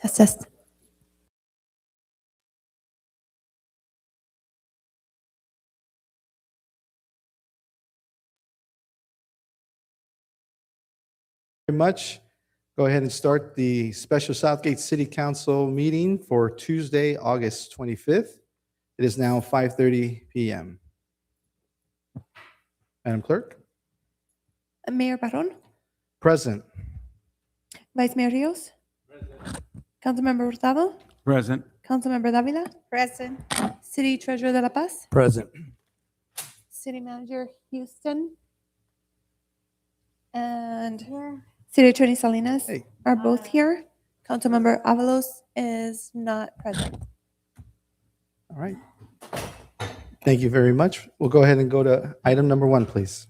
Test, test. Very much. Go ahead and start the special Southgate City Council meeting for Tuesday, August 25th. It is now 5:30 p.m. Madam Clerk? Mayor Barron, Present. Vice Mayor Rios. Councilmember Hurtado, Present. Councilmember Davila. Present. City Treasurer de la Paz, Present. City Manager Houston, and City Attorney Salinas Hey. are both here. Councilmember Avalos is not present. All right. Thank you very much. We'll go ahead and go to item number 1, please.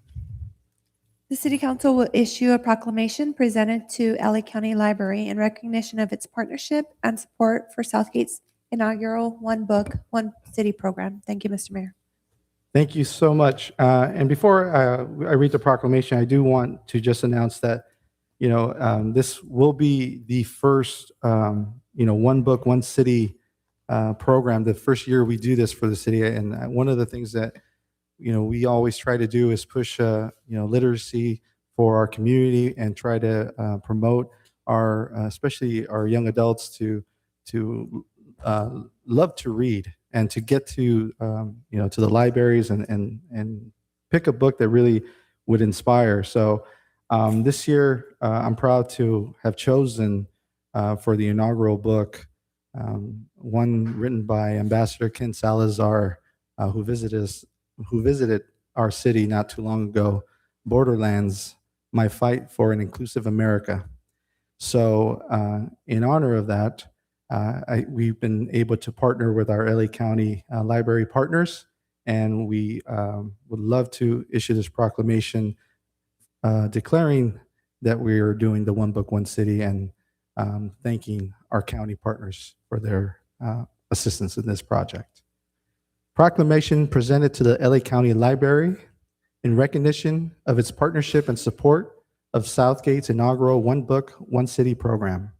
The City Council will issue a proclamation presented to LA County Library in recognition of its partnership and support for Southgate's inaugural One Book, One City program. Thank you, Mr. Mayor. Thank you so much. And before I read the proclamation, I do want to just announce that, this will be the first, One Book, One City program, the first year we do this for the city. And one of the things that, we always try to do is push, literacy for our community and try to promote our, especially our young adults to love to read and to get to, to the libraries and pick a book that really would inspire. So this year, I'm proud to have chosen for the inaugural book, one written by Ambassador Ken Salazar, who visited our city not too long ago, Borderlands, My Fight for an Inclusive America. So in honor of that, we've been able to partner with our LA County library partners, and we would love to issue this proclamation declaring that we are doing the One Book, One City, and thanking our county partners for their assistance in this project. Proclamation presented to the LA County Library in recognition of its partnership and support of Southgate's inaugural One Book, One City program.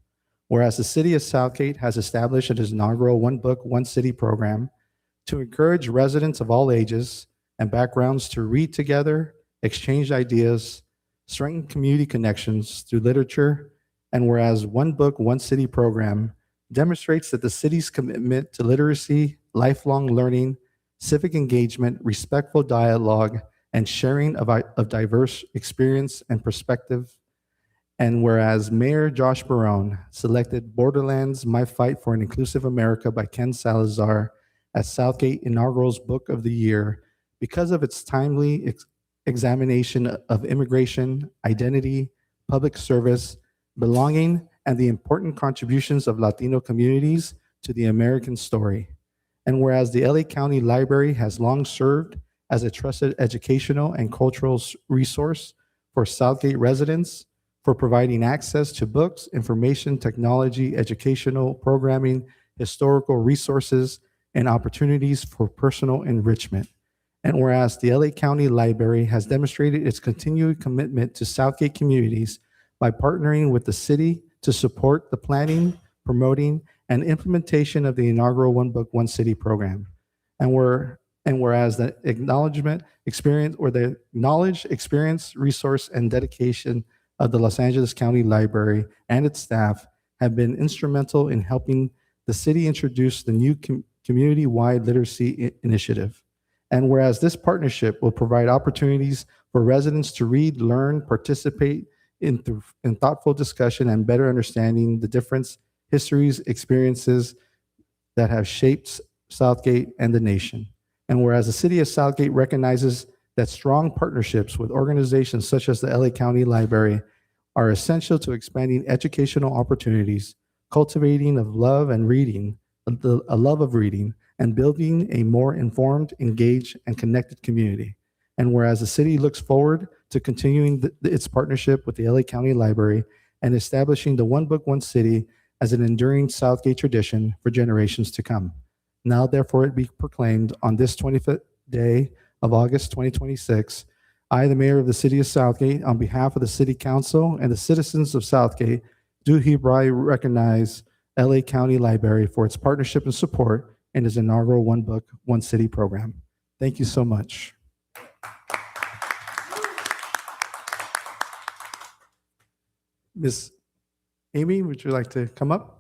Whereas the City of Southgate has established its inaugural One Book, One City program to encourage residents of all ages and backgrounds to read together, exchange ideas, strengthen community connections through literature, and whereas One Book, One City program demonstrates that the city's commitment to literacy, lifelong learning, civic engagement, respectful dialogue, and sharing of diverse experience and perspective. And whereas Mayor Josh Barron selected Borderlands, My Fight for an Inclusive America by Ken Salazar as Southgate Inaugural's Book of the Year because of its timely examination of immigration, identity, public service, belonging, and the important contributions of Latino communities to the American story. And whereas the LA County Library has long served as a trusted educational and cultural resource for Southgate residents, for providing access to books, information, technology, educational programming, historical resources, and opportunities for personal enrichment. And whereas the LA County Library has demonstrated its continued commitment to Southgate communities by partnering with the city to support the planning, promoting, and implementation of the inaugural One Book, One City program. And whereas the knowledge, experience, resource, and dedication of the Los Angeles County Library and its staff have been instrumental in helping the city introduce the new community-wide literacy initiative. And whereas this partnership will provide opportunities for residents to read, learn, participate in thoughtful discussion and better understanding the different histories, experiences that have shaped Southgate and the nation. And whereas the City of Southgate recognizes that strong partnerships with organizations such as the LA County Library are essential to expanding educational opportunities, cultivating of love and reading, a love of reading, and building a more informed, engaged, and connected community. And whereas the city looks forward to continuing its partnership with the LA County Library and establishing the One Book, One City as an enduring Southgate tradition for generations to come. Now, therefore, it be proclaimed on this 25th day of August 2026, I, the mayor of the city of Southgate, on behalf of the city council and the citizens of Southgate, do hereby recognize LA County Library for its partnership and support in his inaugural One Book, One City program. Thank you so much. Ms. Amy, would you like to come up?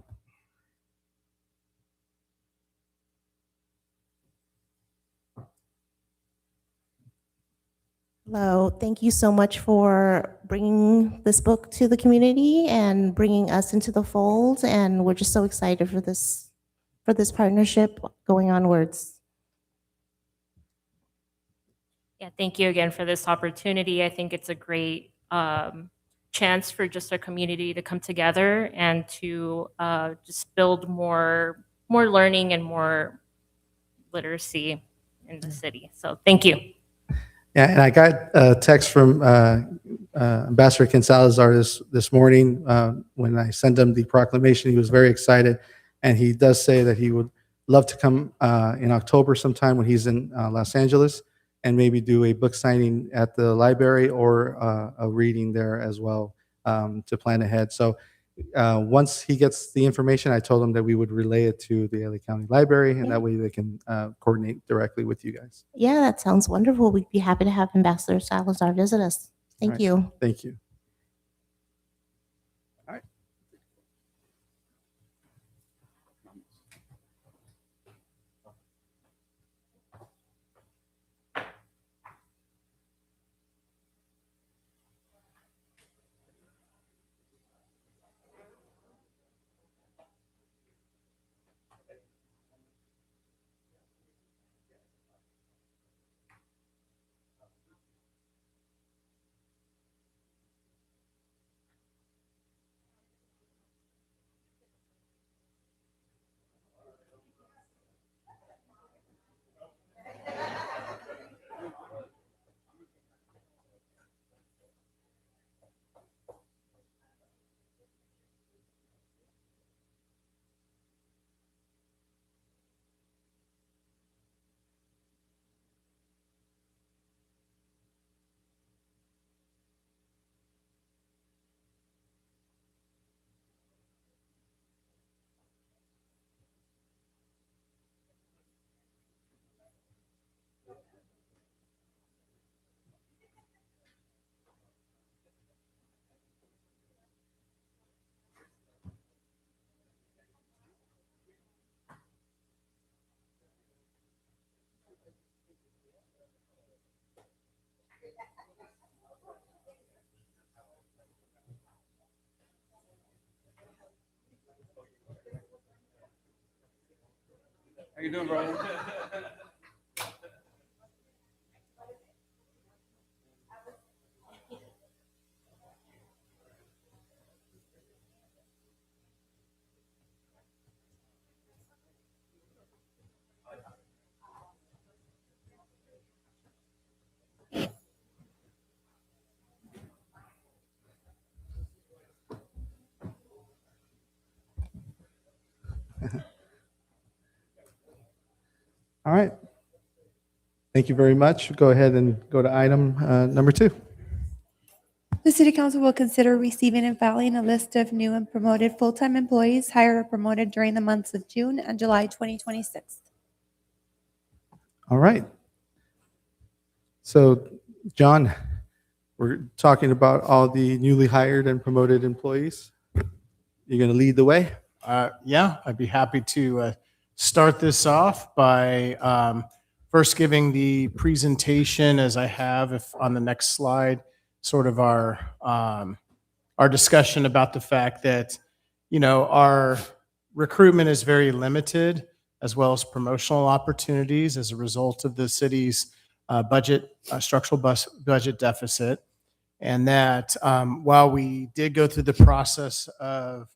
Hello, thank you so much for bringing this book to the community and bringing us into the fold. And we're just so excited for this partnership going onwards. Yeah, thank you again for this opportunity. I think it's a great chance for just our community to come together and to just build more learning and more literacy in the city. So thank you. Yeah, and I got a text from Ambassador Ken Salazar this morning. When I sent him the proclamation, he was very excited. And he does say that he would love to come in October sometime when he's in Los Angeles and maybe do a book signing at the library or a reading there as well to plan ahead. So once he gets the information, I told him that we would relay it to the LA County Library, and that way they can coordinate directly with you guys. Yeah, that sounds wonderful. We'd be happy to have Ambassador Salazar visit us. Thank Right. you. Thank you. All right. How you doing, brother? All right. Thank you very much. Go ahead and go to item number 2. The City Council will consider receiving and filing a list of new and promoted full-time employees hired or promoted during the months of June and July 2026. All right. So, John, we're talking about all the newly hired and promoted employees. You're going to lead the way? Yeah, I'd be happy to start this off by first giving the presentation as I have if on the next slide, sort of our discussion about the fact that, you know, our recruitment is very limited as well as promotional opportunities as a result of the city's structural budget deficit. And that while we did go through the process of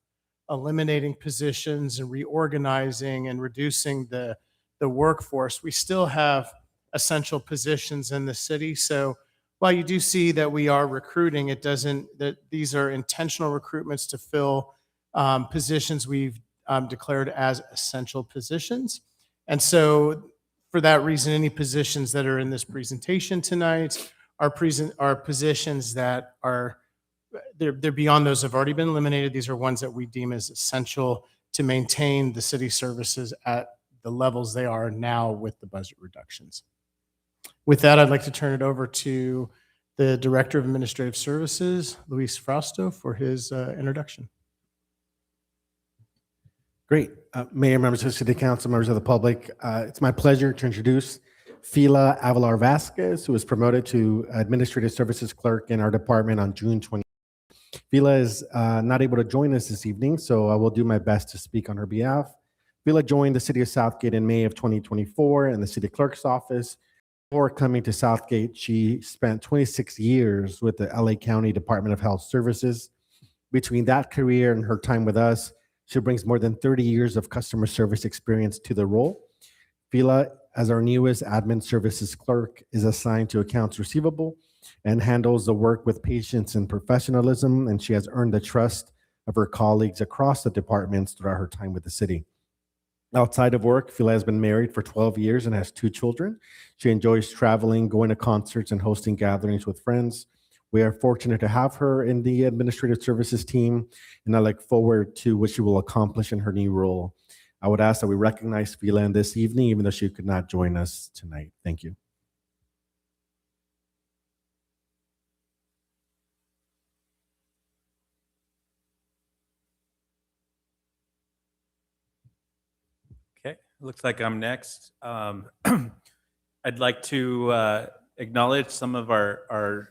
eliminating positions and reorganizing and reducing the workforce, we still have essential positions in the city. So while you do see that we are recruiting, it doesn't, that these are intentional recruitments to fill positions we've declared as essential positions. And so for that reason, any positions that are in this presentation tonight are positions that are, they're beyond those have already been eliminated. These are ones that we deem as essential to maintain the city services at the levels they are now with the budget reductions. With that, I'd like to turn it over to the Director of Administrative Services, Luis Frausto, for his introduction. Great. Mayor, members of the City Council, members of the public, it's my pleasure to introduce Fila Avalar Vasquez, who was promoted to Administrative Services Clerk in our department on June 20. Fila is not able to join us this evening, so I will do my best to speak on her behalf. Fila joined the City of Southgate in May of 2024 in the City Clerk's office. Before coming to Southgate, she spent 26 years with the LA County Department of Health Services. Between that career and her time with us, she brings more than 30 years of customer service experience to the role. Fila, as our newest admin services clerk, is assigned to accounts receivable and handles the work with patience and professionalism, and she has earned the trust of her colleagues across the departments throughout her time with the city. Outside of work, Fila has been married for 12 years and has 2 children. She enjoys traveling, going to concerts, and hosting gatherings with friends. We are fortunate to have her in the administrative services team, and I look forward to what she will accomplish in her new role. I would ask that we recognize Fila this evening, even though she could not join us tonight. Thank you. Okay, looks like I'm next. I'd like to acknowledge some of our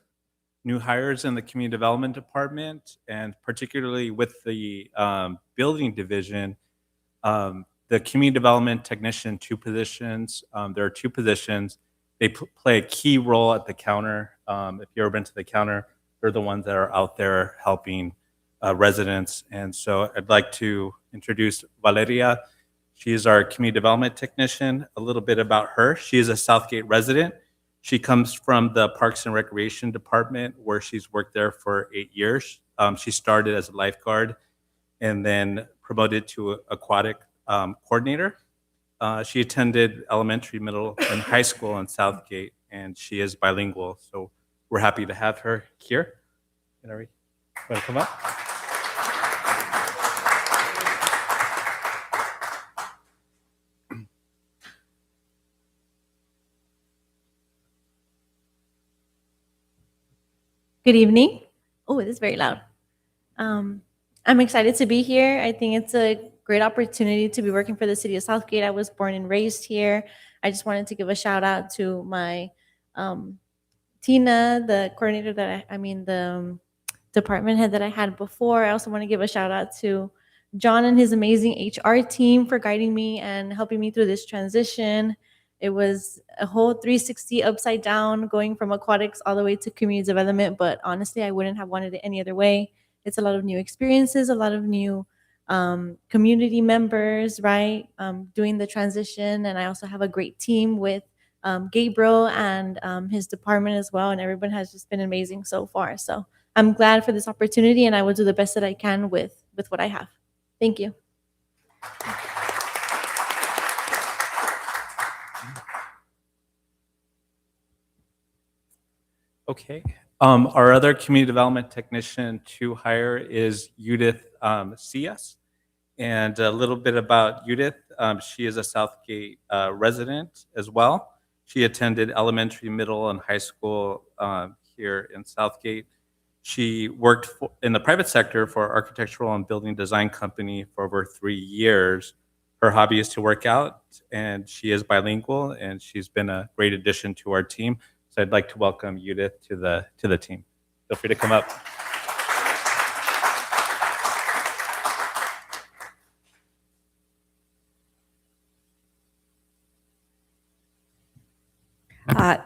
new hires in the Community Development Department, and particularly with the building division, the Community Development Technician 2 positions. There are 2 positions. They play a key role at the counter. If you've ever been to the counter, they're the ones that are out there helping residents. And so I'd like to introduce Valeria. She is our Community Development Technician. A little bit about her. She is a Southgate resident. She comes from the Parks and Recreation Department, where she's worked there for 8 years. She started as a lifeguard and then promoted to aquatic coordinator. She attended elementary, middle, and high school in Southgate, and she is bilingual. So we're happy to have her here. Want to come up? Good evening. Oh, it is very loud. I'm excited to be here. I think it's a great opportunity to be working for the City of Southgate. I was born and raised here. I just wanted to give a shout out to my Tina, the coordinator the department head that I had before. I also want to give a shout out to John and his amazing HR team for guiding me and helping me through this transition. It was a whole 360 upside down, going from aquatics all the way to community development. But honestly, I wouldn't have wanted it any other way. It's a lot of new experiences, a lot of new community members, right? Doing the transition. And I also have a great team with Gabriel and his department as well. And everyone has just been amazing so far. So I'm glad for this opportunity, and I will do the best that I can with what I have. Thank you. Okay. Our other community development technician to hire is Judith Cias. And a little bit about Judith. She is a Southgate resident as well. She attended elementary, middle, and high school here in Southgate. She worked in the private sector for an architectural and building design company for over 3 years. Her hobby is to work out, and she is bilingual, and she's been a great addition to our team. So I'd like to welcome Judith to the team. Feel free to come up.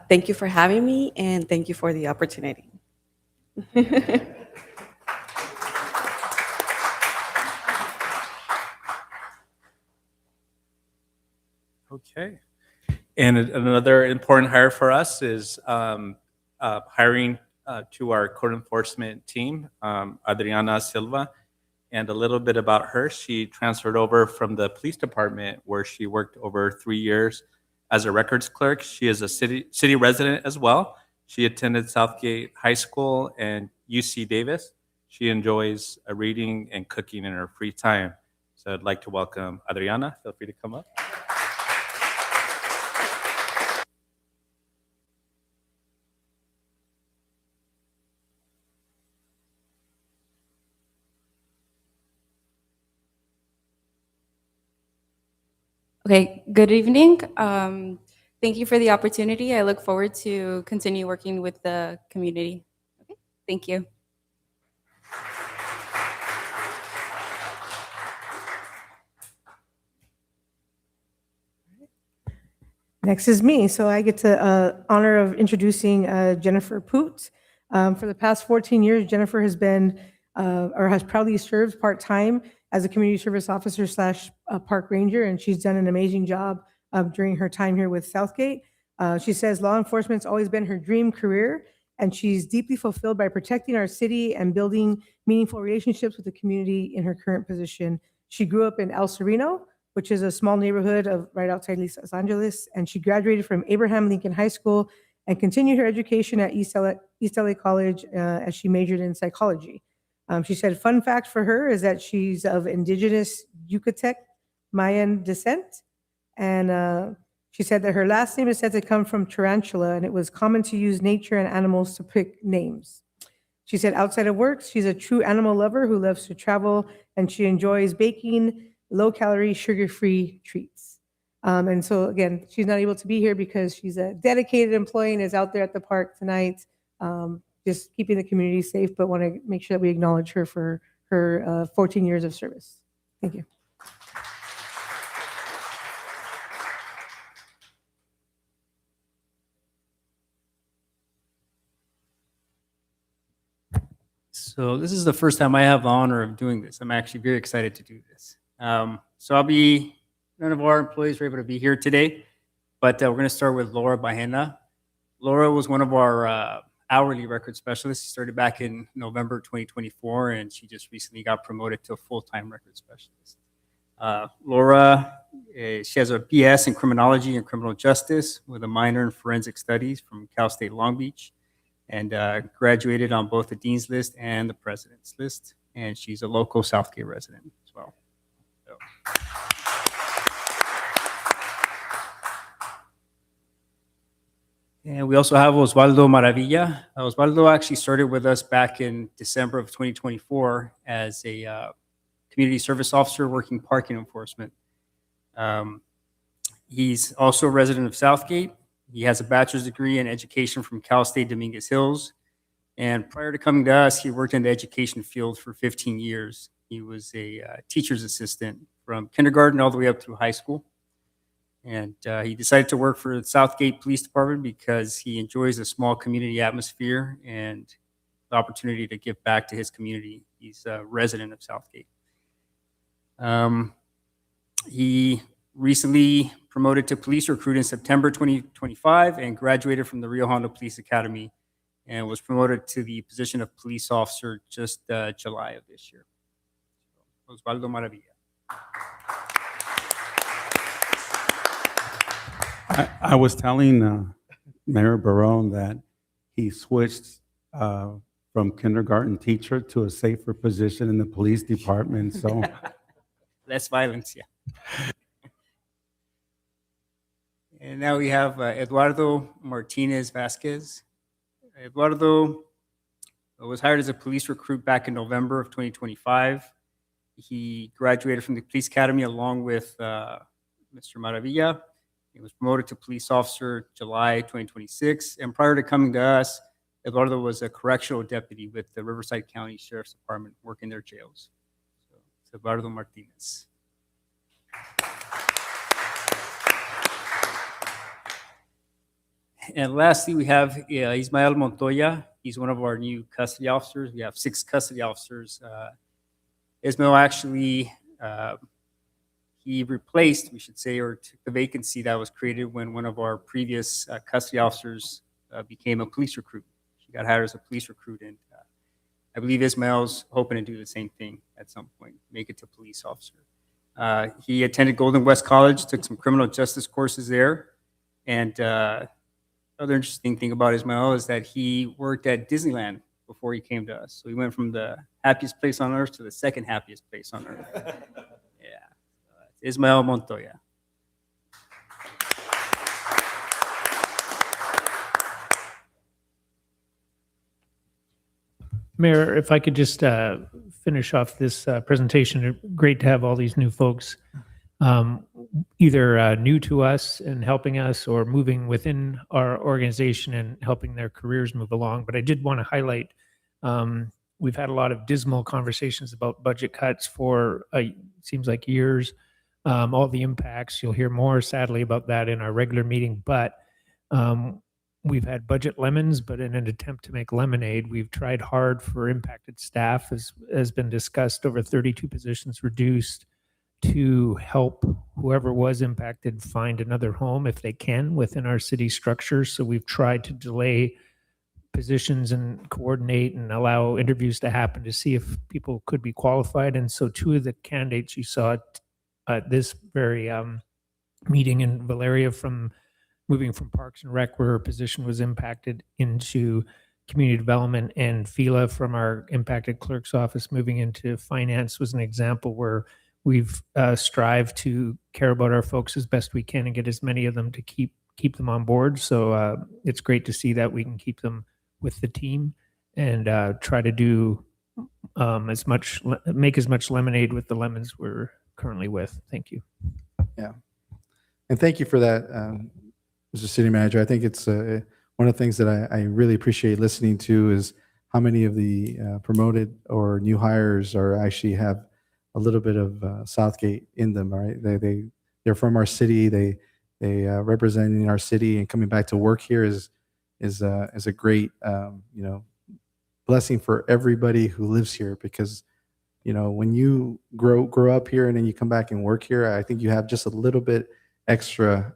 Thank you for having me, and thank you for the opportunity. Okay. And another important hire for us is hiring to our code enforcement team, Adriana Silva. And a little bit about her. She transferred over from the police department, where she worked over 3 years as a records clerk. She is a city resident as well. She attended Southgate High School and UC Davis. She enjoys reading and cooking in her free time. So I'd like to welcome Adriana. Feel free to come up. Okay, good evening. Thank you for the opportunity. I look forward to continue working with the community. Okay, thank you. Next is me. So I get the honor of introducing Jennifer Poot. For the past 14 years, Jennifer has been or has proudly served part-time as a community service officer slash park ranger, and she's done an amazing job during her time here with Southgate. She says law enforcement's always been her dream career, and she's deeply fulfilled by protecting our city and building meaningful relationships with the community in her current position. She grew up in El Sereno, which is a small neighborhood of right outside Los Angeles, and she graduated from Abraham Lincoln High School and continued her education at East LA College as she majored in psychology. She said, fun fact for her is that she's of indigenous Yucatec Mayan descent, and she said that her last name is said to come from tarantula, and it was common to use nature and animals to pick names. She said outside of work, she's a true animal lover who loves to travel, and she enjoys baking low-calorie, sugar-free treats. And so, again, she's not able to be here because she's a dedicated employee and is out there at the park tonight, just keeping the community safe, but want to make sure that we acknowledge her for her 14 years of service. Thank you. So this is the first time I have the honor of doing this. I'm actually very excited to do this. None of our employees were able to be here today, but we're going to start with Laura Bahena. Laura was one of our hourly record specialists. She started back in November 2024, and she just recently got promoted to a full-time record specialist. Laura, she has a BS in criminology and criminal justice with a minor in forensic studies from Cal State Long Beach, and graduated on both the Dean's List and the President's List. And she's a local Southgate resident as well. So. And we also have Osvaldo Maravilla. Osvaldo actually started with us back in December of 2024 as a community service officer working parking enforcement. He's also a resident of Southgate. He has a bachelor's degree in education from Cal State Dominguez Hills. And prior to coming to us, he worked in the education field for 15 years. He was a teacher's assistant from kindergarten all the way up through high school. And he decided to work for the Southgate Police Department because he enjoys a small community atmosphere and the opportunity to give back to his community. He's a resident of Southgate. He recently promoted to police recruit in September 2025 and graduated from the Rio Hondo Police Academy and was promoted to the position of police officer just July of this year. Osvaldo Maravilla. I was telling Mayor Barone that he switched from kindergarten teacher to a safer position in the police department. So less violence, yeah. And now we have Eduardo Martinez Vasquez. Eduardo was hired as a police recruit back in November of 2025. He graduated from the police academy along with Mr. Maravilla. He was promoted to police officer July 2026. And prior to coming to us, Eduardo was a correctional deputy with the Riverside County Sheriff's Department working their jails. So it's Eduardo Martinez. And lastly, we have Ismael Montoya. He's one of our new custody officers. We have 6 custody officers. Ismael actually, he replaced, we should say, or took the vacancy that was created when one of our previous custody officers became a police recruit. She got hired as a police recruit, and I believe Ismael's hoping to do the same thing at some point, make it to police officer. He attended Golden West College, took some criminal justice courses there, and other interesting thing about Ismael is that he worked at Disneyland before he came to us. So he went from the happiest place on earth to the second happiest place on earth. Yeah. Ismael Montoya. Mayor, if I could just finish off this presentation, great to have all these new folks, either new to us and helping us or moving within our organization and helping their careers move along. But I did want to highlight, we've had a lot of dismal conversations about budget cuts for, seems like years, all the impacts. You'll hear more, sadly, about that in our regular meeting. But we've had budget lemons, but in an attempt to make lemonade, we've tried hard for impacted staff, as has been discussed, over 32 positions reduced to help whoever was impacted find another home if they can within our city structure. So we've tried to delay positions and coordinate and allow interviews to happen to see if people could be qualified. And so two of the candidates you saw at this very meeting, in Valeria moving from Parks and Rec, where her position was impacted, into community development, and Fila from our impacted clerk's office moving into finance, was an example where we've strived to care about our folks as best we can and get as many of them to keep them on board. So it's great to see that we can keep them with the team and try to do make as much lemonade with the lemons we're currently with. Thank you. Yeah. And thank you for that, Mr. City Manager. I think it's one of the things that I really appreciate listening to is how many of the promoted or new hires are actually have a little bit of Southgate in them, right? They're from our city. They representing our city and coming back to work here is a great blessing for everybody who lives here, because when you grow up here and then you come back and work here, I think you have just a little bit extra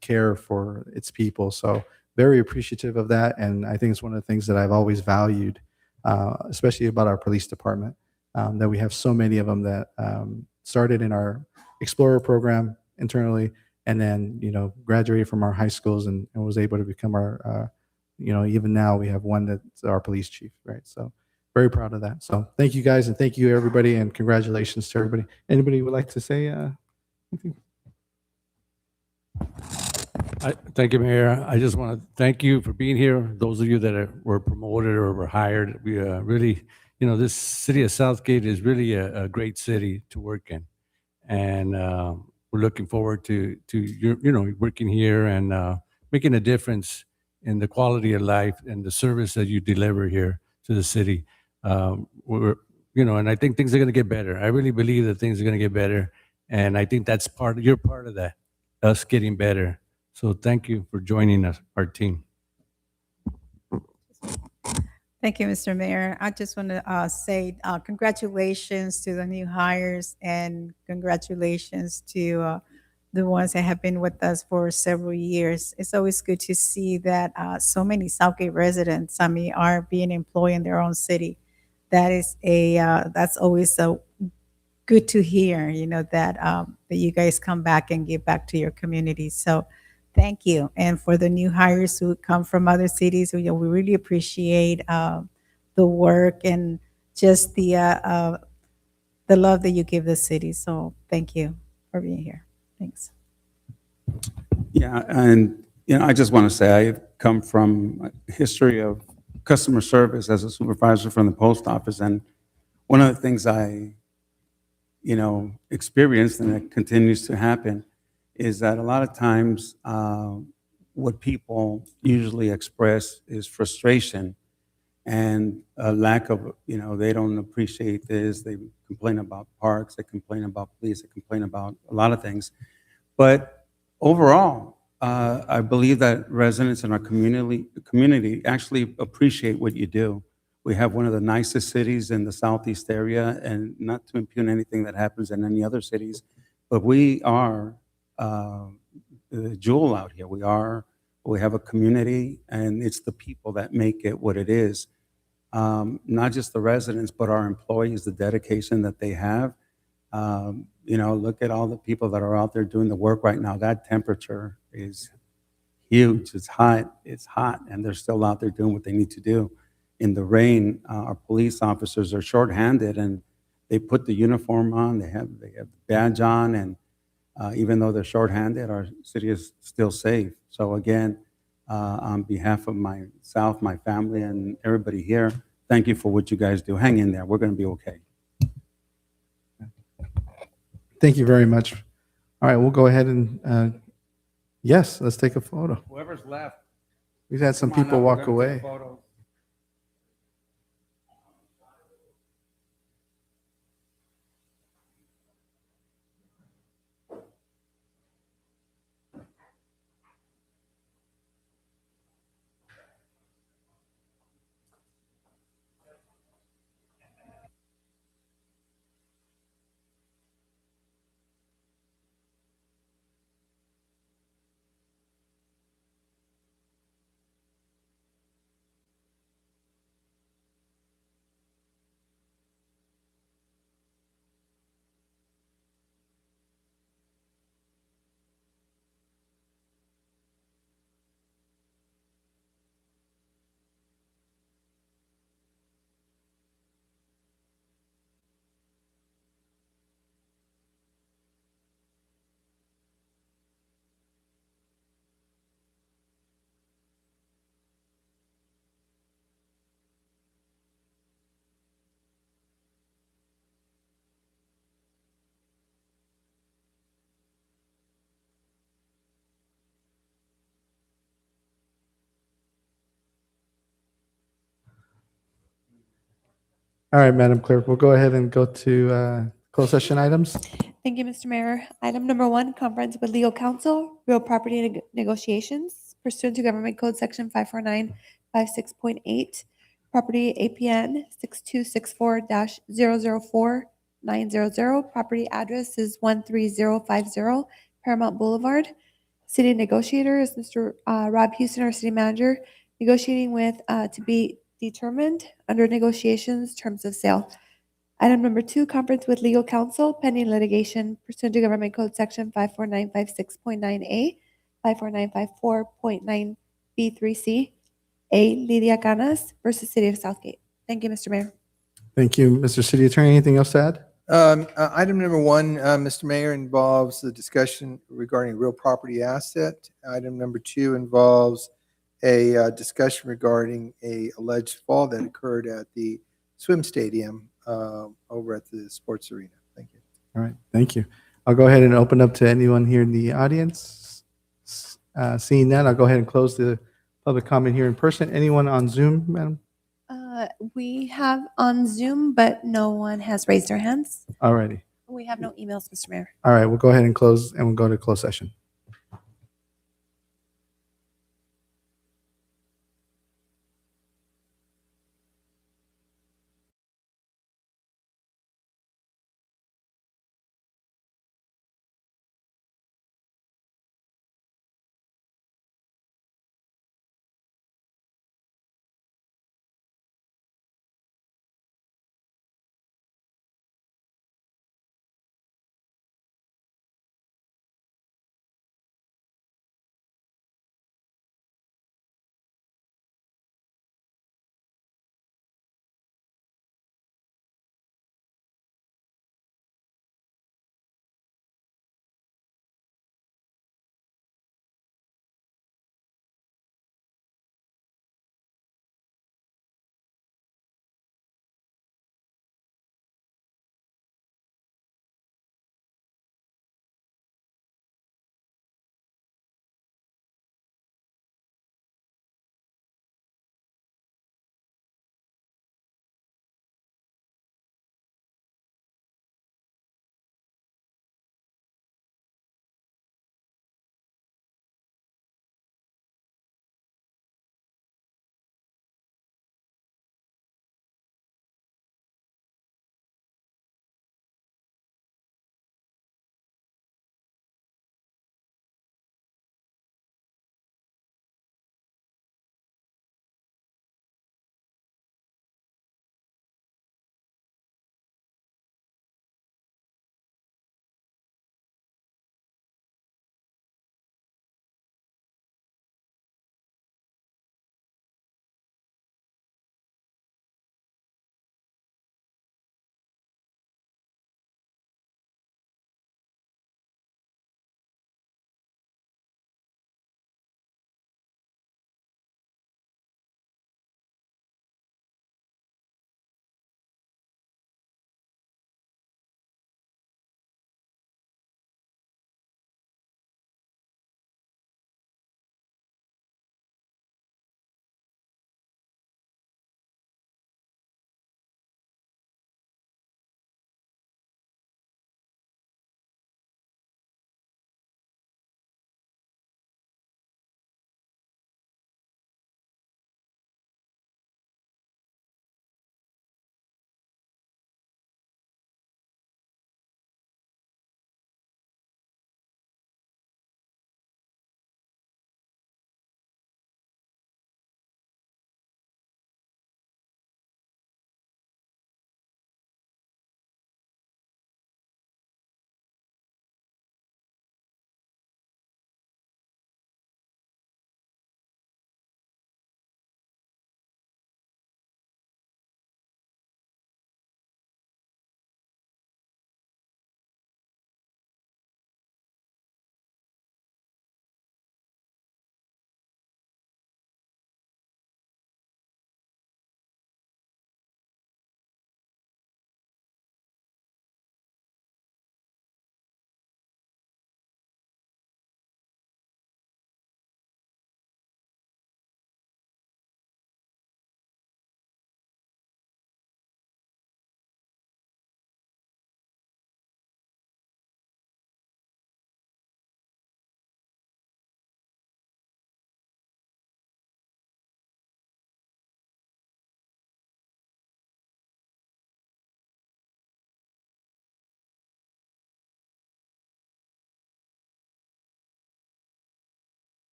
care for its people. So very appreciative of that. And I think it's one of the things that I've always valued, especially about our police department, that we have so many of them that started in our Explorer program internally and then, graduated from our high schools and was able to become our, even now we have one that's our police chief, right? So very proud of that. So thank you guys, and thank you everybody, and congratulations to everybody. Anybody would like to say anything? Thank you, Mayor. I just want to thank you for being here. Those of you that were promoted or were hired, we really, this city of Southgate is really a great city to work in. And we're looking forward to your, working here and making a difference in the quality of life and the service that you deliver here to the city. And I think things are going to get better. I really believe that things are going to get better. And I think you're part of that, us getting better. So thank you for joining us, our team. Thank you, Mr. Mayor. I just want to say congratulations to the new hires and congratulations to the ones that have been with us for several years. It's always good to see that so many Southgate residents, are being employed in their own city. That is that's always so good to hear, that you guys come back and give back to your community. So thank you. And for the new hires who come from other cities, we really appreciate the work and just the love that you give the city. So thank you for being here. Thanks. Yeah, and I just want to say I come from a history of customer service as a supervisor from the post office, and one of the things I experienced, and it continues to happen, is that a lot of times what people usually express is frustration and a lack of, they don't appreciate this. They complain about parks, they complain about police, they complain about a lot of things. But overall, I believe that residents in our community actually appreciate what you do. We have one of the nicest cities in the Southeast area, and not to impugn anything that happens in any other cities, but we are the jewel out here. We have a community, and it's the people that make it what it is. Not just the residents, but our employees, the dedication that they have. Look at all the people that are out there doing the work right now. That temperature is huge. It's hot, and they're still out there doing what they need to do. In the rain, our police officers are shorthanded, and they put the uniform on. They have the badge on, and Even though they're shorthanded, our city is still safe. So again, on behalf of myself, my family, and everybody here, thank you for what you guys do. Hang in there. We're going to be okay. Thank you very much. All right, we'll go ahead and, yes, let's take a photo. Whoever's left. We've had some people walk away. All right, Madam Clerk, we'll go ahead and go to closed session items. Thank you, Mr. Mayor. Item number 1, conference with legal counsel, real property negotiations pursuant to Government Code Section 54956.8, property APN 6264-004900. Property address is 13050 Paramount Boulevard. City negotiator is Mr. Rob Houston, our city manager, negotiating with to be determined under negotiations terms of sale. Item number 2, conference with legal counsel pending litigation pursuant to Government Code Section 54956.9A, 54954.9B3C, A. Lydia Canas versus City of Southgate. Thank you, Mr. Mayor. Thank you, Mr. City Attorney. Anything else to add? Item number 1, Mr. Mayor, involves the discussion regarding real property asset. Item number 2 involves a discussion regarding a alleged fall that occurred at the swim stadium over at the sports arena. Thank you. All right, thank you. I'll go ahead and open up to anyone here in the audience. Seeing that, I'll go ahead and close the public comment here in person. Anyone on Zoom, madam? We have on Zoom, but no one has raised their hands. All righty. We have no emails, Mr. Mayor. All right, we'll go ahead and close, and we'll go to closed session.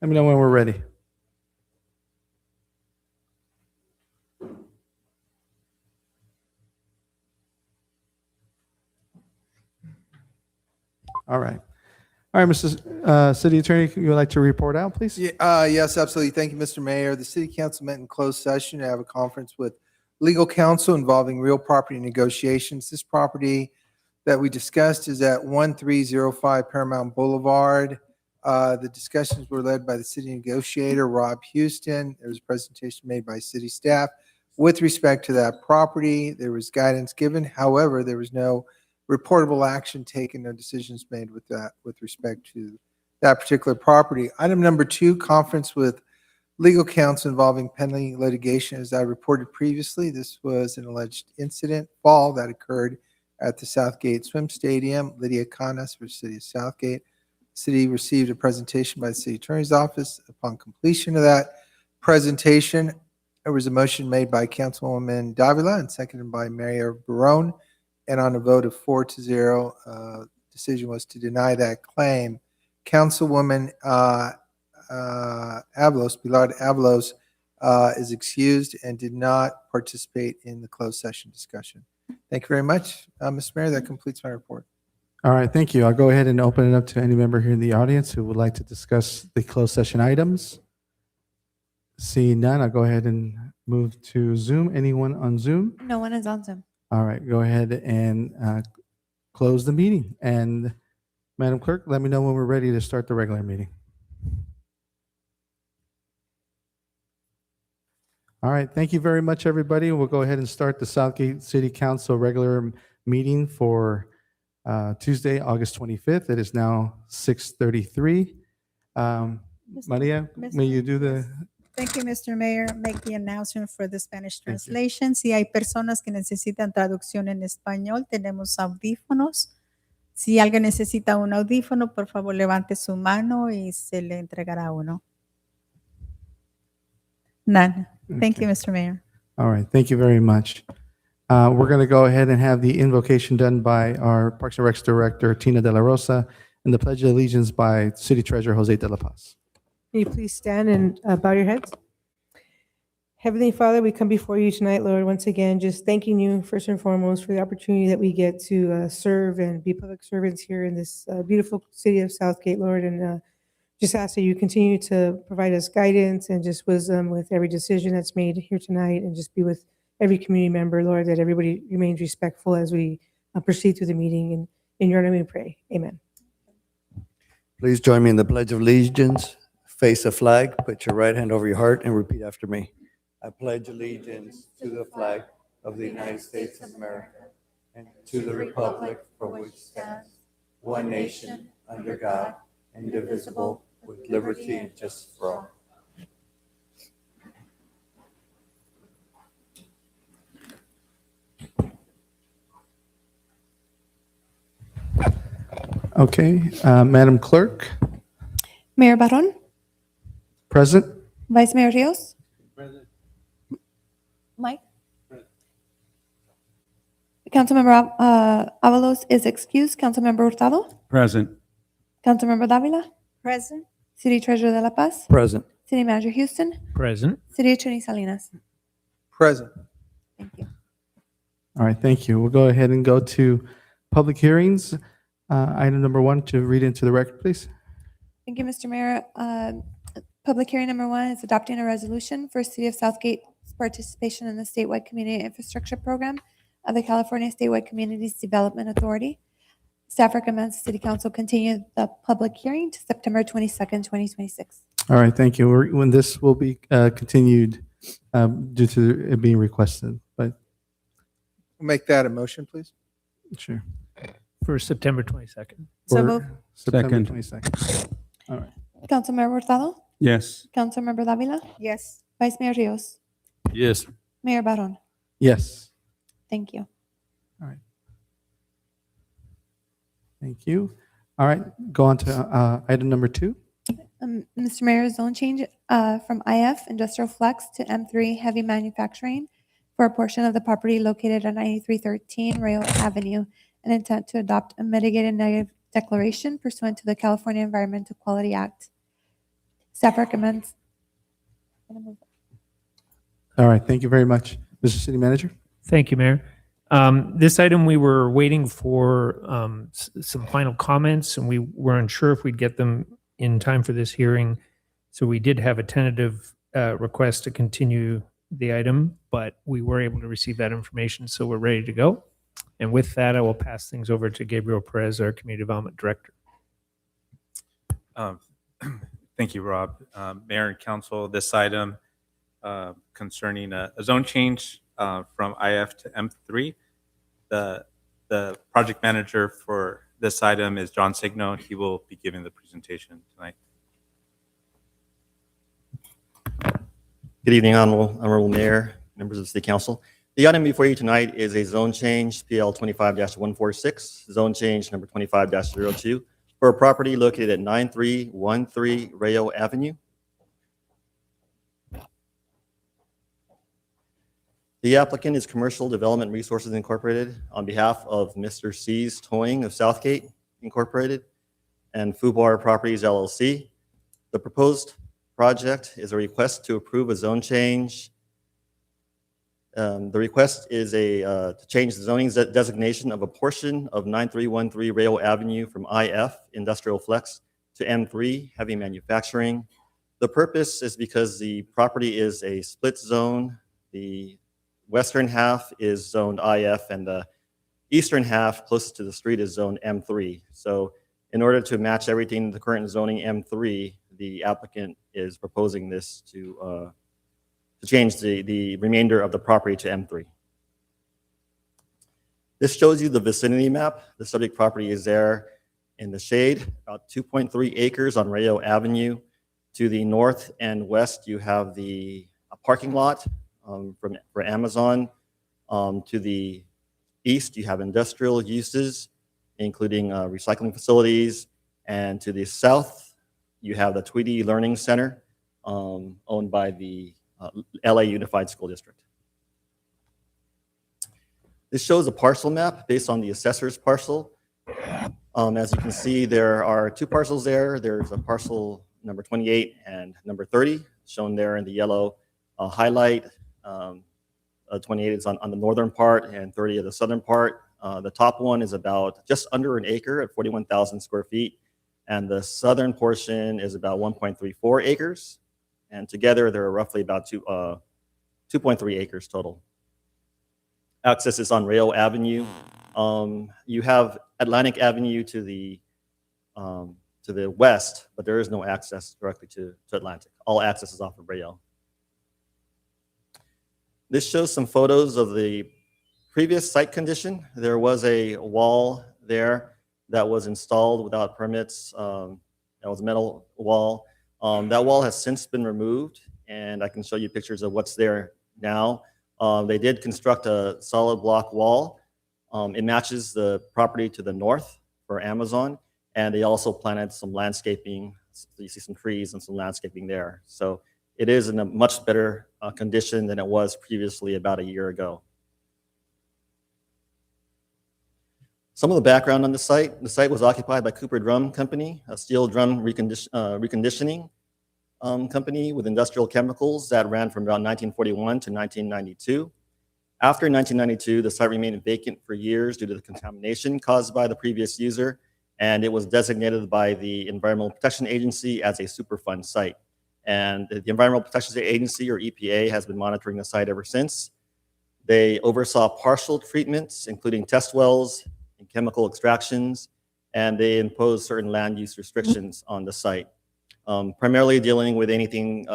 Let me know when we're ready. All right. All right, Mr. City Attorney, you would like to report out, please? Yes, absolutely. Thank you, Mr. Mayor. The city council met in closed session to have a conference with legal counsel involving real property negotiations. This property that we discussed is at 1305 Paramount Boulevard. The discussions were led by the city negotiator, Rob Houston. There was a presentation made by city staff with respect to that property. There was guidance given. However, there was no reportable action taken, no decisions made with that, with respect to that particular property. Item number 2, conference with legal counsel involving pending litigation. As I reported previously, this was an alleged fall that occurred at the Southgate Swim Stadium. Lydia Canas for the city of Southgate. The city received a presentation by the city attorney's office. Upon completion of that presentation, there was a motion made by Councilwoman Davila and seconded by Mayor Barone. And on a vote of 4-0, decision was to deny that claim. Councilwoman Avalos, Pilar Avalos, is excused and did not participate in the closed session discussion. Thank you very much, Mr. Mayor. That completes my report. All right, thank you. I'll go ahead and open it up to any member here in the audience who would like to discuss the closed session items. Seeing none, I'll go ahead and move to Zoom. Anyone on Zoom? No one is on Zoom. All right, go ahead and close the meeting. And Madam Clerk, let me know when we're ready to start the regular meeting. All right, thank you very much, everybody. We'll go ahead and start the Southgate City Council regular meeting for Tuesday, August 25th. It is now 6:33. Maria, may you do the... Thank you, Mr. Mayor. Make the announcement for the Spanish translation. Si hay personas que necesitan traducción en español, tenemos audífonos. Si alguien necesita un audífono, por favor levante su mano y se le entregará uno. None. Thank you, Mr. Mayor. All right, thank you very much. We're going to go ahead and have the invocation done by our Parks and Recs Director, Tina De La Rosa, and the Pledge of Allegiance by City Treasurer Jose De La Paz. Can you please stand and bow your heads? Heavenly Father, we come before you tonight, Lord, once again, just thanking you first and foremost for the opportunity that we get to serve and be public servants here in this beautiful city of Southgate, Lord, and just ask that you continue to provide us guidance and just wisdom with every decision that's made here tonight, and just be with every community member, Lord, that everybody remains respectful as we proceed through the meeting. And in your name we pray. Amen. Please join me in the Pledge of Allegiance. Face a flag, put your right hand over your heart, and repeat after me. I pledge allegiance to the flag of the United States of America and to the republic for which it stands, one nation, under God, indivisible, with liberty and justice for all. Okay, Madam Clerk, Mayor Barron, present. Vice Mayor Rios. Mike. Councilmember Avalos is excused. Councilmember Hurtado. Present. Councilmember Davila. Present. City Treasurer De La Paz. Present. City Manager Houston. Present. City Attorney Salinas. Present. Thank you. All right, thank you. We'll go ahead and go to public hearings. Item number 1 to read into the record, please. Thank you, Mr. Mayor. Public hearing number 1 is adopting a resolution for City of Southgate's participation in the statewide community infrastructure program of the California Statewide Communities Development Authority. Staff recommends the City Council continue the public hearing to September 22nd, 2026. All right, thank you. When this will be continued due to it being requested, but We'll make that a motion, please. sure. For September 22nd. So For moved. September Second. 22nd. All right. Councilmember Hurtado. Yes. Councilmember Davila. Yes. Vice Mayor Rios. Yes. Mayor Barron. Yes. Thank you. Thank you. All right, go on to item number 2. Mr. Mayor, zone change from IF Industrial Flex to M3 Heavy Manufacturing for a portion of the property located at 9313 Rayo Avenue, an intent to adopt a mitigated negative declaration pursuant to the California Environmental Quality Act. Staff recommends. All right, thank you very much. Mr. City Manager? Thank you, Mayor. This item, we were waiting for some final comments, and we were unsure if we'd get them in time for this hearing. So we did have a tentative request to continue the item, but we were able to receive that information, so we're ready to go. And with that, I will pass things over to Gabriel Perez, our Community Development Director. Thank you, Rob. Mayor and Council, this item concerning a zone change from IF to M3. The project manager for this item is John Signo, and he will be giving the presentation tonight. Good evening, Honorable Mayor, members of the City Council. The item before you tonight is a zone change, PL 25-146, zone change number 25-02, for a property located at 9313 Rayo Avenue. The applicant is Commercial Development Resources Incorporated on behalf of Mr. C's Towing of Southgate Incorporated and Fubar Properties LLC. The proposed project is a request to approve a zone change. The request is to change the zoning designation of a portion of 9313 Rayo Avenue from IF, Industrial Flex, to M3, Heavy Manufacturing. The purpose is because the property is a split zone. The western half is zoned IF, and the eastern half closest to the street is zoned M3. So in order to match everything in the current zoning M3, the applicant is proposing this to change the remainder of the property to M3. This shows you the vicinity map. The subject property is there in the shade, about 2.3 acres on Rayo Avenue. To the north and west, you have the parking lot for Amazon. To the east, you have industrial uses, including recycling facilities. And to the south, you have the Tweedy Learning Center, owned by the LA Unified School District. This shows a parcel map based on the assessor's parcel. As you can see, there are two parcels there. There's a parcel number 28 and number 30, shown there in the yellow highlight. 28 is on the northern part and 30 of the southern part. The top one is about just under an acre at 41,000 square feet. And the southern portion is about 1.34 acres. And together, there are roughly about 2.3 acres total. Access is on Rayo Avenue. You have Atlantic Avenue to the west, but there is no access directly to Atlantic. All access is off of Rayo. This shows some photos of the previous site condition. There was a wall there that was installed without permits. That was a metal wall. That wall has since been removed, and I can show you pictures of what's there now. They did construct a solid block wall. It matches the property to the north for Amazon, and they also planted some landscaping. So you see some trees and some landscaping there. So it is in a much better condition than it was previously about a year ago. Some of the background on the site was occupied by Cooper Drum Company, a steel drum reconditioning company with industrial chemicals that ran from about 1941 to 1992. After 1992, the site remained vacant for years due to the contamination caused by the previous user, and it was designated by the Environmental Protection Agency as a Superfund site. And the Environmental Protection Agency, or EPA, has been monitoring the site ever since. They oversaw partial treatments, including test wells and chemical extractions, and they imposed certain land use restrictions on the site, primarily dealing with anything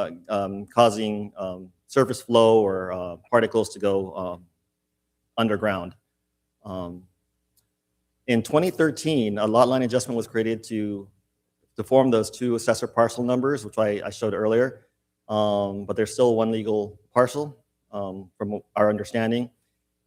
causing surface flow or particles to go underground. In 2013, a lot line adjustment was created to form those two assessor parcel numbers, which I showed earlier, but there's still one legal parcel from our understanding.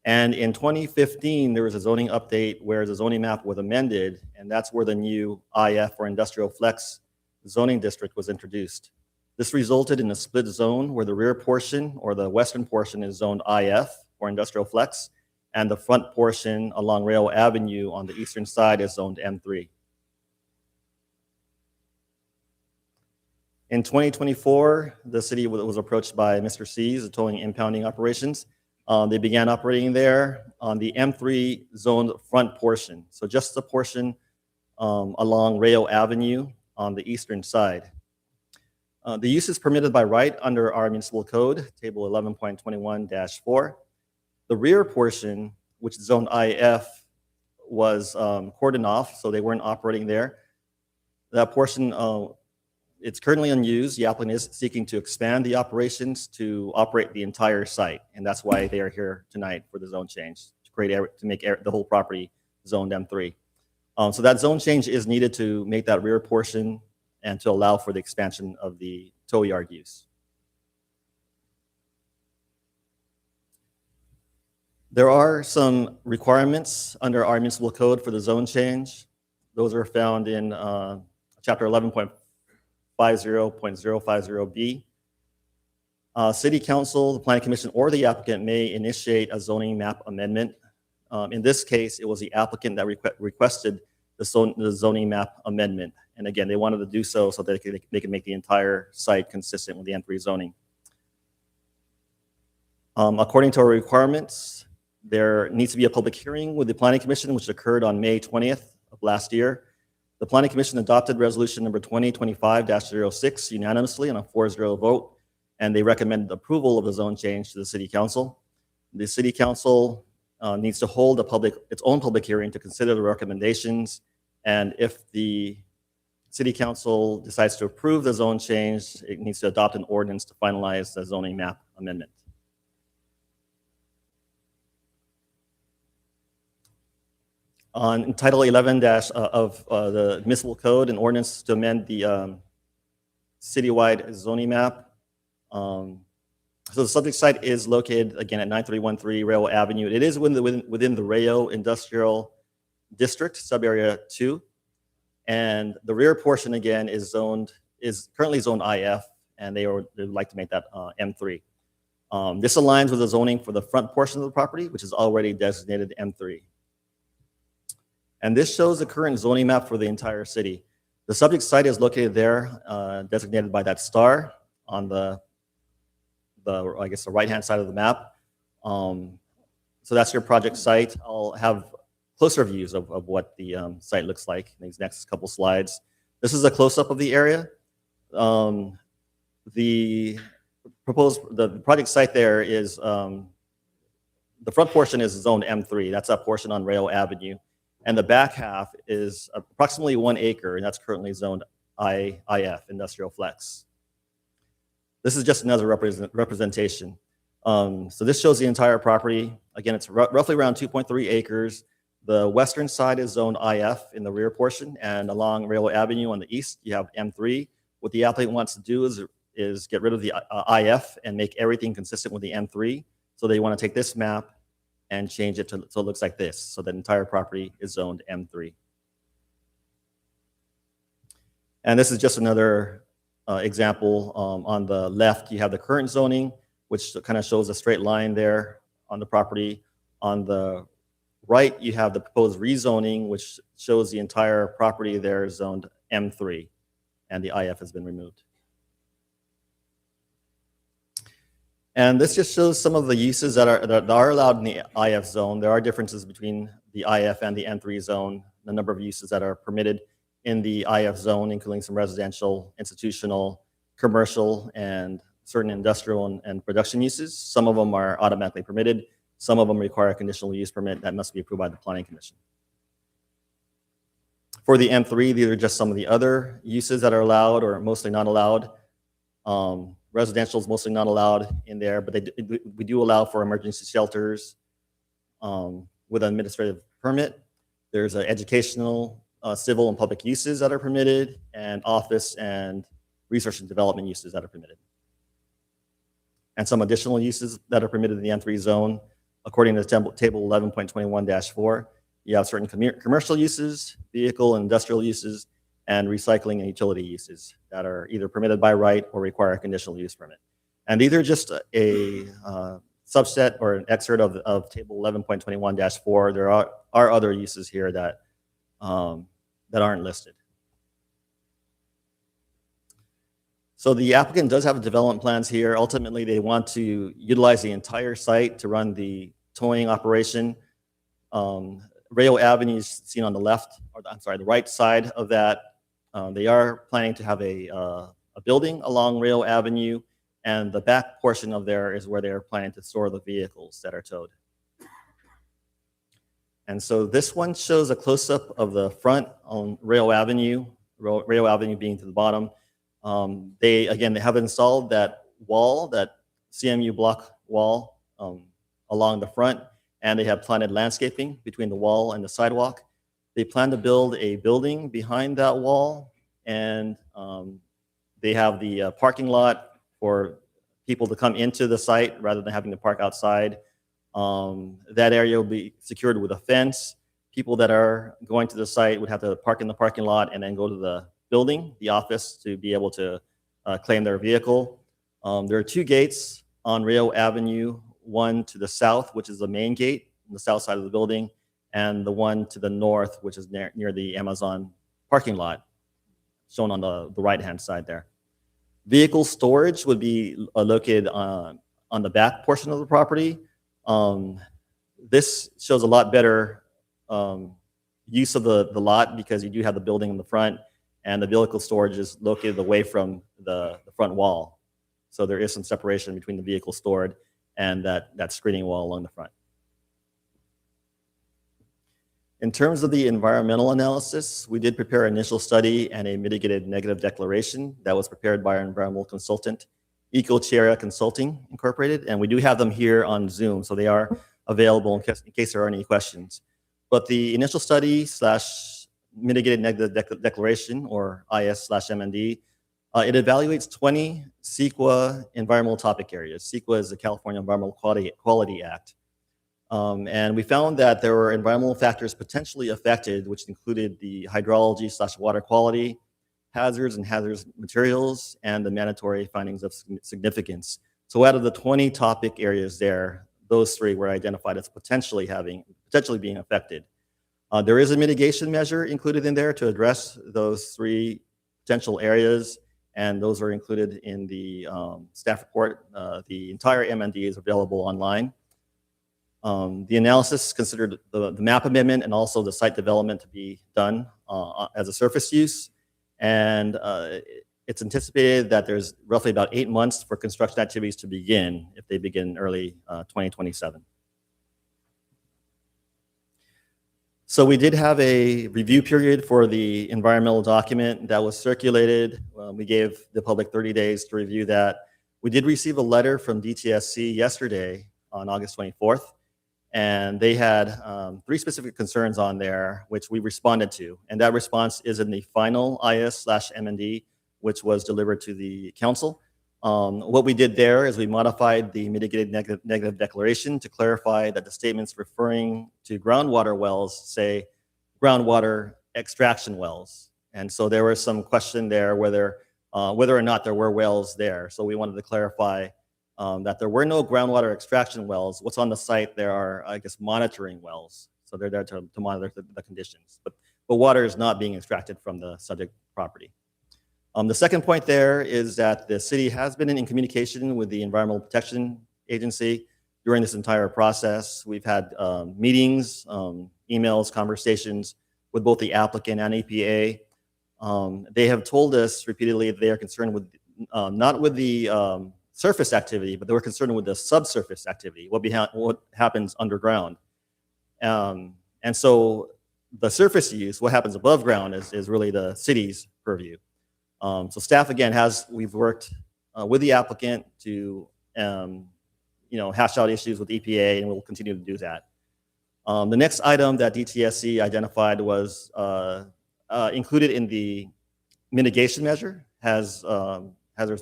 And in 2015, there was a zoning update where the zoning map was amended, and that's where the new IF, or Industrial Flex, zoning district was introduced. This resulted in a split zone where the rear portion, or the western portion, is zoned IF, or Industrial Flex, and the front portion along Rayo Avenue on the eastern side is zoned M3. In 2024, the city was approached by Mr. C's, the towing impounding operations. They began operating there on the M3 zoned front portion. So just the portion along Rayo Avenue on the eastern side. The use is permitted by right under our municipal code, table 11.21-4. The rear portion, which is zoned IF, was cordoned off, so they weren't operating there. That portion, it's currently unused. The applicant is seeking to expand the operations to operate the entire site, and that's why they are here tonight for the zone change, to make the whole property zoned M3. So that zone change is needed to make that rear portion and to allow for the expansion of the tow yard use. There are some requirements under our municipal code for the zone change. Those are found in chapter 11.50.050B. City Council, the Planning Commission, or the applicant may initiate a zoning map amendment. In this case, it was the applicant that requested the zoning map amendment. And again, they wanted to do so that they could make the entire site consistent with the M3 zoning. According to our requirements, there needs to be a public hearing with the Planning Commission, which occurred on May 20th of last year. The Planning Commission adopted resolution number 2025-06 unanimously on a 4-0 vote, and they recommended approval of the zone change to the City Council. The City Council needs to hold its own public hearing to consider the recommendations, and if the City Council decides to approve the zone change, it needs to adopt an ordinance to finalize the zoning map amendment. On Title 11 of the municipal code, an ordinance to amend the citywide zoning map. So the subject site is located again at 9313 Rayo Avenue. It is within the Rayo Industrial District, subarea 2, and the rear portion again is currently zoned IF, and they would like to make that M3. This aligns with the zoning for the front portion of the property, which is already designated M3. And this shows the current zoning map for the entire city. The subject site is located there, designated by that star on the right-hand side of the map. So that's your project site. I'll have closer views of what the site looks like in these next couple slides. This is a close-up of the area. The project site there is, the front portion is zoned M3. That's that portion on Rayo Avenue. And the back half is approximately 1 acre, and that's currently zoned IF, Industrial Flex. This is just another representation. So this shows the entire property. Again, it's roughly around 2.3 acres. The western side is zoned IF in the rear portion, and along Rayo Avenue on the east, you have M3. What the applicant wants to do is get rid of the IF and make everything consistent with the M3. So they want to take this map and change it so it looks like this. So the entire property is zoned M3. And this is just another example. On the left, you have the current zoning, which kind of shows a straight line there on the property. On the right, you have the proposed rezoning, which shows the entire property there is zoned M3, and the IF has been removed. And this just shows some of the uses that are allowed in the IF zone. There are differences between the IF and the M3 zone, the number of uses that are permitted in the IF zone, including some residential, institutional, commercial, and certain industrial and production uses. Some of them are automatically permitted. Some of them require a conditional use permit that must be approved by the Planning Commission. For the M3, these are just some of the other uses that are allowed or mostly not allowed. Residential is mostly not allowed in there, but we do allow for emergency shelters with an administrative permit. There's educational, civil, and public uses that are permitted, and office and research and development uses that are permitted. And some additional uses that are permitted in the M3 zone, according to table 11.21-4, you have certain commercial uses, vehicle and industrial uses, and recycling and utility uses that are either permitted by right or require a conditional use permit. And these are just a subset or an excerpt of table 11.21-4. There are other uses here that aren't listed. So the applicant does have development plans here. Ultimately, they want to utilize the entire site to run the towing operation. Rayo Avenue is seen on the left, or I'm sorry, the right side of that. They are planning to have a building along Rayo Avenue, and the back portion of there is where they are planning to store the vehicles that are towed. And so this one shows a close-up of the front on Rayo Avenue, Rayo Avenue being to the bottom. They have installed that wall, that CMU block wall along the front, and they have planted landscaping between the wall and the sidewalk. They plan to build a building behind that wall, and they have the parking lot for people to come into the site rather than having to park outside. That area will be secured with a fence. People that are going to the site would have to park in the parking lot and then go to the building, the office, to be able to claim their vehicle. There are two gates on Rayo Avenue, one to the south, which is the main gate on the south side of the building, and the one to the north, which is near the Amazon parking lot, shown on the right-hand side there. Vehicle storage would be located on the back portion of the property. This shows a lot better use of the lot because you do have the building in the front, and the vehicle storage is located away from the front wall. So there is some separation between the vehicle stored and that screening wall along the front. In terms of the environmental analysis, we did prepare an initial study and a mitigated negative declaration that was prepared by our environmental consultant, EcoChera Consulting Incorporated, and we do have them here on Zoom, so they are available in case there are any questions. But the initial study / mitigated negative declaration, or IS/MND, it evaluates 20 CEQA environmental topic areas. CEQA is the California Environmental Quality Act. And we found that there were environmental factors potentially affected, which included the hydrology / water quality, hazards and hazardous materials, and the mandatory findings of significance. So out of the 20 topic areas there, those three were identified as potentially being affected. There is a mitigation measure included in there to address those three potential areas, and those are included in the staff report. The entire MND is available online. The analysis considered the map amendment and also the site development to be done as a surface use. And it's anticipated that there's roughly about 8 months for construction activities to begin if they begin early 2027. So we did have a review period for the environmental document that was circulated. We gave the public 30 days to review that. We did receive a letter from DTSC yesterday on August 24th. And they had 3 specific concerns on there, which we responded to. And that response is in the final IS/MND, which was delivered to the council. What we did there is we modified the mitigated negative declaration to clarify that the statements referring to groundwater wells say groundwater extraction wells. And so there was some question there whether or not there were wells there. So we wanted to clarify that there were no groundwater extraction wells. What's on the site, there are, I guess, monitoring wells. So they're there to monitor the conditions. But water is not being extracted from the subject property. The second point there is that the city has been in communication with the Environmental Protection Agency during this entire process. We've had meetings, emails, conversations with both the applicant and EPA. They have told us repeatedly that they are concerned with, not with the surface activity, but they were concerned with the subsurface activity, what happens underground. And so the surface use, what happens above ground, is really the city's purview. So staff, again, we've worked with the applicant to hash out issues with EPA, and we'll continue to do that. The next item that DTSC identified was included in the mitigation measure, hazards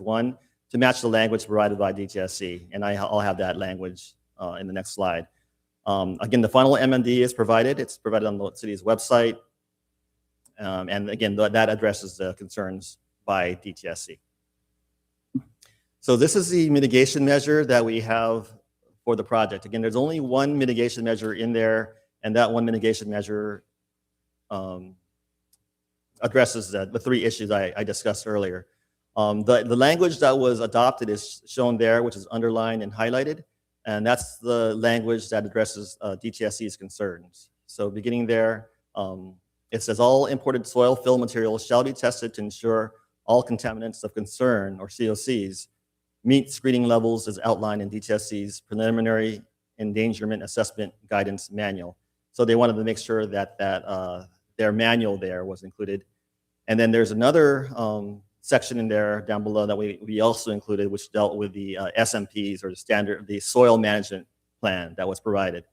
1, to match the language provided by DTSC, and I'll have that language in the next slide. Again, the final MND is provided. It's provided on the city's website, and again, that addresses the concerns by DTSC. So this is the mitigation measure that we have for the project. Again, there's only one mitigation measure in there, and that one mitigation measure addresses the 3 issues I discussed earlier. The language that was adopted is shown there, which is underlined and highlighted, and that's the language that addresses DTSC's concerns. So beginning there, it says all imported soil fill materials shall be tested to ensure all contaminants of concern, or COCs, meet screening levels as outlined in DTSC's preliminary endangerment assessment guidance manual. So they wanted to make sure that their manual there was included. And then there's another section in there down below that we also included, which dealt with the SMPs, or the soil management plan that was provided.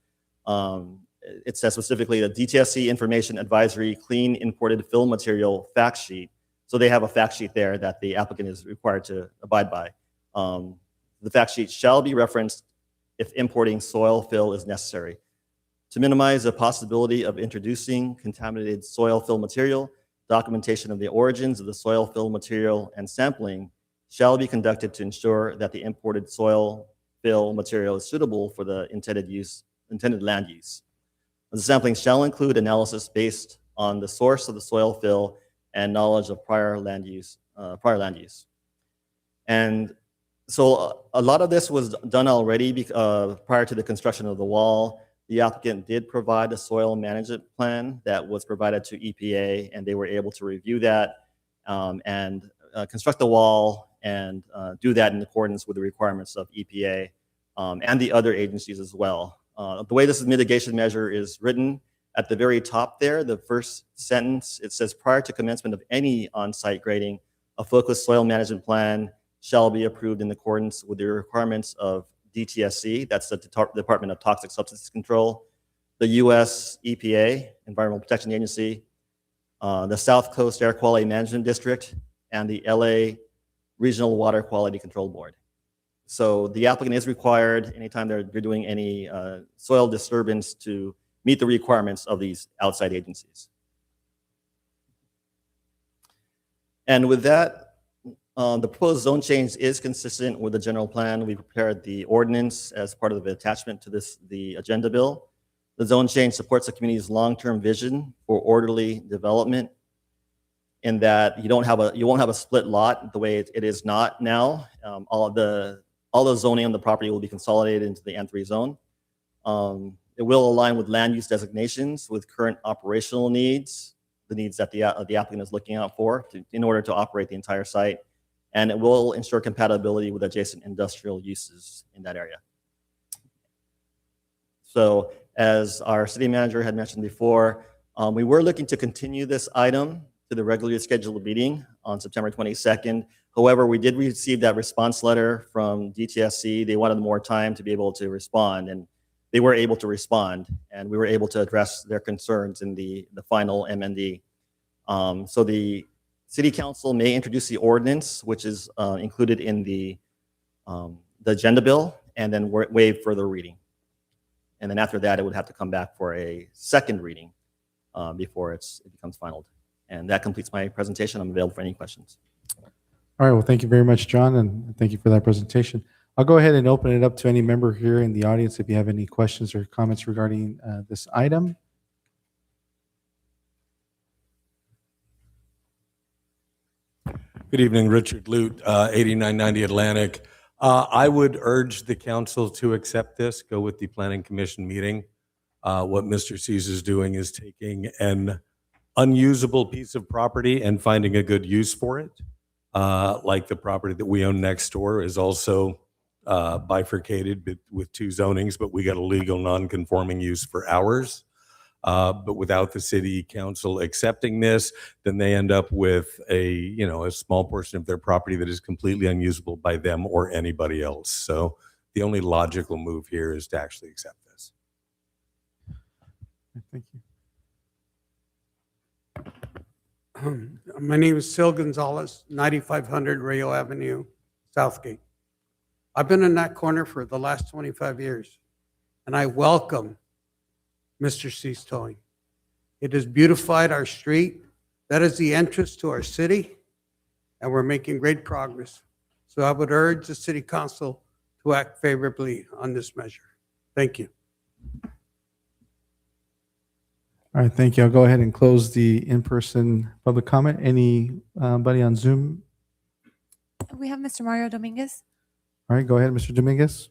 It says specifically the DTSC Information Advisory Clean Imported Fill Material fact sheet. So they have a fact sheet there that the applicant is required to abide by. The fact sheet shall be referenced if importing soil fill is necessary. To minimize the possibility of introducing contaminated soil fill material, documentation of the origins of the soil fill material and sampling shall be conducted to ensure that the imported soil fill material is suitable for the intended land use. The sampling shall include analysis based on the source of the soil fill and knowledge of prior land use. And so a lot of this was done already prior to the construction of the wall. The applicant did provide a soil management plan that was provided to EPA, and they were able to review that and construct the wall and do that in accordance with the requirements of EPA and the other agencies as well. The way this mitigation measure is written, at the very top there, the first sentence, it says, prior to commencement of any on-site grading, a focused soil management plan shall be approved in accordance with the requirements of DTSC, that's the Department of Toxic Substances Control, the US EPA, Environmental Protection Agency, the South Coast Air Quality Management District, and the LA Regional Water Quality Control Board. So the applicant is required, anytime they're doing any soil disturbance, to meet the requirements of these outside agencies. And with that, the proposed zone change is consistent with the general plan. We prepared the ordinance as part of the attachment to the agenda bill. The zone change supports the community's long-term vision for orderly development, in that you won't have a split lot the way it is not now. All the zoning on the property will be consolidated into the N3 zone. It will align with land use designations with current operational needs, the needs that the applicant is looking out for in order to operate the entire site. And it will ensure compatibility with adjacent industrial uses in that area. So as our city manager had mentioned before, we were looking to continue this item to the regularly scheduled meeting on September 22nd. However, we did receive that response letter from DTSC. They wanted more time to be able to respond, and they were able to respond, and we were able to address their concerns in the final MND. So the City Council may introduce the ordinance, which is included in the agenda bill, and then waive further reading. And then after that, it would have to come back for a second reading before it becomes final. And that completes my presentation. I'm available for any questions. All right, well, thank you very much, John, and thank you for that presentation. I'll go ahead and open it up to any member here in the audience if you have any questions or comments regarding this item. Good evening, Richard Lute, 8990 Atlantic. I would urge the council to accept this, go with the Planning Commission meeting. What Mr. Seas is doing is taking an unusable piece of property and finding a good use for it. Like the property that we own next door is also bifurcated with two zonings, but we got a legal non-conforming use for ours. But without the city council accepting this, then they end up with a small portion of their property that is completely unusable by them or anybody else. So the only logical move here is to actually accept this. Thank you. My name is Sil Gonzalez, 9500 Rayo Avenue, Southgate. I've been in that corner for the last 25 years, and I welcome Mr. Seas Towing. It has beautified our street. That is the entrance to our city, and we're making great progress. So I would urge the city council to act favorably on this measure. Thank you. All right, thank you. I'll go ahead and close the in-person public comment. Anybody on Zoom? We have Mr. Mario Dominguez. All right, go ahead, Mr. Dominguez.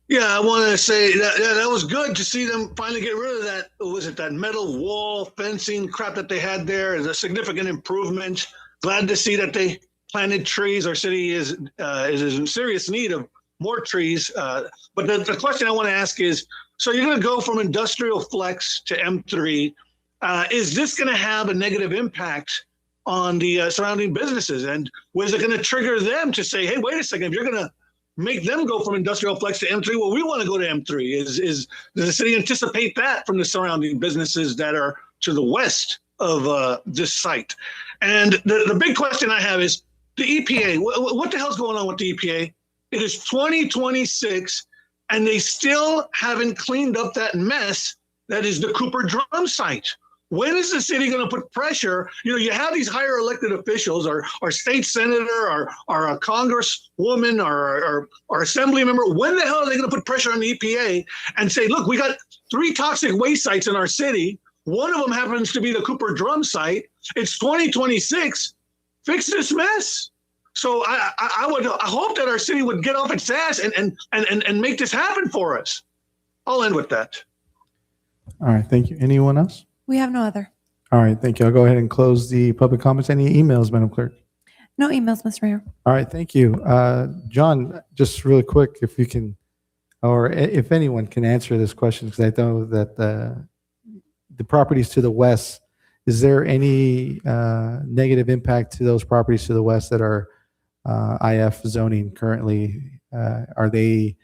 Yeah, I want to say that was good to see them finally get rid of that. Was it that metal wall fencing crap that they had there? Is a significant improvement. Glad to see that they planted trees. Our city is in serious need of more trees. But the question I want to ask is: so you're going to go from industrial flex to M3? Is this going to have a negative impact on the surrounding businesses? And was it going to trigger them to say, "Hey, wait a second! If you're going to make them go from industrial flex to M3, well, we want to go to M3. Does the city anticipate that from the surrounding businesses that are to the west of this site? And the big question I have is the EPA. What the hell's going on with the EPA? It is 2026, and they still haven't cleaned up that mess that is the Cooper Drum site. When is the city going to put pressure? You have these higher elected officials, our state senator, our congresswoman, our assembly member. When the hell are they going to put pressure on the EPA and say, look, we got 3 toxic waste sites in our city. One of them happens to be the Cooper Drum site. It's 2026. Fix this mess. So I hope that our city would get off its ass and make this happen for us. I'll end with that. All right, thank you. Anyone else? We have no other. All right, thank you. I'll go ahead and close the public comments. Any emails, Madam Clerk? No emails, Mr. Mayor. All right, thank you. John, just really quick, if you can, or if anyone can answer this question, because I know that the properties to the west, is there any negative impact to those properties to the west that are IF zoning currently? Are they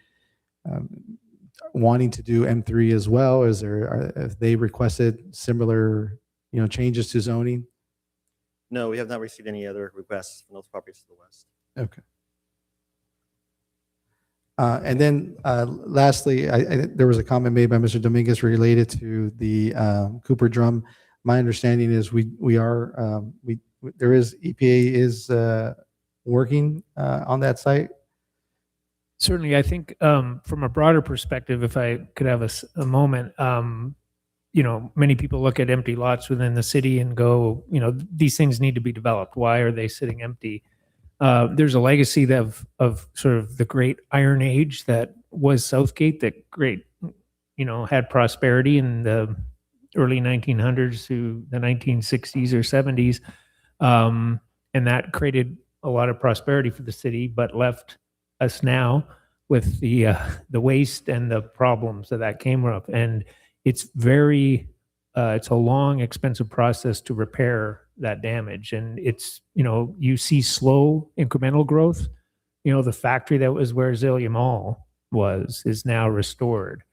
wanting to do M3 as well? Have they requested similar, changes to zoning? No, we have not received any other requests from those properties to the west. Okay. And then lastly, there was a comment made by Mr. Dominguez related to the Cooper Drum. My understanding is EPA is working on that site. Certainly, I think from a broader perspective, if I could have a moment, many people look at empty lots within the city and go, these things need to be developed. Why are they sitting empty? There's a legacy of sort of the great Iron Age that was Southgate, that had prosperity in the early 1900s to the 1960s or 70s. And that created a lot of prosperity for the city, but left us now with the waste and the problems that came up. And it's it's a long, expensive process to repair that damage. And it's, you see slow incremental growth. The factory that was where Azalea Mall is now restored.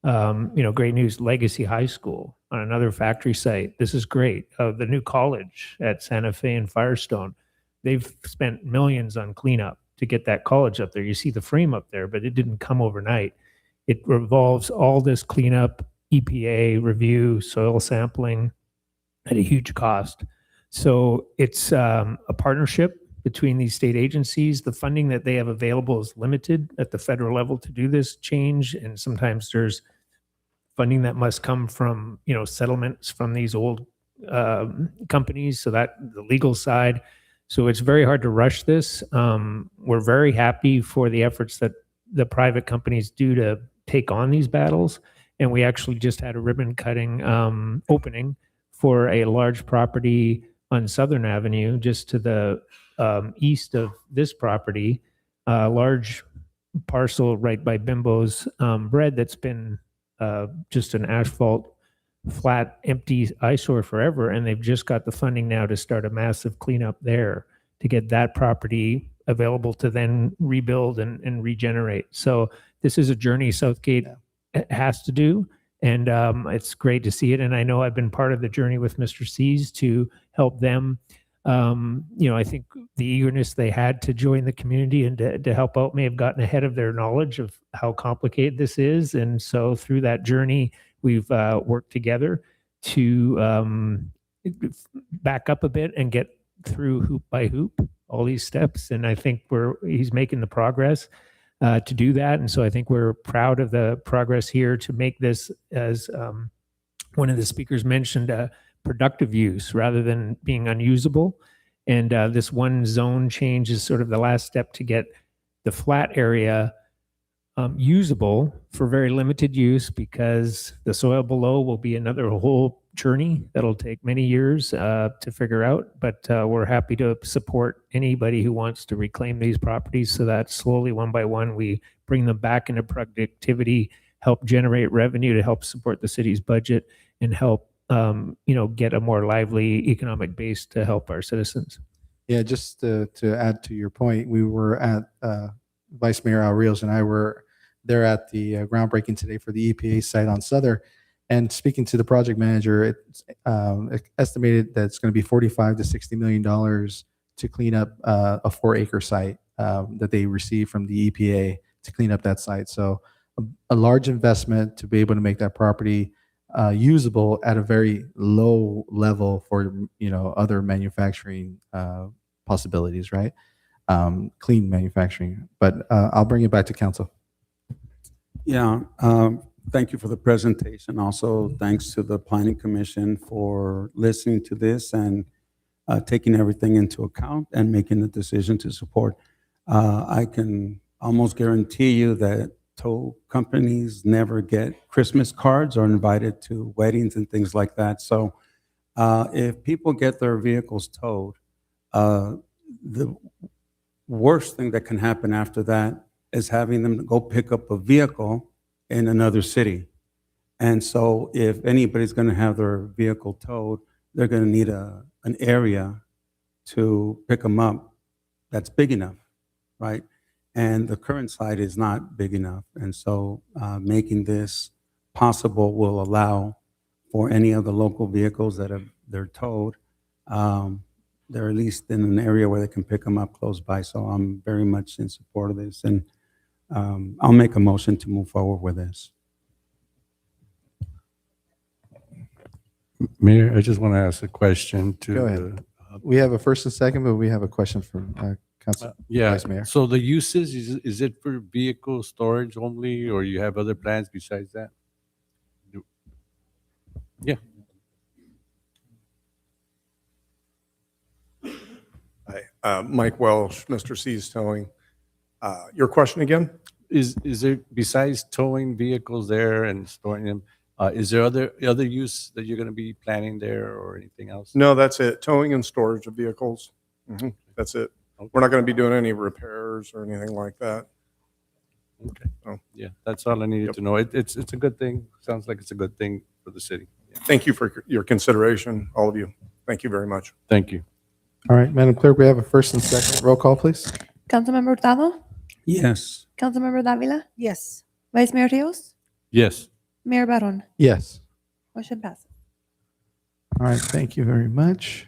Great news, Legacy High School on another factory site. This is great. The new college at Santa Fe and Firestone, they've spent millions on cleanup to get that college up there. You see the frame up there, but it didn't come overnight. It revolves all this cleanup, EPA review, soil sampling at a huge cost. So it's a partnership between these state agencies. The funding that they have available is limited at the federal level to do this change. And sometimes there's funding that must come from, settlements from these old companies. So that the legal side. So it's very hard to rush this. We're very happy for the efforts that the private companies do to take on these battles. And we actually just had a ribbon cutting opening for a large property on Southern Avenue, just to the east of this property, a large parcel right by Bimbo's Bread that's been just an asphalt, flat, empty eyesore forever. And they've just got the funding now to start a massive cleanup there to get that property available to then rebuild and regenerate. So this is a journey Southgate has to do. And it's great to see it. And I know I've been part of the journey with Mr. Seas to help them. I think the eagerness they had to join the community and to help out may have gotten ahead of their knowledge of how complicated this is. And so through that journey, we've worked together to back up a bit and get through hoop by hoop all these steps. And I think he's making the progress to do that. And so I think we're proud of the progress here to make this, as one of the speakers mentioned, productive use rather than being unusable. And this one zone change is sort of the last step to get the flat area usable for very limited use, because the soil below will be another whole journey that'll take many years to figure out. But we're happy to support anybody who wants to reclaim these properties so that slowly, one by one, we bring them back into productivity, help generate revenue to help support the city's budget, and help get a more lively economic base to help our citizens. Yeah, just to add to your point, we were at Vice Mayor Al Rios and I were there at the groundbreaking today for the EPA site on Souther. And speaking to the project manager, it's estimated that it's going to be $45 to $60 million to clean up a 4-acre site that they received from the EPA to clean up that site. So a large investment to be able to make that property usable at a very low level for other manufacturing possibilities, right? Clean manufacturing. But I'll bring it back to council. Yeah, thank you for the presentation. Also, thanks to the Planning Commission for listening to this and taking everything into account and making the decision to support. I can almost guarantee you that tow companies never get Christmas cards or invited to weddings and things like that. So if people get their vehicles towed, the worst thing that can happen after that is having them go pick up a vehicle in another city. And so if anybody's going to have their vehicle towed, they're going to need an area to pick them up that's big enough, right? And the current site is not big enough. And so making this possible will allow for any of the local vehicles that they're towed, they're at least in an area where they can pick them up close by. So I'm very much in support of this. And I'll make a motion to move forward with this. Mayor, I just want to ask a question to. Go ahead. We have a first and second, but we have a question from Council Vice Mayor. So the uses, is it for vehicle storage only, or you have other plans besides that? Yeah. Hi, Mike Welsh, Mr. C's Towing. Your question again? Is there, besides towing vehicles there and storing them, is there other use that you're going to be planning there or anything else? No, that's it. Towing and storage of vehicles. That's it. Okay. We're not going to be doing any repairs or anything like that. Okay. Oh. Yeah, that's all I needed to know. It's a good thing. Sounds like it's a good thing for the city. Yeah. Thank you for your consideration, all of you. Thank you very much. Thank you. All right, Madam Clerk, we have a first and second. Roll call, please. Councilmember Hurtado, Yes. Councilmember Davila, Yes. Vice Mayor Rios, Yes. Mayor Barron. Yes. Motion passes. All right, thank you very much.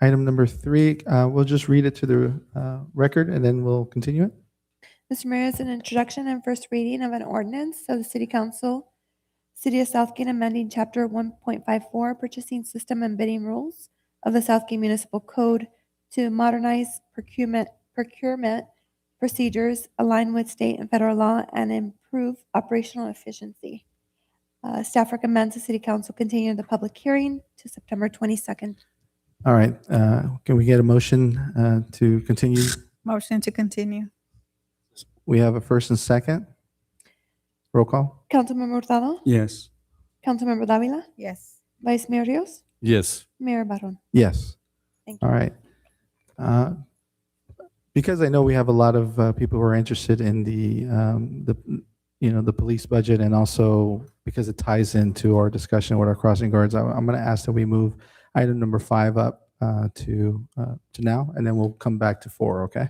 Item number 3, we'll just read it to the record and then we'll continue it. Mr. Mayor, it's an introduction and first reading of an ordinance of the City Council, City of Southgate, amending Chapter 1.54, Purchasing System and Bidding Rules of the Southgate Municipal Code to modernize procurement procedures, align with state and federal law, and improve operational efficiency. Staff recommends the City Council continue the public hearing to September 22nd. All right, can we get a motion to continue? Motion to continue. We have a first and second. Roll call. Councilmember Hurtado, Yes. Councilmember Davila, Yes. Vice Mayor Rios, Yes. Mayor Barron. Yes. Thank All right. Because I know we have a lot of people who are interested in the police budget, and also because it ties into our discussion with our crossing guards, I'm going to ask that we move item number 5 up to now, and then we'll come back to 4. Okay.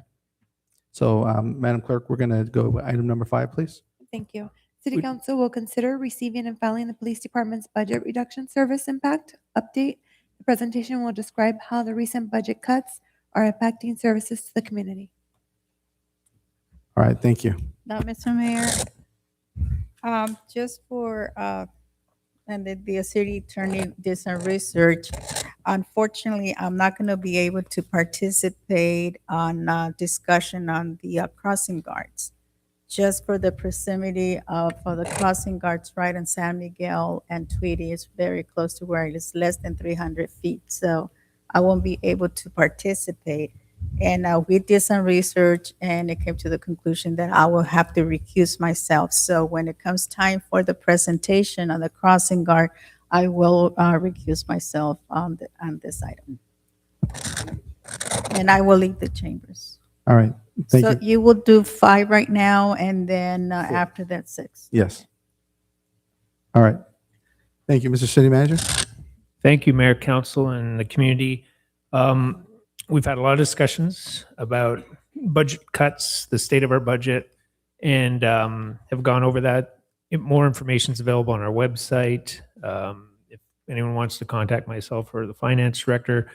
So, Madam Clerk, we're going to go with item number 5, please. Thank you. City Council will consider receiving and filing the Police Department's budget reduction service impact update. The presentation will describe how the recent budget cuts are impacting services to the community. All right. Thank you. Now, Mr. Mayor, just for, and the city attorney did some research. Unfortunately, I'm not going to be able to participate on discussion on the crossing guards, just for the proximity of the crossing guards right in San Miguel and Tweedy is very close to where it is, less than 300 feet. So I won't be able to participate. And we did some research and it came to the conclusion that I will have to recuse myself. So when it comes time for the presentation on the crossing guard, I will recuse myself on this item. And I will leave the chambers. All right. Thank So you. you will do 5 right now and then after that 6. Yes. All right. Thank you, Mr. City Manager. Thank you, Mayor, Council, and the community. We've had a lot of discussions about budget cuts, the state of our budget, and have gone over that. More information is available on our website. If anyone wants to contact myself or the finance director,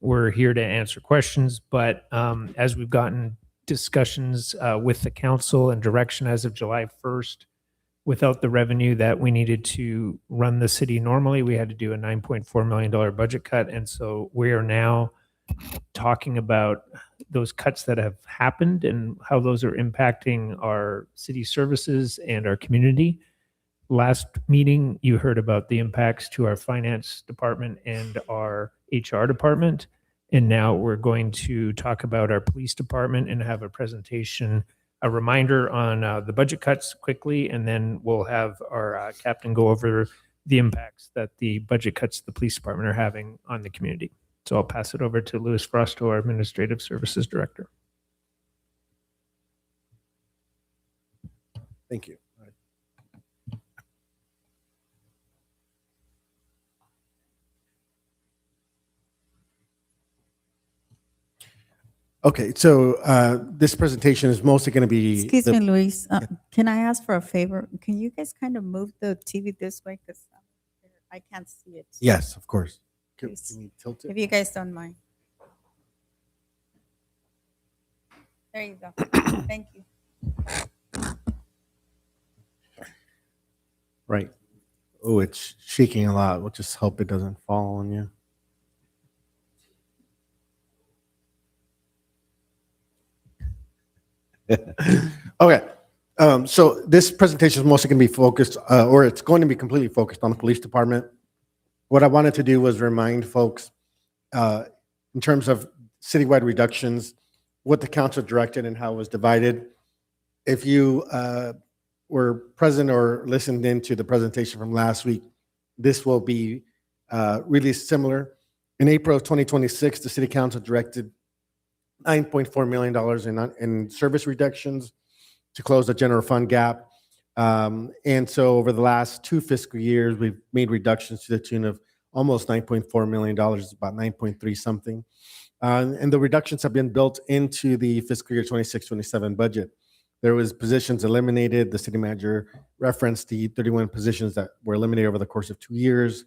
we're here to answer questions. But as we've gotten discussions with the council and direction as of July 1st, without the revenue that we needed to run the city normally, we had to do a $9.4 million budget cut. And so we are now talking about those cuts that have happened and how those are impacting our city services and our community. Last meeting, you heard about the impacts to our finance department and our HR department. And now we're going to talk about our police department and have a presentation, a reminder on the budget cuts quickly, and then we'll have our captain go over the impacts that the budget cuts the police department are having on the community. So I'll pass it over to Louis Frosto, our Administrative Services Director. Thank you. Okay, so this presentation is mostly going to be. Excuse me, Luis. Can I ask for a favor? Can you guys kind of move the TV this way? Because I can't see it. Yes, of course. Can Please. we tilt it? If you guys don't mind. There you go. Thank you. Right. Oh, it's shaking a lot. We'll just hope it doesn't fall on you. Okay. So this presentation is mostly going to be focused, or it's going to be completely focused on the police department. What I wanted to do was remind folks, in terms of citywide reductions, what the council directed and how it was divided. If you were present or listened into the presentation from last week, this will be really similar. In April of 2026, the city council directed $9.4 million in service reductions to close the general fund gap. And so over the last 2 fiscal years, we've made reductions to the tune of almost $9.4 million, about 9.3 something. And the reductions have been built into the fiscal year 26-27 budget. There was positions eliminated. The city manager referenced the 31 positions that were eliminated over the course of 2 years.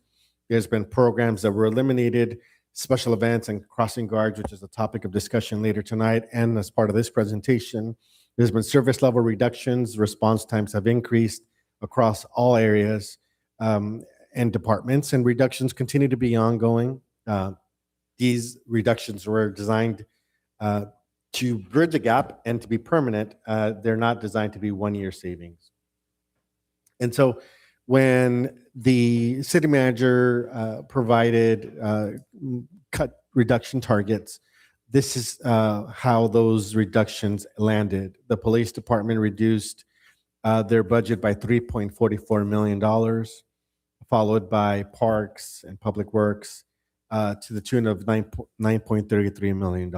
There's been programs that were eliminated, special events and crossing guards, which is a topic of discussion later tonight. And as part of this presentation, there's been service level reductions. Response times have increased across all areas and departments, and reductions continue to be ongoing. These reductions were designed to bridge a gap and to be permanent. They're not designed to be one-year savings. And so when the city manager provided cut reduction targets, this is how those reductions landed. The police department reduced their budget by $3.44 million, followed by parks and public works to the tune of $9.33 million.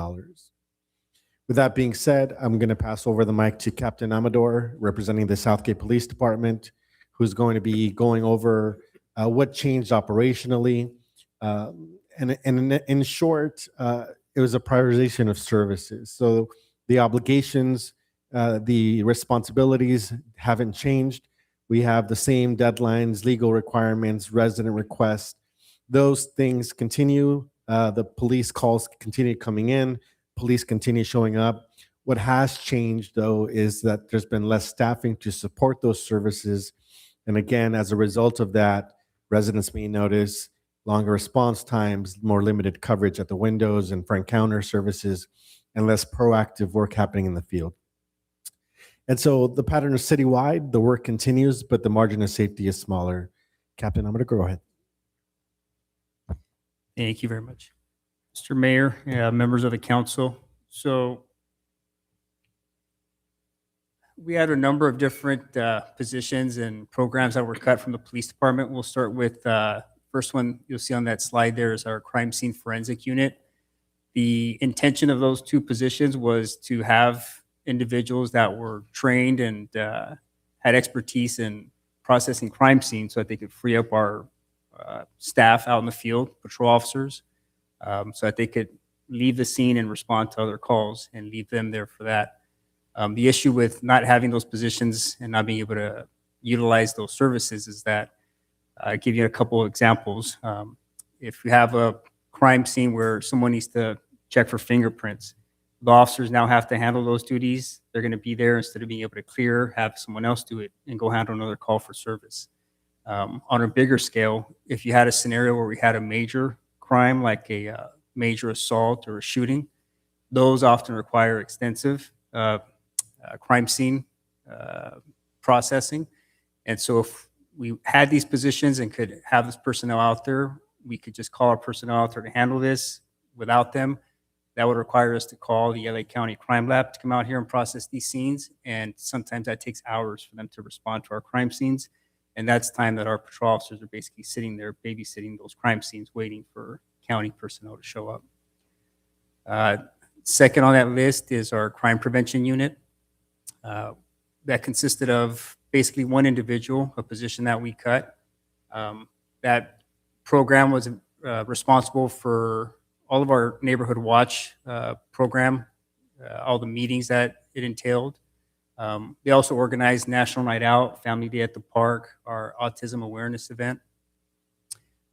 With that being said, I'm going to pass over the mic to Captain Amador, representing the Southgate Police Department, who's going to be going over what changed operationally. And in short, it was a prioritization of services. So the obligations, the responsibilities haven't changed. We have the same deadlines, legal requirements, resident requests. Those things continue. The police calls continue coming in. Police continue showing up. What has changed, though, is that there's been less staffing to support those services. And again, as a result of that, residents may notice longer response times, more limited coverage at the windows and front counter services, and less proactive work happening in the field. And so the pattern is citywide. The work continues, but the margin of safety is smaller. Captain, I'm going to go ahead. Thank you very much. Mr. Mayor, members of the council. So we had a number of different positions and programs that were cut from the police department. We'll start with first one you'll see on that slide there is our crime scene forensic unit. The intention of those two positions was to have individuals that were trained and had expertise in processing crime scenes so that they could free up our staff out in the field, patrol officers, so that they could leave the scene and respond to other calls and leave them there for that. The issue with not having those positions and not being able to utilize those services is that I'll give you a couple of examples. If you have a crime scene where someone needs to check for fingerprints, the officers now have to handle those duties. They're going to be there instead of being able to clear, have someone else do it and go handle another call for service. On a bigger scale, if you had a scenario where we had a major crime like a major assault or a shooting, those often require extensive crime scene processing. And so if we had these positions and could have this personnel out there, we could just call our personnel out there to handle this. Without them, that would require us to call the LA County Crime Lab to come out here and process these scenes. And sometimes that takes hours for them to respond to our crime scenes. And that's time that our patrol officers are basically sitting there babysitting those crime scenes, waiting for county personnel to show up. Second on that list is our crime prevention unit. That consisted of basically one individual, a position that we cut. That program was responsible for all of our neighborhood watch program, all the meetings that it entailed. They also organized National Night Out, Family Day at the Park, our autism awareness event,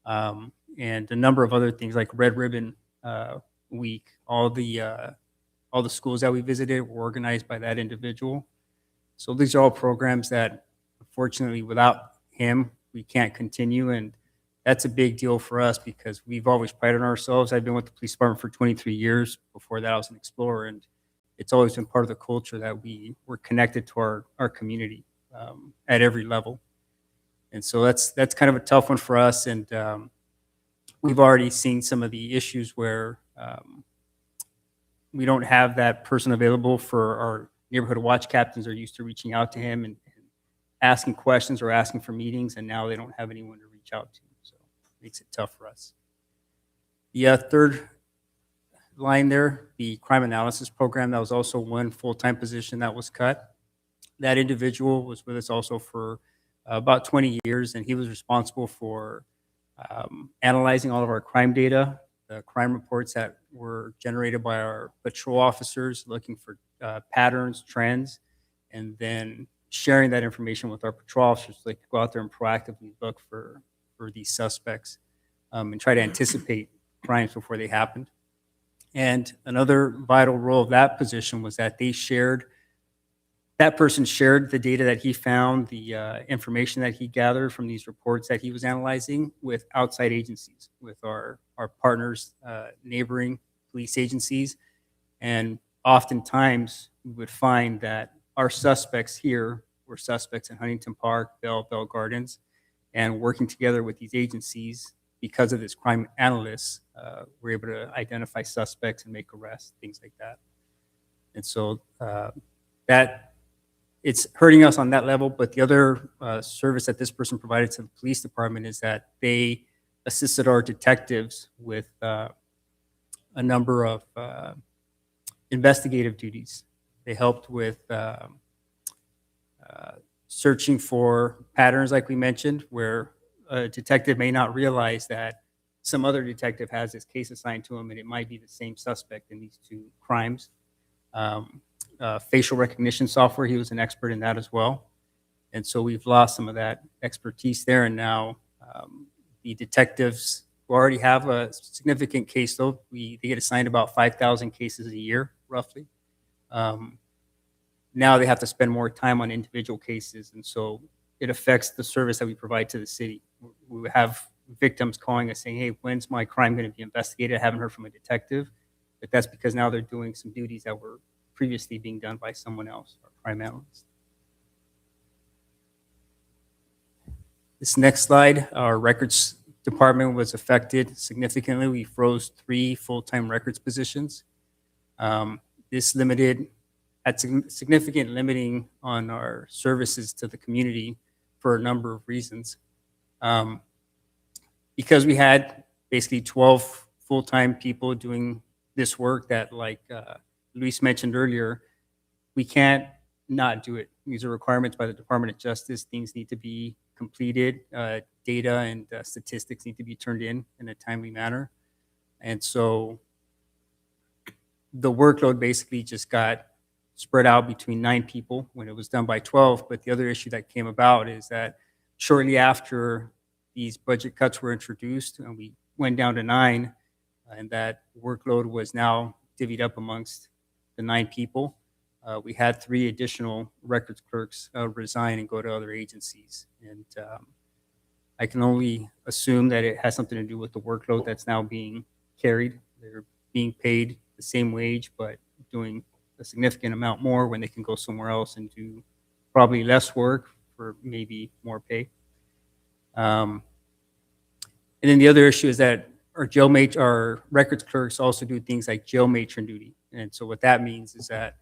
and a number of other things like Red Ribbon Week. All the schools that we visited were organized by that individual. So these are all programs that, unfortunately, without him, we can't continue. And that's a big deal for us because we've always prided ourselves. I've been with the police department for 23 years. Before that, I was an explorer. And it's always been part of the culture that we're connected to our community at every level. And so that's kind of a tough one for us. And we've already seen some of the issues where we don't have that person available for our neighborhood watch captains are used to reaching out to him and asking questions or asking for meetings, and now they don't have anyone to reach out to. So it makes it tough for us. The third line there, the crime analysis program, that was also one full-time position that was cut. That individual was with us also for about 20 years, and he was responsible for analyzing all of our crime data, the crime reports that were generated by our patrol officers, looking for patterns, trends, and then sharing that information with our patrol officers so they could go out there and proactively look for these suspects and try to anticipate crimes before they happened. And another vital role of that position was that that person shared the data that he found, the information that he gathered from these reports that he was analyzing with outside agencies, with our partners, neighboring police agencies. And oftentimes we would find that our suspects here were suspects in Huntington Park, Bell Gardens, and working together with these agencies because of this crime analysts, we're able to identify suspects and make arrests, things like that. And so that it's hurting us on that level. But the other service that this person provided to the police department is that they assisted our detectives with a number of investigative duties. They helped with searching for patterns, like we mentioned, where a detective may not realize that some other detective has this case assigned to him and it might be the same suspect in these two crimes. Facial recognition software, he was an expert in that as well. And so we've lost some of that expertise there. And now the detectives who already have a significant caseload, they get assigned about 5,000 cases a year, roughly. Now they have to spend more time on individual cases. And so it affects the service that we provide to the city. We have victims calling us saying, hey, when's my crime going to be investigated? I haven't heard from a detective. But that's because now they're doing some duties that were previously being done by someone else, our crime analyst. This next slide, our records department was affected significantly. We froze 3 full-time records positions. This had significant limiting on our services to the community for a number of reasons. Because we had basically 12 full-time people doing this work that, like Luis mentioned earlier, we can't not do it. These are requirements by the Department of Justice. Things need to be completed. Data and statistics need to be turned in a timely manner. And so the workload basically just got spread out between 9 people when it was done by 12. But the other issue that came about is that shortly after these budget cuts were introduced and we went down to 9, and that workload was now divvied up amongst the 9 people, we had 3 additional records clerks resign and go to other agencies. And I can only assume that it has something to do with the workload that's now being carried. They're being paid the same wage, but doing a significant amount more when they can go somewhere else and do probably less work for maybe more pay. And then the other issue is that our records clerks also do things like jail matron duty. And so what that means is that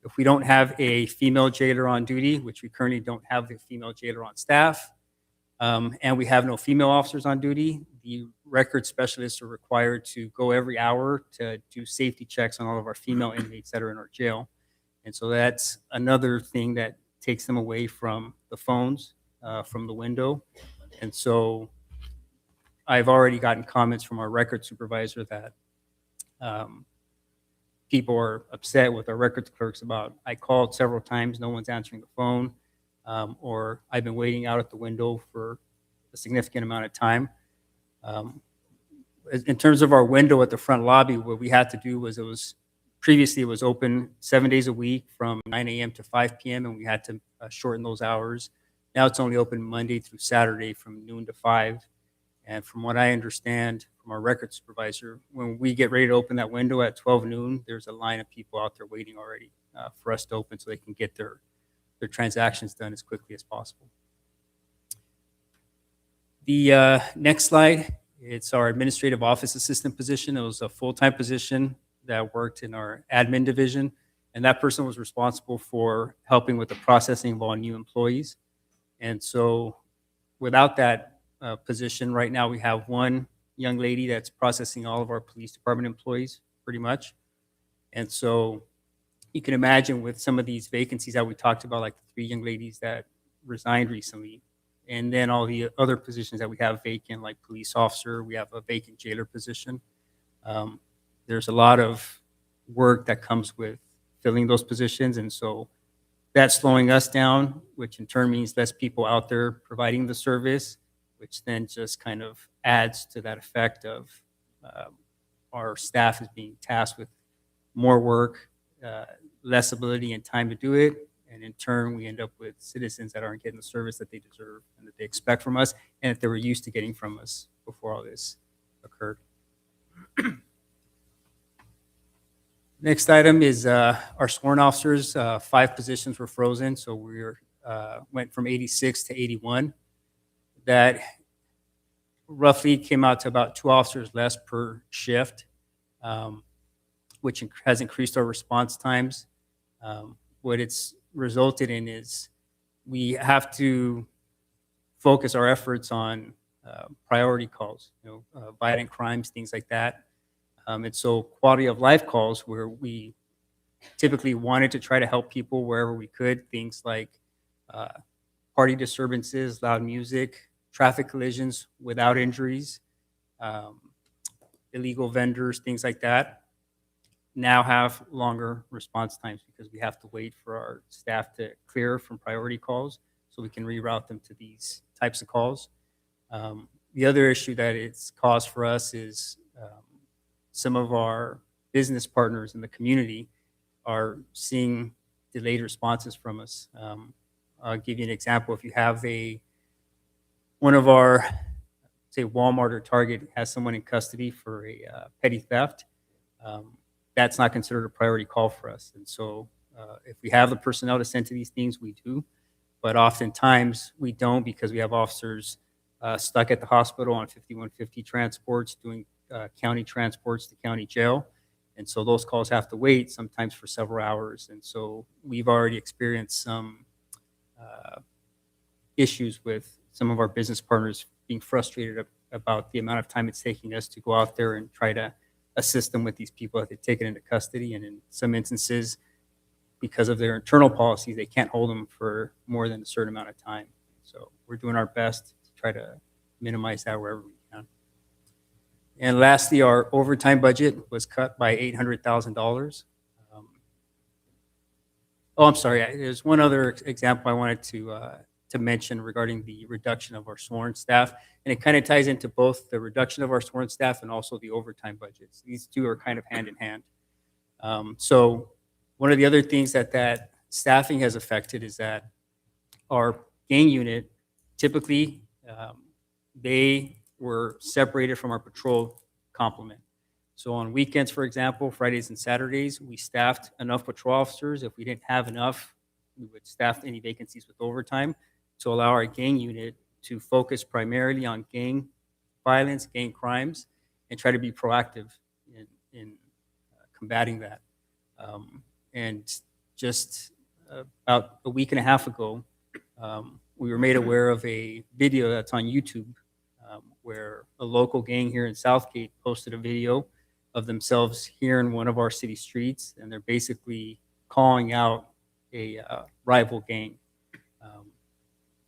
if we don't have a female jailer on duty, which we currently don't have a female jailer on staff, and we have no female officers on duty, the record specialists are required to go every hour to do safety checks on all of our female inmates that are in our jail. And so that's another thing that takes them away from the phones, from the window. And so I've already gotten comments from our record supervisor that people are upset with our records clerks about, I called several times, no one's answering the phone, or I've been waiting out at the window for a significant amount of time. In terms of our window at the front lobby, what we had to do was previously it was open 7 days a week from 9 a.m. to 5 p.m. and we had to shorten those hours. Now it's only open Monday through Saturday from noon to 5. And from what I understand from our record supervisor, when we get ready to open that window at 12 noon, there's a line of people out there waiting already for us to open so they can get their transactions done as quickly as possible. The next slide, it's our administrative office assistant position. It was a full-time position that worked in our admin division, and that person was responsible for helping with the processing of all new employees. And so without that position, right now we have one young lady that's processing all of our police department employees pretty much. And so you can imagine with some of these vacancies that we talked about, like the 3 young ladies that resigned recently, and then all the other positions that we have vacant, like police officer, we have a vacant jailer position. There's a lot of work that comes with filling those positions. And so that's slowing us down, which in turn means less people out there providing the service, which then just kind of adds to that effect of our staff is being tasked with more work, less ability and time to do it. And in turn, we end up with citizens that aren't getting the service that they deserve and that they expect from us and that they were used to getting from us before all this occurred. Next item is our sworn officers. 5 positions were frozen, so we went from 86 to 81. That roughly came out to about 2 officers less per shift, which has increased our response times. What it's resulted in is we have to focus our efforts on priority calls, violent crimes, things like that. And so quality of life calls, where we typically wanted to try to help people wherever we could, things like party disturbances, loud music, traffic collisions without injuries, illegal vendors, things like that, now have longer response times because we have to wait for our staff to clear from priority calls so we can reroute them to these types of calls. The other issue that it's caused for us is some of our business partners in the community are seeing delayed responses from us. I'll give you an example. If you have one of our, say Walmart or Target has someone in custody for a petty theft, that's not considered a priority call for us. And so if we have the personnel to send to these things, we do. But oftentimes we don't because we have officers stuck at the hospital on 5150 transports, doing county transports to county jail. And so those calls have to wait sometimes for several hours. And so we've already experienced some issues with some of our business partners being frustrated about the amount of time it's taking us to go out there and try to assist them with these people that they've taken into custody. And in some instances, because of their internal policies, they can't hold them for more than a certain amount of time. So we're doing our best to try to minimize that wherever we can. And lastly, our overtime budget was cut by $800,000. Oh, I'm sorry. There's one other example I wanted to mention regarding the reduction of our sworn staff. And it kind of ties into both the reduction of our sworn staff and also the overtime budgets. These two are kind of hand in hand. So one of the other things that staffing has affected is that our gang unit, typically, they were separated from our patrol complement. So on weekends, for example, Fridays and Saturdays, we staffed enough patrol officers. If we didn't have enough, we would staff any vacancies with overtime to allow our gang unit to focus primarily on gang violence, gang crimes, and try to be proactive in combating that. And just about a week and a half ago, we were made aware of a video that's on YouTube where a local gang here in Southgate posted a video of themselves here in one of our city streets, and they're basically calling out a rival gang.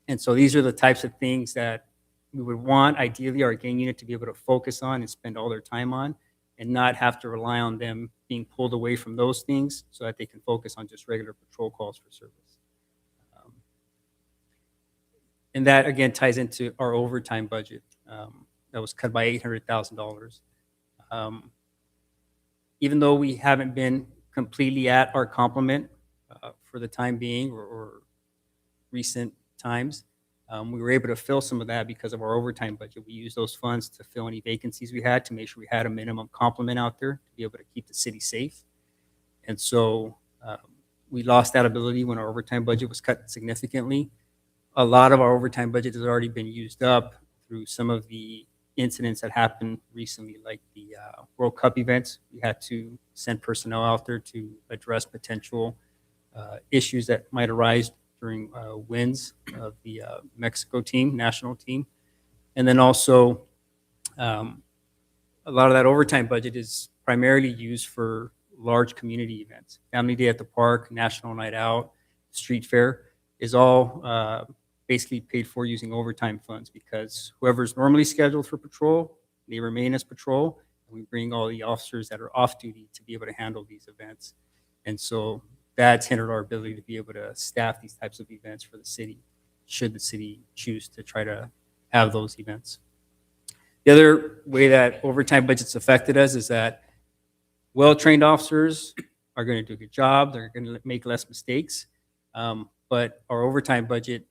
And so these are the types of things that we would want, ideally, our gang unit to be able to focus on and spend all their time on, and not have to rely on them being pulled away from those things so that they can focus on just regular patrol calls for service. And that, again, ties into our overtime budget that was cut by $800,000. Even though we haven't been completely at our complement for the time being or recent times, we were able to fill some of that because of our overtime budget. We used those funds to fill any vacancies we had to make sure we had a minimum complement out there to be able to keep the city safe. And so we lost that ability when our overtime budget was cut significantly. A lot of our overtime budget has already been used up through some of the incidents that happened recently, like the World Cup events. We had to send personnel out there to address potential issues that might arise during wins of the Mexico team, national team. And then also, a lot of that overtime budget is primarily used for large community events. Family Day at the Park, National Night Out, Street Fair is all basically paid for using overtime funds, because whoever's normally scheduled for patrol, they remain as patrol, and we bring all the officers that are off duty to be able to handle these events. And so that's hindered our ability to be able to staff these types of events for the city, should the city choose to try to have those events. The other way that overtime budgets affected us is that well-trained officers are going to do a good job. They're going to make less mistakes. But our overtime budget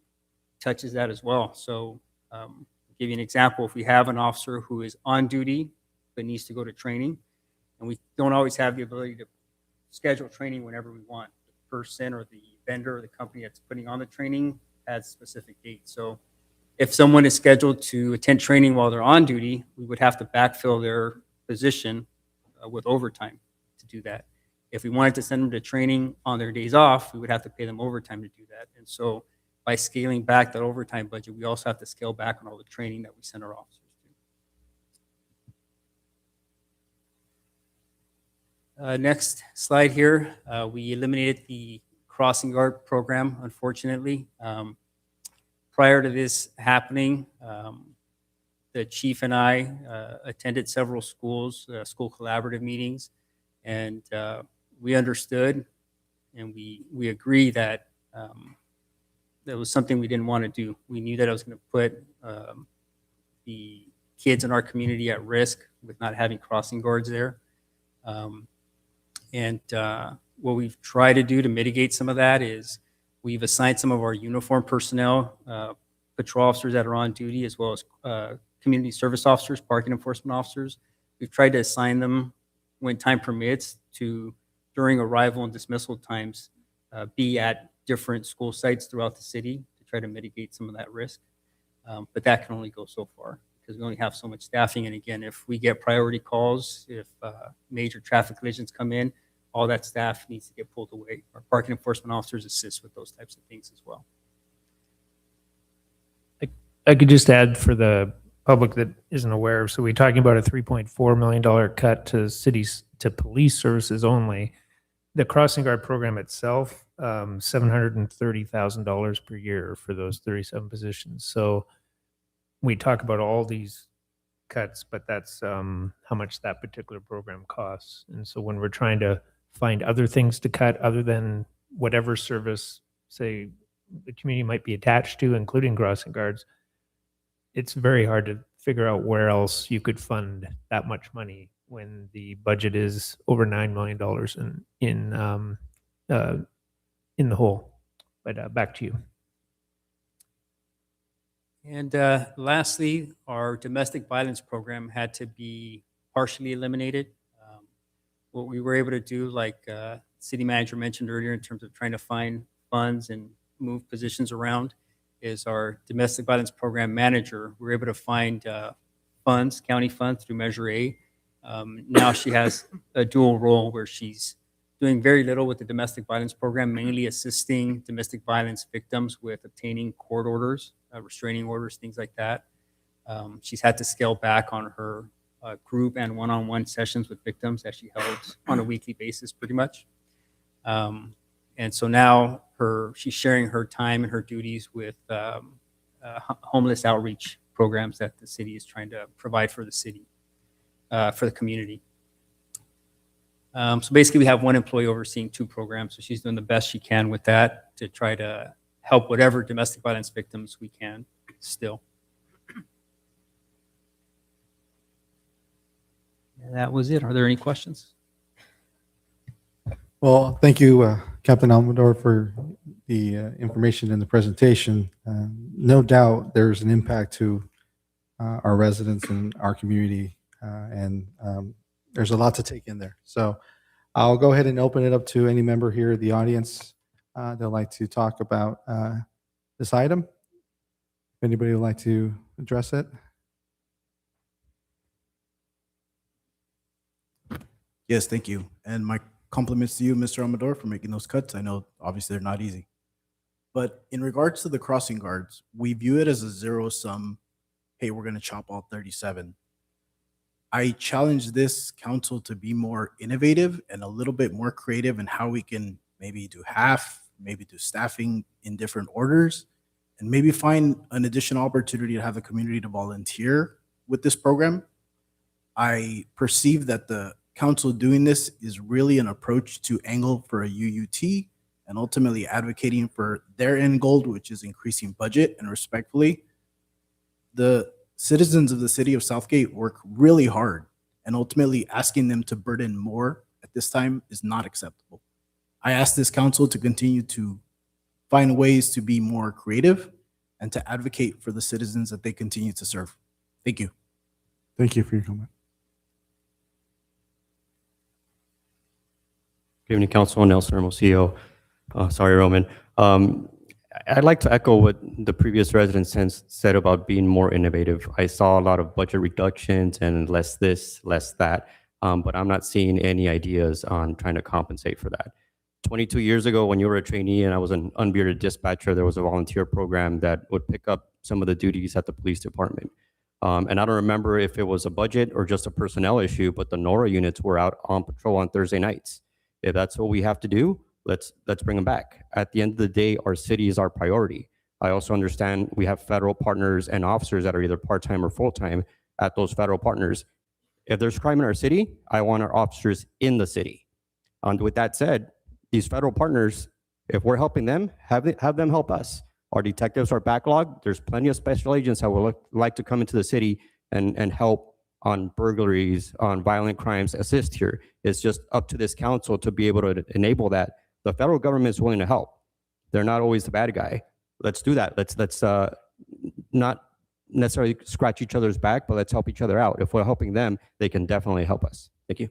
touches that as well. So I'll give you an example. If we have an officer who is on duty but needs to go to training, and we don't always have the ability to schedule training whenever we want. The person or the vendor or the company that's putting on the training has specific dates. So if someone is scheduled to attend training while they're on duty, we would have to backfill their position with overtime to do that. If we wanted to send them to training on their days off, we would have to pay them overtime to do that. And so by scaling back that overtime budget, we also have to scale back on all the training that we send our officers to. Next slide here, we eliminated the crossing guard program, unfortunately. Prior to this happening, the chief and I attended several schools, school collaborative meetings, and we understood and we agree that that was something we didn't want to do. We knew that it was going to put the kids in our community at risk with not having crossing guards there. And what we've tried to do to mitigate some of that is we've assigned some of our uniformed personnel, patrol officers that are on duty, as well as community service officers, parking enforcement officers. We've tried to assign them when time permits to, during arrival and dismissal times, be at different school sites throughout the city to try to mitigate some of that risk. But that can only go so far because we only have so much staffing. And again, if we get priority calls, if major traffic collisions come in, all that staff needs to get pulled away. Our parking enforcement officers assist with those types of things as well. I could just add for the public that isn't aware, so we're talking about a $3.4 million cut to cities, to police services only. The crossing guard program itself, $730,000 per year for those 37 positions. So we talk about all these cuts, but that's how much that particular program costs. And so when we're trying to find other things to cut other than whatever service, say, the community might be attached to, including crossing guards, it's very hard to figure out where else you could fund that much money when the budget is over $9 million in the hole. But back to you. And lastly, our domestic violence program had to be partially eliminated. What we were able to do, like city manager mentioned earlier, in terms of trying to find funds and move positions around, is our domestic violence program manager. We were able to find funds, county funds through Measure A. Now she has a dual role where she's doing very little with the domestic violence program, mainly assisting domestic violence victims with obtaining court orders, restraining orders, things like that. She's had to scale back on her group and one-on-one sessions with victims that she held on a weekly basis, pretty much. And so now she's sharing her time and her duties with homeless outreach programs that the city is trying to provide for the city, for the community. So basically, we have one employee overseeing two programs, so she's doing the best she can with that to try to help whatever domestic violence victims we can still. And that was it. Are there any questions? Well, thank you, Captain Almador, for the information in the presentation. No doubt there's an impact to our residents and our community, and there's a lot to take in there. So I'll go ahead and open it up to any member here in the audience that'd like to talk about this item. If anybody would like to address it. Yes, thank you. And my compliments to you, Mr. Amador, for making those cuts. I know obviously they're not easy. But in regards to the crossing guards, we view it as a zero sum, hey, we're going to chop all 37. I challenge this council to be more innovative and a little bit more creative in how we can maybe do half, maybe do staffing in different orders, and maybe find an additional opportunity to have the community to volunteer with this program. I perceive that the council doing this is really an approach to angle for a UUT and ultimately advocating for their end goal, which is increasing budget. And respectfully, the citizens of the city of Southgate work really hard, and ultimately asking them to burden more at this time is not acceptable. I ask this council to continue to find ways to be more creative and to advocate for the citizens that they continue to serve. Thank you. Thank you for your comment. Good evening, Council. Nelson Hermosillo. Sorry, Roman. I'd like to echo what the previous resident said about being more innovative. I saw a lot of budget reductions and less this, less that, but I'm not seeing any ideas on trying to compensate for that. 22 years ago, when you were a trainee and I was an unbearded dispatcher, there was a volunteer program that would pick up some of the duties at the police department. And I don't remember if it was a budget or just a personnel issue, but the NORA units were out on patrol on Thursday nights. If that's what we have to do, let's bring them back. At the end of the day, our city is our priority. I also understand we have federal partners and officers that are either part-time or full-time at those federal partners. If there's crime in our city, I want our officers in the city. And with that said, these federal partners, if we're helping them, have them help us. Our detectives are backlogged. There's plenty of special agents that would like to come into the city and help on burglaries, on violent crimes, assist here. It's just up to this council to be able to enable that. The federal government is willing to help. They're not always the bad guy. Let's do that. Let's not necessarily scratch each other's back, but let's help each other out. If we're helping them, they can definitely help us. Thank you.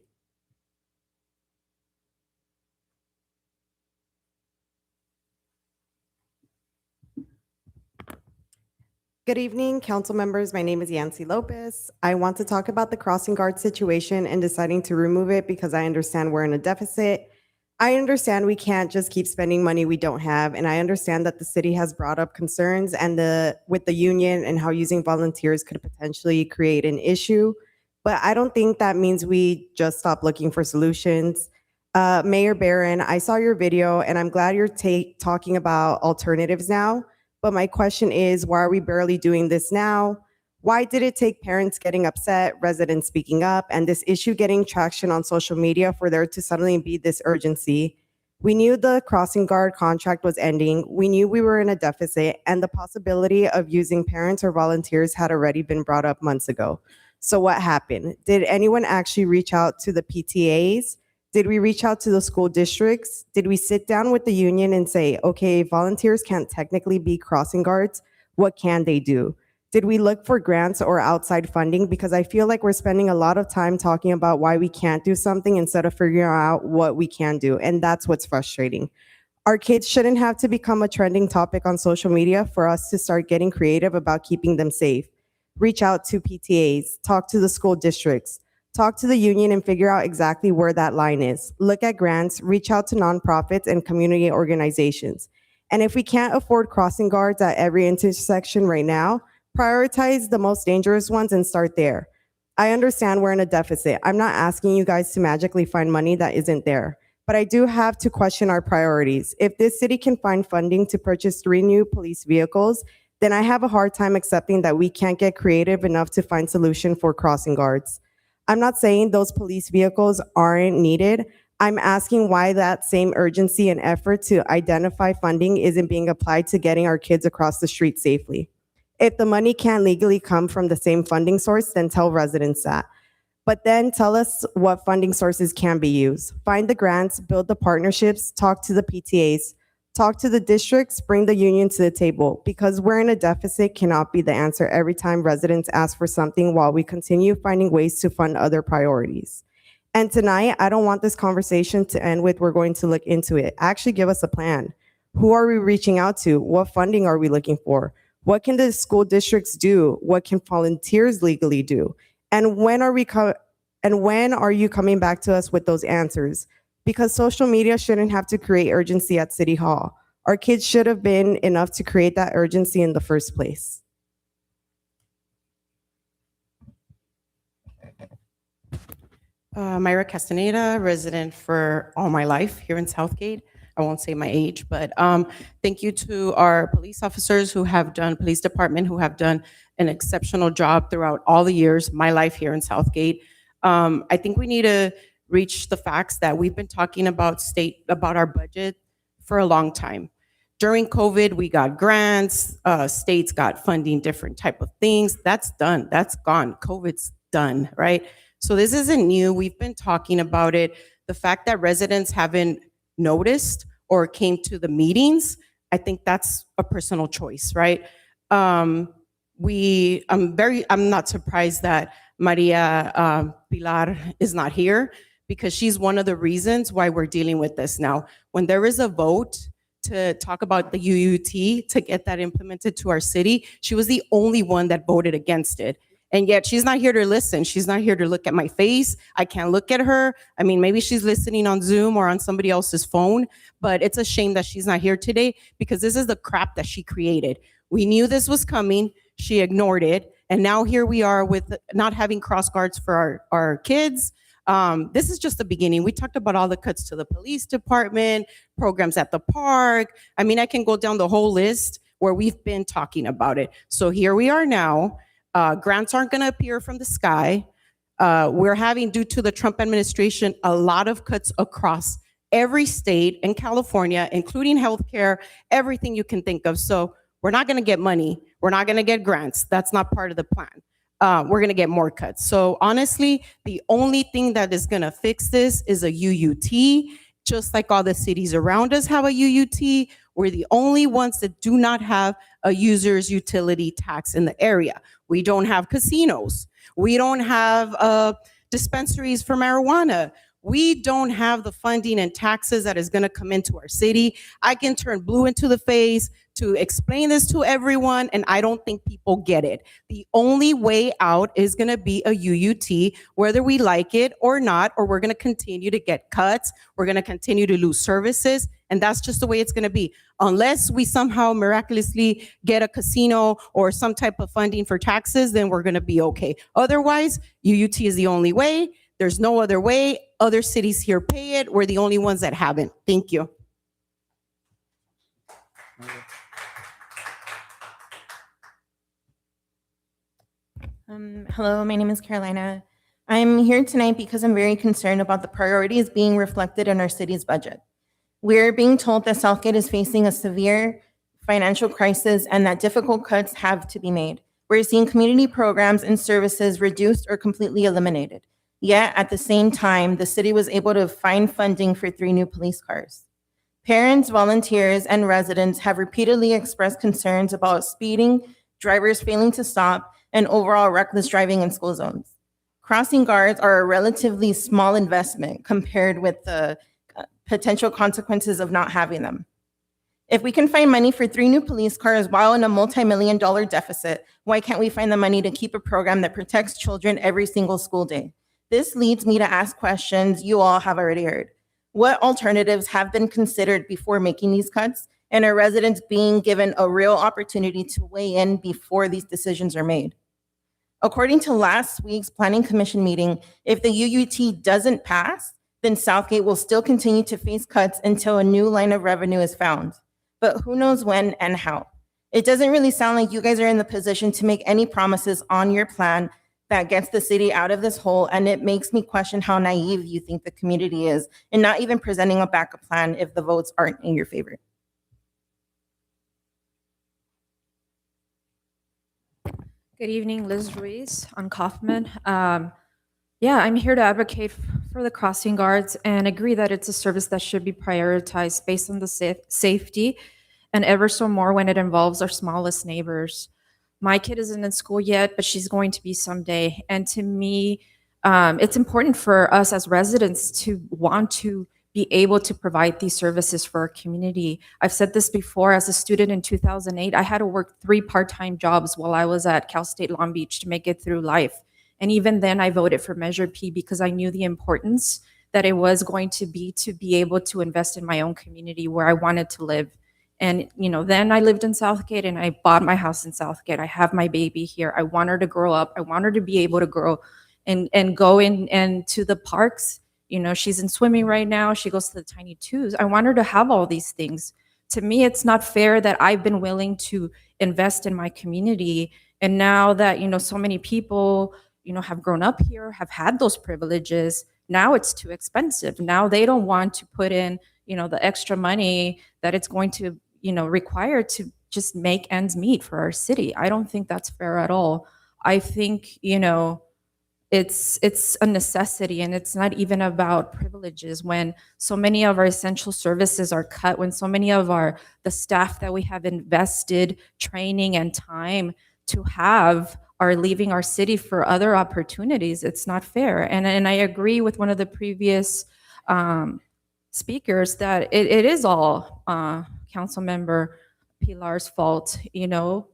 Good evening, council members. My name is Yancy Lopez. I want to talk about the crossing guard situation and deciding to remove it because I understand we're in a deficit. I understand we can't just keep spending money we don't have, and I understand that the city has brought up concerns with the union and how using volunteers could potentially create an issue. But I don't think that means we just stop looking for solutions. Mayor Barron, I saw your video, and I'm glad you're talking about alternatives now. But my question is, why are we barely doing this now? Why did it take parents getting upset, residents speaking up, and this issue getting traction on social media for there to suddenly be this urgency? We knew the crossing guard contract was ending. We knew we were in a deficit, and the possibility of using parents or volunteers had already been brought up months ago. So what happened? Did anyone actually reach out to the PTAs? Did we reach out to the school districts? Did we sit down with the union and say, okay, volunteers can't technically be crossing guards. What can they do? Did we look for grants or outside funding? Because I feel like we're spending a lot of time talking about why we can't do something instead of figuring out what we can do. And that's what's frustrating. Our kids shouldn't have to become a trending topic on social media for us to start getting creative about keeping them safe. Reach out to PTAs, talk to the school districts, talk to the union and figure out exactly where that line is. Look at grants, reach out to nonprofits and community organizations. And if we can't afford crossing guards at every intersection right now, prioritize the most dangerous ones and start there. I understand we're in a deficit. I'm not asking you guys to magically find money that isn't there, but I do have to question our priorities. If this city can find funding to purchase 3 new police vehicles, then I have a hard time accepting that we can't get creative enough to find solution for crossing guards. I'm not saying those police vehicles aren't needed. I'm asking why that same urgency and effort to identify funding isn't being applied to getting our kids across the street safely. If the money can't legally come from the same funding source, then tell residents that. But then tell us what funding sources can be used. Find the grants, build the partnerships, talk to the PTAs, talk to the districts, bring the union to the table, because we're in a deficit cannot be the answer every time residents ask for something while we continue finding ways to fund other priorities. And tonight, I don't want this conversation to end with we're going to look into it. Actually give us a plan. Who are we reaching out to? What funding are we looking for? What can the school districts do? What can volunteers legally do? And when are you coming back to us with those answers? Because social media shouldn't have to create urgency at City Hall. Our kids should have been enough to create that urgency in the first place. Myra Castaneda, resident for all my life here in Southgate. I won't say my age, but thank you to our police officers who have done, police department who have done an exceptional job throughout all the years, my life here in Southgate. I think we need to reach the facts that we've been talking about our budget for a long time. During COVID, we got grants, states got funding different type of things. That's done, that's gone, COVID's done, right? So this isn't new, we've been talking about it. The fact that residents haven't noticed or came to the meetings, I think that's a personal choice, right? I'm not surprised that Maria Pilar is not here, because she's one of the reasons why we're dealing with this now. When there is a vote to talk about the UUT, to get that implemented to our city, she was the only one that voted against it. And yet she's not here to listen. She's not here to look at my face. I can't look at her. I mean, maybe she's listening on Zoom or on somebody else's phone, but it's a shame that she's not here today, because this is the crap that she created. We knew this was coming. She ignored it. And now here we are with not having cross guards for our kids. This is just the beginning. We talked about all the cuts to the police department, programs at the park. I mean, I can go down the whole list where we've been talking about it. So here we are now. Grants aren't going to appear from the sky. We're having, due to the Trump administration, a lot of cuts across every state in California, including healthcare, everything you can think of. So we're not going to get money. We're not going to get grants. That's not part of the plan. We're going to get more cuts. So honestly, the only thing that is going to fix this is a UUT. Just like all the cities around us have a UUT, we're the only ones that do not have a user's utility tax in the area. We don't have casinos. We don't have dispensaries for marijuana. We don't have the funding and taxes that is going to come into our city. I can turn blue into the face to explain this to everyone, and I don't think people get it. The only way out is going to be a UUT, whether we like it or not, or we're going to continue to get cuts. We're going to continue to lose services, and that's just the way it's going to be. Unless we somehow miraculously get a casino or some type of funding for taxes, then we're going to be okay. Otherwise, UUT is the only way. There's no other way. Other cities here pay it. We're the only ones that haven't. Thank you. Hello, my name is Carolina. I'm here tonight because I'm very concerned about the priorities being reflected in our city's budget. We're being told that Southgate is facing a severe financial crisis and that difficult cuts have to be made. We're seeing community programs and services reduced or completely eliminated. Yet, at the same time, the city was able to find funding for 3 new police cars. Parents, volunteers, and residents have repeatedly expressed concerns about speeding, drivers failing to stop, and overall reckless driving in school zones. Crossing guards are a relatively small investment compared with the potential consequences of not having them. If we can find money for 3 new police cars while in a multi-million-dollar deficit, why can't we find the money to keep a program that protects children every single school day? This leads me to ask questions you all have already heard. What alternatives have been considered before making these cuts? And are residents being given a real opportunity to weigh in before these decisions are made? According to last week's Planning Commission meeting, if the UUT doesn't pass, then Southgate will still continue to face cuts until a new line of revenue is found. But who knows when and how? It doesn't really sound like you guys are in the position to make any promises on your plan that gets the city out of this hole, and it makes me question how naive you think the community is in not even presenting a backup plan if the votes aren't in your favor. Good evening, Liz Ruiz on Kaufman. Yeah, I'm here to advocate for the crossing guards and agree that it's a service that should be prioritized based on the safety and ever so more when it involves our smallest neighbors. My kid isn't in school yet, but she's going to be someday. And to me, it's important for us as residents to want to be able to provide these services for our community. I've said this before, as a student in 2008, I had to work 3 part-time jobs while I was at Cal State Long Beach to make it through life. And even then I voted for Measure P because I knew the importance that it was going to be able to invest in my own community where I wanted to live. And, you know, then I lived in Southgate and I bought my house in Southgate. I have my baby here. I want her to grow up. I want her to be able to grow and go in and to the parks. You know, she's in swimming right now. She goes to the Tiny Twos. I want her to have all these things. To me, it's not fair that I've been willing to invest in my community. And now that, you know, so many people, you know, have grown up here, have had those privileges, now it's too expensive. Now they don't want to put in, you know, the extra money that it's going to, you know, require to just make ends meet for our city. I don't think that's fair at all. I think, you know, it's a necessity, and it's not even about privileges when so many of our essential services are cut, when so many of the staff that we have invested training and time to have are leaving our city for other opportunities. It's not fair. And I agree with one of the previous speakers that it is all Councilmember Pilar's fault. You know,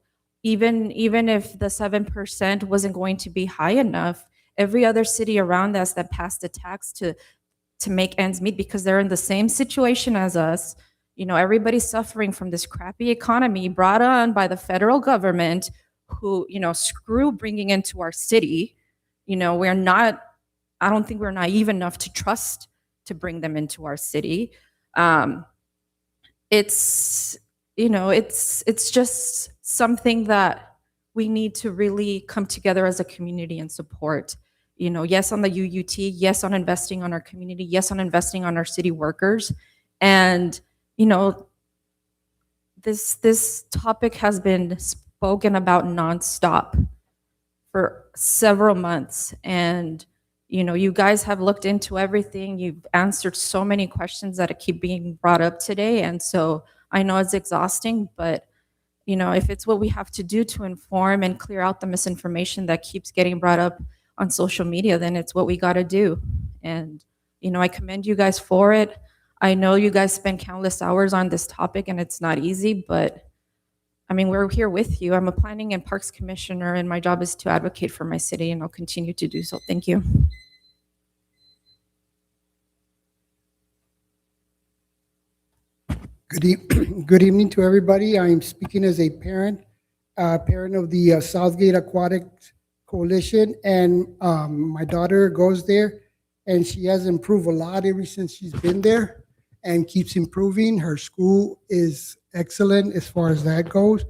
even if the 7% wasn't going to be high enough, every other city around us that passed a tax to make ends meet because they're in the same situation as us. You know, everybody's suffering from this crappy economy brought on by the federal government who, you know, screw bringing into our city. You know, I don't think we're naive enough to trust to bring them into our city. It's, you know, it's just something that we need to really come together as a community and support. You know, yes on the UUT, yes on investing on our community, yes on investing on our city workers. And, you know, this topic has been spoken about nonstop for several months. And, you know, you guys have looked into everything. You've answered so many questions that keep being brought up today. And so I know it's exhausting, but, you know, if it's what we have to do to inform and clear out the misinformation that keeps getting brought up on social media, then it's what we got to do. And I commend you guys for it. I know you guys spend countless hours on this topic and it's not easy, but I mean, we're here with you. I'm a planning and parks commissioner and my job is to advocate for my city and I'll continue to do so. Thank you. Good evening to everybody. I'm speaking as a parent, parent of the Southgate Aquatic Coalition, and my daughter goes there, and she has improved a lot ever since she's been there, and keeps improving. Her school is excellent as far as that goes.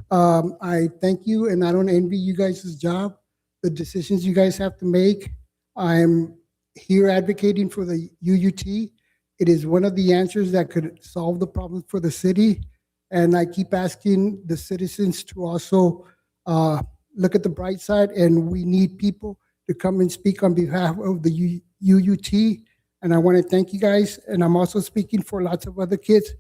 I thank you, and I don't envy you guys' job, the decisions you guys have to make. I'm here advocating for the UUT. It is one of the answers that could solve the problem for the city. And I keep asking the citizens to also look at the bright side, and we need people to come and speak on behalf of the UUT. And I want to thank you guys. And I'm also speaking for lots of other kids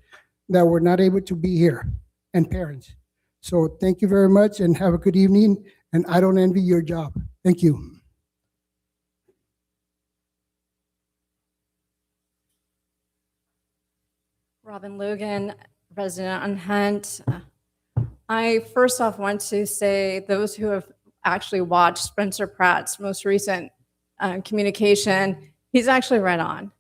that were not able to be here and parents. So thank you very much and have a good evening. And I don't envy your job. Thank you. Robin Logan, resident on Hunt. I first off want to say those who have actually watched Spencer Pratt's most recent communication, he's actually right on.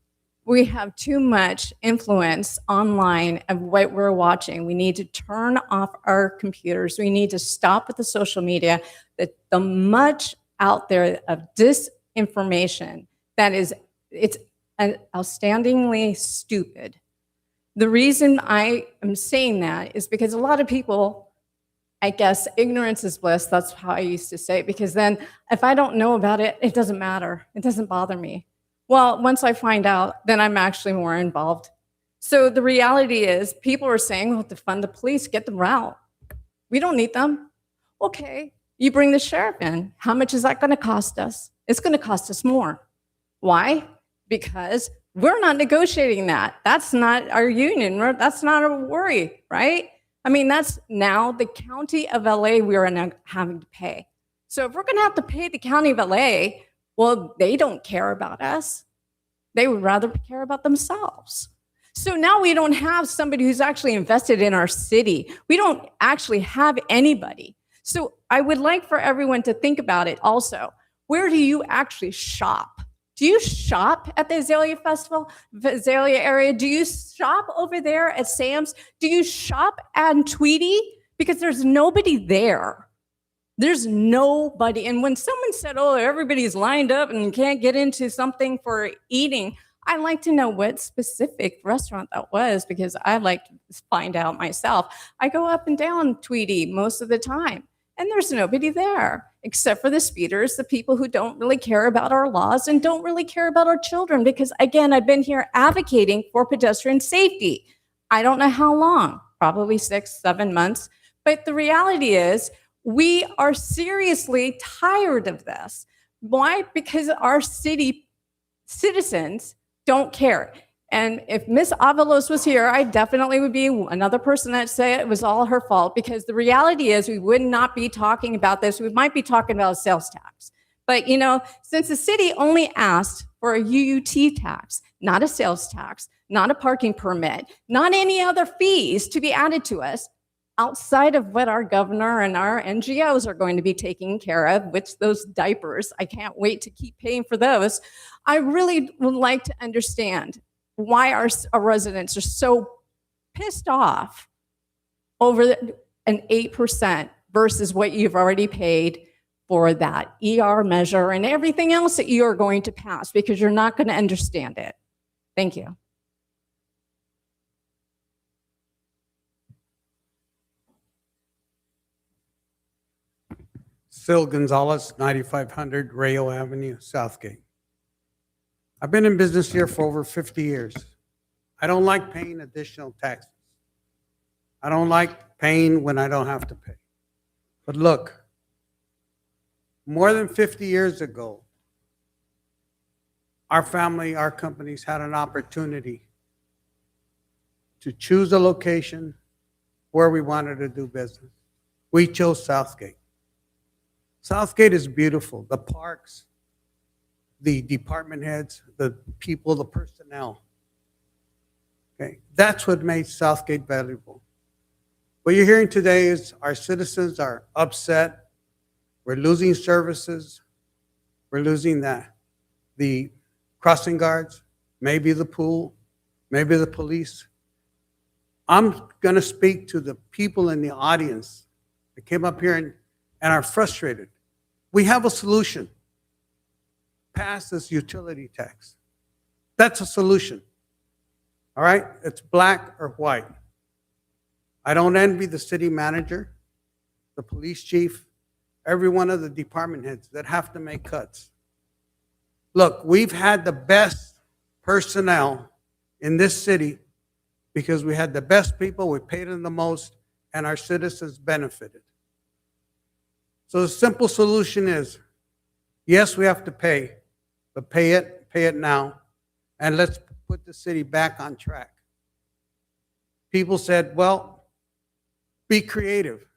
We have too much influence online of what we're watching. We need to turn off our computers. We need to stop with the social media, that the much out there of disinformation that it's outstandingly stupid. The reason I am saying that is because a lot of people, I guess, ignorance is bliss. That's how I used to say it, because then if I don't know about it, it doesn't matter. It doesn't bother me. Well, once I find out, then I'm actually more involved. So the reality is people are saying, well, defund the police, get them out. We don't need them. Okay, you bring the sheriff in. How much is that going to cost us? It's going to cost us more. Why? Because we're not negotiating that. That's not our union. That's not a worry, right? I mean, that's now the county of LA we are now having to pay. So if we're going to have to pay the county of LA, well, they don't care about us. They would rather care about themselves. So now we don't have somebody who's actually invested in our city. We don't actually have anybody. So I would like for everyone to think about it also. Where do you actually shop? Do you shop at the Azalea Festival, the Azalea area? Do you shop over there at Sam's? Do you shop at Tweety? Because there's nobody there. There's nobody. And when someone said, oh, everybody's lined up and can't get into something for eating, I like to know what specific restaurant that was, because I like to find out myself. I go up and down Tweety most of the time, and there's nobody there except for the speeders, the people who don't really care about our laws and don't really care about our children. Because again, I've been here advocating for pedestrian safety. I don't know how long, probably 6-7 months. But the reality is we are seriously tired of this. Why? Because our city citizens don't care. And if Miss Avalos was here, I definitely would be another person that say it was all her fault, because the reality is we would not be talking about this. We might be talking about a sales tax. But since the city only asked for a UUT tax, not a sales tax, not a parking permit, not any other fees to be added to us outside of what our governor and our NGOs are going to be taking care of, which those diapers, I can't wait to keep paying for those. I really would like to understand why our residents are so pissed off over an 8% versus what you've already paid for that ER measure and everything else that you are going to pass, because you're not going to understand it. Thank you. Sil Gonzalez, 9500 Rayo Avenue, Southgate. I've been in business here for over 50 years. I don't like paying additional taxes. I don't like paying when I don't have to pay. But look, more than 50 years ago, our family, our companies had an opportunity to choose a location where we wanted to do business. We chose Southgate. Southgate is beautiful. The parks, the department heads, the people, the personnel. Okay, that's what made Southgate valuable. What you're hearing today is our citizens are upset. We're losing services. We're losing the crossing guards, maybe the pool, maybe the police. I'm going to speak to the people in the audience that came up here and are frustrated. We have a solution. Pass this utility tax. That's a solution. All right? It's black or white. I don't envy the city manager, the police chief, every one of the department heads that have to make cuts. Look, we've had the best personnel in this city because we had the best people, we paid them the most, and our citizens benefited. So the simple solution is, yes, we have to pay, but pay it now, and let's put the city back on track. People said, well, be creative.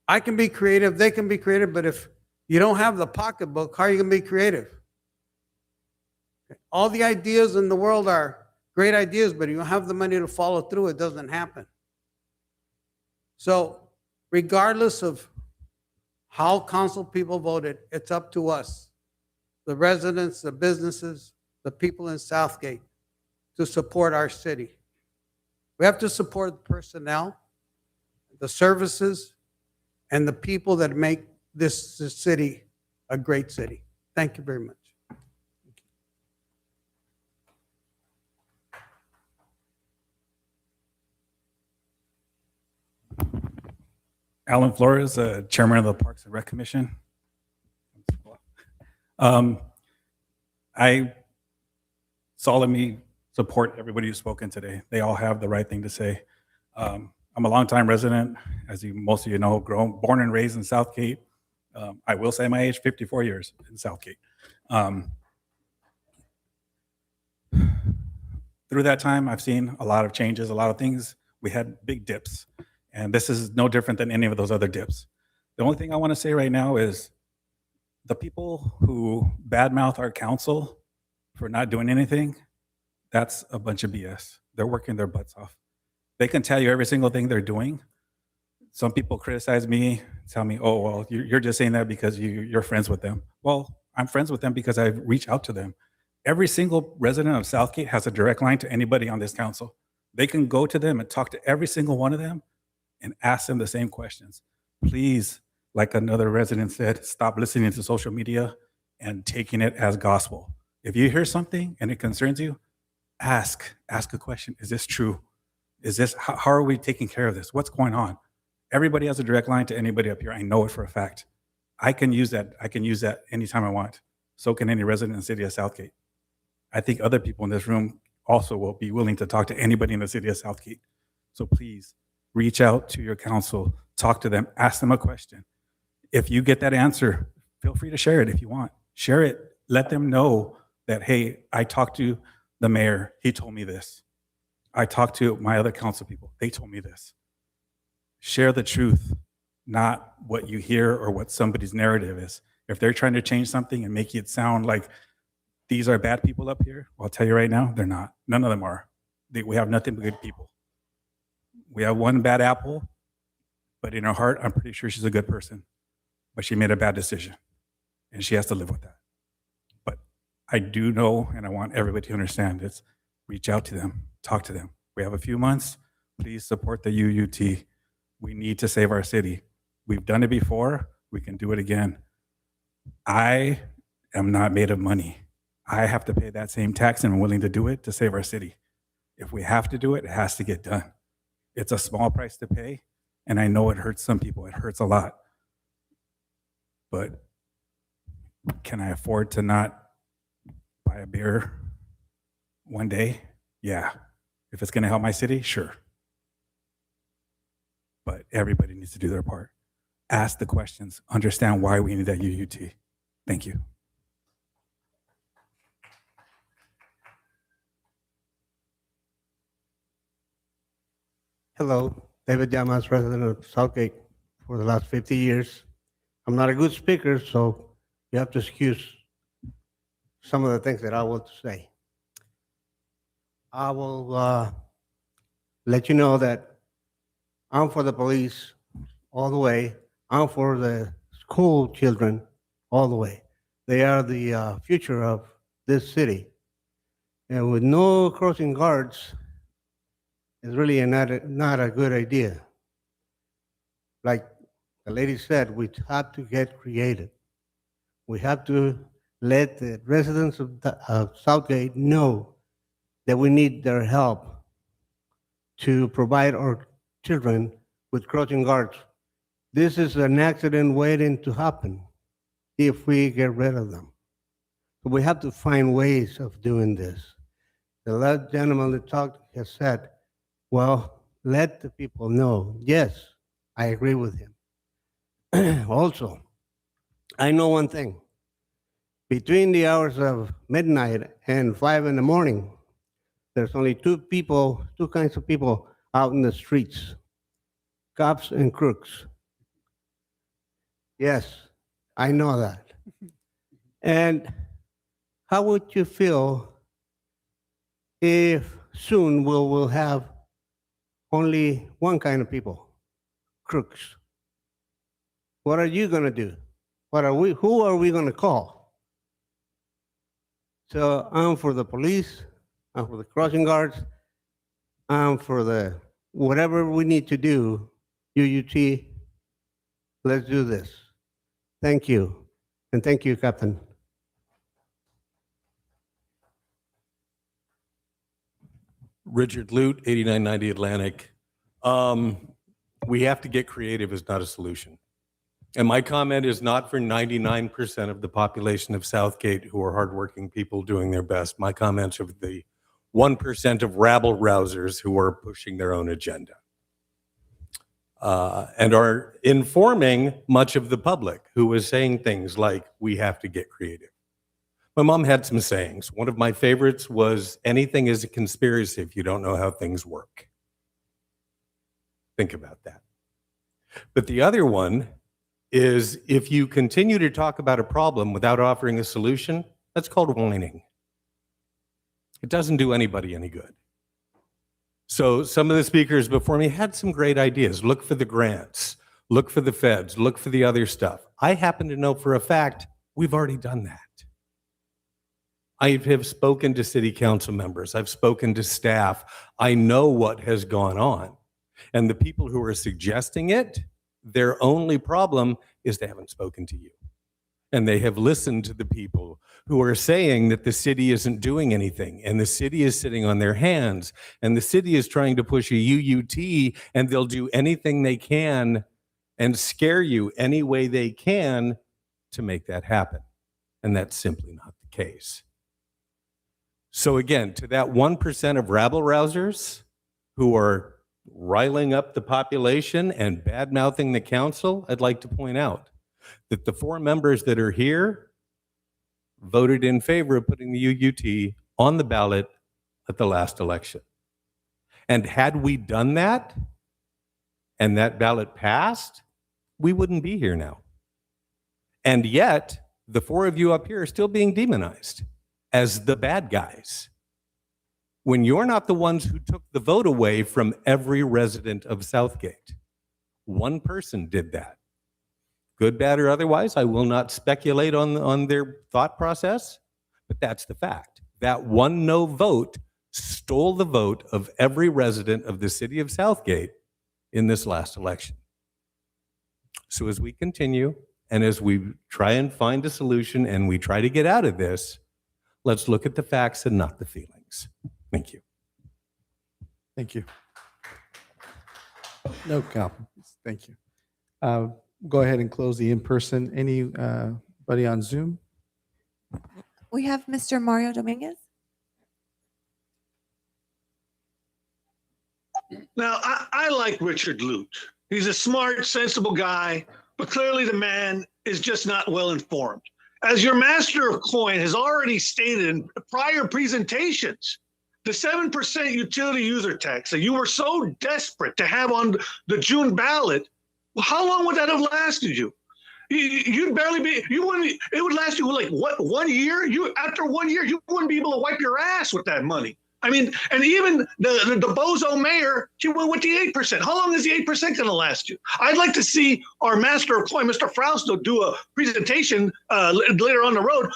I can be creative, they can be creative, but if you don't have the pocketbook, how are you going to be creative? All the ideas in the world are great ideas, but if you don't have the money to follow through, it doesn't happen. So regardless of how council people voted, it's up to us, the residents, the businesses, the people in Southgate, to support our city. We have to support the personnel, the services, and the people that make this city a great city. Thank you very much. Alan Flores, Chairman of the Parks and Rec Commission. I solemnly support everybody who's spoken today. They all have the right thing to say. I'm a longtime resident, as most of you know, born and raised in Southgate. I will say my age, 54 years in Southgate. Through that time, I've seen a lot of changes, a lot of things. We had big dips, and this is no different than any of those other dips. The only thing I want to say right now is the people who badmouth our council for not doing anything, that's a bunch of BS. They're working their butts off. They can tell you every single thing they're doing. Some people criticize me, tell me, oh, well, you're just saying that because you're friends with them. Well, I'm friends with them because I reach out to them. Every single resident of Southgate has a direct line to anybody on this council. They can go to them and talk to every single one of them and ask them the same questions. Please, like another resident said, stop listening to social media and taking it as gospel. If you hear something and it concerns you, ask a question. Is this true? Is this, how are we taking care of this? What's going on? Everybody has a direct line to anybody up here. I know it for a fact. I can use that. I can use that anytime I want. So can any resident in the city of Southgate. I think other people in this room also will be willing to talk to anybody in the city of Southgate. So please reach out to your council, talk to them, ask them a question. If you get that answer, feel free to share it if you want. Share it. Let them know that, hey, I talked to the mayor. He told me this. I talked to my other council people. They told me this. Share the truth, not what you hear or what somebody's narrative is. If they're trying to change something and make it sound like these are bad people up here, well, I'll tell you right now, they're not. None of them are. We have nothing but good people. We have one bad apple, but in her heart, I'm pretty sure she's a good person. But she made a bad decision, and she has to live with that. But I do know, and I want everybody to understand this, reach out to them, talk to them. We have a few months. Please support the UUT. We need to save our city. We've done it before. We can do it again. I am not made of money. I have to pay that same tax, and I'm willing to do it to save our city. If we have to do it, it has to get done. It's a small price to pay, and I know it hurts some people. It hurts a lot. But can I afford to not buy a beer one day? Yeah. If it's going to help my city, sure. But everybody needs to do their part. Ask the questions. Understand why we need that UUT. Thank you. Hello, David Llamas, resident of Southgate for the last 50 years. I'm not a good speaker, so you have to excuse some of the things that I want to say. I will let you know that I'm for the police all the way. I'm for the school children all the way. They are the future of this city. And with no crossing guards, it's really not a good idea. Like the lady said, we have to get creative. We have to let the residents of Southgate know that we need their help to provide our children with crossing guards. This is an accident waiting to happen if we get rid of them. So we have to find ways of doing this. The last gentleman that talked has said, well, let the people know. Yes, I agree with him. Also, I know one thing. Between the hours of midnight and 5 in the morning, there's only two kinds of people out in the streets, cops and crooks. Yes, I know that. And how would you feel if soon we'll have only one kind of people, crooks? What are you going to do? Who are we going to call? So I'm for the police, I'm for the crossing guards, I'm for the whatever we need to do, UUT, let's do this. Thank you. And thank you, Captain. Richard Lute, 8990 Atlantic. We have to get creative is not a solution. And my comment is not for 99% of the population of Southgate who are hardworking people doing their best. My comments are for the 1% of rabble-rousers who are pushing their own agenda and are informing much of the public who is saying things like, we have to get creative. My mom had some sayings. One of my favorites was, anything is a conspiracy if you don't know how things work. Think about that. But the other one is, if you continue to talk about a problem without offering a solution, that's called whining. It doesn't do anybody any good. So some of the speakers before me had some great ideas. Look for the grants, look for the feds, look for the other stuff. I happen to know for a fact we've already done that. I have spoken to city council members. I've spoken to staff. I know what has gone on. And the people who are suggesting it, their only problem is they haven't spoken to you. And they have listened to the people who are saying that the city isn't doing anything and the city is sitting on their hands and the city is trying to push a UUT and they'll do anything they can and scare you any way they can to make that happen. And that's simply not the case. So again, to that 1% of rabble-rousers who are riling up the population and bad-mouthing the council, I'd like to point out that the 4 members that are here voted in favor of putting the UUT on the ballot at the last election. And had we done that and that ballot passed, we wouldn't be here now. And yet, the 4 of you up here are still being demonized as the bad guys, when you're not the ones who took the vote away from every resident of Southgate. One person did that. Good, bad, or otherwise, I will not speculate on their thought process, but that's the fact. That one no vote stole the vote of every resident of the city of Southgate in this last election. So as we continue, and as we try and find a solution and we try to get out of this, let's look at the facts and not the feelings. Thank you. Thank you. No compliments. Thank you. Go ahead and close the in-person. Anybody on Zoom? We have Mr. Mario Dominguez. Now, I like Richard Lute. He's a smart, sensible guy, but clearly the man is just not well informed. As your master of coin has already stated in prior presentations, the 7% utility user tax that you were so desperate to have on the June ballot, well, how long would that have lasted you? You'd barely be, you wouldn't, it would last you like what, 1 year? After 1 year, you wouldn't be able to wipe your ass with that money. I mean, and even the bozo mayor, he went with the 8%. How long is the 8% going to last you? I'd like to see our master of coin, Mr. Frausto, do a presentation later on the road.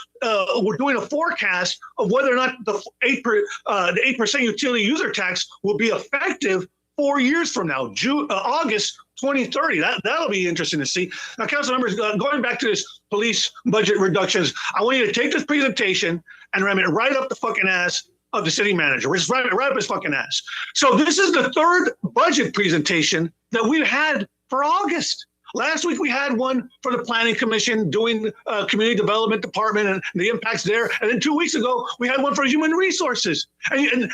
We're doing a forecast of whether or not the 8% utility user tax will be effective 4 years from now, August 2030. That'll be interesting to see. Now, council members, going back to this police budget reductions, I want you to take this presentation and ram it right up the fucking ass of the city manager. We're just right up his fucking ass. So this is the third budget presentation that we've had for August. Last week we had one for the Planning Commission doing Community Development Department and the impacts there. And then 2 weeks ago, we had one for Human Resources. And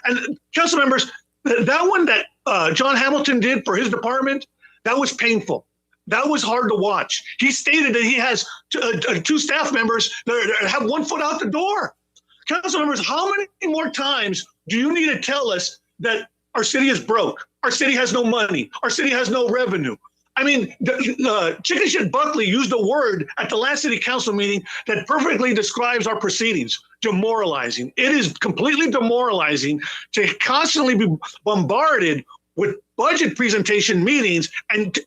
council members, that one that John Hamilton did for his department, that was painful. That was hard to watch. He stated that he has two staff members that have 1 foot out the door. Council members, how many more times do you need to tell us that our city is broke? Our city has no money. Our city has no revenue. I mean, Chicken Shit Buckley used a word at the last city council meeting that perfectly describes our proceedings: demoralizing. It is completely demoralizing to constantly be bombarded with budget presentation meetings and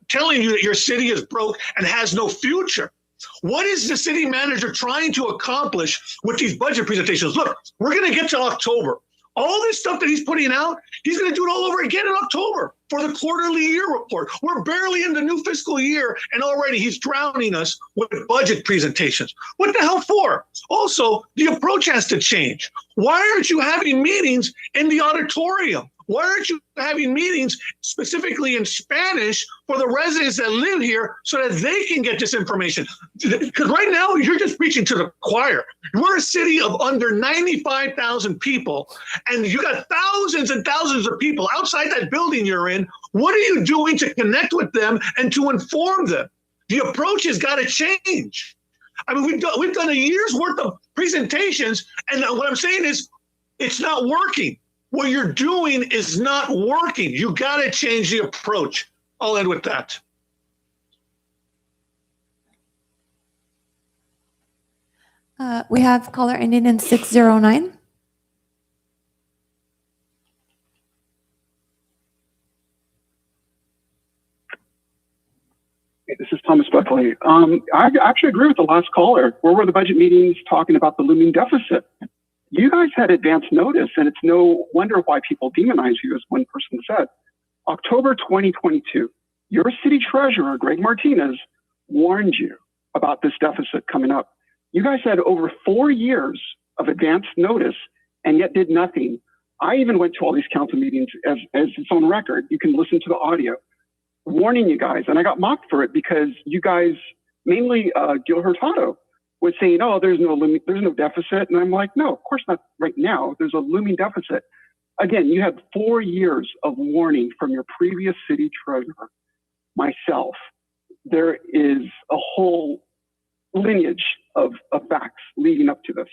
telling you that your city is broke and has no future. What is the city manager trying to accomplish with these budget presentations? Look, we're going to get to October. All this stuff that he's putting out, he's going to do it all over again in October for the quarterly year report. We're barely in the new fiscal year, and already he's drowning us with budget presentations. What the hell for? Also, the approach has to change. Why aren't you having meetings in the auditorium? Why aren't you having meetings specifically in Spanish for the residents that live here so that they can get this information? Because right now, you're just preaching to the choir. We're a city of under 95,000 people, and you got thousands and thousands of people outside that building you're in. What are you doing to connect with them and to inform them? The approach has got to change. I mean, we've done a year's worth of presentations, and what I'm saying is it's not working. What you're doing is not working. You got to change the approach. I'll end with that. We have caller ending in 609. Hey, this is Thomas Buckley. I actually agree with the last caller. Where were the budget meetings talking about the looming deficit? You guys had advance notice, and it's no wonder why people demonize you, as one person said. October 2022, your city treasurer, Greg Martinez, warned you about this deficit coming up. You guys had over 4 years of advance notice and yet did nothing. I even went to all these council meetings as it's on record. You can listen to the audio, warning you guys. And I got mocked for it because you guys, mainly Gil Hurtado, was saying, oh, there's no deficit. And I'm like, no, of course not right now. There's a looming deficit. Again, you had 4 years of warning from your previous city treasurer, myself. There is a whole lineage of facts leading up to this.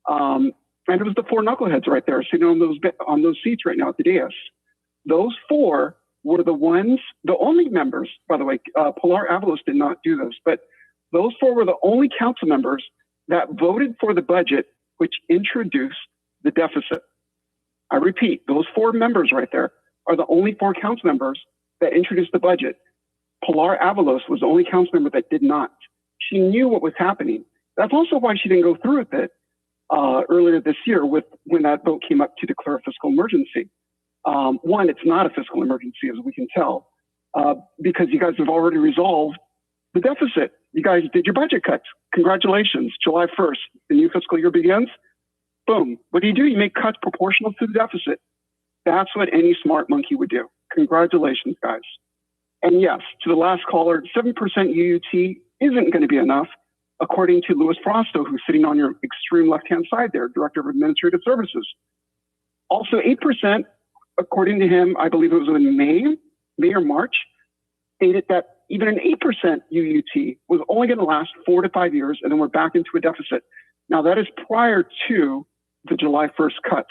And it was the 4 knuckleheads right there sitting on those seats right now at the dais. Those 4 were the ones, the only members, by the way, Pilar Avalos did not do this, but those 4 were the only council members that voted for the budget which introduced the deficit. I repeat, those 4 members right there are the only 4 council members that introduced the budget. Pilar Avalos was the only council member that did not. She knew what was happening. That's also why she didn't go through with it earlier this year when that vote came up to declare a fiscal emergency. One, it's not a fiscal emergency, as we can tell, because you guys have already resolved the deficit. You guys did your budget cuts. Congratulations. July 1st, the new fiscal year begins. Boom. What do? You make cuts proportional to the deficit. That's what any smart monkey would do. Congratulations, guys. And yes, to the last caller, 7% UUT isn't going to be enough, according to Louis Frausto, who's sitting on your extreme left-hand side there, Director of Administrative Services. Also 8%, according to him, I believe it was in May or March, stated that even an 8% UUT was only going to last 4 to 5 years, and then we're back into a deficit. Now, that is prior to the July 1st cuts.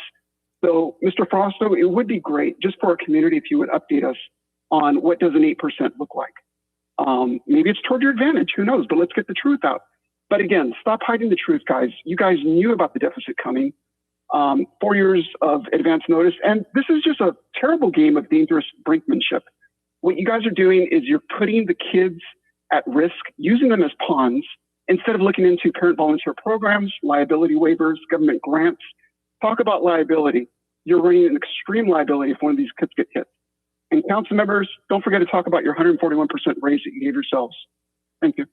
So, Mr. Frausto, it would be great just for our community if you would update us on what does an 8% look like. Maybe it's toward your advantage. Who knows? But let's get the truth out. But again, stop hiding the truth, guys. You guys knew about the deficit coming. 4 years of advance notice. And this is just a terrible game of dangerous brinkmanship. What you guys are doing is you're putting the kids at risk, using them as pawns, instead of looking into parent volunteer programs, liability waivers, government grants. Talk about liability. You're running an extreme liability if one of these kids get hit. And council members, don't forget to talk about your 141% raise that you gave yourselves. Thank you.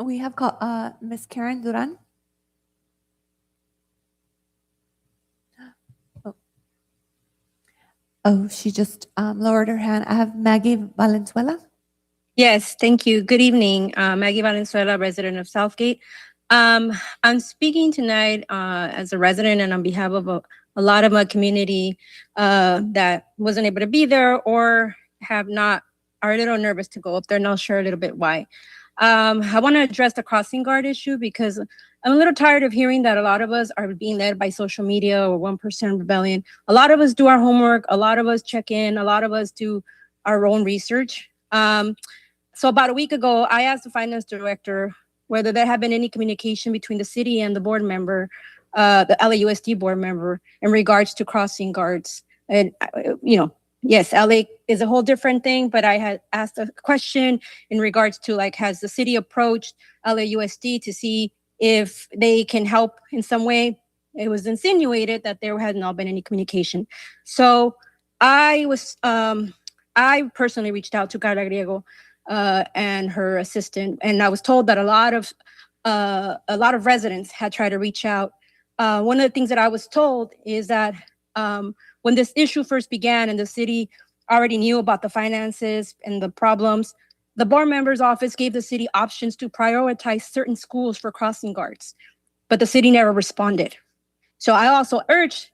We have called Ms. Karen Duran. Oh, she just lowered her hand. I have Maggie Valenzuela. Yes, thank you. Good evening. Maggie Valenzuela, resident of Southgate. I'm speaking tonight as a resident and on behalf of a lot of my community that wasn't able to be there or are a little nervous to go up there, and I'll share a little bit why. I want to address the crossing guard issue because I'm a little tired of hearing that a lot of us are being led by social media or 1% rebellion. A lot of us do our homework. A lot of us check in. A lot of us do our own research. So about a week ago, I asked the finance director whether there had been any communication between the city and the board member, the LAUSD board member, in regards to crossing guards. And, yes, LA is a whole different thing, but I had asked a question in regards to has the city approached LAUSD to see if they can help in some way? It was insinuated that there had not been any communication. So I personally reached out to Carla Griego and her assistant, and I was told that a lot of residents had tried to reach out. One of the things that I was told is that when this issue first began and the city already knew about the finances and the problems, the board member's office gave the city options to prioritize certain schools for crossing guards, but the city never responded. So I also urged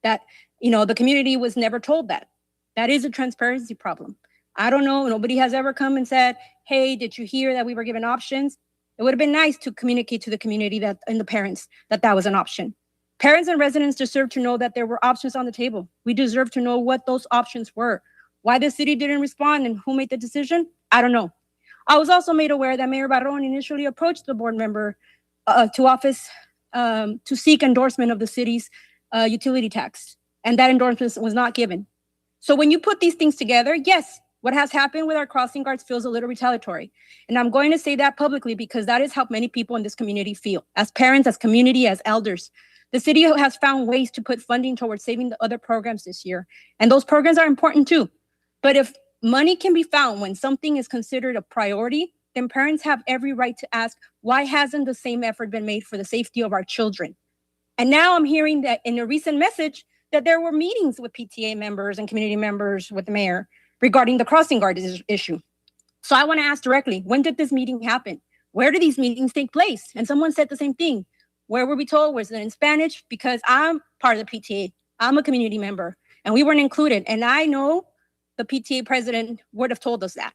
that, the community was never told that. That is a transparency problem. I don't know, nobody has ever come and said, hey, did you hear that we were given options? It would have been nice to communicate to the community and the parents that was an option. Parents and residents deserve to know that there were options on the table. We deserve to know what those options were. Why the city didn't respond and who made the decision, I don't know. I was also made aware that Mayor Barron initially approached the board member to office to seek endorsement of the city's utility tax, and that endorsement was not given. So when you put these things together, yes, what has happened with our crossing guards feels a little retaliatory. And I'm going to say that publicly because that is how many people in this community feel. As parents, as community, as elders, the city has found ways to put funding towards saving the other programs this year. And those programs are important too. But if money can be found when something is considered a priority, then parents have every right to ask, why hasn't the same effort been made for the safety of our children? And now I'm hearing that in a recent message that there were meetings with PTA members and community members with the mayor regarding the crossing guard issue. So I want to ask directly, when did this meeting happen? Where did these meetings take place? And someone said the same thing. Where were we told? Was it in Spanish? Because I'm part of the PTA. I'm a community member and we weren't included. And I know the PTA president would have told us that.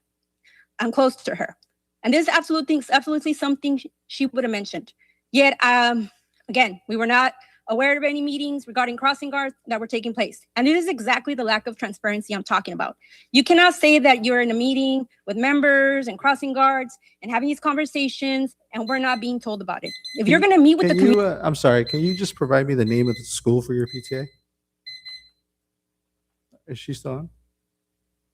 I'm close to her. And this is absolutely something she would have mentioned. Yet, again, we were not aware of any meetings regarding crossing guards that were taking place. And it is exactly the lack of transparency I'm talking about. You cannot say that you're in a meeting with members and crossing guards and having these conversations and we're not being told about it. If you're going to meet with the community. I'm sorry, can you just provide me the name of the school for your PTA? Is she still on?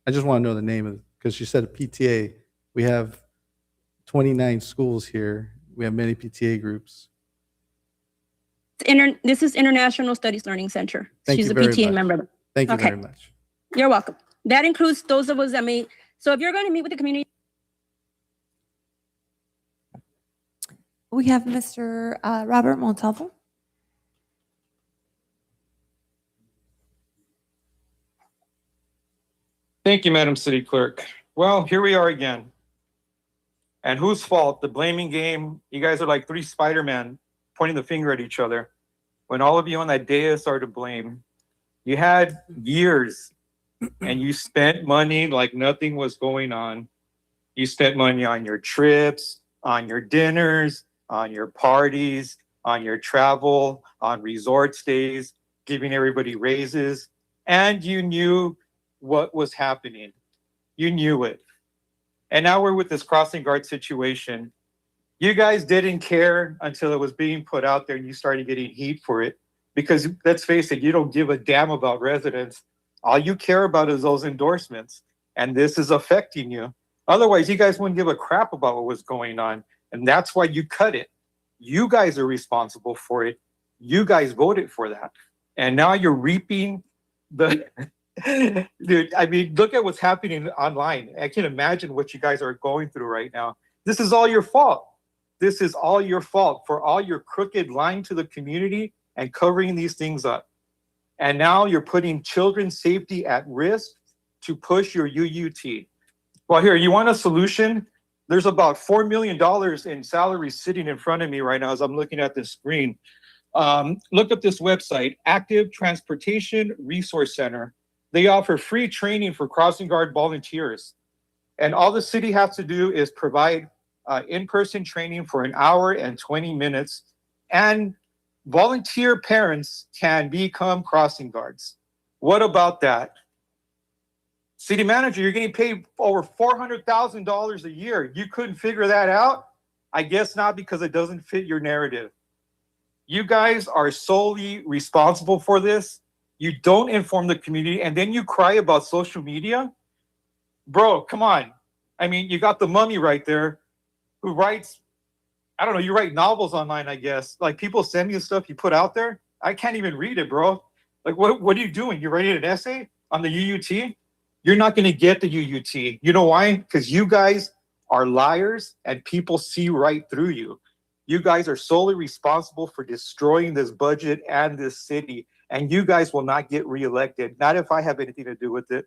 I just want to know the name of it because she said PTA. We have 29 schools here. We have many PTA groups. This is International Studies Learning Center. She's a PTA member. Thank you very much. You're welcome. That includes those of us that may. So if you're going to meet with the community. We have Mr. Robert Montalvo. Thank you, Madam City Clerk. Well, here we are again. And whose fault? The blaming game. You guys are like three Spider-Man pointing the finger at each other when all of you on that dais are to blame. You had years and you spent money like nothing was going on. You spent money on your trips, on your dinners, on your parties, on your travel, on resort stays. giving everybody raises, and you knew what was happening. You knew it. And now we're with this crossing guard situation. You guys didn't care until it was being put out there and you started getting heat for it. Because let's face it, you don't give a damn about residents. All you care about is those endorsements. And this is affecting you. Otherwise, you guys wouldn't give a crap about what was going on. And that's why you cut it. You guys are responsible for it. You guys voted for that. And now you're reaping the... Dude, I mean, look at what's happening online. I can imagine what you guys are going through right now. This is all your fault. This is all your fault for all your crooked lying to the community and covering these things up. And now you're putting children's safety at risk to push your UUT. Well, here, you want a solution? There's about $4 million in salaries sitting in front of me right now as I'm looking at this screen. Look up this website, Active Transportation Resource Center. They offer free training for crossing guard volunteers. And all the city has to do is provide in-person training for an hour and 20 minutes. And volunteer parents can become crossing guards. What about that? City manager, you're getting paid over $400,000 a year. You couldn't figure that out? I guess not, because it doesn't fit your narrative. You guys are solely responsible for this. You don't inform the community, and then you cry about social media? Bro, come on. I mean, you got the mummy right there who writes, I don't know, you write novels online, I guess. Like, people send you stuff you put out there. I can't even read it, bro. Like, what are you doing? You're writing an essay on the UUT? You're not going to get the UUT. You know why? Because you guys are liars and people see right through you. You guys are solely responsible for destroying this budget and this city. And you guys will not get reelected. Not if I have anything to do with it.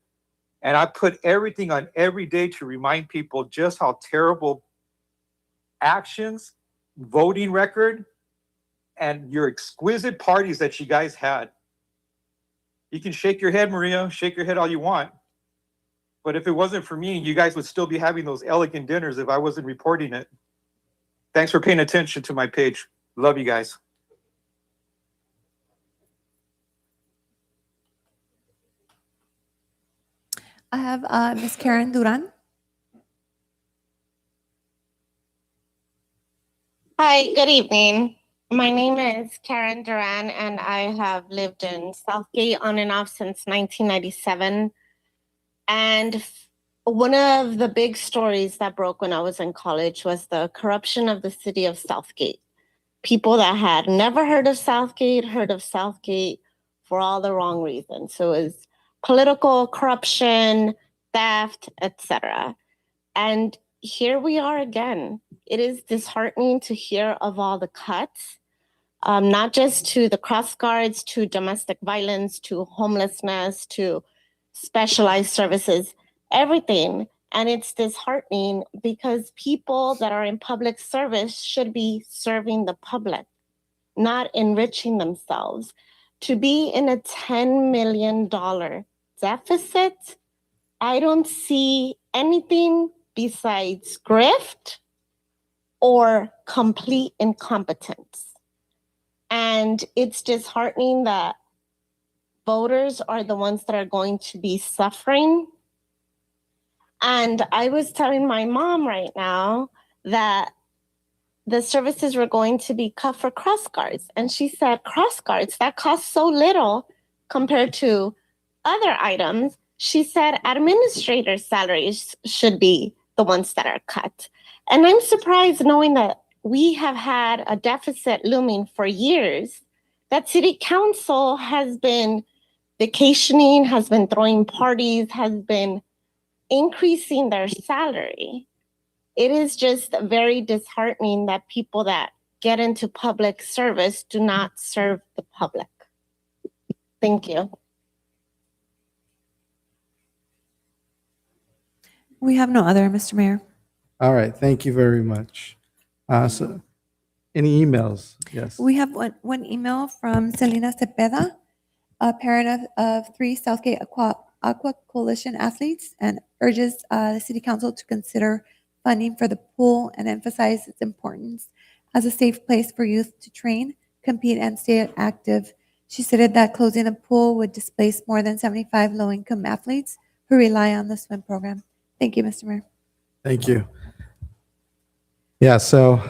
And I put everything on every day to remind people just how terrible actions, voting record, and your exquisite parties that you guys had. You can shake your head, Maria, shake your head all you want. But if it wasn't for me, you guys would still be having those elegant dinners if I wasn't reporting it. Thanks for paying attention to my page. Love you guys. I have Ms. Karen Duran. Hi, good evening. My name is Karen Duran, and I have lived in Southgate on and off since 1997. And one of the big stories that broke when I was in college was the corruption of the city of Southgate. People that had never heard of Southgate for all the wrong reasons. So it was political corruption, theft, etc. And here we are again. It is disheartening to hear of all the cuts, not just to the cross guards, to domestic violence, to homelessness, to specialized services, everything. And it's disheartening because people that are in public service should be serving the public, not enriching themselves. To be in a $10 million deficit, I don't see anything besides grift or complete incompetence. And it's disheartening that voters are the ones that are going to be suffering. And I was telling my mom right now that the services were going to be cut for cross guards. And she said, cross guards, that costs so little compared to other items. She said administrators' salaries should be the ones that are cut. And I'm surprised knowing that we have had a deficit looming for years, that city council has been vacationing, has been throwing parties, has been increasing their salary. It is just very disheartening that people that get into public service do not serve the public. Thank you. We have no other, Mr. Mayor. All right, thank you very much. So, any emails? Yes. We have one email from Selena Cepeda, a parent of 3 Southgate Aqua Coalition athletes, and urges the City Council to consider funding for the pool and emphasize its importance as a safe place for youth to train, compete, and stay active She stated that closing the pool would displace more than 75 low-income athletes who rely on the swim program. Thank you, Mr. Mayor. Thank you. Yeah, so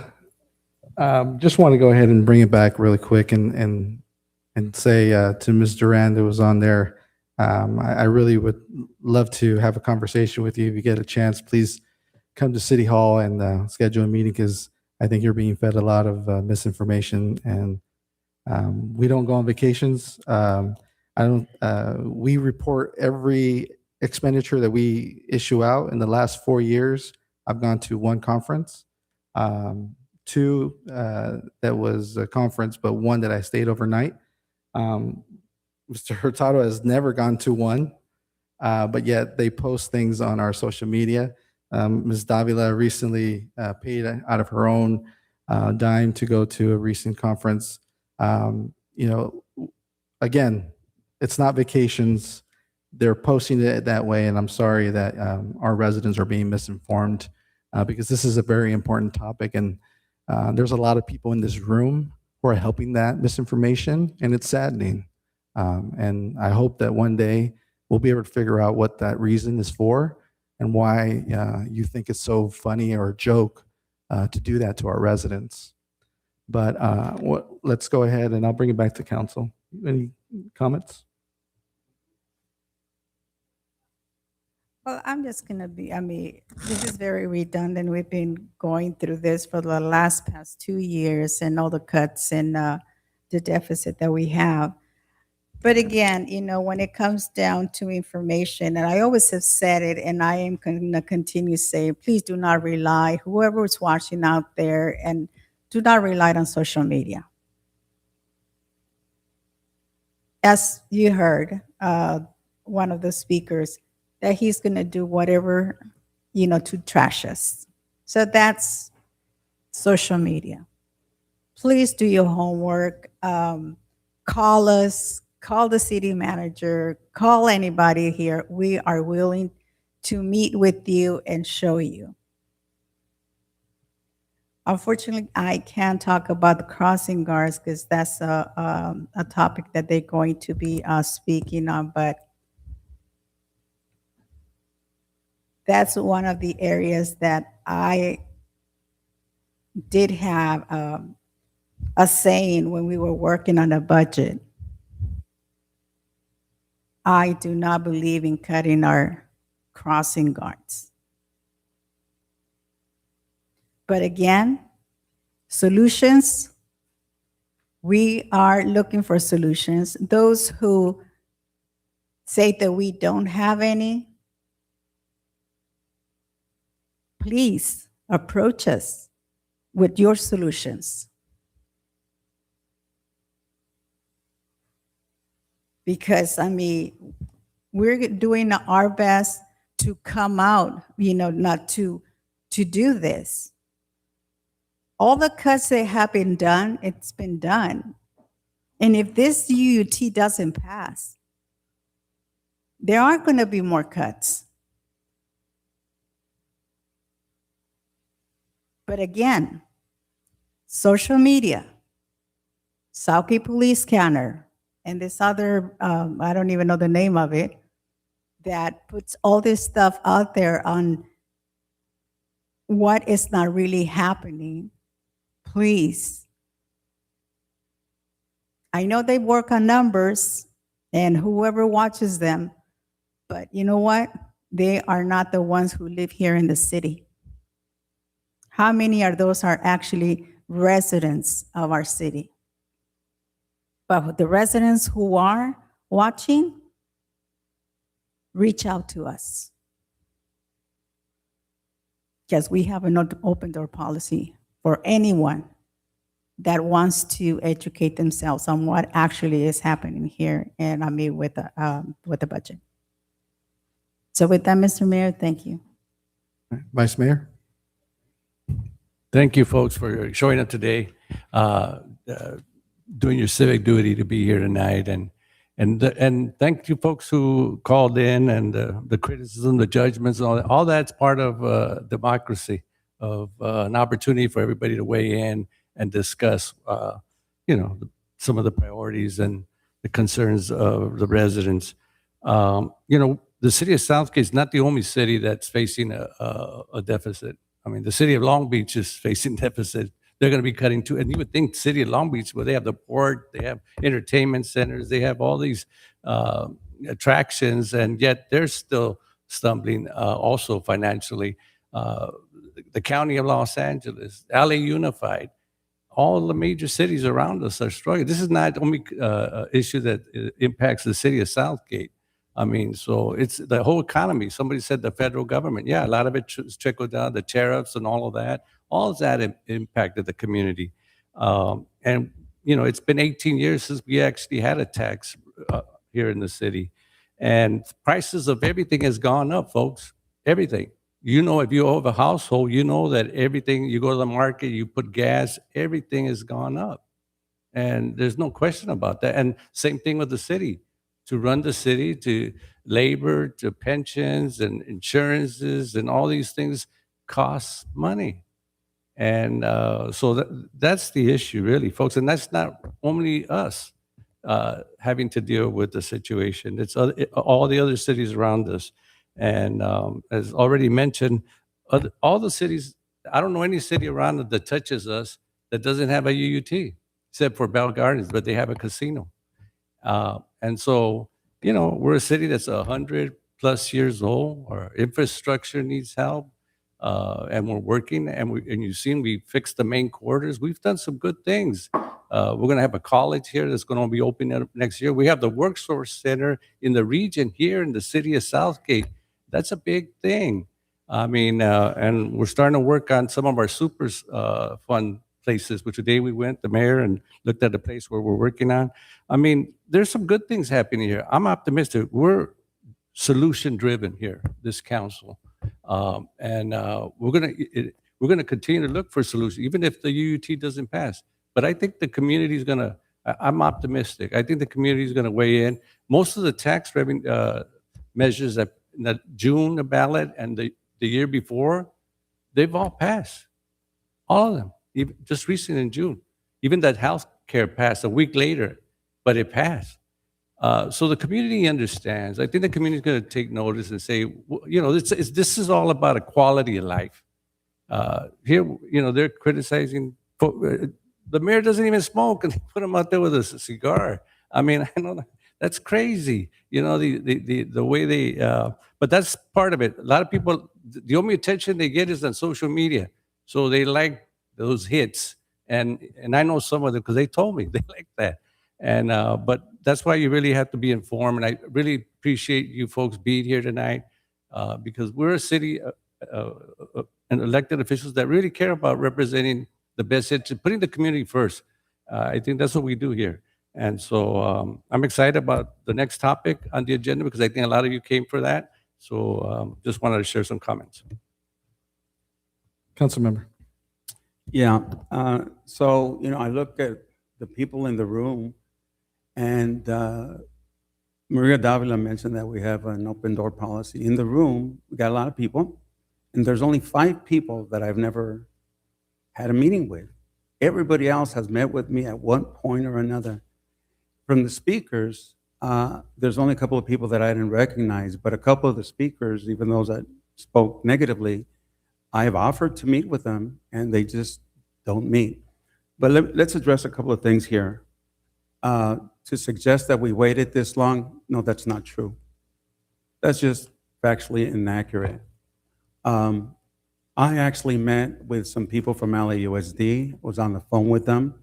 just want to go ahead and bring it back really quick and say to Ms. Duran that was on there, I really would love to have a conversation with you. If you get a chance, please come to City Hall and schedule a meeting, because I think you're being fed a lot of misinformation, and we don't go on vacations. We report every expenditure that we issue out. In the last 4 years, I've gone to one conference, two that was a conference, but one that I stayed overnight. Mr. Hurtado has never gone to one, but yet they post things on our social media. Ms. Davila recently paid out of her own dime to go to a recent conference. Again, it's not vacations. They're posting it that way, and I'm sorry that our residents are being misinformed, because this is a very important topic, and there's a lot of people in this room who are helping that misinformation, and it's saddening. And I hope that one day we'll be able to figure out what that reason is for and why you think it's so funny or a joke to do that to our residents. But let's go ahead, and I'll bring it back to council. Any comments? Well, I'm just going to be, this is very redundant. We've been going through this for the past 2 years and all the cuts and the deficit that we have. But again, when it comes down to information, and I always have said it, and I am going to continue saying, please do not rely, whoever is watching out there, and do not rely on social media. As you heard, one of the speakers, that he's going to do whatever, to trash us. So that's social media. Please do your homework. Call us, call the city manager, call anybody here. We are willing to meet with you and show you. Unfortunately, I can't talk about the crossing guards because that's a topic that they're going to be speaking on, but that's one of the areas that I did have a saying when we were working on a budget. I do not believe in cutting our crossing guards. But again, solutions, we are looking for solutions. Those who say that we don't have any, please approach us with your solutions. Because, we're doing our best to come out, not to do this. All the cuts that have been done, it's been done. And if this UUT doesn't pass, there aren't going to be more cuts. But again, social media, Southgate Police Scanner, and this other, I don't even know the name of it, that puts all this stuff out there on what is not really happening. Please. I know they work on numbers and whoever watches them, but you know what? They are not the ones who live here in the city. How many of those are actually residents of our city? But the residents who are watching, reach out to us. Because we have an open door policy for anyone that wants to educate themselves on what actually is happening here, and with the budget. So with that, Mr. Mayor, thank you. Vice Mayor? Thank you, folks, for showing up today, doing your civic duty to be here tonight, and thank you, folks who called in, and the criticism, the judgments, all that's part of democracy, of an opportunity for everybody to weigh in and discuss, some of the priorities and the concerns of the residents. The city of Southgate is not the only city that's facing a deficit. I mean, the city of Long Beach is facing deficit. They're going to be cutting too. And you would think city of Long Beach, where they have the port, they have entertainment centers, they have all these attractions, and yet they're still stumbling also financially. The county of Los Angeles, LA Unified, all the major cities around us are struggling. This is not only issue that impacts the city of Southgate. I mean, so it's the whole economy. Somebody said the federal government. Yeah, a lot of it trickled down, the tariffs and all of that. All of that impacted the community. And, it's been 18 years since we actually had a tax here in the city. And prices of everything has gone up, folks. Everything. If you have a household, you know that everything, you go to the market, you put gas, everything has gone up. And there's no question about that. And same thing with the city. To run the city, to labor, to pensions and insurances and all these things cost money. And so that's the issue, really, folks. And that's not only us having to deal with the situation. It's all the other cities around us. And as already mentioned, all the cities, I don't know any city around it that touches us that doesn't have a UUT, except for Bell Gardens, but they have a casino. And so, we're a city that's 100+ years old. Our infrastructure needs help, and we're working. And you've seen we fixed the main quarters. We've done some good things. We're going to have a college here that's going to be opening up next year. We have the Workforce Center in the region here in the city of Southgate. That's a big thing. I mean, and we're starting to work on some of our super fun places, which today we went, the mayor, and looked at the place where we're working on. I mean, there's some good things happening here. I'm optimistic. We're solution-driven here, this council. And we're gonna continue to look for solutions, even if the UUT doesn't pass. But I think the community is gonna, I'm optimistic. I think the community is gonna weigh in. Most of the tax revenue measures that June ballot and the year before, they've all passed. All of them. Even just recently in June. Even that health care passed a week later, but it passed. So the community understands. I think the community is going to take notice and say, this is all about a quality of life. Here, they're criticizing. The mayor doesn't even smoke, and they put him out there with a cigar. I mean, I know that's crazy. The way they. But that's part of it. A lot of people, the only attention they get is on social media, so they like those hits, and I know some of them because they told me they like that, and but that's why you really have to be informed, and I really appreciate you folks being here tonight because we're a city and elected officials that really care about representing the best interest, putting the community first. I think that's what we do here, and so I'm excited about the next topic on the agenda because I think a lot of you came for that. So just wanted to share some comments. Council member. Yeah. So, I look at the people in the room, and Maria Davila mentioned that we have an open door policy. In the room, we got a lot of people, and there's only 5 people that I've never had a meeting with. Everybody else has met with me at one point or another. From the speakers, there's only a couple of people that I didn't recognize, but a couple of the speakers, even those that spoke negatively, I have offered to meet with them, and they just don't meet. But let's address a couple of things here. To suggest that we waited this long, no, that's not true. That's just factually inaccurate. I actually met with some people from LAUSD, was on the phone with them.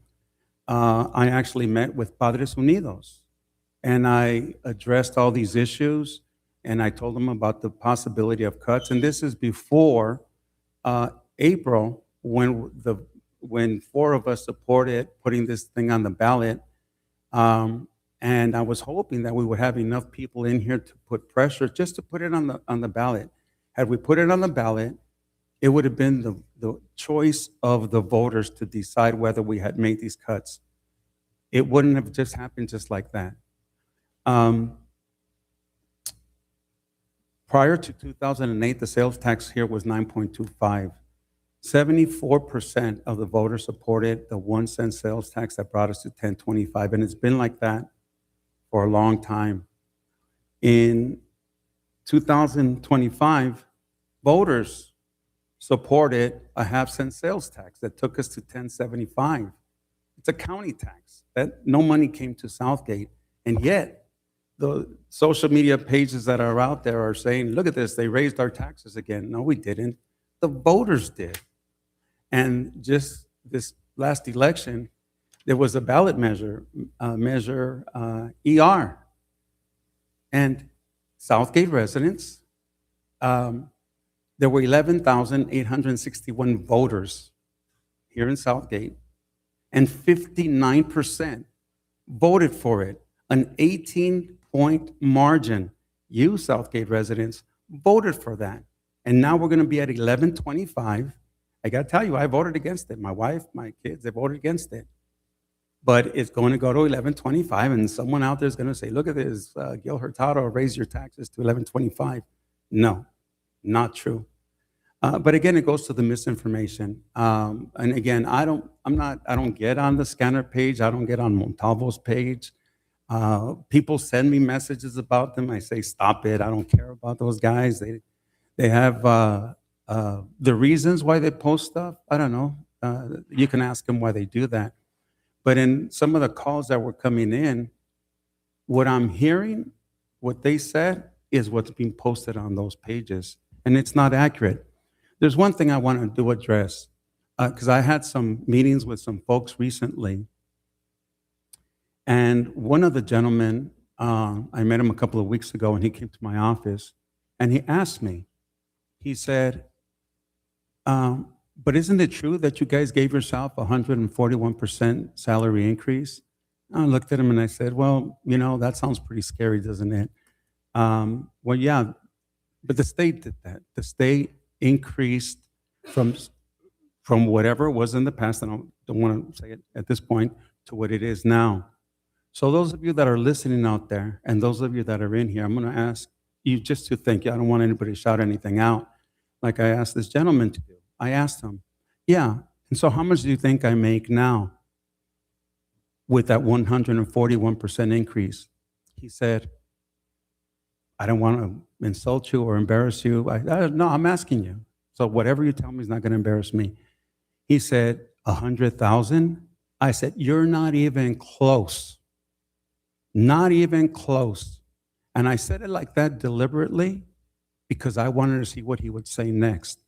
I actually met with Padres Unidos, and I addressed all these issues, and I told them about the possibility of cuts. And this is before April, when 4 of us supported putting this thing on the ballot. And I was hoping that we would have enough people in here to put pressure just to put it on the ballot. Had we put it on the ballot, it would have been the choice of the voters to decide whether we had made these cuts. It wouldn't have just happened just like that. Prior to 2008, the sales tax here was 9.25. 74% of the voters supported the 1 cent sales tax that brought us to 10.25, and it's been like that for a long time. In 2025, voters supported a half-cent sales tax that took us to 1075. It's a county tax that no money came to Southgate, and yet the social media pages that are out there are saying, look at this, they raised our taxes again. No, we didn't. The voters did. And just this last election, there was a ballot measure, ER. And Southgate residents, there were 11,861 voters here in Southgate, and 59% voted for it, an 18-point margin. You, Southgate residents, voted for that. And now we're going to be at 1125. I got to tell you, I voted against it. My wife, my kids, they voted against it. But it's going to go to 1125, and someone out there is going to say, look at this, Gil Hurtado, raise your taxes to 1125. No, not true. But again, it goes to the misinformation. And again, I don't get on the scanner page. I don't get on Montalvo's page. People send me messages about them. I say, stop it. I don't care about those guys. They have the reasons why they post stuff. I don't know. You can ask them why they do that. But in some of the calls that were coming in, what I'm hearing, what they said, is what's being posted on those pages. And it's not accurate. There's one thing I want to address, because I had some meetings with some folks recently. And one of the gentlemen, I met him a couple of weeks ago, and he came to my office, and he asked me, he said, but isn't it true that you guys gave yourself 141% salary increase? I looked at him and I said, well, you know, that sounds pretty scary, doesn't it? Well, yeah, but the state did that. The state increased from whatever it was in the past, and I don't want to say it at this point, to what it is now. So those of you that are listening out there, and those of you that are in here, I'm going to ask you just to think. I don't want anybody to shout anything out like I asked this gentleman to do. I asked him, yeah, and so how much do you think I make now with that 141% increase? He said, I don't want to insult you or embarrass you. No, I'm asking you. So whatever you tell me is not going to embarrass me. He said, 100,000? I said, you're not even close. Not even close. And I said it like that deliberately because I wanted to see what he would say next.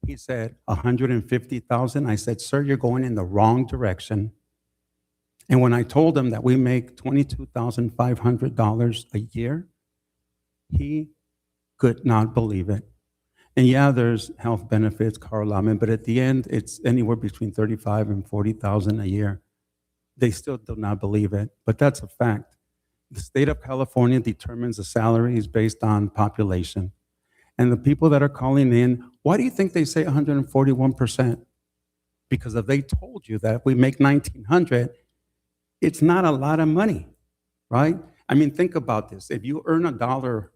He said, 150,000. I said, sir, you're going in the wrong direction. And when I told him that we make $22,500 a year, he could not believe it. And yeah, there's health benefits, car allotment, but at the end, it's anywhere between 35 and 40,000 a year. They still do not believe it, but that's a fact. The state of California determines the salaries based on population. And the people that are calling in, why do you think they say 141%? Because if they told you that if we make 1,900, it's not a lot of money, right? I mean, think about this. If you earn $1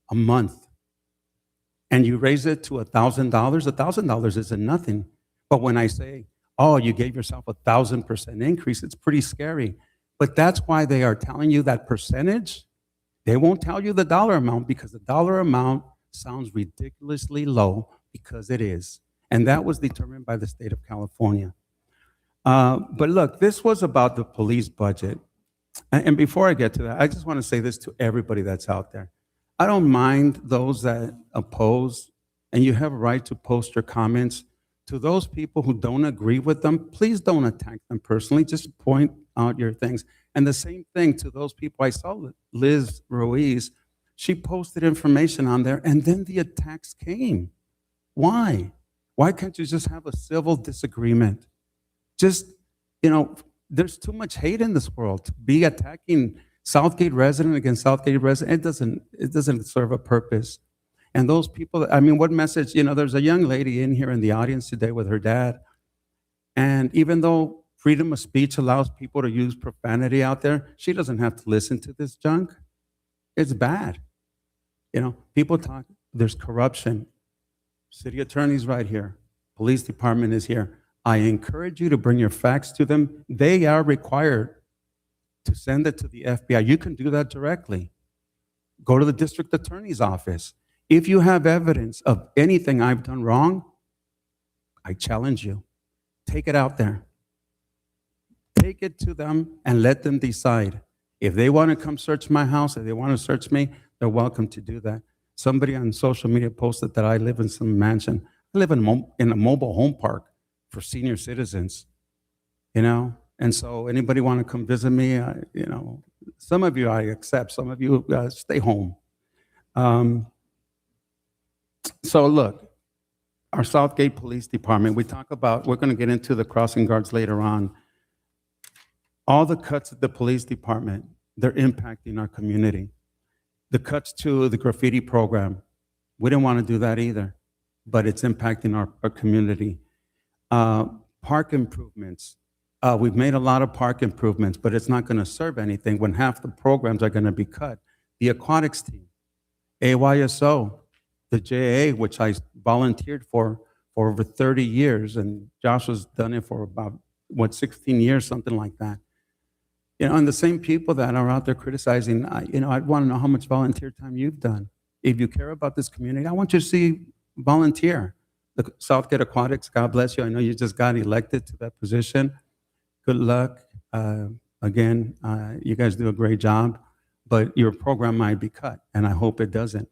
a month and you raise it to $1,000, $1,000 isn't nothing. But when I say, oh, you gave yourself 1,000% increase, it's pretty scary. But that's why they are telling you that percentage. They won't tell you the dollar amount because the dollar amount sounds ridiculously low because it is. And that was determined by the state of California. But look, this was about the police budget. And before I get to that, I just want to say this to everybody that's out there. I don't mind those that oppose, and you have a right to post your comments. To those people who don't agree with them, please don't attack them personally. Just point out your things. And the same thing to those people. I saw Liz Ruiz. She posted information on there, and then the attacks came. Why? Why can't you just have a civil disagreement? Just, you know, there's too much hate in this world. To be attacking Southgate resident against Southgate resident, it doesn't serve a purpose. And those people, I mean, what message, you know, there's a young lady in here in the audience today with her dad. And even though freedom of speech allows people to use profanity out there, she doesn't have to listen to this junk. It's bad. You know, people talk, there's corruption. City attorney's right here. Police department is here. I encourage you to bring your facts to them. They are required to send it to the FBI. You can do that directly. Go to the district attorney's office. If you have evidence of anything I've done wrong, I challenge you. Take it out there. Take it to them and let them decide. If they want to come search my house, if they want to search me, they're welcome to do that. Somebody on social media posted that I live in some mansion. I live in a mobile home park for senior citizens, you know? And so anybody want to come visit me, you know, some of you I accept, some of you stay home. So look, our Southgate Police Department, we're going to get into the crossing guards later on. All the cuts at the police department, they're impacting our community. The cuts to the graffiti program, we didn't want to do that either, but it's impacting our community. Park improvements, we've made a lot of park improvements, but it's not going to serve anything when half the programs are going to be cut. The aquatics team, AYSO, the JA, which I volunteered for over 30 years, and Josh has done it for about, 16 years, something like that. You know, and the same people that are out there criticizing, you know, I'd want to know how much volunteer time you've done. If you care about this community, I want you to see volunteer. The Southgate Aquatics, God bless you. I know you just got elected to that position. Good luck. Again, you guys do a great job, but your program might be cut, and I hope it doesn't.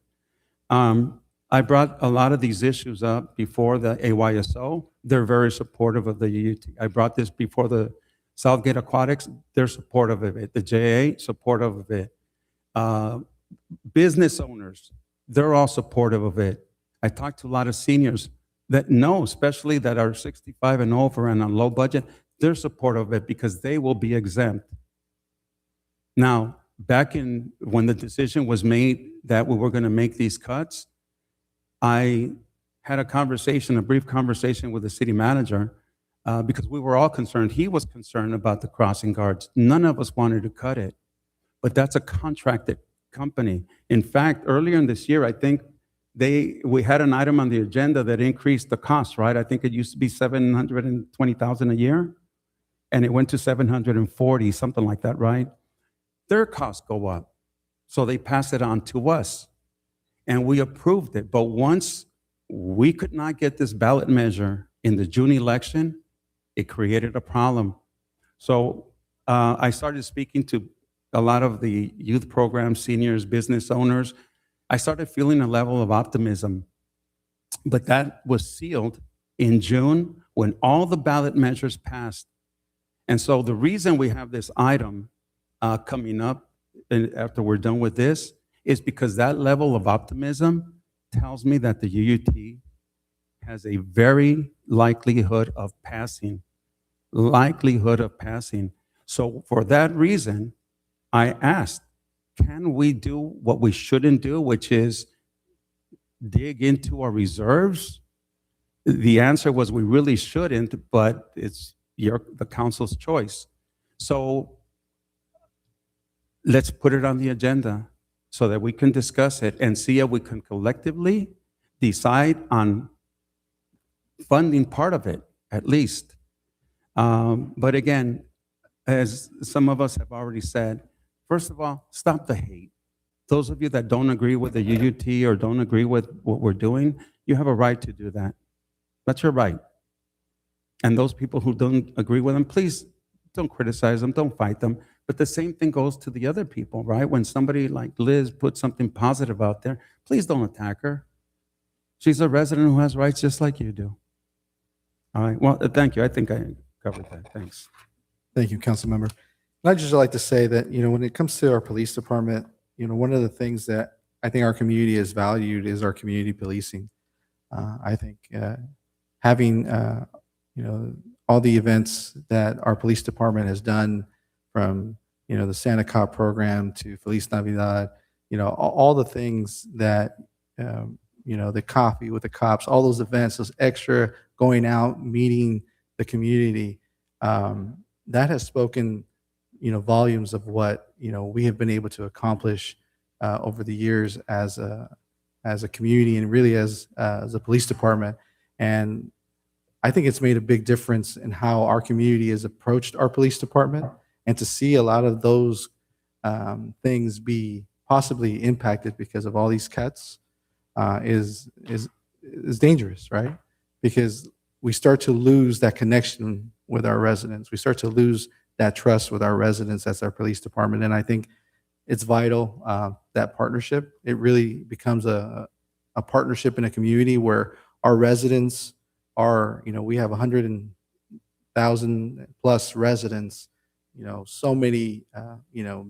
I brought a lot of these issues up before the AYSO. They're very supportive of the UUT. I brought this before the Southgate Aquatics. They're supportive of it. The JA, supportive of it. Business owners, they're all supportive of it. I talked to a lot of seniors that know, especially that are 65 and over and on low budget, they're supportive of it because they will be exempt. Now, back in when the decision was made that we were going to make these cuts, I had a brief conversation with the city manager because we were all concerned. He was concerned about the crossing guards. None of us wanted to cut it, but that's a contracted company. In fact, earlier in this year, I think we had an item on the agenda that increased the cost, right? I think it used to be $720,000 a year, and it went to $740, something like that, right? Their costs go up, so they pass it on to us, and we approved it. But once we could not get this ballot measure in the June election, it created a problem. So I started speaking to a lot of the youth programs, seniors, business owners. I started feeling a level of optimism, but that was sealed in June when all the ballot measures passed. And so the reason we have this item coming up after we're done with this is because that level of optimism tells me that the UUT has a very likelihood of passing. So for that reason, I asked, can we do what we shouldn't do, which is dig into our reserves? The answer was we really shouldn't, but it's the council's choice. So let's put it on the agenda so that we can discuss it and see if we can collectively decide on funding part of it, at least. But again, as some of us have already said, first of all, stop the hate. Those of you that don't agree with the UUT or don't agree with what we're doing, you have a right to do that. That's your right. And those people who don't agree with them, please don't criticize them, don't fight them. But the same thing goes to the other people, right? When somebody like Liz puts something positive out there, please don't attack her. She's a resident who has rights just like you do. All right, well, thank you. I think I covered that. Thanks. Thank you, council member. I'd just like to say that, you know, when it comes to our police department, you know, one of the things that I think our community has valued is our community policing. I think having, you know, all the events that our police department has done, from, you know, the Santa Cop program to Feliz Navidad, you know, all the things that, you know, the coffee with the cops, all those events, those extra going out, meeting the community, that has spoken, you know, volumes of what, you know, we have been able to accomplish over the years as a community and really as a police department. And I think it's made a big difference in how our community has approached our police department And to see a lot of those things be possibly impacted because of all these cuts is dangerous, right? Because we start to lose that connection with our residents. We start to lose that trust with our residents as our police department. And I think it's vital, that partnership. It really becomes a partnership in a community where our residents are, we have 100,000 plus residents, so many,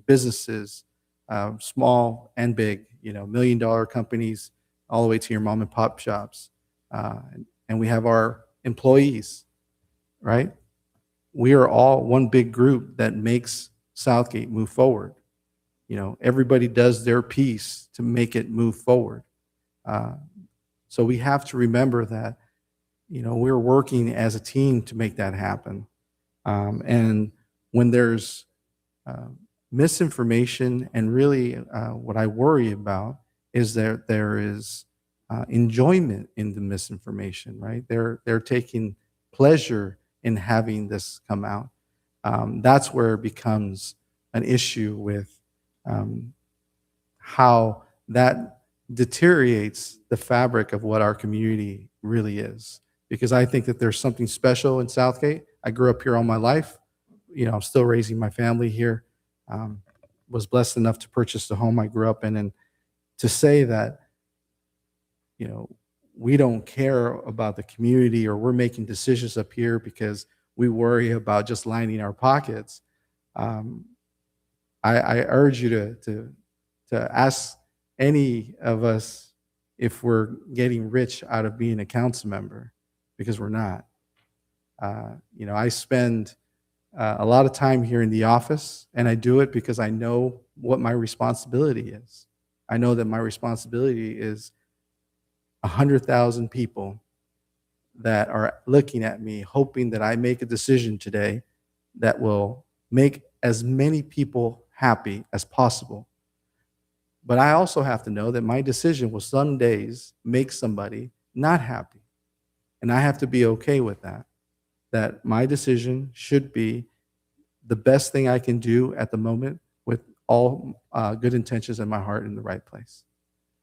businesses, small and big, $1 million companies, all the way to your mom and pop shops. And we have our employees, right? We are all one big group that makes Southgate move forward. Everybody does their piece to make it move forward. So we have to remember that, we're working as a team to make that happen. And when there's misinformation, and really what I worry about is that there is enjoyment in the misinformation, right? They're taking pleasure in having this come out. That's where it becomes an issue with how that deteriorates the fabric of what our community really is. Because I think that there's something special in Southgate. I grew up here all my life. I'm still raising my family here. Was blessed enough to purchase the home I grew up in. And to say that, we don't care about the community, or we're making decisions up here because we worry about just lining our pockets. I urge you to ask any of us if we're getting rich out of being a council member, because we're not. I spend a lot of time here in the office, and I do it because I know what my responsibility is. I know that my responsibility is 100,000 people that are looking at me, hoping that I make a decision today that will make as many people happy as possible. But I also have to know that my decision will some days make somebody not happy. And I have to be okay with that, that my decision should be the best thing I can do at the moment with all good intentions in my heart in the right place.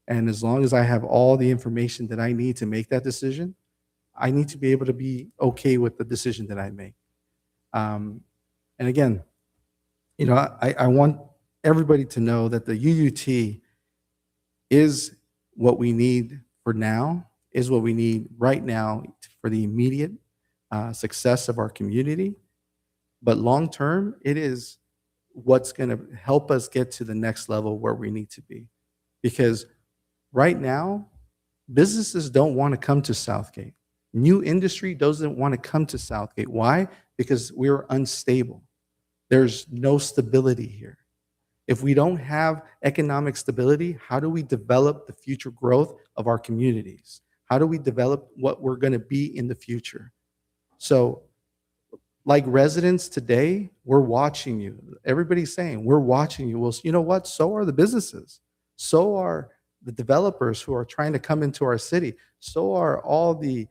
And as long as I have all the information that I need to make that decision, I need to be able to be okay with the decision that I make. And again, I want everybody to know that the UUT is what we need for now, is what we need right now for the immediate success of our community. But long term, it is what's going to help us get to the next level where we need to be. Because right now, businesses don't want to come to Southgate. New industry doesn't want to come to Southgate. Why? Because we're unstable. There's no stability here. If we don't have economic stability, how do we develop the future growth of our communities? How do we develop what we're going to be in the future? So, like residents today, we're watching you. Everybody's saying, we're watching you. Well, you know what? So are the businesses. So are the developers who are trying to come into our city. So are all the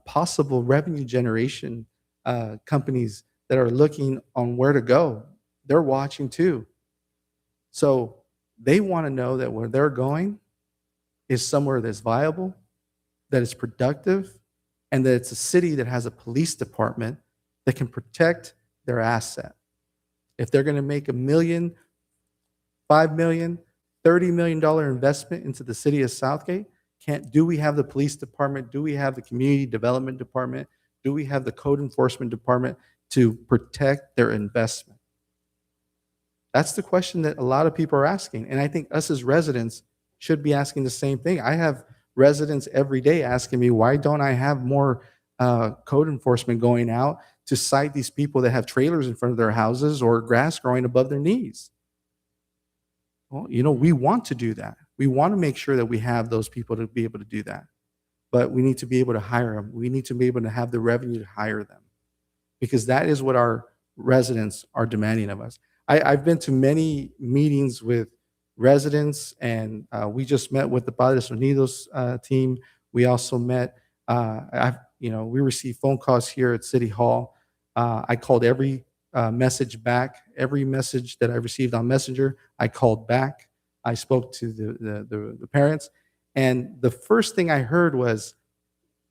possible revenue generation companies that are looking on where to go. They're watching too. So they want to know that where they're going is somewhere that's viable, that is productive, and that it's a city that has a police department that can protect their asset. If they're going to make $1 million, $5 million, $30 million investment into the city of Southgate, do we have the police department? Do we have the community development department? Do we have the code enforcement department to protect their investment? That's the question that a lot of people are asking. And I think us as residents should be asking the same thing. I have residents every day asking me, why don't I have more code enforcement going out to cite these people that have trailers in front of their houses or grass growing above their knees? Well, we want to do that. We want to make sure that we have those people to be able to do that. But we need to be able to hire them. We need to be able to have the revenue to hire them, because that is what our residents are demanding of us. I've been to many meetings with residents, and we just met with the Padres Unidos team. We also met, we received phone calls here at City Hall. I called every message back. Every message that I received on Messenger, I called back. I spoke to the parents. And the first thing I heard was,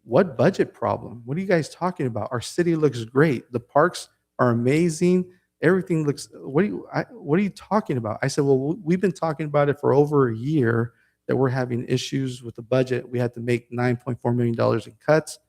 what budget problem? What are you guys talking about? Our city looks great. The parks are amazing. Everything looks, what are you talking about? I said, well, we've been talking about it for over a year that we're having issues with the budget. We had to make $9.4 million in cuts.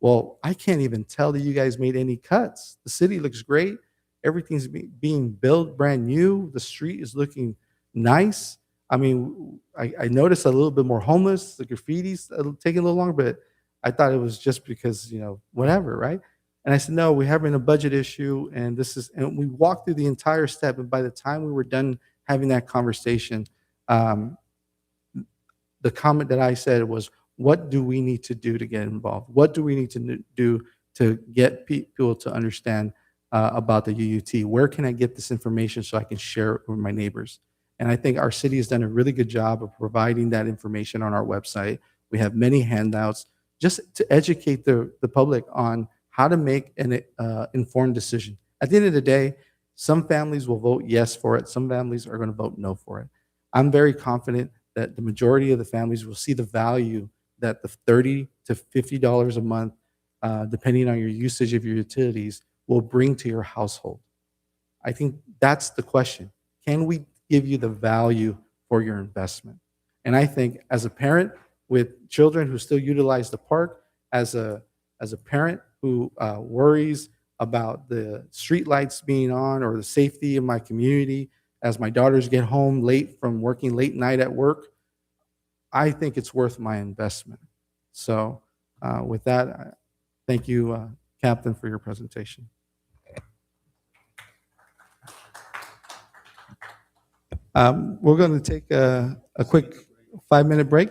Well, I can't even tell that you guys made any cuts. The city looks great. Everything's being built brand new. The street is looking nice. I mean, I noticed a little bit more homeless. The graffiti's taking a little longer, but I thought it was just because, whatever, right? And I said, no, we're having a budget issue, and and we walked through the entire step. And by the time we were done having that conversation, the comment that I said was, what do we need to do to get involved? What do we need to do to get people to understand about the UUT? Where can I get this information so I can share it with my neighbors? And I think our city has done a really good job of providing that information on our website. We have many handouts just to educate the public on how to make an informed decision. At the end of the day, some families will vote yes for it. Some families are going to vote no for it. I'm very confident that the majority of the families will see the value that the $30 to $50 a month, depending on your usage of your utilities, will bring to your household. I think that's the question. Can we give you the value for your investment? And I think as a parent with children who still utilize the park, as a parent who worries about the street lights being on or the safety of my community, as my daughters get home late from working late night at work, I think it's worth my investment. So with that, thank you, Captain, for your presentation. We're going to take a quick 5-minute break.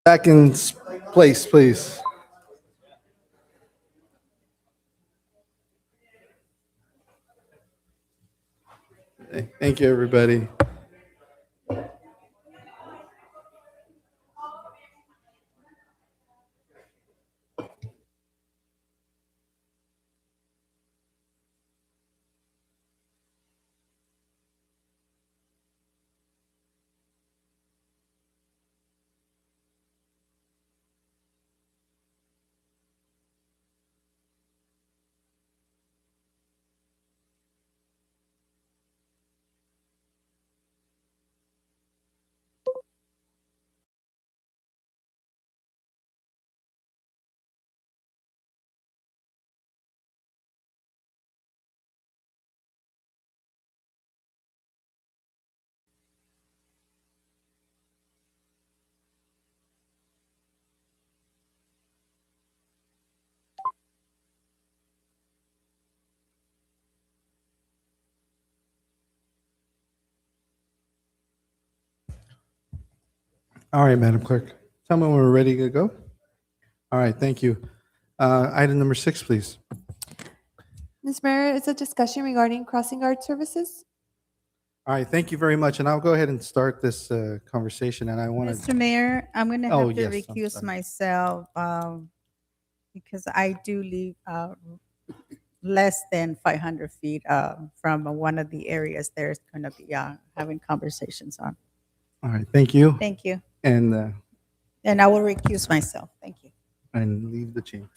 Back in place, please. Okay, thank you, everybody. All right, Madam Clerk. Tell me when we're ready to go. All right, thank you. Item number 6, please. Ms. Mayor, it's a discussion regarding crossing guard services. All right, thank you very much. And I'll go ahead and start this conversation. And I want to. Mr. Mayor, I'm going to have Oh, to yes, I'm recuse sorry. myself because I do live less than 500 feet from one of the areas there's going to be having conversations on. All right, thank you. Thank you. And I will recuse myself. Thank you. leave the chamber.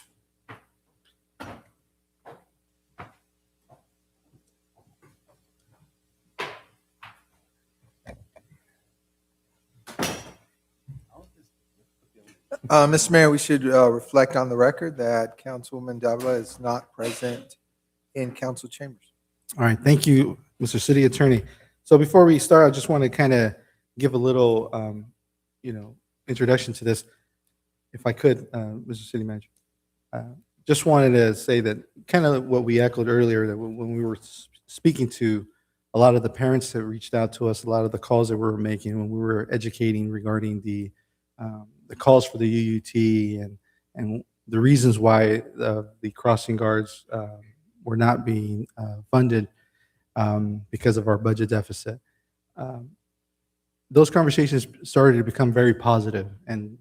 Mr. Mayor, we should reflect on the record that Councilwoman Davila is not present in council chambers. All right, thank you, Mr. City Attorney. So before we start, I just want to kind of give a little, introduction to this, if I could, Mr. City Manager. Just wanted to say that kind of what we echoed earlier, that when we were speaking to a lot of the parents that reached out to us, a lot of the calls that we were making when we were educating regarding the calls for the UUT and the reasons why the crossing guards were not being funded because of our budget deficit. Those conversations started to become very positive, and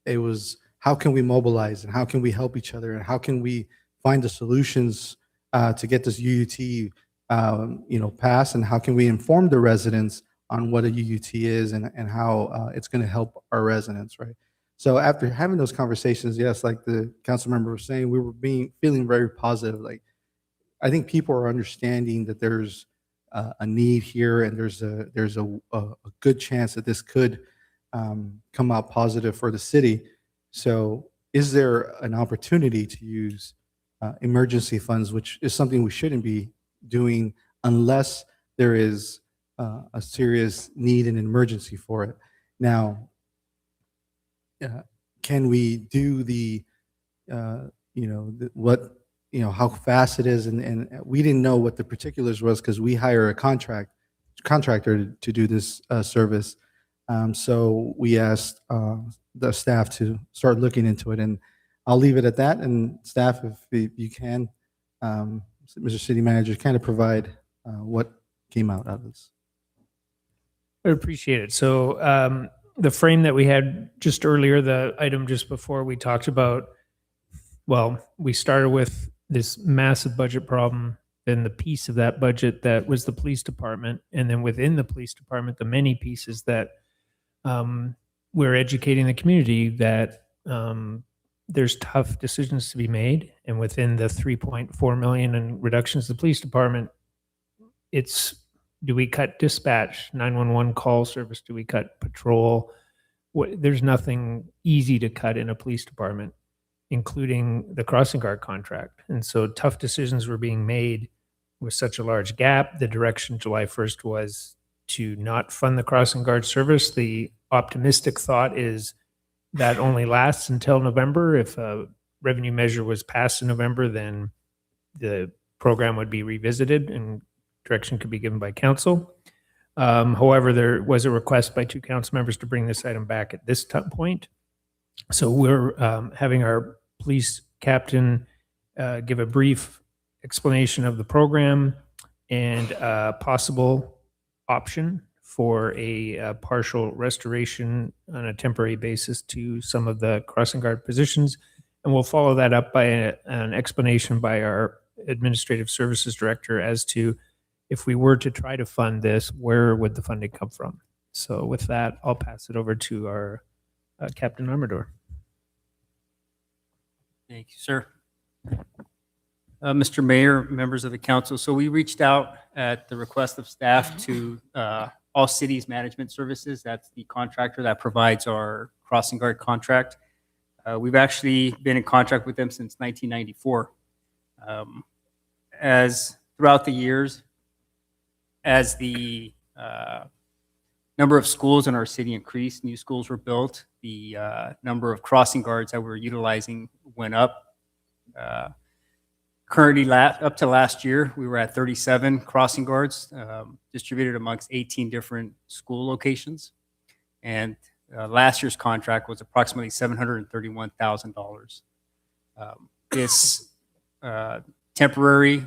it was, how can we mobilize and how can we help each other and how can we find the solutions to get this UUT passed, and how can we inform the residents on what a UUT is and how it's going to help our residents, right? So after having those conversations, yes, like the council member was saying, we were feeling very positive. Like, I think people are understanding that there's a need here, and there's a good chance that this could come out positive for the city. So is there an opportunity to use emergency funds, which is something we shouldn't be doing unless there is a serious need and emergency for it? Now, can we do how fast it is? And we didn't know what the particulars was because we hire a contractor to do this service. So we asked the staff to start looking into it, and I'll leave it at that. And staff, if you can, Mr. City Manager, kind of provide what came out of this. I appreciate it. So the frame that we had just earlier, the item just before, we talked about, well, we started with this massive budget problem, then the piece of that budget that was the police department, and then within the police department, the many pieces that we're educating the community that there's tough decisions to be made. And within the 3.4 million in reductions to the police department, it's, do we cut dispatch, 911 call service? Do we cut patrol? There's nothing easy to cut in a police department, including the crossing guard contract. And so tough decisions were being made with such a large gap. The direction July 1st was to not fund the crossing guard service. The optimistic thought is that only lasts until November. If a revenue measure was passed in November, then the program would be revisited and direction could be given by council. However, there was a request by 2 council members to bring this item back at this point. So we're having our police captain give a brief explanation of the program and a possible option for a partial restoration on a temporary basis to some of the crossing guard positions. And we'll follow that up by an explanation by our administrative services director as to if we were to try to fund this, where would the funding come from? So with that, I'll pass it over to our Captain Amador. Thank you, sir. Mr. Mayor, members of the council, so we reached out at the request of staff to All Cities Management Services. That's the contractor that provides our crossing guard contract. We've actually been in contract with them since 1994. As throughout the years, as the number of schools in our city increased, new schools were built, the number of crossing guards that we're utilizing went up. Currently, up to last year, we were at 37 crossing guards distributed amongst 18 different school locations. And last year's contract was approximately $731,000. This temporary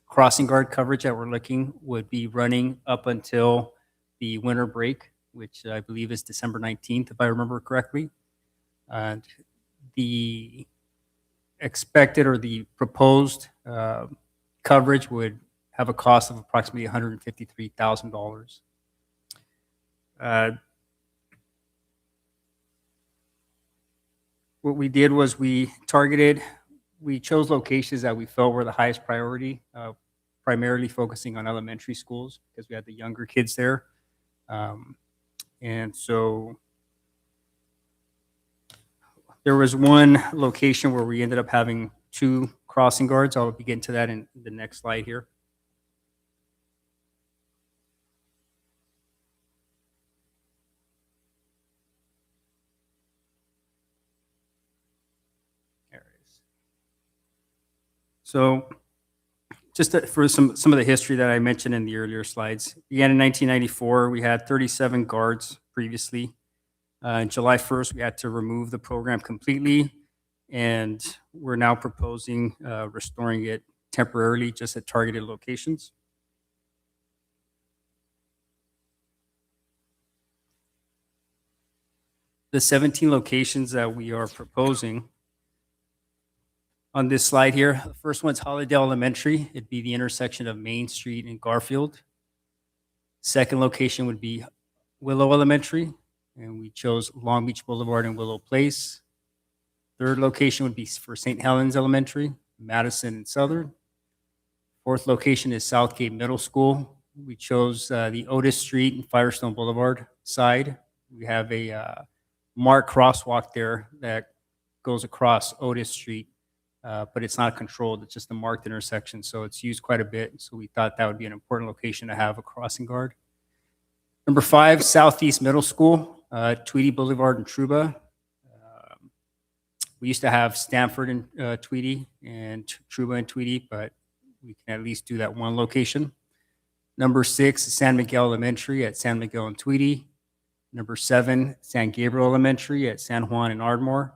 crossing guard coverage that we're looking would be running up until the winter break, which I believe is December 19th, if I remember correctly. And the expected or the proposed coverage would have a cost of approximately $153,000. What we did was we chose locations that we felt were the highest priority, primarily focusing on elementary schools because we had the younger kids there. And so there was one location where we ended up having 2 crossing guards. I'll begin to that in the next slide here. There it is. So just for some of the history that I mentioned in the earlier slides, began in 1994. We had 37 guards previously. July 1st, we had to remove the program completely, and we're now proposing restoring it temporarily just at targeted locations. The 17 locations that we are proposing on this slide here, the first one's Holliday Elementary. It'd be the intersection of Main Street and Garfield. Second location would be Willow Elementary, and we chose Long Beach Boulevard and Willow Place. Third location would be for St. Helens Elementary, Madison and Southern. Fourth location is Southgate Middle School. We chose the Otis Street and Firestone Boulevard side. We have a marked crosswalk there that goes across Otis Street, but it's not controlled. It's just a marked intersection, so it's used quite a bit. So we thought that would be an important location to have a crossing guard. Number 5, Southeast Middle School, Tweedy Boulevard and Truba. We used to have Stanford and Tweedy and Truba and Tweedy, but we can at least do that one location. Number 6, San Miguel Elementary at San Miguel and Tweedy. Number 7, San Gabriel Elementary at San Juan and Ardmore.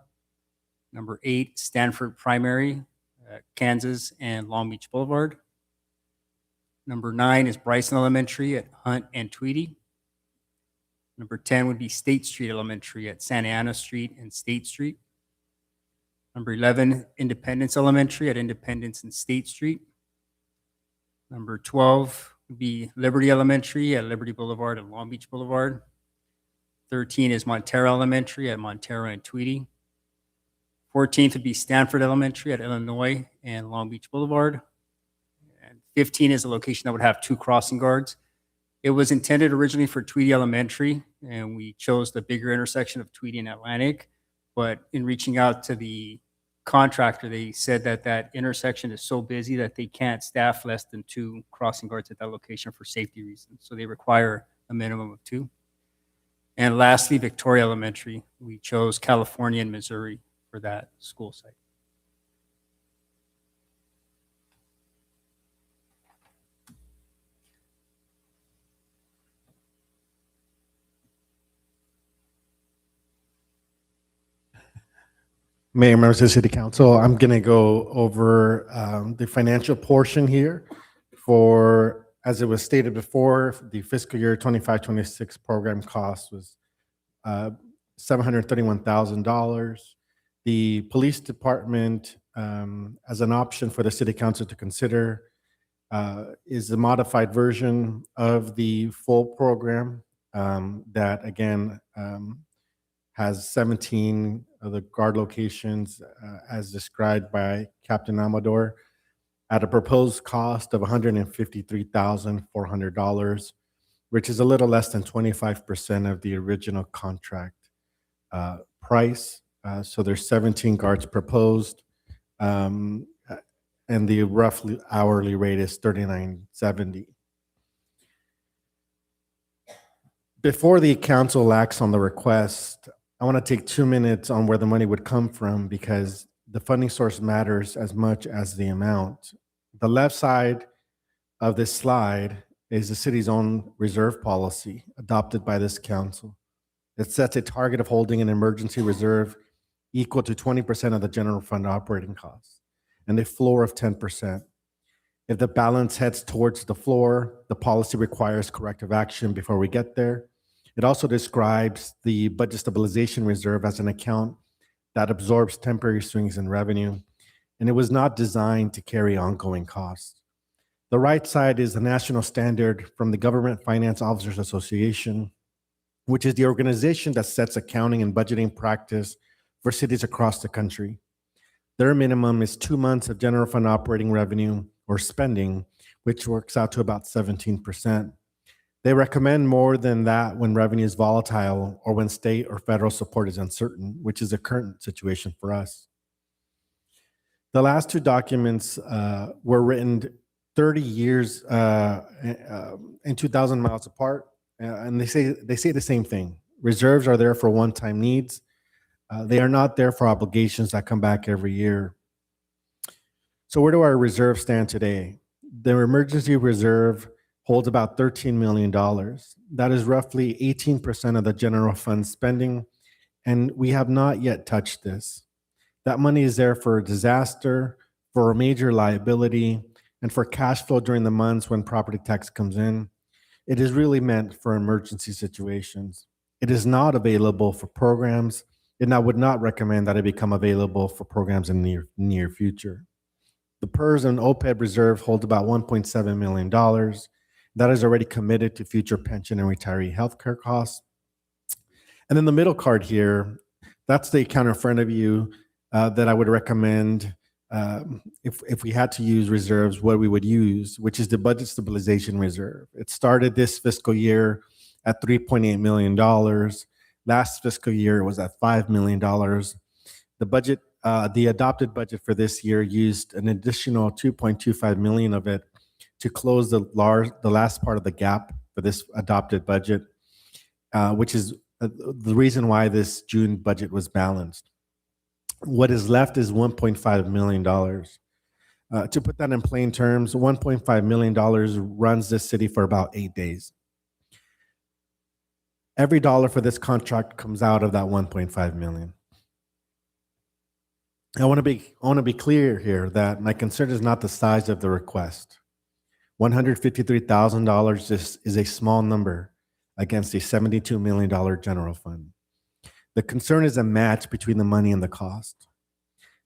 Number 8, Stanford Primary at Kansas and Long Beach Boulevard. Number 9 is Bryson Elementary at Hunt and Tweedy. Number 10 would be State Street Elementary at Santa Ana Street and State Street. Number 11, Independence Elementary at Independence and State Street. Number 12 would be Liberty Elementary at Liberty Boulevard and Long Beach Boulevard. 13 is Montero Elementary at Montero and Tweedy. 14th would be Stanford Elementary at Illinois and Long Beach Boulevard. And 15 is a location that would have 2 crossing guards. It was intended originally for Tweedy Elementary, and we chose the bigger intersection of Tweedy and Atlantic. But in reaching out to the contractor, they said that that intersection is so busy that they can't staff less than 2 crossing guards at that location for safety reasons. So they require a minimum of 2. And lastly, Victoria Elementary. We chose California and Missouri for that school site. Mayor, members of the City Council, I'm going to go over the financial portion here for, as it was stated before, the fiscal year 25-26 program cost was $731,000. The police department, as an option for the City Council to consider, is the modified version of the full program that, again, has 17 of the guard locations as described by Captain Amador at a proposed cost of $153,400, which is a little less than 25% of the original contract price. So there's 17 guards proposed, and the roughly hourly rate is $39.70. Before the council acts on the request, I want to take 2 minutes on where the money would come from, because the funding source matters as much as the amount. The left side of this slide is the city's own reserve policy adopted by this council. It sets a target of holding an emergency reserve equal to 20% of the general fund operating costs and a floor of 10%. If the balance heads towards the floor, the policy requires corrective action before we get there. It also describes the budget stabilization reserve as an account that absorbs temporary swings in revenue, and it was not designed to carry ongoing costs. The right side is the national standard from the Government Finance Officers Association, which is the organization that sets accounting and budgeting practice for cities across the country. Their minimum is 2 months of general fund operating revenue or spending, which works out to about 17%. They recommend more than that when revenue is volatile or when state or federal support is uncertain, which is the current situation for us. The last two documents were written 30 years and 2,000 miles apart, and they say the same thing. Reserves are there for one-time needs. They are not there for obligations that come back every year. So where do our reserves stand today? The emergency reserve holds about $13 million. That is roughly 18% of the general fund spending, and we have not yet touched this. That money is there for a disaster, for a major liability, and for cash flow during the months when property tax comes in. It is really meant for emergency situations. It is not available for programs, and I would not recommend that it become available for programs in the near future. The PERS and OPEB reserve hold about $1.7 million. That is already committed to future pension and retiree healthcare costs. And then the middle card here, that's the account in front of you that I would recommend if we had to use reserves, what we would use, which is the budget stabilization reserve. It started this fiscal year at $3.8 million. Last fiscal year it was at $5 million. The budget, the adopted budget for this year used an additional $2.25 million of it to close the last part of the gap for this adopted budget, which is the reason why this June budget was balanced. What is left is $1.5 million. To put that in plain terms, $1.5 million runs this city for about 8 days. Every dollar for this contract comes out of that $1.5 million. I want to be clear here that my concern is not the size of the request. $153,000 is a small number against a $72 million general fund. The concern is a match between the money and the cost.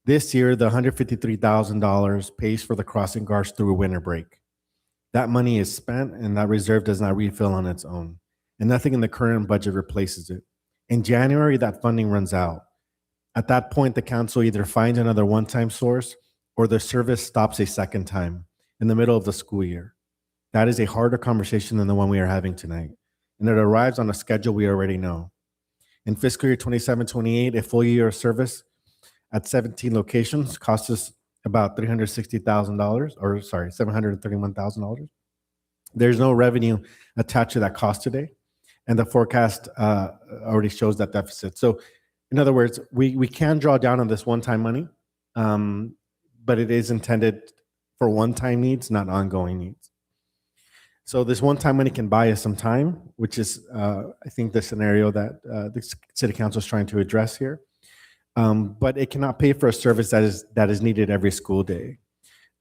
This year, the $153,000 pays for the crossing guards through winter break. That money is spent, and that reserve does not refill on its own, and nothing in the current budget replaces it. In January, that funding runs out. At that point, the council either finds another one-time source or the service stops a second time in the middle of the school year. That is a harder conversation than the one we are having tonight, and it arrives on a schedule we already know. In fiscal year 27-28, a full year of service at 17 locations costs us about $360,000, or sorry, $731,000. There's no revenue attached to that cost today, and the forecast already shows that deficit. So in other words, we can draw down on this one-time money, but it is intended for one-time needs, not ongoing needs. So this one-time money can buy us some time, which is, I think, the scenario that the City Council is trying to address here. but it cannot pay for a service that is needed every school day.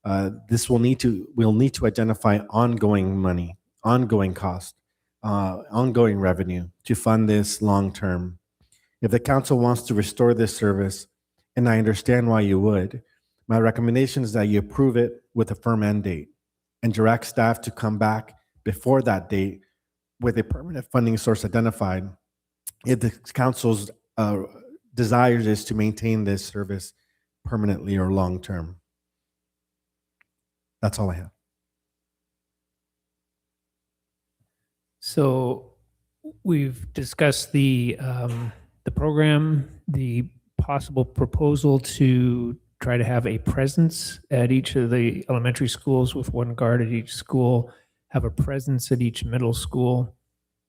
We'll need to identify ongoing money, ongoing cost, ongoing revenue to fund this long term. If the council wants to restore this service, and I understand why you would, my recommendation is that you approve it with a firm end date and direct staff to come back before that date with a permanent funding source identified if the council's desires is to maintain this service permanently or long term. That's all I have. So we've discussed the program, the possible proposal to try to have a presence at each of the elementary schools with one guard at each school, have a presence at each middle school,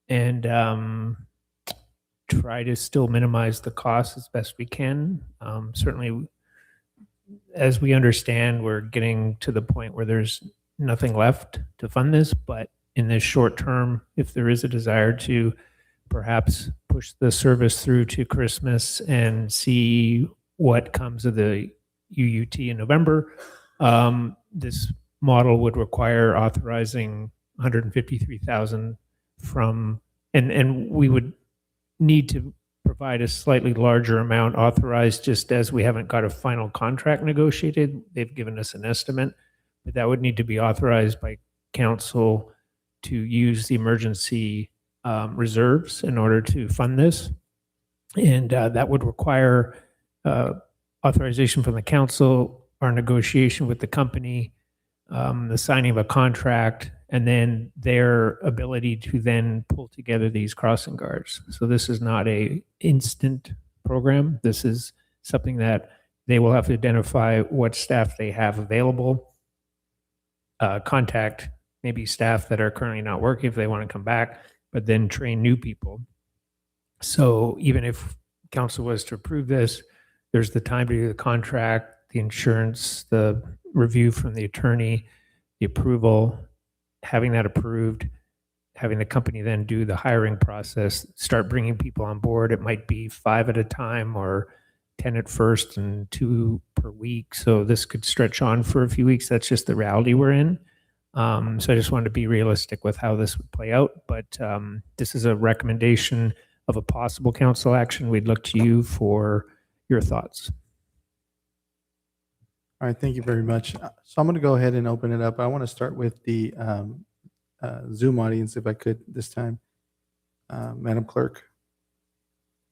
and try to still minimize the cost as best we can. Certainly, as we understand, we're getting to the point where there's nothing left to fund this, but in this short term, if there is a desire to perhaps push the service through to Christmas and see what comes of the UUT in November, this model would require authorizing $153,000 from, and we would need to provide a slightly larger amount authorized just as we haven't got a final contract negotiated. They've given us an estimate, but that would need to be authorized by council to use the emergency reserves in order to fund this. And that would require authorization from the council, our negotiation with the company, the signing of a contract, and then their ability to then pull together these crossing guards. So this is not a instant program. This is something that they will have to identify what staff they have available, contact maybe staff that are currently not working if they want to come back, but then train new people. So even if council was to approve this, there's the time to do the contract, the insurance, the review from the attorney, the approval, having that approved, having the company then do the hiring process, start bringing people on board. It might be 5 at a time or 10 at first and 2 per week. So this could stretch on for a few weeks. That's just the reality we're in. So I just wanted to be realistic with how this would play out. But this is a recommendation of a possible council action. We'd look to you for your thoughts. All right, thank you very much. So I'm going to go ahead and open it up. I want to start with the Zoom audience, if I could this time. Madam Clerk.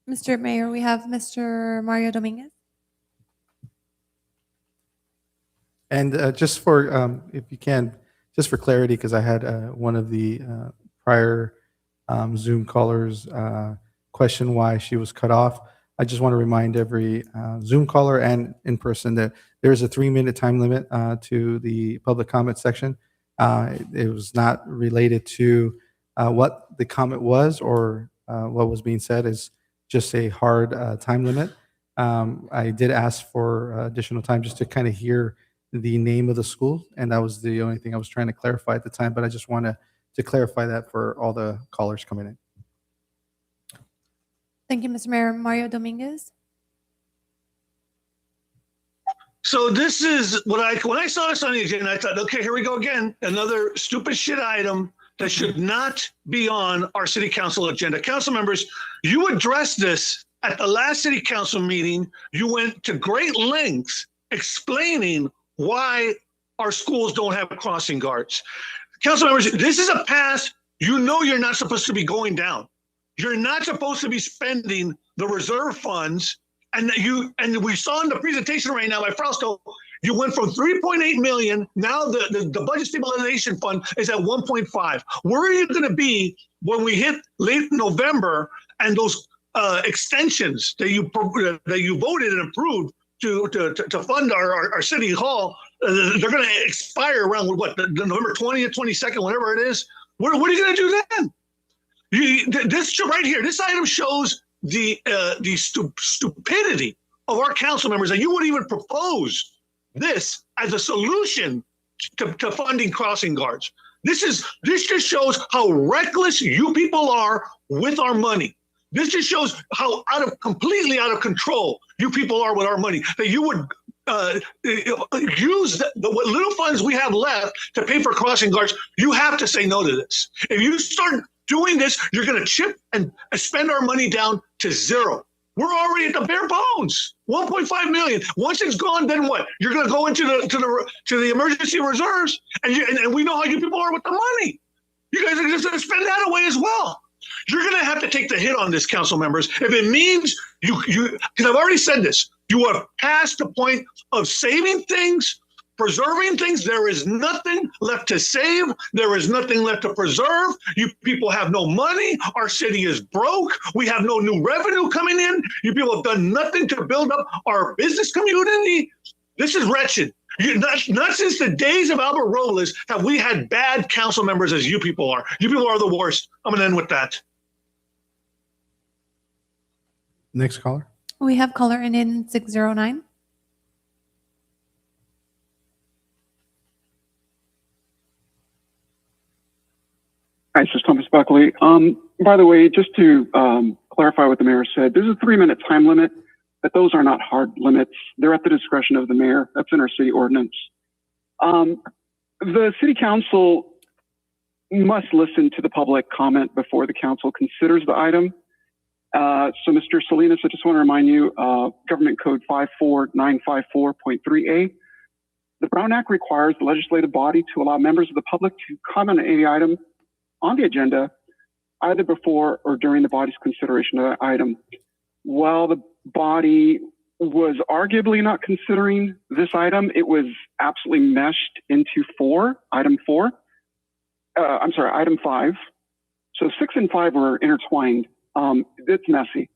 Mr. Mayor, we have Mr. Mario Dominguez. And just for, if you can, just for clarity, because I had one of the prior Zoom callers question why she was cut off. I just want to remind every Zoom caller and in person that there is a 3-minute time limit to the public comment section. It was not related to what the comment was or what was being said. Is just a hard time limit. I did ask for additional time just to kind of hear the name of the school, and that was the only thing I was trying to clarify at the time, but I just want to clarify that for all the callers coming in. Thank you, Mr. Mayor. Mario Dominguez. So this is what when I saw this on the agenda, I thought, okay, here we go again. Another stupid shit item that should not be on our city council agenda. Council members, you addressed this at the last city council meeting. You went to great lengths explaining why our schools don't have crossing guards. Council members, this is a path you know you're not supposed to be going down. You're not supposed to be spending the reserve funds. And we saw in the presentation right now by Frausto, you went from 3.8 million. Now the budget stabilization fund is at 1.5. Where are you going to be when we hit late November and those extensions that you voted and approved to fund our city hall, they're going to expire around what, November 20th, 22nd, whatever it is. What are you going to do then? This right here, this item shows the stupidity of our council members that you would even propose this as a solution to funding crossing guards. This just shows how reckless you people are with our money. This just shows how completely out of control you people are with our money. That you would use what little funds we have left to pay for crossing guards. You have to say no to this. If you start doing this, you're going to chip and spend our money down to zero. We're already at the bare bones, 1.5 million. Once it's gone, then what? You're going to go into the emergency reserves, and we know how you people are with the money. You guys are just going to spend that away as well. You're going to have to take the hit on this, council members. If it means you, because I've already said this, you are past the point of saving things, preserving things. There is nothing left to save. There is nothing left to preserve. You people have no money. Our city is broke. We have no new revenue coming in. You people have done nothing to build up our business community. This is wretched. Not since the days of Albert Robles have we had bad council members as you people are. You people are the worst. I'm going to end with that. Next caller. We have caller in 609. Hi, this is Thomas Buckley. By the way, just to clarify what the mayor said, there's a 3-minute time limit, but those are not hard limits. They're at the discretion of the mayor. That's in our city ordinance. The city council must listen to the public comment before the council considers the item. So Mr. Salinas, I just want to remind you, Government Code 54954.3a, the Brown Act requires the legislative body to allow members of the public to comment on any item on the agenda, either before or during the body's consideration of that item. While the body was arguably not considering this item, it was absolutely meshed into item 5. So 6 and 5 were intertwined. It's messy,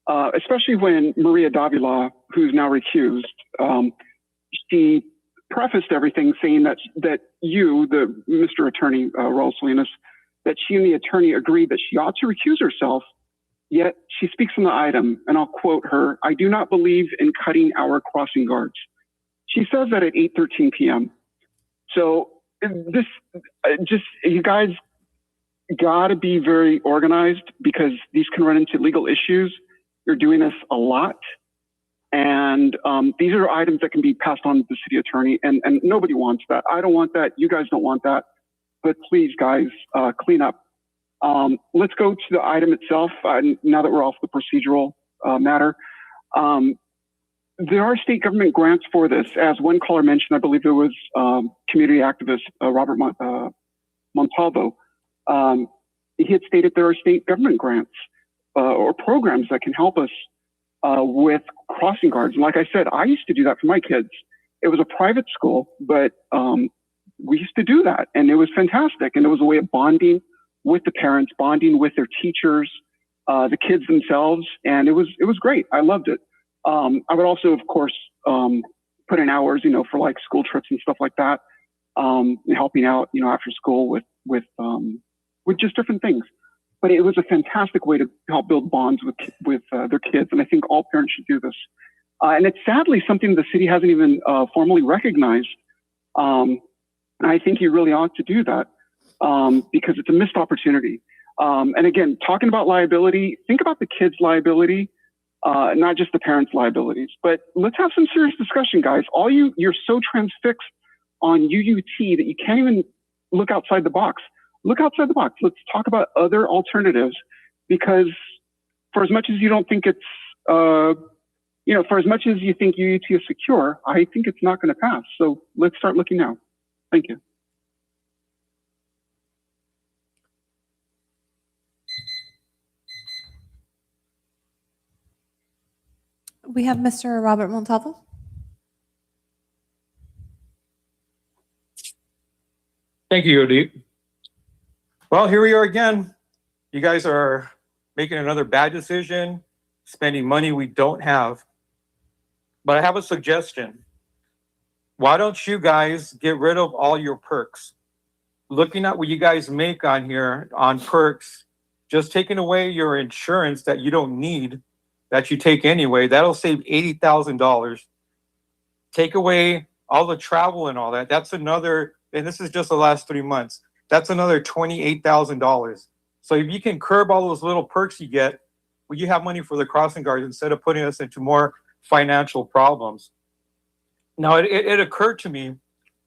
especially when Maria Davila, who's now recused, she prefaced everything saying that you, the Mr. Attorney Raul Salinas, that she and the attorney agreed that she ought to recuse herself, yet she speaks on the item, and I'll quote her, "I do not believe in cutting our crossing guards." She says that at 8:13 p.m. So this, you guys gotta be very organized because these can run into legal issues. You're doing this a lot. And these are items that can be passed on to the city attorney, and nobody wants that. I don't want that. You guys don't want that. But please, guys, clean up. Let's go to the item itself. Now that we're off the procedural matter, there are state government grants for this. As one caller mentioned, I believe it was community activist Robert Montalvo. He had stated there are state government grants or programs that can help us with crossing guards. And like I said, I used to do that for my kids. It was a private school, but we used to do that, and it was fantastic. And it was a way of bonding with the parents, bonding with their teachers, the kids themselves, and it was great. I loved it. I would also, of course, put in hours, for like school trips and stuff like that, helping out, after school with just different things. But it was a fantastic way to help build bonds with their kids, and I think all parents should do this. And it's sadly something the city hasn't even formally recognized. And I think you really ought to do that because it's a missed opportunity. And again, talking about liability, think about the kids' liability, not just the parents' liabilities. But let's have some serious discussion, guys. You're so transfixed on UUT that you can't even look outside the box. Look outside the box. Let's talk about other alternatives, because for as much as you don't think it's, for as much as you think UUT is secure, I think it's not going to pass. So let's start looking now. Thank you. We have Mr. Robert Montalvo. Thank you, Yodi. Well, here we are again. You guys are making another bad decision, spending money we don't have. But I have a suggestion. Why don't you guys get rid of all your perks? Looking at what you guys make on here on perks, just taking away your insurance that you don't need, that you take anyway, that'll save $80,000. Take away all the travel and all that. That's another, and this is just the last 3 months, that's another $28,000. So if you can curb all those little perks you get, will you have money for the crossing guards instead of putting us into more financial problems? Now, it occurred to me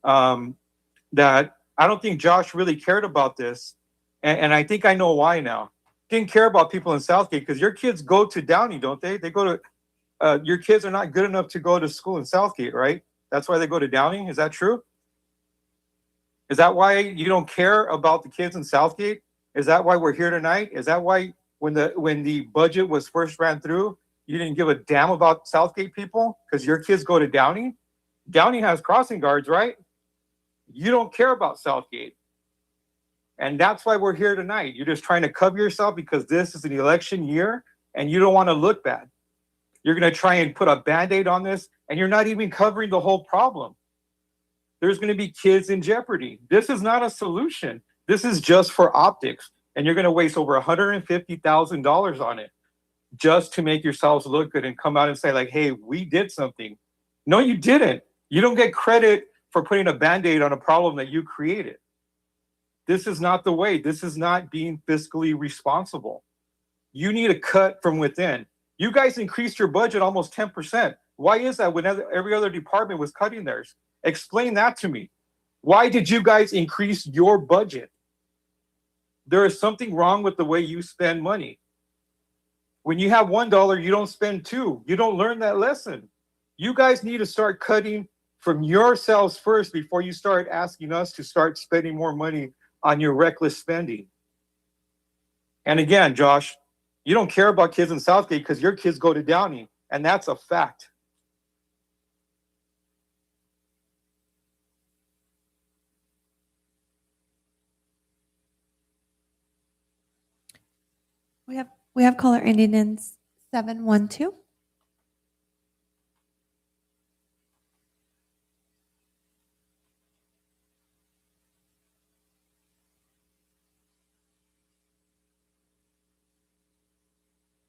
that I don't think Josh really cared about this. And I think I know why now. Didn't care about people in Southgate because your kids go to Downey, don't they? They go to, your kids are not good enough to go to school in Southgate, right? That's why they go to Downey. Is that true? Is that why you don't care about the kids in Southgate? Is that why we're here tonight? Is that why when the budget was first ran through, you didn't give a damn about Southgate people? Because your kids go to Downey? Downey has crossing guards, right? You don't care about Southgate. And that's why we're here tonight. You're just trying to cover yourself because this is an election year and you don't want to look bad. You're going to try and put a Band-Aid on this and you're not even covering the whole problem. There's going to be kids in jeopardy. This is not a solution. This is just for optics. And you're going to waste over $150,000 on it just to make yourselves look good and come out and say like, hey, we did something. No, you didn't. You don't get credit for putting a Band-Aid on a problem that you created. This is not the way. This is not being fiscally responsible. You need a cut from within. You guys increased your budget almost 10%. Why is that when every other department was cutting theirs? Explain that to me. Why did you guys increase your budget? There is something wrong with the way you spend money. When you have $1, you don't spend $2. You don't learn that lesson. You guys need to start cutting from yourselves first before you start asking us to start spending more money on your reckless spending. And again, Josh, you don't care about kids in Southgate because your kids go to Downey, and that's a fact. We have caller ending in 712.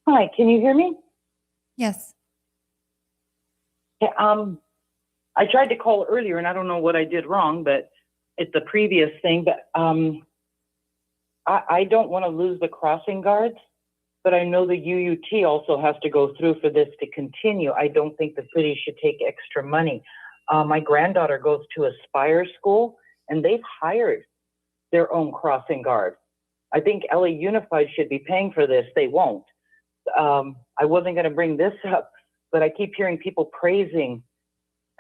Hi, can you hear me? Yes. Yeah, I tried to call earlier and I don't know what I did wrong, but it's the previous thing, but I don't want to lose the crossing guards, but I know the UUT also has to go through for this to continue. I don't think the city should take extra money. My granddaughter goes to Aspire School and they've hired their own crossing guard. I think LA Unified should be paying for this. They won't. I wasn't going to bring this up, but I keep hearing people praising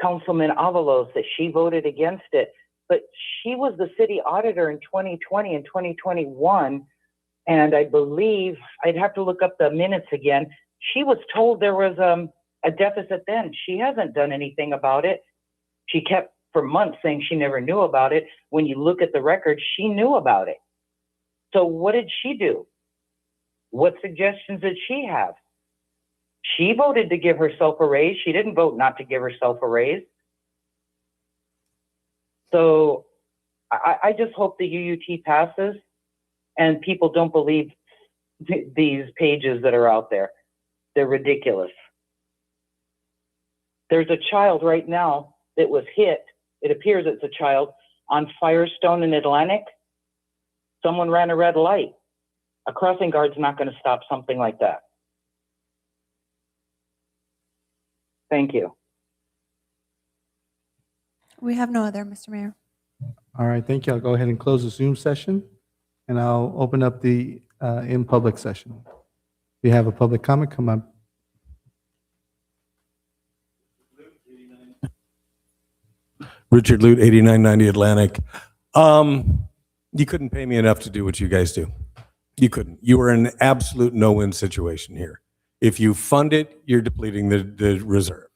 Councilman Avalos that she voted against it. But she was the city auditor in 2020 and 2021. And I believe, I'd have to look up the minutes again. She was told there was a deficit then. She hasn't done anything about it. She kept for months saying she never knew about it. When you look at the record, she knew about it. So what did she do? What suggestions did she have? She voted to give herself a raise. She didn't vote not to give herself a raise. So I just hope the UUT passes and people don't believe these pages that are out there. They're ridiculous. There's a child right now that was hit. It appears it's a child on Firestone in Atlantic. Someone ran a red light. A crossing guard's not going to stop something like that. Thank you. We have no other, Mr. Mayor. All right, thank you. I'll go ahead and close the Zoom session, and I'll open up the in-public session. If you have a public comment, come up. Richard Lute, 8990 Atlantic. You couldn't pay me enough to do what you guys do. You couldn't. You were in an absolute no-win situation here. If you fund it, you're depleting the reserve.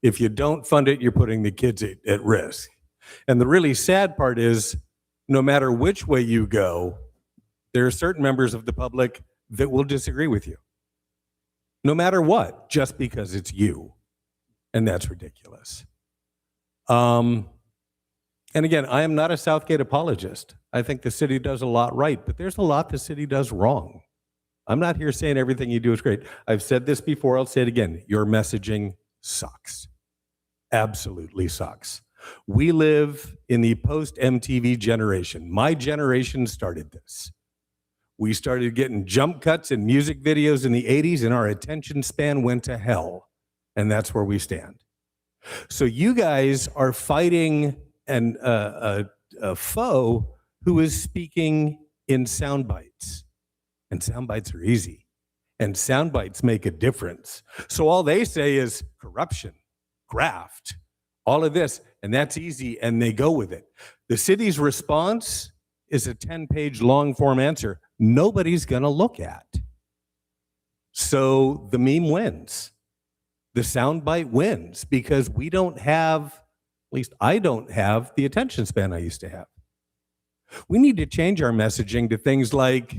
If you don't fund it, you're putting the kids at risk. And the really sad part is, no matter which way you go, there are certain members of the public that will disagree with you. No matter what, just because it's you. And that's ridiculous. And again, I am not a Southgate apologist. I think the city does a lot right, but there's a lot the city does wrong. I'm not here saying everything you do is great. I've said this before, I'll say it again. Your messaging sucks. Absolutely sucks. We live in the post-MTV generation. My generation started this. We started getting jump cuts and music videos in the 80s, and our attention span went to hell. And that's where we stand. So you guys are fighting a foe who is speaking in sound bites. And sound bites are easy. And sound bites make a difference. So all they say is corruption, graft, all of this, and that's easy, and they go with it. The city's response is a 10-page long form answer nobody's going to look at. So the meme wins. The soundbite wins because we don't have, at least I don't have, the attention span I used to have. We need to change our messaging to things like,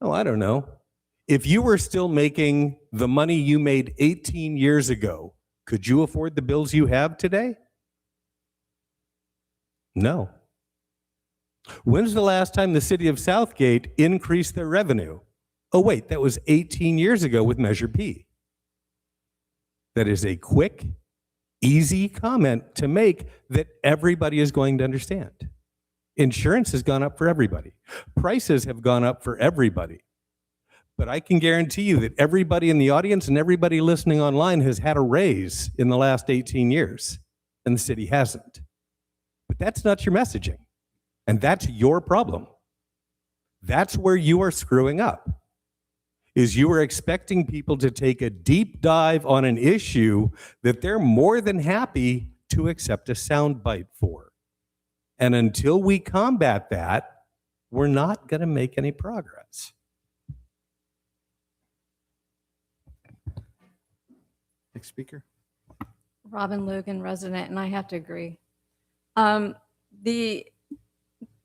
oh, I don't know. If you were still making the money you made 18 years ago, could you afford the bills you have today? No. When's the last time the city of Southgate increased their revenue? Oh, wait, that was 18 years ago with Measure P. That is a quick, easy comment to make that everybody is going to understand. Insurance has gone up for everybody. Prices have gone up for everybody. But I can guarantee you that everybody in the audience and everybody listening online has had a raise in the last 18 years, and the city hasn't. But that's not your messaging, and that's your problem. That's where you are screwing up, is you are expecting people to take a deep dive on an issue that they're more than happy to accept a soundbite for. And until we combat that, we're not going to make any progress. Next speaker. Robin Logan, resident, and I have to agree. I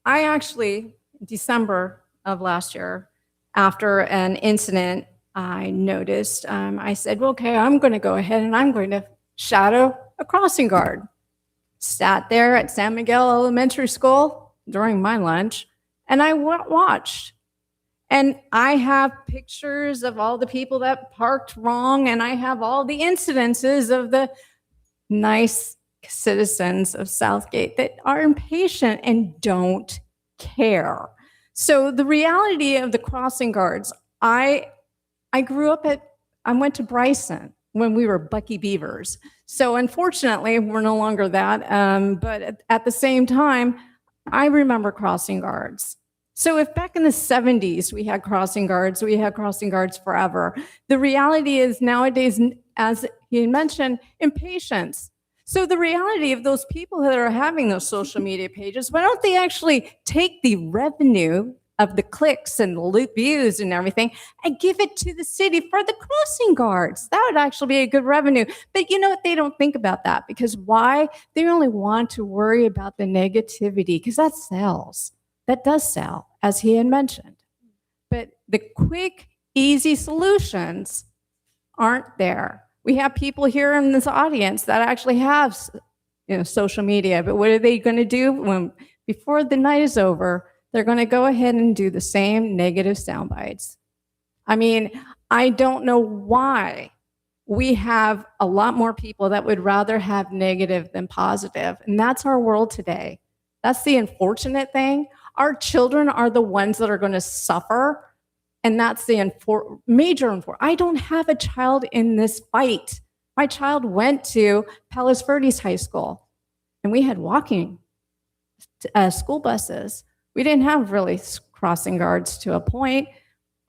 actually, December of last year, after an incident I noticed, I said, well, okay, I'm going to go ahead and I'm going to shadow a crossing guard. Sat there at San Miguel Elementary School during my lunch, and I watched. And I have pictures of all the people that parked wrong, and I have all the incidences of the nice citizens of Southgate that are impatient and don't care. So the reality of the crossing guards, I grew up I went to Bryson when we were Bucky Beavers. So unfortunately, we're no longer that. But at the same time, I remember crossing guards. So if back in the 70s we had crossing guards forever. The reality is nowadays, as he mentioned, impatience. So the reality of those people that are having those social media pages, why don't they actually take the revenue of the clicks and the views and everything and give it to the city for the crossing guards? That would actually be a good revenue. But you know what? They don't think about that because why? They only want to worry about the negativity because that sells. That does sell, as he had mentioned. But the quick, easy solutions aren't there. We have people here in this audience that actually have, social media, but what are they going to do before the night is over? They're going to go ahead and do the same negative sound bites. I mean, I don't know why we have a lot more people that would rather have negative than positive, and that's our world today. That's the unfortunate thing. Our children are the ones that are going to suffer, and that's the major. I don't have a child in this fight. My child went to Palos Verdes High School, and we had walking school buses. We didn't have really crossing guards to a point.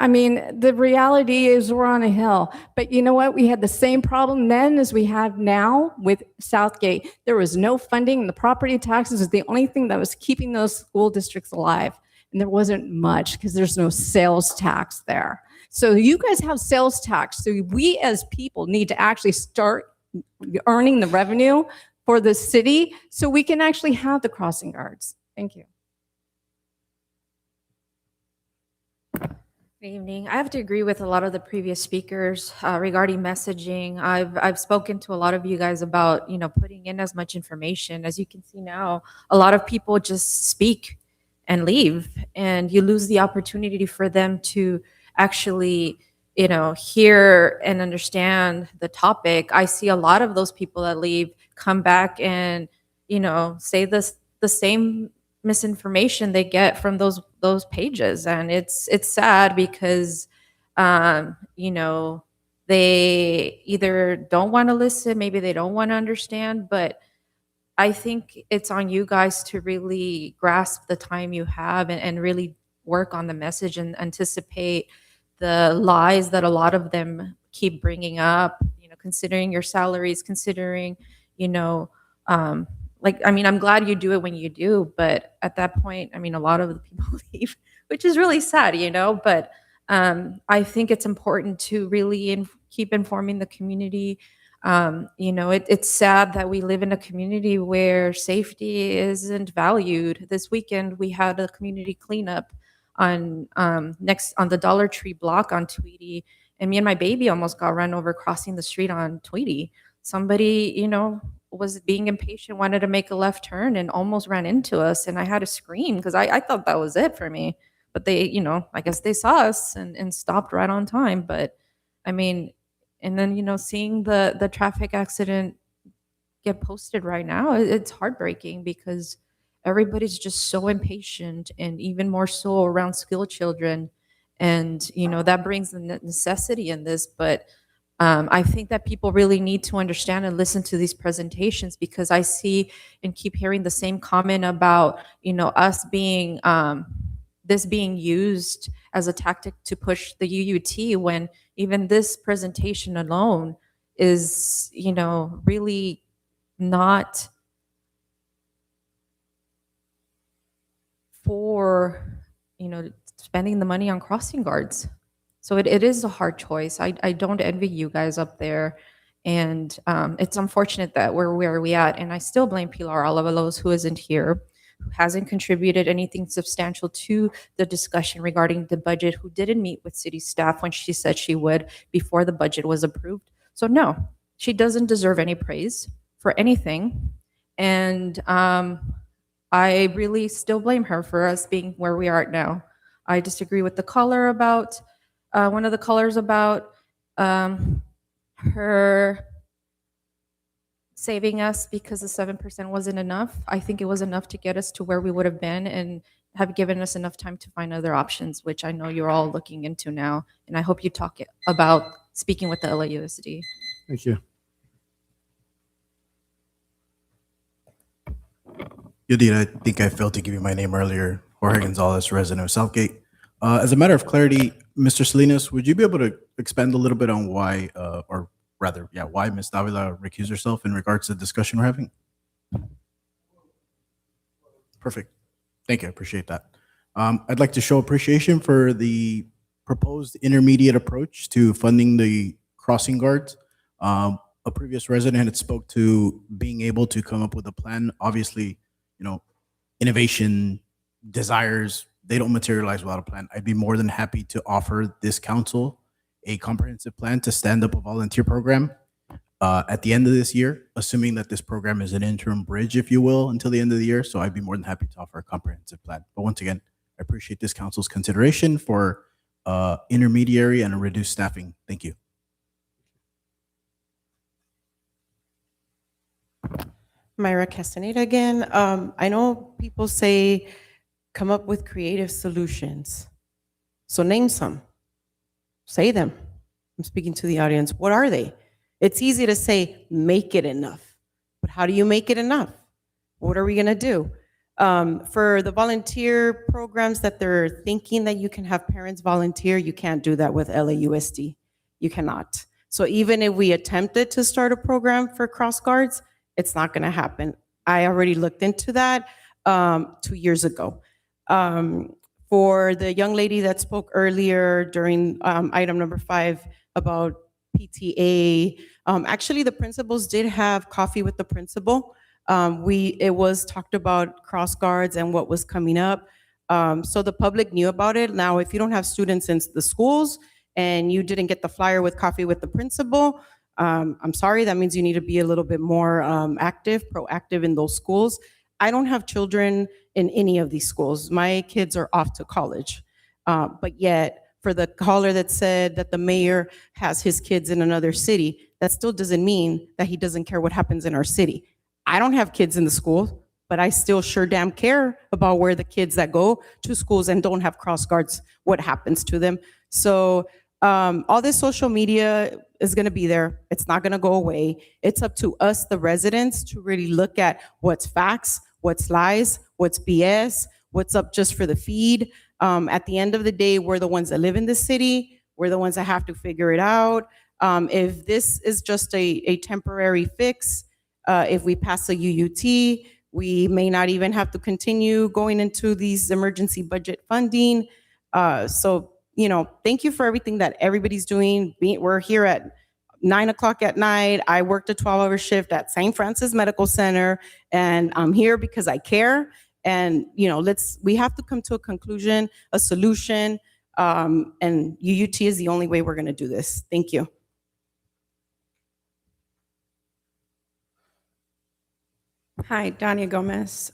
I mean, the reality is we're on a hill. But you know what? We had the same problem then as we have now with Southgate. There was no funding, and the property taxes was the only thing that was keeping those school districts alive. And there wasn't much because there's no sales tax there. So you guys have sales tax. So we as people need to actually start earning the revenue for the city so we can actually have the crossing guards. Thank you. Good evening. I have to agree with a lot of the previous speakers regarding messaging. I've spoken to a lot of you guys about, putting in as much information. As you can see now, a lot of people just speak and leave, and you lose the opportunity for them to actually, hear and understand the topic. I see a lot of those people that leave come back and, say the same misinformation they get from those pages, and it's sad because you know, they either don't want to listen, maybe they don't want to understand, but I think it's on you guys to really grasp the time you have and really work on the message and anticipate the lies that a lot of them keep bringing up, you know, considering your salaries, considering, you know, like, I mean, I'm glad you do it when you do, but at that point, I mean, a lot of the people leave, which is really sad, you know, but I think it's important to really keep informing the community. You know, it's sad that we live in a community where safety isn't valued. This weekend, we had a community cleanup on next on the Dollar Tree block on Tweety, and me and my baby almost got run over crossing the street on Tweety. Somebody, you know, was being impatient, wanted to make a left turn, and almost ran into us, and I had to scream because I thought that was it for me. But they, you know, I guess they saw us and stopped right on time. But I mean, and then, you know, seeing the traffic accident get posted right now, it's heartbreaking because everybody's just so impatient, and even more so around school children. And, you know, that brings the necessity in this. But I think that people really need to understand and listen to these presentations, because I see and keep hearing the same comment about, you know, us being this being used as a tactic to push the UUT, when even this presentation alone is, you know, really not for, you know, spending the money on crossing guards. So it is a hard choice. I don't envy you guys up there. And it's unfortunate that we're where we at. And I still blame Pilar Alavelos, who isn't here, who hasn't contributed anything substantial to the discussion regarding the budget, who didn't meet with city staff when she said she would before the budget was approved. So no, she doesn't deserve any praise for anything. And I really still blame her for us being where we are now. I disagree with the caller about, one of the callers about her saving us because the 7% wasn't enough. I think it was enough to get us to where we would have been and have given us enough time to find other options, which I know you're all looking into now. And I hope you talk about speaking with the LAUSD. Thank you. Yadira, I think I failed to give you my name earlier. Jorge Gonzalez, resident of Southgate. As a matter of clarity, Mr. Salinas, would you be able to expand a little bit on why, or rather, yeah, why Ms. Davila recused herself in regards to the discussion we're having? Perfect. Thank you. I appreciate that. I'd like to show appreciation for the proposed intermediate approach to funding the crossing guards. A previous resident had spoke to being able to come up with a plan. Obviously, you know, innovation, desires, they don't materialize without a plan. I'd be more than happy to offer this council a comprehensive plan to stand up a volunteer program at the end of this year, assuming that this program is an interim bridge, if you will, until the end of the year. So I'd be more than happy to offer a comprehensive plan. But once again, I appreciate this council's consideration for intermediary and a reduced staffing. Thank you. Myra Castaneda again. I know people say come up with creative solutions. So name some. Say them. I'm speaking to the audience. What are they? It's easy to say, make it enough. But how do you make it enough? What are we going to do? For the volunteer programs that they're thinking that you can have parents volunteer, you can't do that with LAUSD. You cannot. So even if we attempted to start a program for cross guards, it's not going to happen. I already looked into that 2 years ago. For the young lady that spoke earlier during item number 5 about PTA, actually the principals did have coffee with the principal. It was talked about cross guards and what was coming up. So the public knew about it. Now, if you don't have students in the schools and you didn't get the flyer with coffee with the principal, I'm sorry, that means you need to be a little bit more proactive in those schools. I don't have children in any of these schools. My kids are off to college. But yet, for the caller that said that the mayor has his kids in another city, that still doesn't mean that he doesn't care what happens in our city. I don't have kids in the school. but I still sure damn care about where the kids that go to schools and don't have cross guards, what happens to them. So all this social media is going to be there. It's not going to go away. It's up to us, the residents, to really look at what's facts, what's lies, what's BS, what's up just for the feed. At the end of the day, we're the ones that live in this city. We're the ones that have to figure it out. If this is just a temporary fix, if we pass a UUT, we may not even have to continue going into these emergency budget funding. So, thank you for everything that everybody's doing. We're here at 9:00 at night. I worked a 12-hour shift at St. Francis Medical Center, and I'm here because I care. And, we have to come to a conclusion, a solution, and UUT is the only way we're going to do this. Thank you. Hi, Dania Gomez.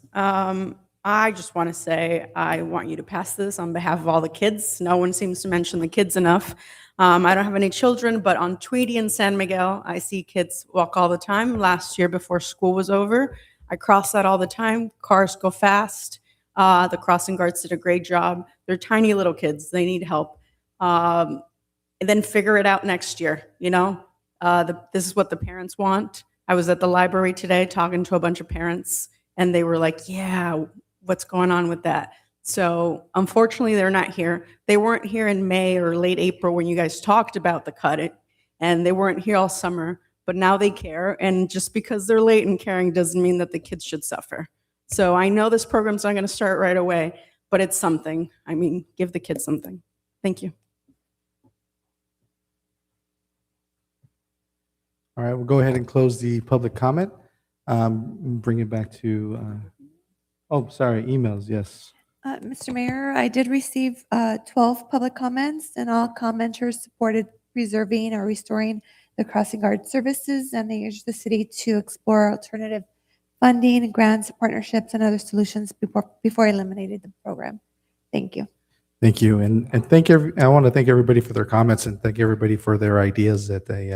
I just want to say I want you to pass this on behalf of all the kids. No one seems to mention the kids enough. I don't have any children, but on Tweedy and San Miguel, I see kids walk all the time. Last year before school was over, I cross that all the time. Cars go fast. The crossing guards did a great job. They're tiny little kids. They need help. And then figure it out next year. This is what the parents want. I was at the library today talking to a bunch of parents, and they were like, yeah, what's going on with that? So unfortunately, they're not here. They weren't here in May or late April when you guys talked about the cut, and they weren't here all summer, but now they care. And just because they're late in caring doesn't mean that the kids should suffer. So I know this program's not going to start right away, but it's something. I mean, give the kids something. Thank you. All right, we'll go ahead and close the public comment. Bring it back to, emails, yes. Mr. Mayor, I did receive 12 public comments, and all commenters supported preserving or restoring the crossing guard services, and they urged the city to explore alternative funding, grants, partnerships, and other solutions before eliminating the program. Thank you. Thank you, and I want to thank everybody for their comments and thank everybody for their ideas that they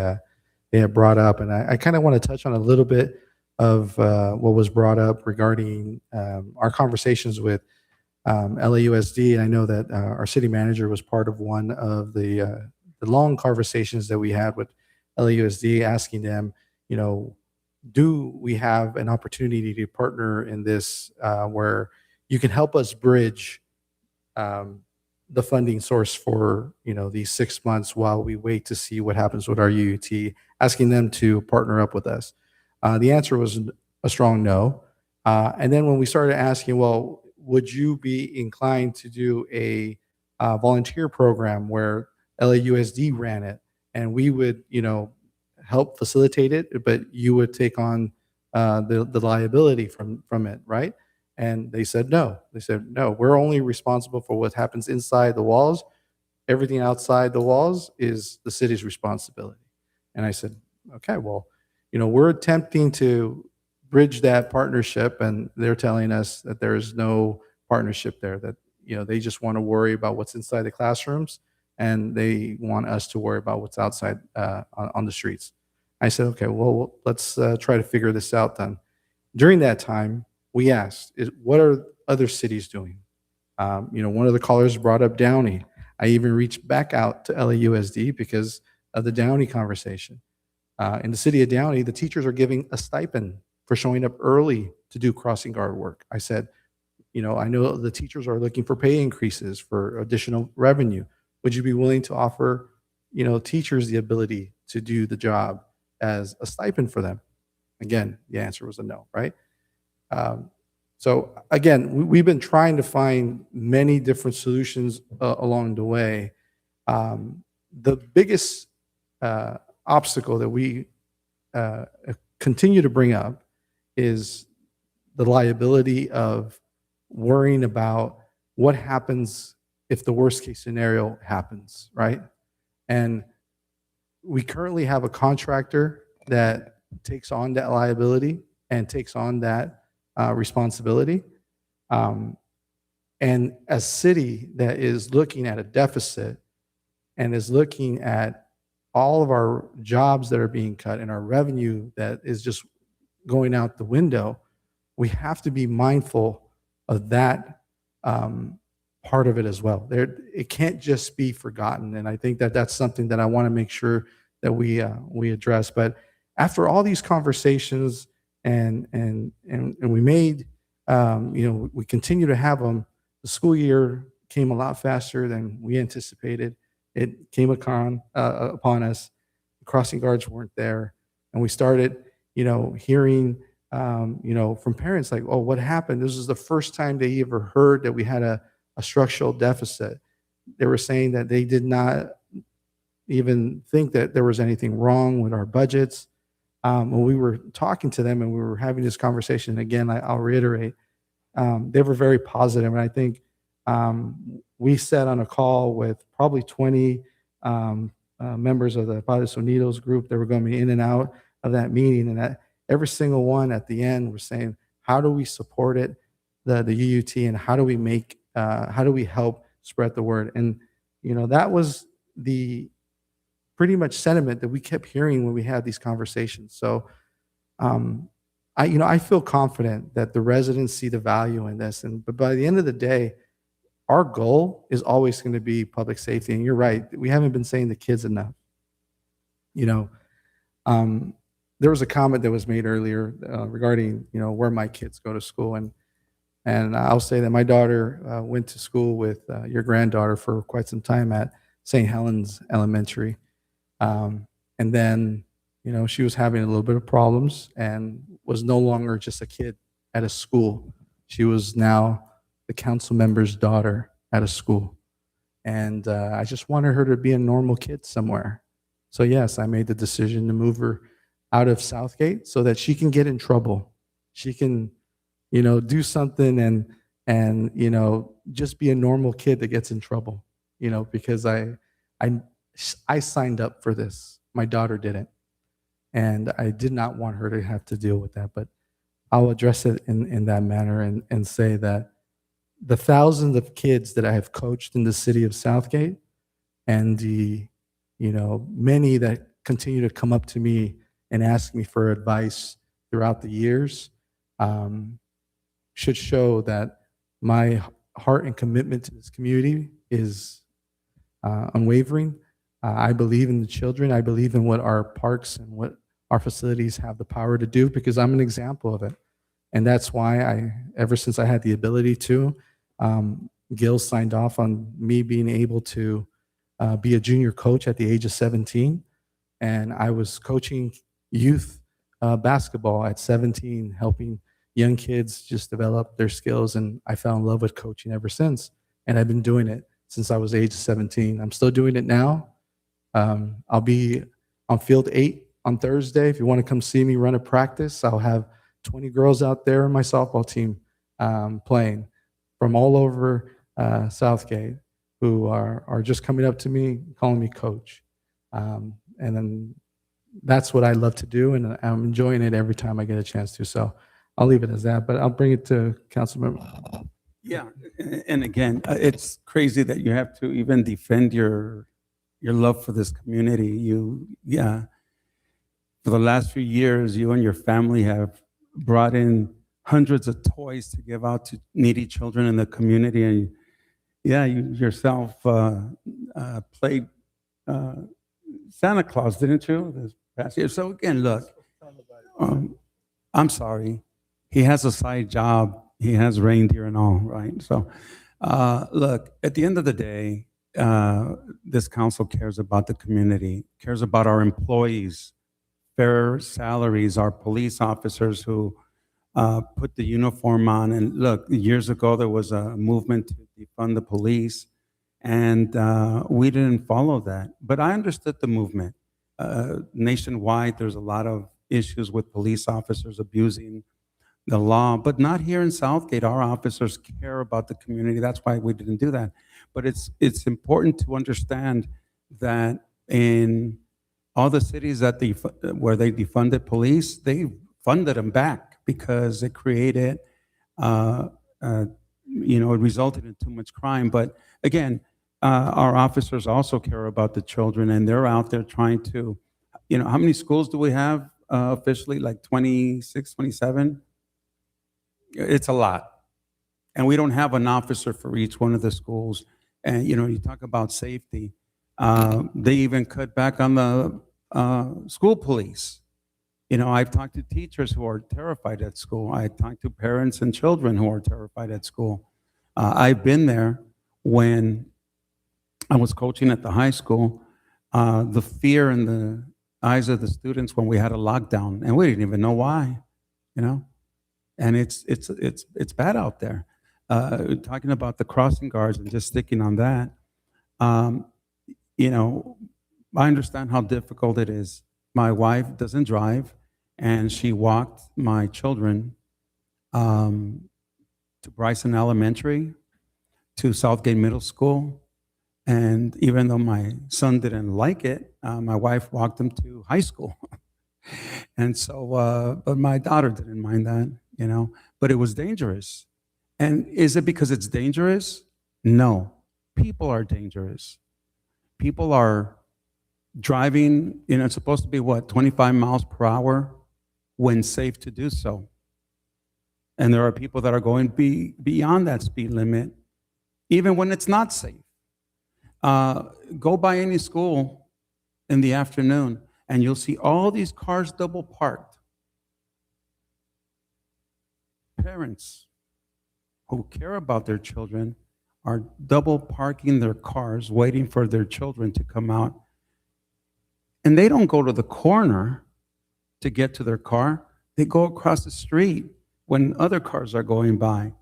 have brought up. And I kind of want to touch on a little bit of what was brought up regarding our conversations with LAUSD. And I know that our city manager was part of one of the long conversations that we had with LAUSD, asking them, do we have an opportunity to partner in this where you can help us bridge the funding source for these 6 months while we wait to see what happens with our UUT, asking them to partner up with us. The answer was a strong no. And then when we started asking, well, would you be inclined to do a volunteer program where LAUSD ran it and we would help facilitate it, but you would take on the liability from it, right? And they said no. They said, no, we're only responsible for what happens inside the walls. Everything outside the walls is the city's responsibility. And I said, okay, well, we're attempting to bridge that partnership, and they're telling us that there is no partnership there, that they just want to worry about what's inside the classrooms, and they want us to worry about what's outside on the streets. I said, okay, well, let's try to figure this out then. During that time, we asked, what are other cities doing? One of the callers brought up Downey. I even reached back out to LAUSD because of the Downey conversation. In the city of Downey, the teachers are giving a stipend for showing up early to do crossing guard work. I said, I know the teachers are looking for pay increases for additional revenue. Would you be willing to offer, teachers the ability to do the job as a stipend for them? Again, the answer was a no, right? So again, we've been trying to find many different solutions along the way. The biggest obstacle that we continue to bring up is the liability of worrying about what happens if the worst case scenario happens, right? And we currently have a contractor that takes on that liability and takes on that responsibility. And a city that is looking at a deficit and is looking at all of our jobs that are being cut and our revenue that is just going out the window, we have to be mindful of that part of it as well. It can't just be forgotten, and I think that that's something that I want to make sure that we address. But after all these conversations, and we made, we continue to have them. The school year came a lot faster than we anticipated. It came upon us. The crossing guards weren't there, and we started, hearing, from parents like, "Oh, what happened?" This is the first time they ever heard that we had a structural deficit. They were saying that they did not even think that there was anything wrong with our budgets. When we were talking to them and we were having this conversation, again, I'll reiterate, they were very positive. And I think we sat on a call with probably 20 members of the Padres Unidos group that were going to be in and out of that meeting. And that every single one at the end was saying, how do we support it, the UUT, and how do we help spread the word? And, that was the pretty much sentiment that we kept hearing when we had these conversations. So, I feel confident that the residents see the value in this. But by the end of the day, our goal is always going to be public safety. And you're right, we haven't been saying the kids enough. There was a comment that was made earlier regarding, where my kids go to school. And I'll say that my daughter went to school with your granddaughter for quite some time at St. Helens Elementary. And then, she was having a little bit of problems and was no longer just a kid at a school. She was now the council member's daughter at a school. And I just wanted her to be a normal kid somewhere. So yes, I made the decision to move her out of Southgate so that she can get in trouble. She can, do something and just be a normal kid that gets in trouble, because I signed up for this. My daughter didn't. And I did not want her to have to deal with that. But I'll address it in that manner and say that the thousands of kids that I have coached in the city of Southgate and the, many that continue to come up to me and ask me for advice throughout the years should show that my heart and commitment to this community is unwavering. I believe in the children. I believe in what our parks and what our facilities have the power to do because I'm an example of it. And that's why ever since I had the ability to, Gil signed off on me being able to be a junior coach at the age of 17. And I was coaching youth basketball at 17, helping young kids just develop their skills. And I fell in love with coaching ever since. And I've been doing it since I was age 17. I'm still doing it now. I'll be on field 8 on Thursday. If you want to come see me run a practice, I'll have 20 girls out there in my softball team playing from all over Southgate who are just coming up to me, calling me coach. And then that's what I love to do, and I'm enjoying it every time I get a chance to. So I'll leave it as that, but I'll bring it to Councilmember. Yeah, and again, it's crazy that you have to even defend your love for this community. For the last few years, you and your family have brought in hundreds of toys to give out to needy children in the community, and you yourself played Santa Claus, didn't you, this past year? So again, look, I'm sorry, he has a side job. He has reindeer and all, right? So, look, at the end of the day, this council cares about the community, cares about our employees, fair salaries, our police officers who put the uniform on. And look, years ago, there was a movement to defund the police, and we didn't follow that. But I understood the movement. Nationwide, there's a lot of issues with police officers abusing the law, but not here in Southgate. Our officers care about the community. That's why we didn't do that. But it's important to understand that in all the cities where they defunded police, they funded them back because it created, it resulted in too much crime. But again, our officers also care about the children, and they're out there trying to, how many schools do we have officially? Like 26, 27? it's a lot. And we don't have an officer for each one of the schools. And, you talk about safety. They even cut back on the school police. I've talked to teachers who are terrified at school. I talked to parents and children who are terrified at school. I've been there when I was coaching at the high school. The fear in the eyes of the students when we had a lockdown, and we didn't even know why, and it's bad out there. Talking about the crossing guards and just sticking on that, I understand how difficult it is. My wife doesn't drive, and she walked my children to Bryson Elementary, to Southgate Middle School, and even though my son didn't like it, my wife walked him to high school. And so, but my daughter didn't mind that, but it was dangerous. And is it because it's dangerous? No. People are dangerous. People are driving, it's supposed to be 25 miles per hour when safe to do so. And there are people that are going beyond that speed limit, even when it's not safe. Go by any school in the afternoon, and you'll see all these cars double parked. Parents who care about their children are double parking their cars, waiting for their children to come out. And they don't go to the corner to get to their car. They go across the street when other cars are going by.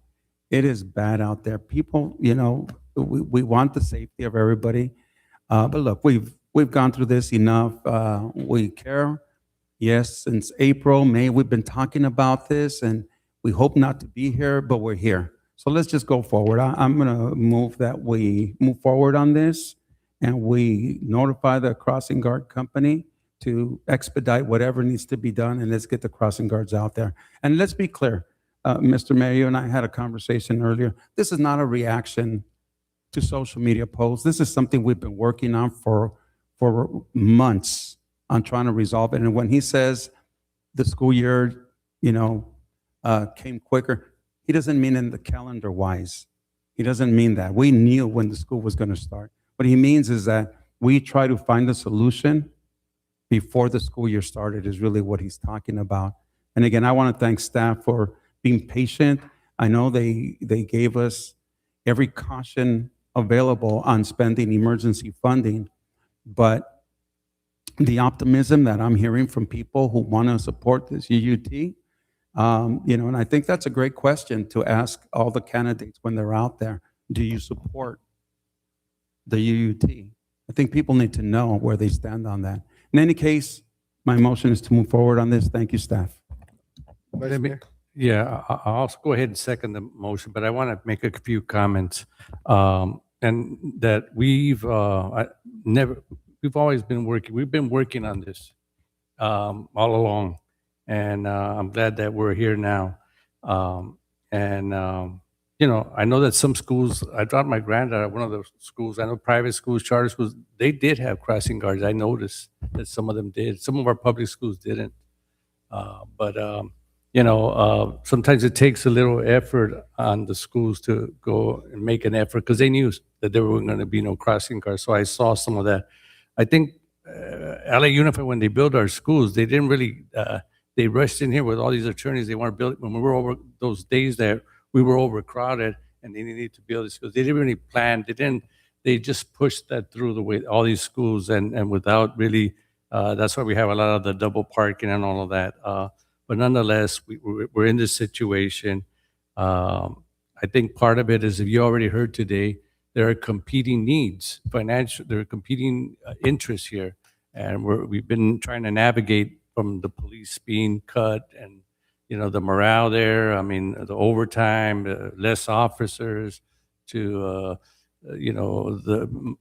It is bad out there. People, we want the safety of everybody. But look, we've gone through this enough. We care. Yes, since April, May, we've been talking about this, and we hope not to be here, but we're here. So let's just go forward. I'm going to move that we move forward on this, and we notify the crossing guard company to expedite whatever needs to be done, and let's get the crossing guards out there. And let's be clear, Mr. Mayor, you and I had a conversation earlier. This is not a reaction to social media posts. This is something we've been working on for months on trying to resolve it. And when he says the school year, came quicker, he doesn't mean in the calendar wise. He doesn't mean that. We knew when the school was going to start. What he means is that we try to find a solution before the school year started is really what he's talking about. And again, I want to thank staff for being patient. I know they gave us every caution available on spending emergency funding, but the optimism that I'm hearing from people who want to support this UUT, and I think that's a great question to ask all the candidates when they're out there. Do you support the UUT? I think people need to know where they stand on that. In any case, my motion is to move forward on this. Thank you, staff. Vice Mayor? Yeah, I'll go ahead and second the motion, but I want to make a few comments. And that we've always been working on this all along. And I'm glad that we're here now. I know that some schools, I dropped my granddaughter at one of the schools, I know private schools, charter schools, they did have crossing guards. I noticed that some of them did. Some of our public schools didn't. Sometimes it takes a little effort on the schools to go and make an effort because they knew that there were going to be no crossing guards. So I saw some of that. I think LA Unified, when they built our schools, they didn't really, they rushed in here with all these attorneys. They want to build, when we were over those days that we were overcrowded and they needed to build these schools. They didn't really plan. They just pushed that through the way, all these schools and without really, that's why we have a lot of the double parking and all of that. But nonetheless, we're in this situation. I think part of it is, if you already heard today, there are competing needs, there are competing interests here. And we've been trying to navigate from the police being cut and, the morale there. I mean, the overtime, less officers, to, the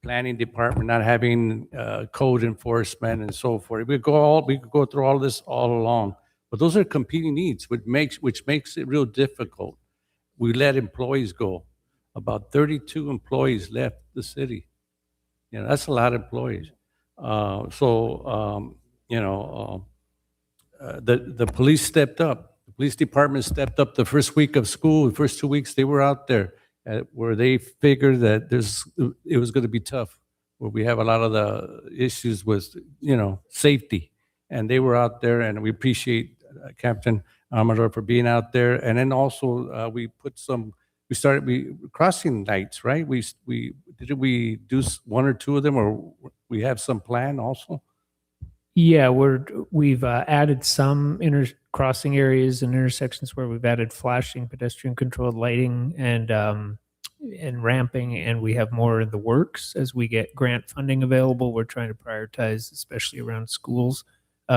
planning department not having code enforcement and so forth. We could go through all this all along. But those are competing needs, which makes it real difficult. We let employees go. About 32 employees left the city. That's a lot of employees. The police stepped up. The police department stepped up the first week of school, the first 2 weeks, they were out there where they figured that it was going to be tough, where we have a lot of the issues with, safety. And they were out there, and we appreciate Captain Amador for being out there. And then also we started crossing nights, right? Did we do one or two of them, or we have some plan also? Yeah, we've added some crossing areas and intersections where we've added flashing, pedestrian controlled lighting, and ramping, and we have more in the works as we get grant funding available. We're trying to prioritize, especially around schools,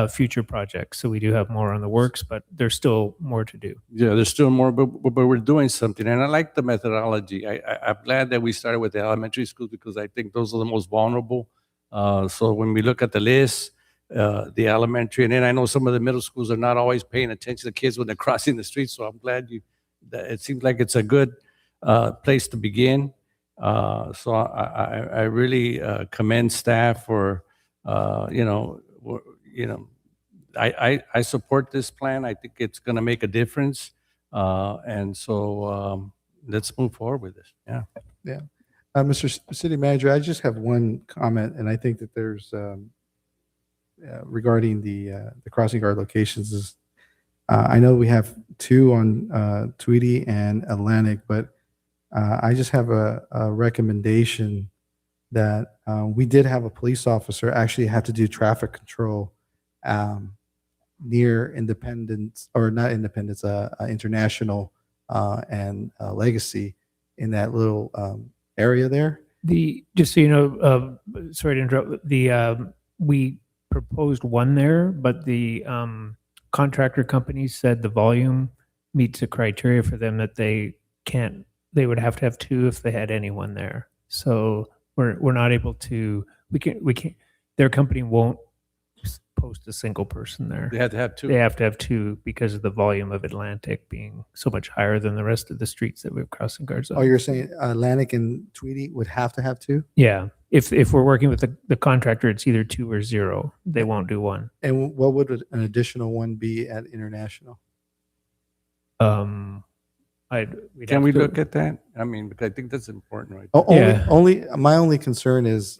future projects. So we do have more on the works, but there's still more to do. Yeah, there's still more, but we're doing something. And I like the methodology. I'm glad that we started with the elementary schools because I think those are the most vulnerable. So when we look at the list, the elementary, and then I know some of the middle schools are not always paying attention to kids when they're crossing the street. So I'm glad that it seems like it's a good place to begin. So I really commend staff for, I support this plan. I think it's going to make a difference. And so let's move forward with this. Yeah. Yeah. Mr. City Manager, I just have one comment, and I think that there's regarding the crossing guard locations is I know we have two on Tweedy and Atlantic, but I just have a recommendation that we did have a police officer actually have to do traffic control near Independence, or not Independence, International and Legacy in that little area there. Just so you know, sorry to interrupt, we proposed one there, but the contractor company said the volume meets the criteria for them that they would have to have two if they had anyone there. So we're not able to, we can't, their company won't post a single person there. They have to have two. They have to have two because of the volume of Atlantic being so much higher than the rest of the streets that we have crossing guards on. Oh, you're saying Atlantic and Tweedy would have to have two? Yeah. If we're working with the contractor, it's either 2 or 0. They won't do one. And what would an additional one be at International? Can we look at that? I mean, because I think that's important, right? My only concern is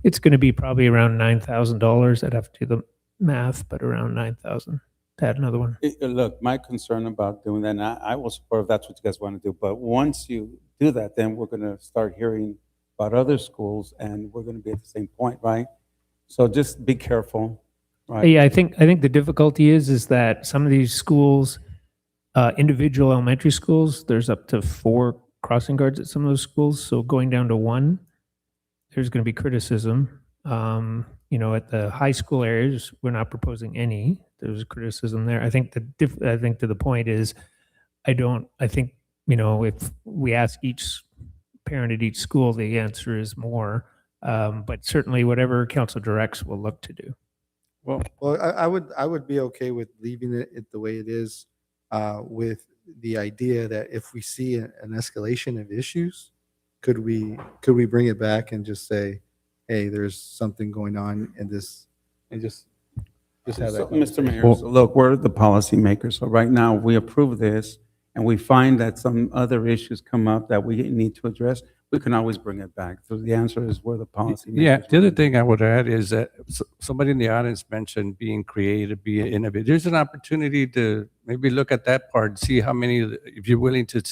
it's going to be probably around $9,000. I'd have to do the math, but around 9,000 to add another one. Look, my concern about doing that, and I will support if that's what you guys want to do, but once you do that, then we're going to start hearing about other schools, and we're going to be at the same point, right? So just be careful, right? Yeah, I think the difficulty is that some of these schools, individual elementary schools, there's up to 4 crossing guards at some of those schools. So going down to 1, there's going to be criticism. At the high school areas, we're not proposing any. There's criticism there. I think to the point is, if we ask each parent at each school, the answer is more. But certainly, whatever council directs, we'll look to do. well, I would be okay with leaving it the way it is, with the idea that if we see an escalation of issues, could we bring it back and just say, hey, there's something going on in this, and just have that. Mr. Mayor, so look, we're the policymakers. So right now, we approve this, and we find that some other issues come up that we need to address, we can always bring it back. So the answer is we're the policymakers. Yeah, the other thing I would add is that somebody in the audience mentioned being creative, being innovative. There's an opportunity to maybe look at that part, see how many, if you're willing to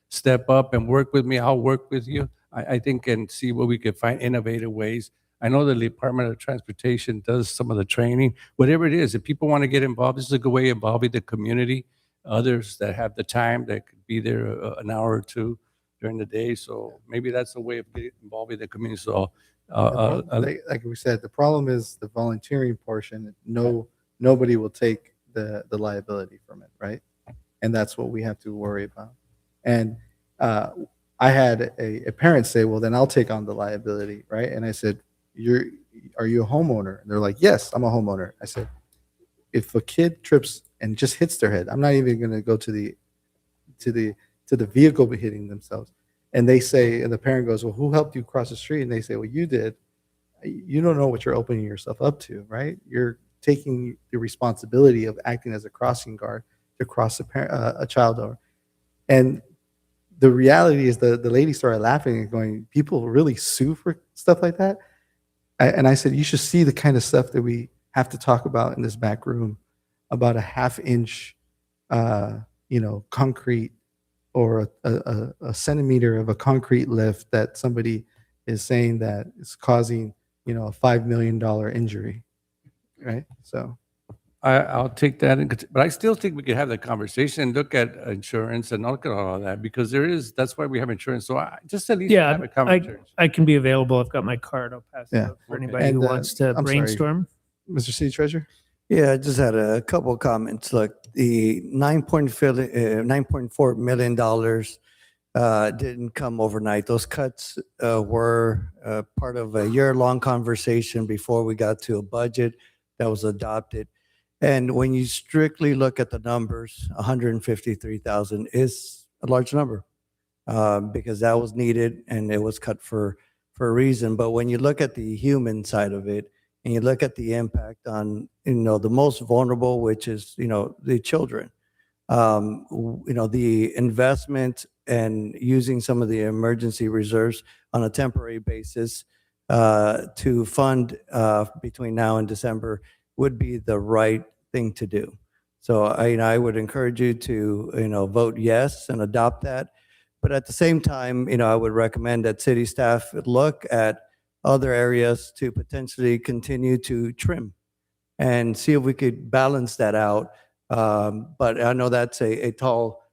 step up and work with me, I'll work with you. I think, and see what we can find innovative ways. I know the Department of Transportation does some of the training, whatever it is. If people want to get involved, this is a good way of involving the community, others that have the time that could be there an hour or two during the day. So maybe that's a way of getting involved in the community. So, like we said, the problem is the volunteering portion. Nobody will take the liability from it, right? And that's what we have to worry about. And I had a parent say, well, then I'll take on the liability, right? And I said, are you a homeowner? And they're like, yes, I'm a homeowner. I said, if a kid trips and just hits their head, I'm not even going to go to the vehicle be hitting themselves. And they say, and the parent goes, well, who helped you cross the street? And they say, well, you did. You don't know what you're opening yourself up to, right? You're taking the responsibility of acting as a crossing guard to cross a child over. And the reality is the lady started laughing and going, people really sue for stuff like that? And I said, you should see the kind of stuff that we have to talk about in this back room, about a half-inch, concrete or a centimeter of a concrete lift that somebody is saying that is causing, a $5 million injury, right? So I'll take that, but I still think we could have that conversation and look at insurance and look at all of that, because that's why we have insurance. So just at least Yeah, have a conversation. I can be available. I've got my card. I'll pass it Yeah. out for Okay. anybody And, who wants to I'm sorry. brainstorm. Mr. City Treasurer? Yeah, I just had a couple of comments. Look, the $9.4 million didn't come overnight. Those cuts were part of a year-long conversation before we got to a budget that was adopted. And when you strictly look at the numbers, 153,000 is a large number because that was needed and it was cut for a reason. But when you look at the human side of it, and you look at the impact on, the most vulnerable, which is, the children, the investment and using some of the emergency reserves on a temporary basis to fund between now and December would be the right thing to do. So I would encourage you to, vote yes and adopt that. But at the same time, I would recommend that city staff look at other areas to potentially continue to trim and see if we could balance that out. But I know that's a tall,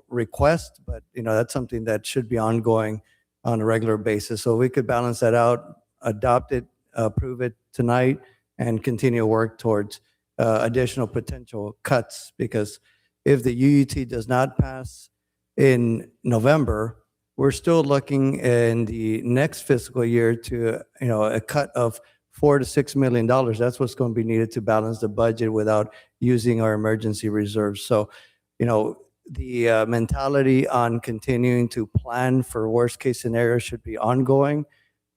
request, but, that's something that should be ongoing on a regular basis. So we could balance that out, adopt it, approve it tonight, and continue to work towards additional potential cuts. Because if the UUT does not pass in November, we're still looking in the next fiscal year to, a cut of $4 to $6 million. That's what's going to be needed to balance the budget without using our emergency reserves. So, the mentality on continuing to plan for worst case scenarios should be ongoing.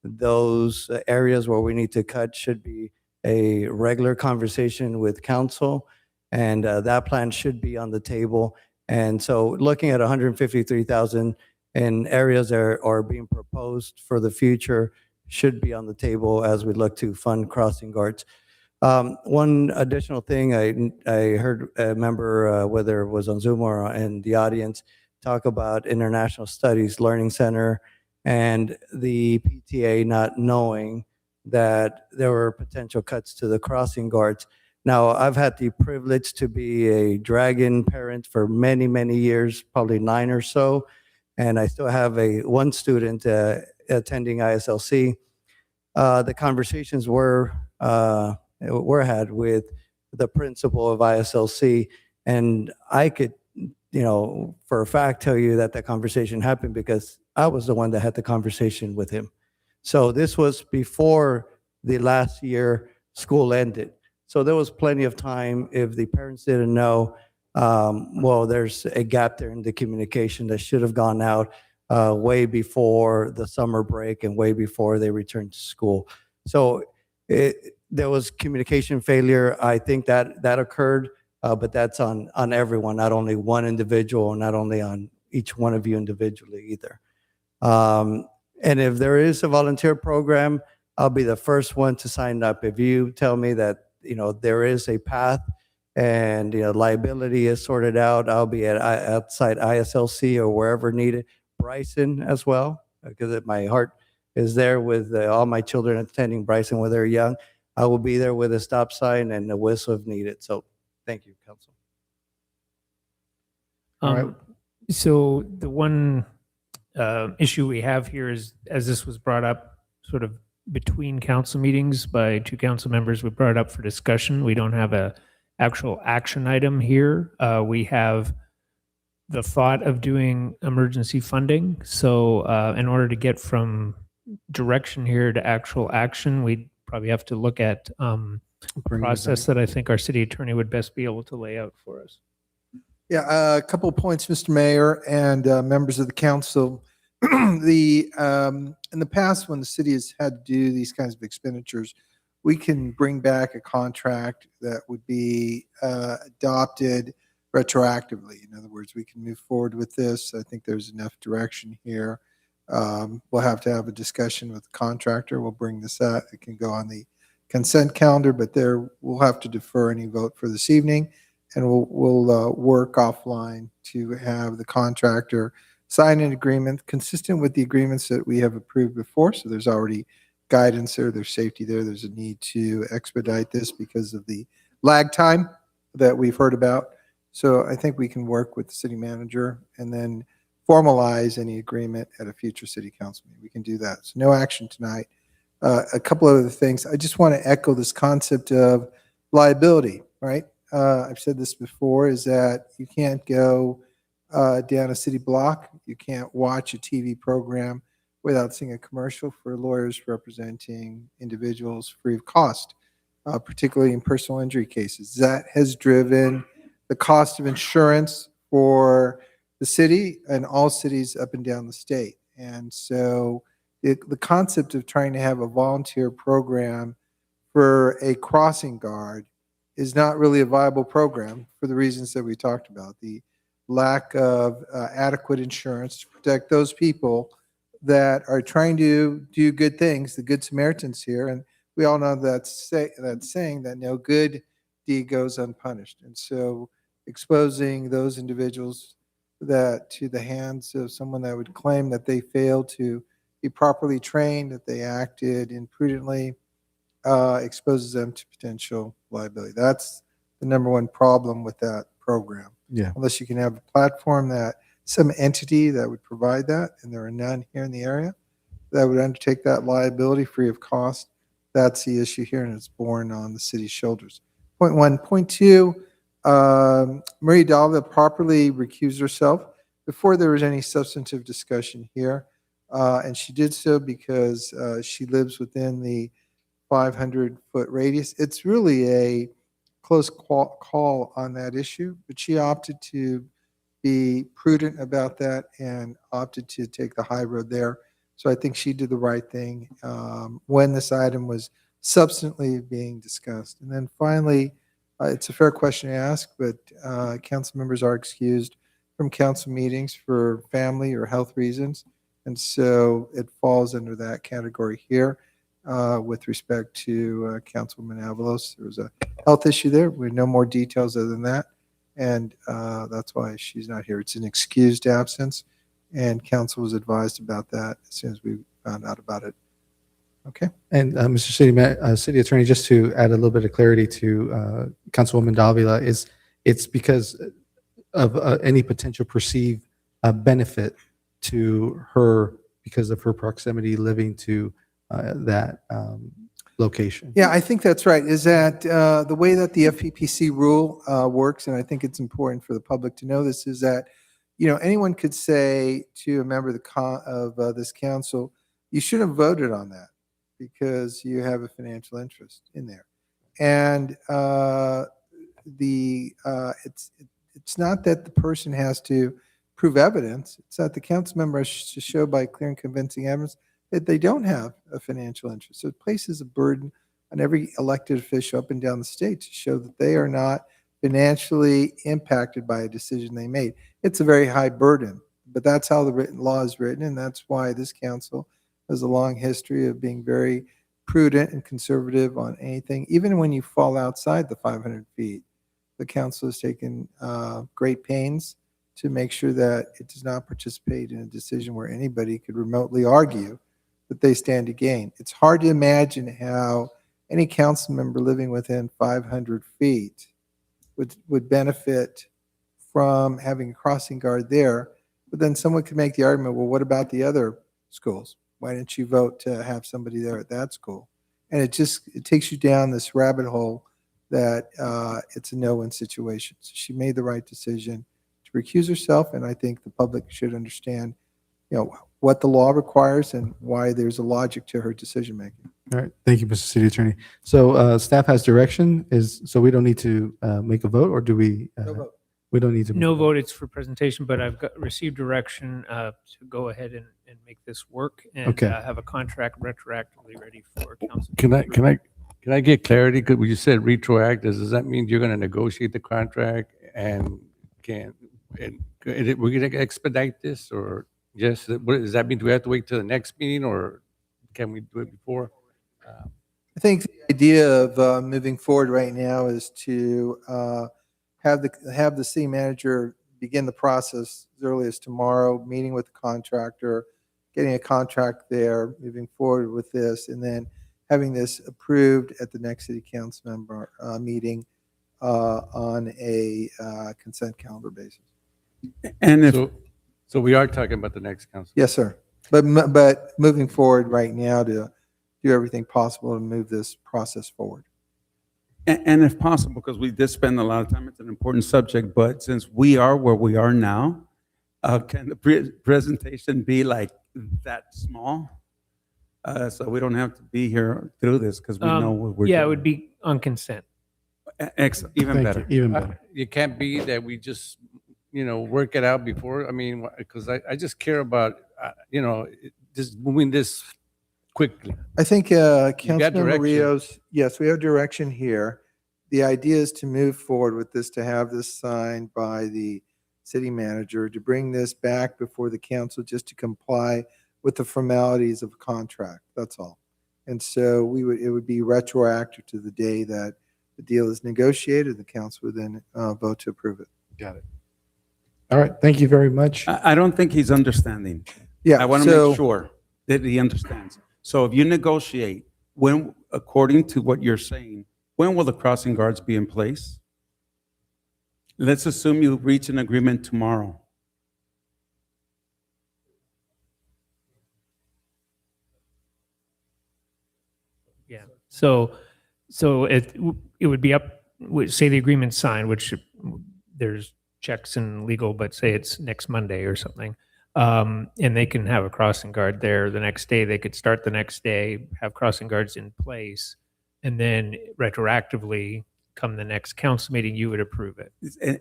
Those areas where we need to cut should be a regular conversation with council, and that plan should be on the table. And so looking at 153,000 in areas that are being proposed for the future should be on the table as we look to fund crossing guards. One additional thing, I heard a member, whether it was on Zoom or in the audience, talk about International Studies Learning Center and the PTA not knowing that there were potential cuts to the crossing guards. Now, I've had the privilege to be a Dragon parent for many, many years, probably 9 or so, and I still have one student attending ISLC. The conversations were had with the principal of ISLC, and I could, for a fact tell you that conversation happened because I was the one that had the conversation with him. So this was before the last year school ended. So there was plenty of time. If the parents didn't know, there's a gap there in the communication that should have gone out way before the summer break and way before they returned to school. So there was communication failure. I think that occurred, but that's on everyone, not only one individual, not only on each one of you individually either. And if there is a volunteer program, I'll be the first one to sign up. If you tell me that, there is a path and, liability is sorted out, I'll be outside ISLC or wherever needed. Bryson as well, because my heart is there with all my children attending Bryson when they're young. I will be there with a stop sign and a whistle if needed. So thank you, Council. All right. So the one issue we have here is, as this was brought up sort of between council meetings by two council members, we brought it up for discussion. We don't have a actual action item here. We have the thought of doing emergency funding. So in order to get from direction here to actual action, we'd probably have to look at a process that I think our city attorney would best be able to lay out for us. Yeah, a couple of points, Mr. Mayor and members of the council. In the past, when the city has had to do these kinds of expenditures, we can bring back a contract that would be adopted retroactively. In other words, we can move forward with this. I think there's enough direction here. We'll have to have a discussion with the contractor. We'll bring this up. It can go on the consent calendar, but there we'll have to defer any vote for this evening, and we'll work offline to have the contractor sign an agreement consistent with the agreements that we have approved before. So there's already guidance there, there's safety there. There's a need to expedite this because of the lag time that we've heard about. So I think we can work with the city manager and then formalize any agreement at a future city council meeting. We can do that. So no action tonight. A couple of other things. I just want to echo this concept of liability, right? I've said this before, is that you can't go down a city block. You can't watch a TV program without seeing a commercial for lawyers representing individuals free of cost, particularly in personal injury cases. That has driven the cost of insurance for the city and all cities up and down the state. And so the concept of trying to have a volunteer program for a crossing guard is not really a viable program for the reasons that we talked about. The lack of adequate insurance to protect those people that are trying to do good things, the Good Samaritans here. And we all know that saying that no good deed goes unpunished. And so exposing those individuals that to the hands of someone that would claim that they failed to be properly trained, that they acted imprudently, exposes them to potential liability. That's the number one problem with that program. Yeah. Unless you can have a platform that some entity that would provide that, and there are none here in the area, that would undertake that liability free of cost. That's the issue here, and it's borne on the city's shoulders. Point one. Point two, Maria Davila properly recused herself before there was any substantive discussion here. And she did so because she lives within the 500-foot radius. It's really a close call on that issue, but she opted to be prudent about that and opted to take the high road there. So I think she did the right thing when this item was substantially being discussed. And then finally, it's a fair question to ask, but council members are excused from council meetings for family or health reasons. And so it falls under that category here with respect to Councilwoman Avalos. There was a health issue there. We have no more details other than that. And that's why she's not here. It's an excused absence. And council was advised about that as soon as we found out about it. Okay. And Mr. City Attorney, just to add a little bit of clarity to Councilwoman Davila, it's because of any potential perceived benefit to her because of her proximity living to that location. Yeah, I think that's right. Is that the way that the FPPC rule works, and I think it's important for the public to know this, is that anyone could say to a member of this council, you should have voted on that because you have a financial interest in there. And it's not that the person has to prove evidence. It's that the council member has to show by clear and convincing evidence that they don't have a financial interest. So it places a burden on every elected official up and down the state to show that they are not financially impacted by a decision they made. It's a very high burden, but that's how the written law is written, and that's why this council has a long history of being very prudent and conservative on anything. Even when you fall outside the 500 feet, the council has taken great pains to make sure that it does not participate in a decision where anybody could remotely argue that they stand to gain. It's hard to imagine how any council member living within 500 feet would benefit from having a crossing guard there. But then someone could make the argument, well, what about the other schools? Why didn't you vote to have somebody there at that school? And it takes you down this rabbit hole that it's a no-win situation. So she made the right decision to recuse herself, and I think the public should understand, what the law requires and why there's a logic to her decision making. All right. Thank you, Mr. City Attorney. So staff has direction. So we don't need to make a vote, or do we? No vote. We don't need to. No vote, it's for presentation, but I've received direction to go ahead and make this work and Okay. have a contract retroactively ready for council. Can I get clarity? Because you said retroactive. Does that mean you're going to negotiate the contract and can, we're going to expedite this, or just, what does that mean? Do we have to wait till the next meeting, or can we do it before? I think the idea of moving forward right now is to have the city manager begin the process as early as tomorrow, meeting with the contractor, getting a contract there, moving forward with this, and then having this approved at the next city council member meeting on a consent calendar basis. And if, So we are talking about the next council. Yes, sir. But moving forward right now to do everything possible to move this process forward. and if possible, because we did spend a lot of time, it's an important subject, but since we are where we are now, can the presentation be like that small? So we don't have to be here through this because we know what we're doing. Yeah, it would be on consent. Excellent, even Thank better. you. Even better. It can't be that we just, work it out before. I mean, because I just care about, just moving this quickly. I think Councilmember direction. Rios, yes, we have direction here. The idea is to move forward with this, to have this signed by the city manager, to bring this back before the council just to comply with the formalities of a contract. That's all. And so it would be retroactive to the day that the deal is negotiated. The council would then vote to approve it. Got it. All right. Thank you very much. I don't think he's understanding. Yeah. I want to so- make sure that he understands. So if you negotiate, when, according to what you're saying, when will the crossing guards be in place? Let's assume you reach an agreement tomorrow. Yeah. So it would be up, say the agreement's signed, which there's checks and legal, but say it's next Monday or something. And they can have a crossing guard there the next day. They could start the next day, have crossing guards in place, and then retroactively come the next council meeting, you would approve it.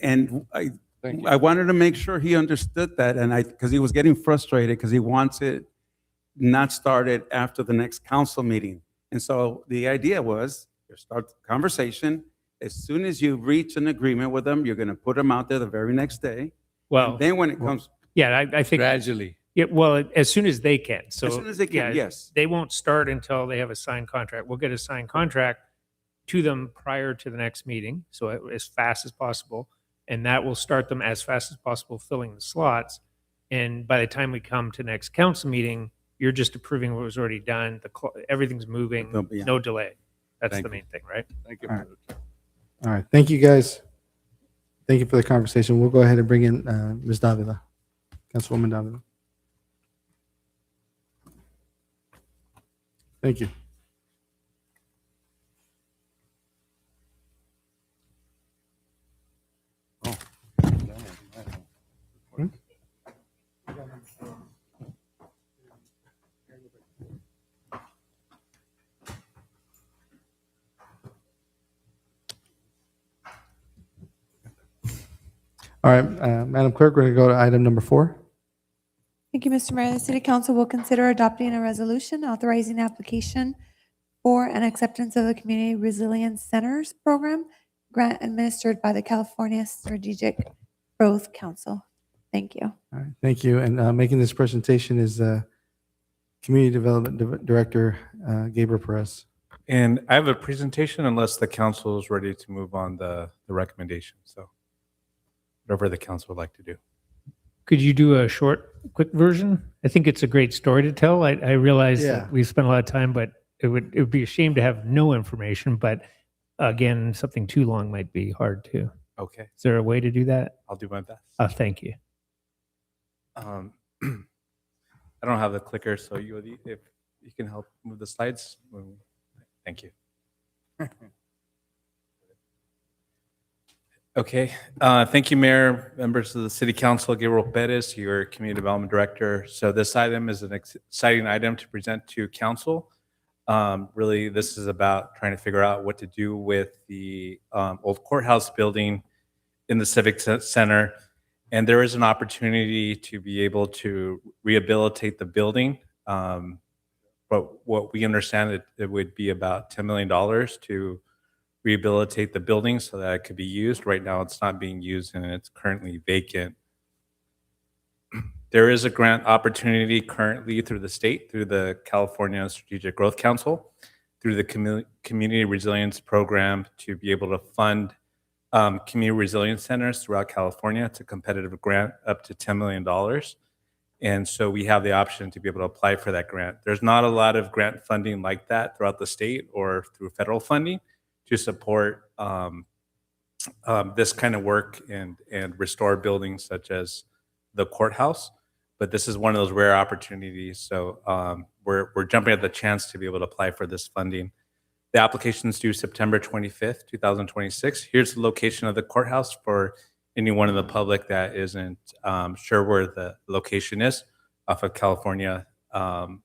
And I wanted to make sure he understood that, and because he was getting frustrated because he wants it not started after the next council meeting. And so the idea was, you start the conversation. As soon as you reach an agreement with them, you're going to put them out there the very next day. Well, And then when it comes, yeah, I think Gradually. Yeah, well, as soon as they can. So as soon as they can, yeah, yes. they won't start until they have a signed contract. We'll get a signed contract to them prior to the next meeting, so as fast as possible, and that will start them as fast as possible filling the slots. And by the time we come to next council meeting, you're just approving what was already done. Everything's moving, Yeah. no delay. That's Thank the you. main thing, right? Thank you. All right. All right. Thank you, guys. Thank you for the conversation. We'll go ahead and bring in Ms. Davila, Councilwoman Davila. Thank you. All right, Madam Clerk, we're going to go to item number 4. Thank you, Mr. Mayor. The City Council will consider adopting a resolution authorizing application for an acceptance of the Community Resilience Centers Program grant administered by the California Strategic Growth Council. Thank you. All right, thank you. And making this presentation is Community Development Director Gabriel Perez. And I have a presentation unless the council is ready to move on the recommendation. So whatever the council would like to do. Could you do a short, quick version? I think it's a great story to tell. I realize Yeah. that we've spent a lot of time, but it would be a shame to have no information. But again, something too long might be hard too. Okay. Is there a way to do that? I'll do my best. Thank you. I don't have the clicker, so if you can help move the slides. Thank you. Okay. Thank you, Mayor, members of the City Council, Gabriel Perez, your Community Development Director. So this item is an exciting item to present to council. Really, this is about trying to figure out what to do with the old courthouse building in the Civic Center. And there is an opportunity to be able to rehabilitate the building. But what we understand, it would be about $10 million to rehabilitate the building so that it could be used. Right now, it's not being used and it's currently vacant. There is a grant opportunity currently through the state, through the California Strategic Growth Council, through the Community Resilience Program to be able to fund community resilience centers throughout California. It's a competitive grant up to $10 million. And so we have the option to be able to apply for that grant. There's not a lot of grant funding like that throughout the state or through federal funding to support this kind of work and restore buildings such as the courthouse. But this is one of those rare opportunities. So we're jumping at the chance to be able to apply for this funding. The application is due September 25th, 2026. Here's the location of the courthouse for anyone in the public that isn't sure where the location is, off of California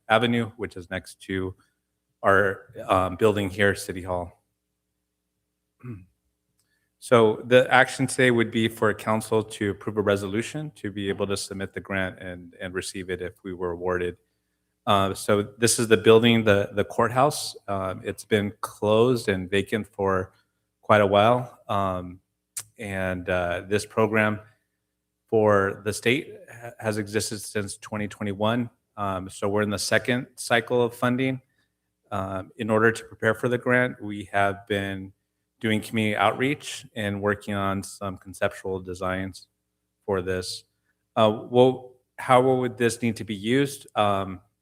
Avenue, which is next to our building here, City Hall. So the action today would be for council to approve a resolution to be able to submit the grant and receive it if we were awarded. So this is the building, the courthouse. It's been closed and vacant for quite a while. This program for the state has existed since 2021. So we're in the second cycle of funding. In order to prepare for the grant, we have been doing community outreach and working on some conceptual designs for this. How would this need to be used?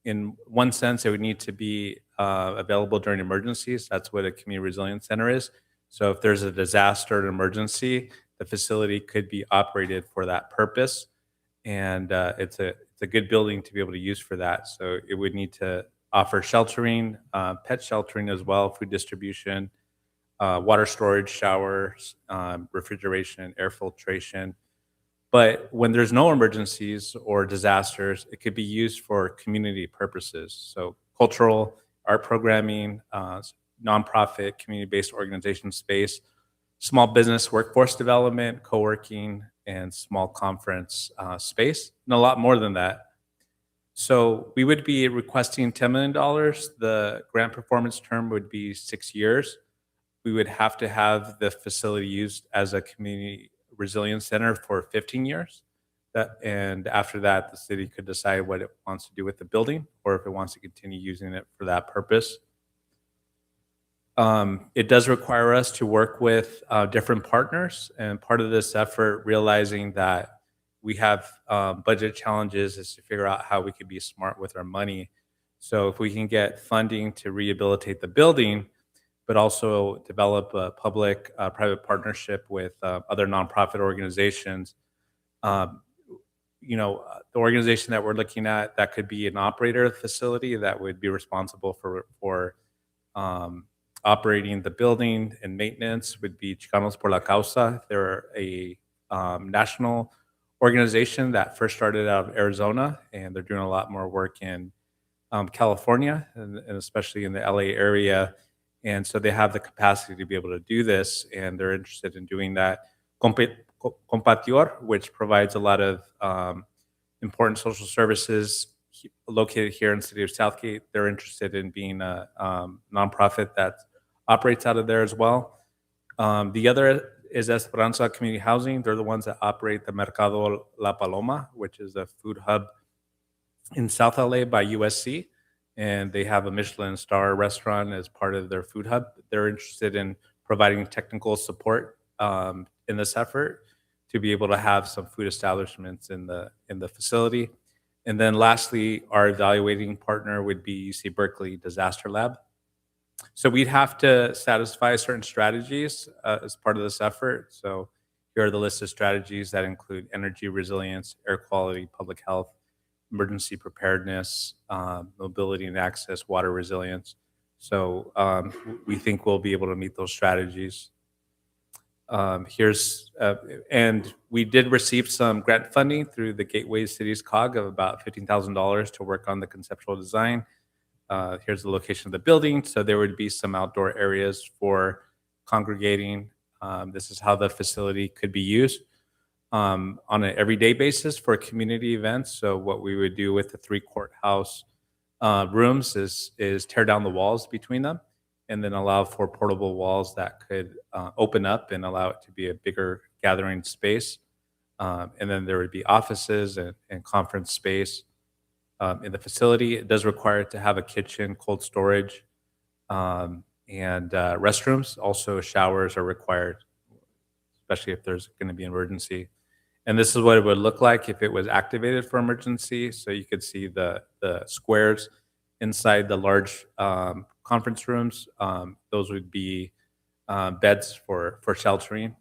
In one sense, it would need to be available during emergencies. That's what a community resilience center is. So if there's a disaster or emergency, the facility could be operated for that purpose. And it's a good building to be able to use for that. So it would need to offer sheltering, pet sheltering as well, food distribution, water storage, showers, refrigeration, air filtration. But when there's no emergencies or disasters, it could be used for community purposes. So cultural, art programming, nonprofit, community-based organization space, small business workforce development, co-working, and small conference space, and a lot more than that. So we would be requesting $10 million. The grant performance term would be 6 years. We would have to have the facility used as a community resilience center for 15 years. And after that, the city could decide what it wants to do with the building or if it wants to continue using it for that purpose. It does require us to work with different partners, and part of this effort, realizing that we have budget challenges, is to figure out how we could be smart with our money. So if we can get funding to rehabilitate the building, but also develop a public-private partnership with other nonprofit organizations. The organization that we're looking at, that could be an operator of the facility that would be responsible for operating the building and maintenance, would be Chicanos por la Causa. They're a national organization that first started out of Arizona, and they're doing a lot more work in California, and especially in the LA area. And so they have the capacity to be able to do this, and they're interested in doing that. Compatior, which provides a lot of important social services located here in the city of Southgate, they're interested in being a nonprofit that operates out of there as well. The other is Esperanza Community Housing. They're the ones that operate the Mercado La Paloma, which is a food hub in South LA by USC. And they have a Michelin star restaurant as part of their food hub. They're interested in providing technical support in this effort to be able to have some food establishments in the facility. And then lastly, our evaluating partner would be UC Berkeley Disaster Lab. So we'd have to satisfy certain strategies as part of this effort. So here are the list of strategies that include energy resilience, air quality, public health, emergency preparedness, mobility and access, water resilience. So we think we'll be able to meet those strategies. And we did receive some grant funding through the Gateway Cities COG of about $15,000 to work on the conceptual design. Here's the location of the building. So there would be some outdoor areas for congregating. This is how the facility could be used on an everyday basis for community events. So what we would do with the 3 courthouse rooms is tear down the walls between them and then allow for portable walls that could open up and allow it to be a bigger gathering space. And then there would be offices and conference space in the facility. It does require it to have a kitchen, cold storage, and restrooms. Also, showers are required, especially if there's going to be an emergency. And this is what it would look like if it was activated for emergency. So you could see the squares inside the large conference rooms. Those would be beds for sheltering.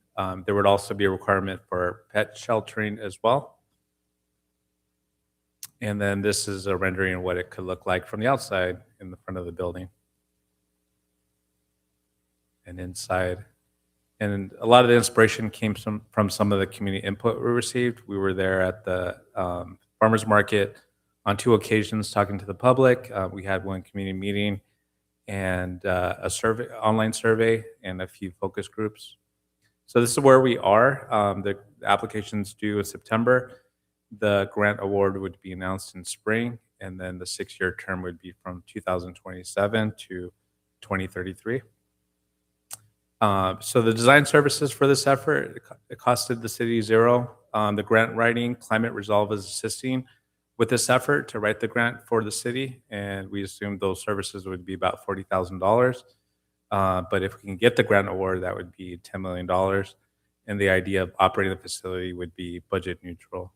There would also be a requirement for pet sheltering as well. And then this is a rendering of what it could look like from the outside in the front of the building and inside. And a lot of the inspiration came from some of the community input we received. We were there at the farmers market on 2 occasions talking to the public. We had one community meeting and a survey, online survey, and a few focus groups. So this is where we are. The application's due in September. The grant award would be announced in spring, and then the 6-year term would be from 2027 to 2033. So the design services for this effort, it costed the city $0. The grant writing, Climate Resolve is assisting with this effort to write the grant for the city, and we assumed those services would be about $40,000. But if we can get the grant award, that would be $10 million, and the idea of operating the facility would be budget neutral.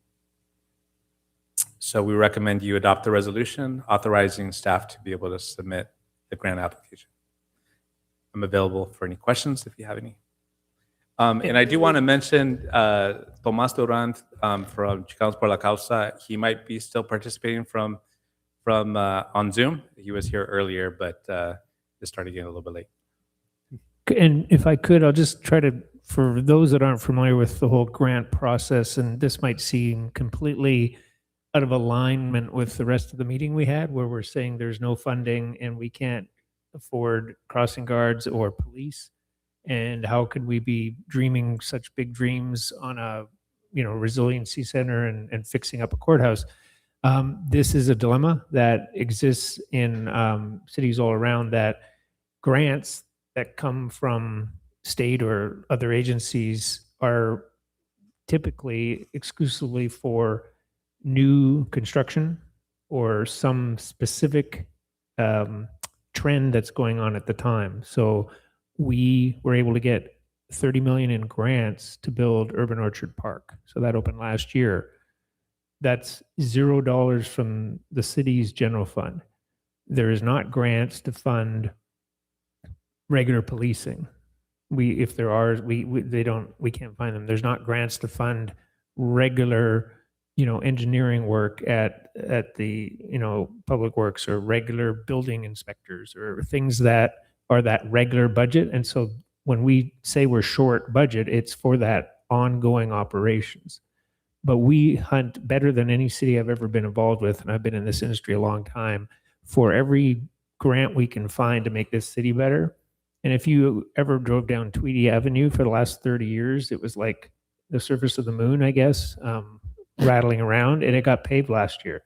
So we recommend you adopt the resolution authorizing staff to be able to submit the grant application. I'm available for any questions if you have any. And I do want to mention Tomas Duran from Chicanos por la Causa. He might be still participating from on Zoom. He was here earlier, but it started getting a little bit late. And if I could, I'll just try to, for those that aren't familiar with the whole grant process, and this might seem completely out of alignment with the rest of the meeting we had, where we're saying there's no funding and we can't afford crossing guards or police, and how could we be dreaming such big dreams on a resiliency center and fixing up a courthouse? This is a dilemma that exists in cities all around, that grants that come from state or other agencies are typically exclusively for new construction or some specific trend that's going on at the time. So we were able to get 30 million in grants to build Urban Orchard Park. So that opened last year. That's $0 from the city's general fund. There is not grants to fund regular policing. If there are, we can't find them. There's not grants to fund regular engineering work at the, public works, or regular building inspectors, or things that are that regular budget. And so when we say we're short budget, it's for that ongoing operations. But we hunt better than any city I've ever been involved with, and I've been in this industry a long time, for every grant we can find to make this city better. And if you ever drove down Tweedy Avenue for the last 30 years, it was like the surface of the moon, I guess, rattling around, and it got paved last year.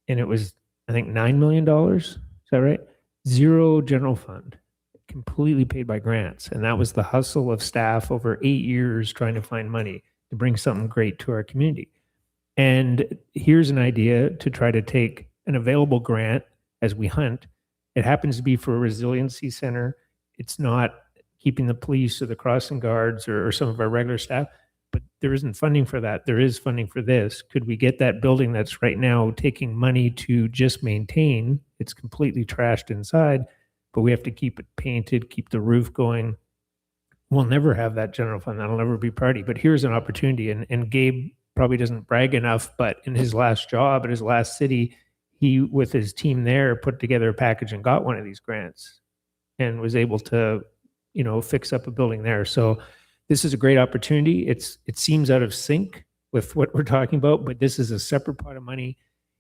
And it was, I think, $9 million. Is that right? $0 general fund, completely paid by grants. And that was the hustle of staff over 8 years trying to find money to bring something great to our community. And here's an idea to try to take an available grant as we hunt. It happens to be for a resiliency center. It's not keeping the police or the crossing guards or some of our regular staff, but there isn't funding for that. There is funding for this. Could we get that building that's right now taking money to just maintain? It's completely trashed inside, but we have to keep it painted, keep the roof going. We'll never have that general fund. That'll never be priority. But here's an opportunity. And Gabe probably doesn't brag enough, but in his last job at his last city, he, with his team there, put together a package and got one of these grants and was able to, fix up a building there. So this is a great opportunity. It seems out of sync with what we're talking about, but this is a separate pot of money.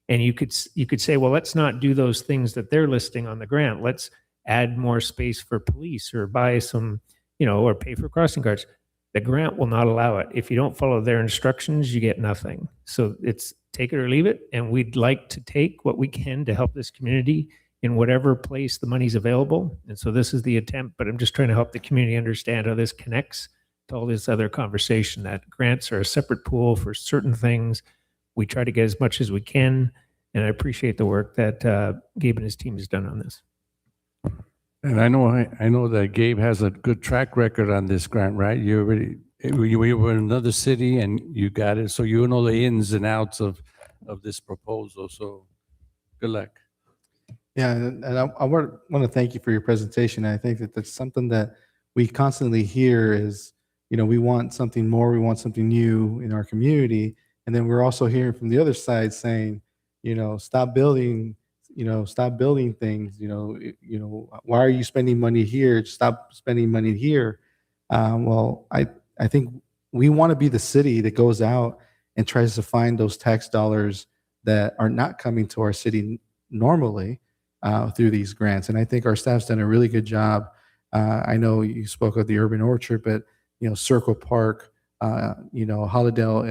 And you could say, well, let's not do those things that they're listing on the grant. Let's add more space for police, or buy some, or pay for crossing guards. The grant will not allow it. If you don't follow their instructions, you get nothing. So it's take it or leave it. And we'd like to take what we can to help this community in whatever place the money's available. And so this is the attempt, but I'm just trying to help the community understand how this connects to all this other conversation, that grants are a separate pool for certain things. We try to get as much as we can. And I appreciate the work that Gabe and his team has done on this. And I know that Gabe has a good track record on this grant, right? You were in another city and you got it. So you know the ins and outs of this proposal. So good luck. Yeah, and I want to thank you for your presentation. I think that that's something that we constantly hear is, we want something more, we want something new in our community. And then we're also hearing from the other side saying, stop building things, why are you spending money here? Stop spending money here. Well, I think we want to be the city that goes out and tries to find those tax dollars that are not coming to our city normally through these grants. And I think our staff's done a really good job. I know you spoke of the Urban Orchard, but Circle Park, Holidale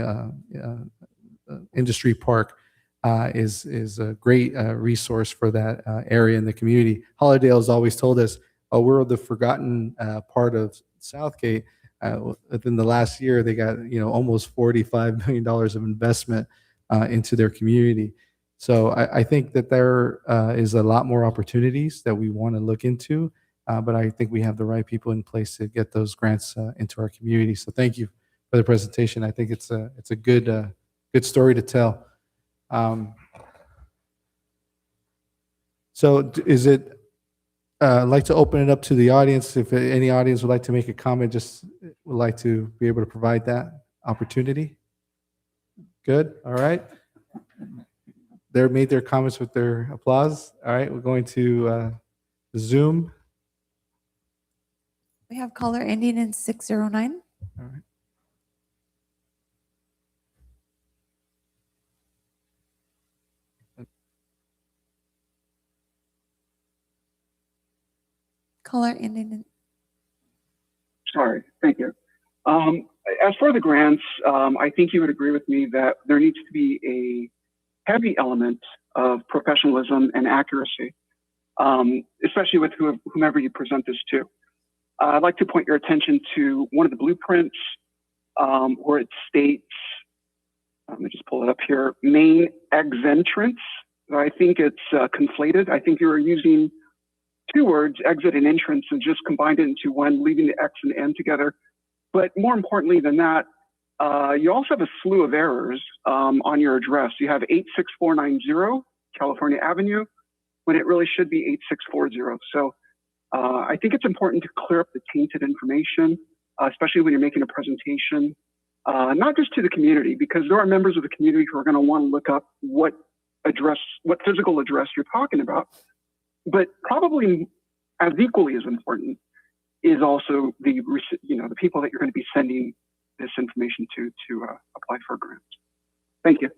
Industry Park is a great resource for that area in the community. Holidale has always told us, oh, we're the forgotten part of Southgate. Within the last year, they got almost $45 million of investment into their community. So I think that there is a lot more opportunities that we want to look into, but I think we have the right people in place to get those grants into our community. So thank you for the presentation. I think it's a good story to tell. So is it I'd like to open it up to the audience. If any audience would like to make a comment, just would like to be able to provide that opportunity. Good. All right. They made their comments with their applause. All right. We're going to Zoom. We have caller ending in 609. All right. Caller ending in. Sorry, thank you. As for the grants, I think you would agree with me that there needs to be a heavy element of professionalism and accuracy, especially with whomever you present this to. I'd like to point your attention to one of the blueprints where it states, let me just pull it up here, main exentrance. I think it's conflated. I think you're using two words, exit and entrance, and just combined it into one, leaving the X and N together. But more importantly than that, you also have a slew of errors on your address. You have 86490 California Avenue when it really should be 8640. So I think it's important to clear up the tainted information, especially when you're making a presentation, not just to the community, because there are members of the community who are going to want to look up what physical address you're talking about. But probably as equally as important is also the people that you're going to be sending this information to apply for grants. Thank you.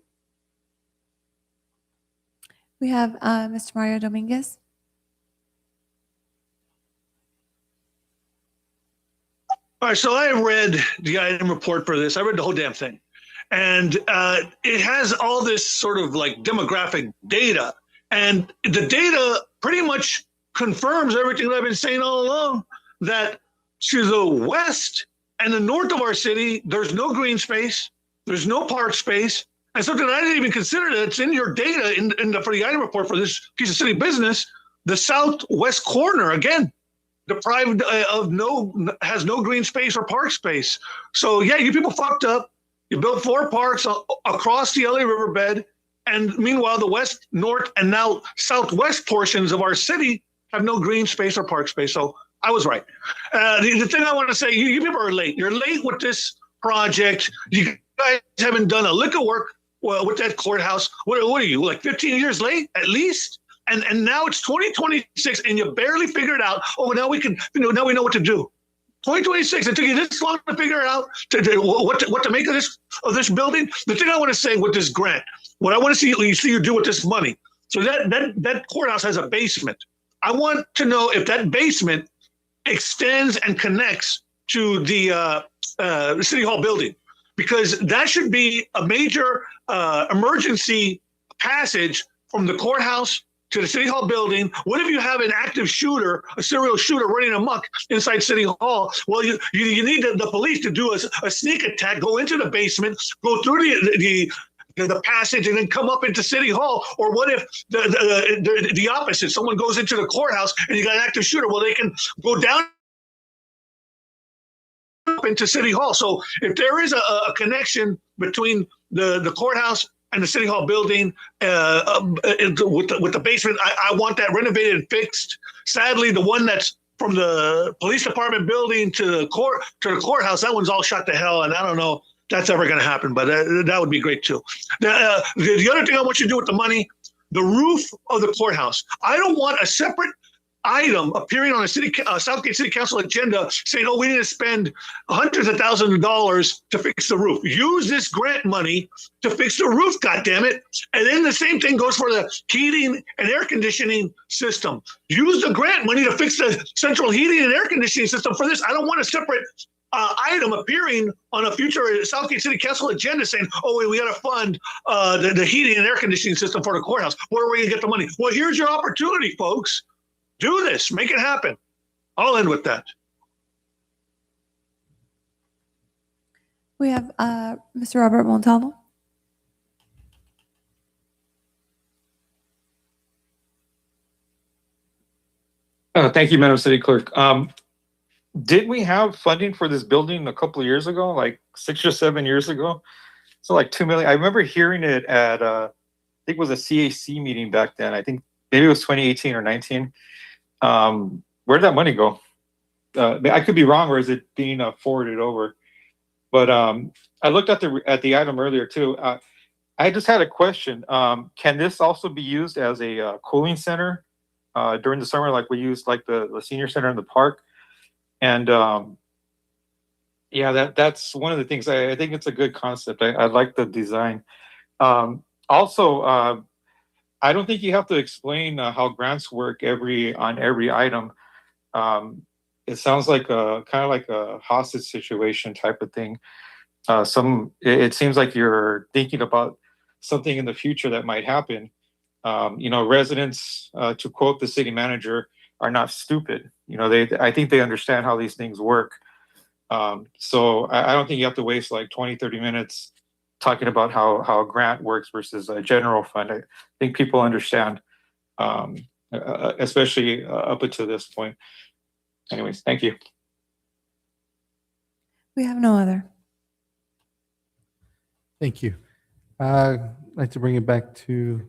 We have Mr. Mario Dominguez. All right, so I read the item report for this. I read the whole damn thing. And it has all this sort of like demographic data. And the data pretty much confirms everything that I've been saying all along, that to the west and the north of our city, there's no green space, there's no park space, and something I didn't even consider that's in your data for the item report for this piece of city business, the southwest corner, again, deprived has no green space or park space. So yeah, you people fucked up. You built 4 parks across the LA riverbed. And meanwhile, the west, north, and now southwest portions of our city have no green space or park space. So I was right. The thing I want to say, you people are late. You're late with this project. You guys haven't done a lick of work with that courthouse. What are you, like 15 years late at least? And now it's 2026 and you barely figured out, oh, now we can, now we know what to do. 2026, it took you this long to figure out what to make of this building. The thing I want to say with this grant, what I want to see you do with this money. So that courthouse has a basement. I want to know if that basement extends and connects to the City Hall building, because that should be a major emergency passage from the courthouse to the City Hall building? What if you have an active shooter, a serial shooter running amok inside City Hall? Well, you need the police to do a sneak attack, go into the basement, go through the passage, and then come up into City Hall. Or what if the opposite? Someone goes into the courthouse and you got an active shooter. Well, they can go down up into City Hall. So if there is a connection between the courthouse and the City Hall building with the basement, I want that renovated and fixed. Sadly, the one that's from the police department building to the courthouse, that one's all shot to hell, and I don't know if that's ever going to happen, but that would be great too. Now, the other thing I want you to do with the money, the roof of the courthouse. I don't want a separate item appearing on a Southgate City Council agenda saying, "Oh, we need to spend hundreds of thousands of dollars to fix the roof." Use this grant money to fix the roof, goddammit. And then the same thing goes for the heating and air conditioning system. Use the grant money to fix the central heating and air conditioning system for this. I don't want a separate item appearing on a future Southgate City Council agenda saying, "Oh, wait, we got to fund the heating and air conditioning system for the courthouse." Where are we going to get the money? Well, here's your opportunity, folks. Do this. Make it happen. I'll end with that. We have Mr. Robert Montalvo. Thank you, Madam City Clerk. Did we have funding for this building a couple of years ago, like 6 or 7 years ago? So like 2 million. I remember hearing it at, I think it was a CAC meeting back then. I think maybe it was 2018 or 19. Where did that money go? I could be wrong, or is it being forwarded over? But I looked at the item earlier too. I just had a question. Can this also be used as a cooling center during the summer, like we use like the senior center in the park? And yeah, that's one of the things. I think it's a good concept. I like the design. Also, I don't think you have to explain how grants work on every item. It sounds like kind of like a hostage situation type of thing. It seems like you're thinking about something in the future that might happen. Residents, to quote the city manager, are not stupid. I think they understand how these things work. So I don't think you have to waste like 20, 30 minutes talking about how a grant works versus a general fund. I think people understand, especially up until this point. Anyways, thank you. We have no other. Thank you. I'd like to bring it back to,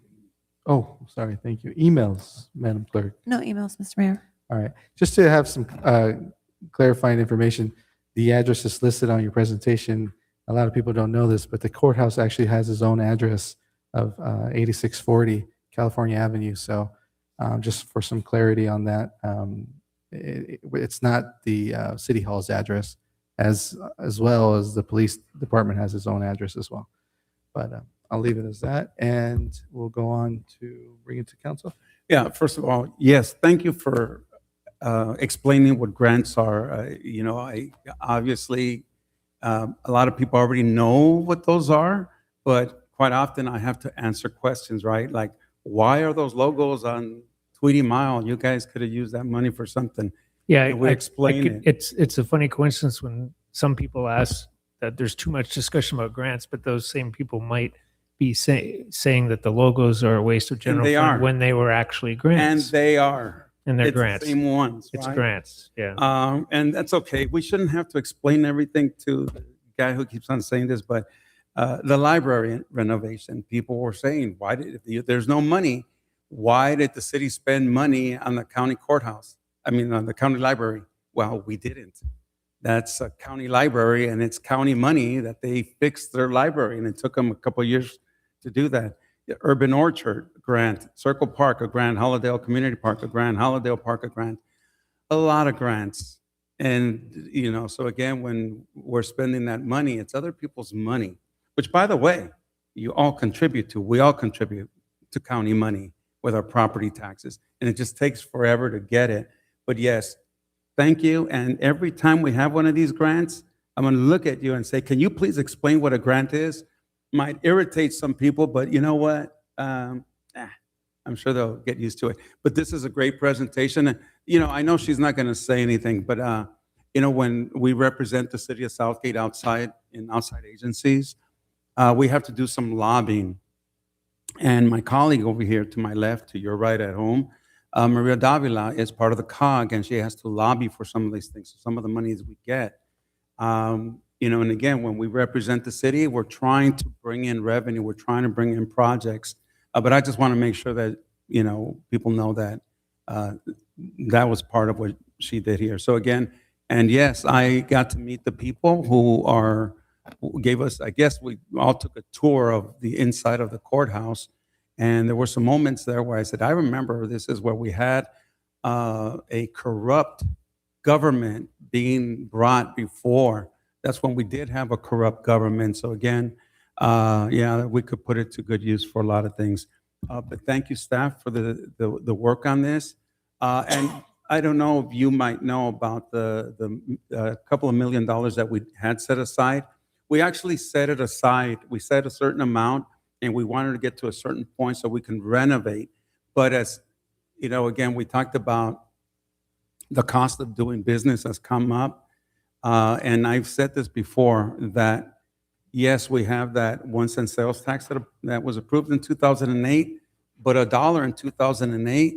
oh, sorry, thank you. Emails, Madam Clerk. No emails, Mr. Mayor. All right. Just to have some clarifying information, the address is listed on your presentation. A lot of people don't know this, but the courthouse actually has its own address of 8640 California Avenue. So just for some clarity on that, it's not the City Hall's address, as well as the police department has its own address as well. But I'll leave it as that, and we'll go on to bring it to council. Yeah, first of all, yes, thank you for explaining what grants are. I obviously, a lot of people already know what those are, but quite often I have to answer questions, right? Like, why are those logos on Tweety Mile? You guys could have used that money for something. Yeah, And we explain it. It's a funny coincidence when some people ask that there's too much discussion about grants, but those same people might be saying that the logos are a waste of general they fund are. when they were actually grants. And they are. And they're It's grants. the same ones, It's right? grants, yeah. And that's okay. We shouldn't have to explain everything to the guy who keeps on saying this, but the library renovation, people were saying, if there's no money, why did the city spend money on the county courthouse? On the county library? Well, we didn't. That's a county library, and it's county money that they fixed their library, and it took them a couple of years to do that. The Urban Orchard grant, Circle Park, a grant, Hollandale Community Park, a grant, Hollandale Park, a grant, a lot of grants. And, so again, when we're spending that money, it's other people's money, which, by the way, we all contribute to county money with our property taxes. And it just takes forever to get it. But yes, thank you. And every time we have one of these grants, I'm going to look at you and say, can you please explain what a grant is? Might irritate some people, but you know what? I'm sure they'll get used to it. But this is a great presentation. And, you know, I know she's not going to say anything, but, you know, when we represent the city of Southgate outside in outside agencies, we have to do some lobbying. And my colleague over here to my left, to your right at home, Maria Davila is part of the COG, and she has to lobby for some of these things. So some of the monies we get, you know, and again, when we represent the city, we're trying to bring in revenue, we're trying to bring in projects. But I just want to make sure that, you know, people know that that was part of what she did here. So again, and yes, I got to meet the people who gave us, I guess we all took a tour of the inside of the courthouse. And there were some moments there where I said, I remember this is where we had a corrupt government being brought before. That's when we did have a corrupt government. So again, yeah, we could put it to good use for a lot of things. But thank you, staff, for the work on this. And I don't know if you might know about the couple of $1 million that we had set aside. We actually set it aside. We set a certain amount, and we wanted to get to a certain point so we can renovate. But as you know, again, we talked about the cost of doing business has come up. And I've said this before, that yes, we have that 1 cent sales tax that was approved in 2008, but $1 in 2008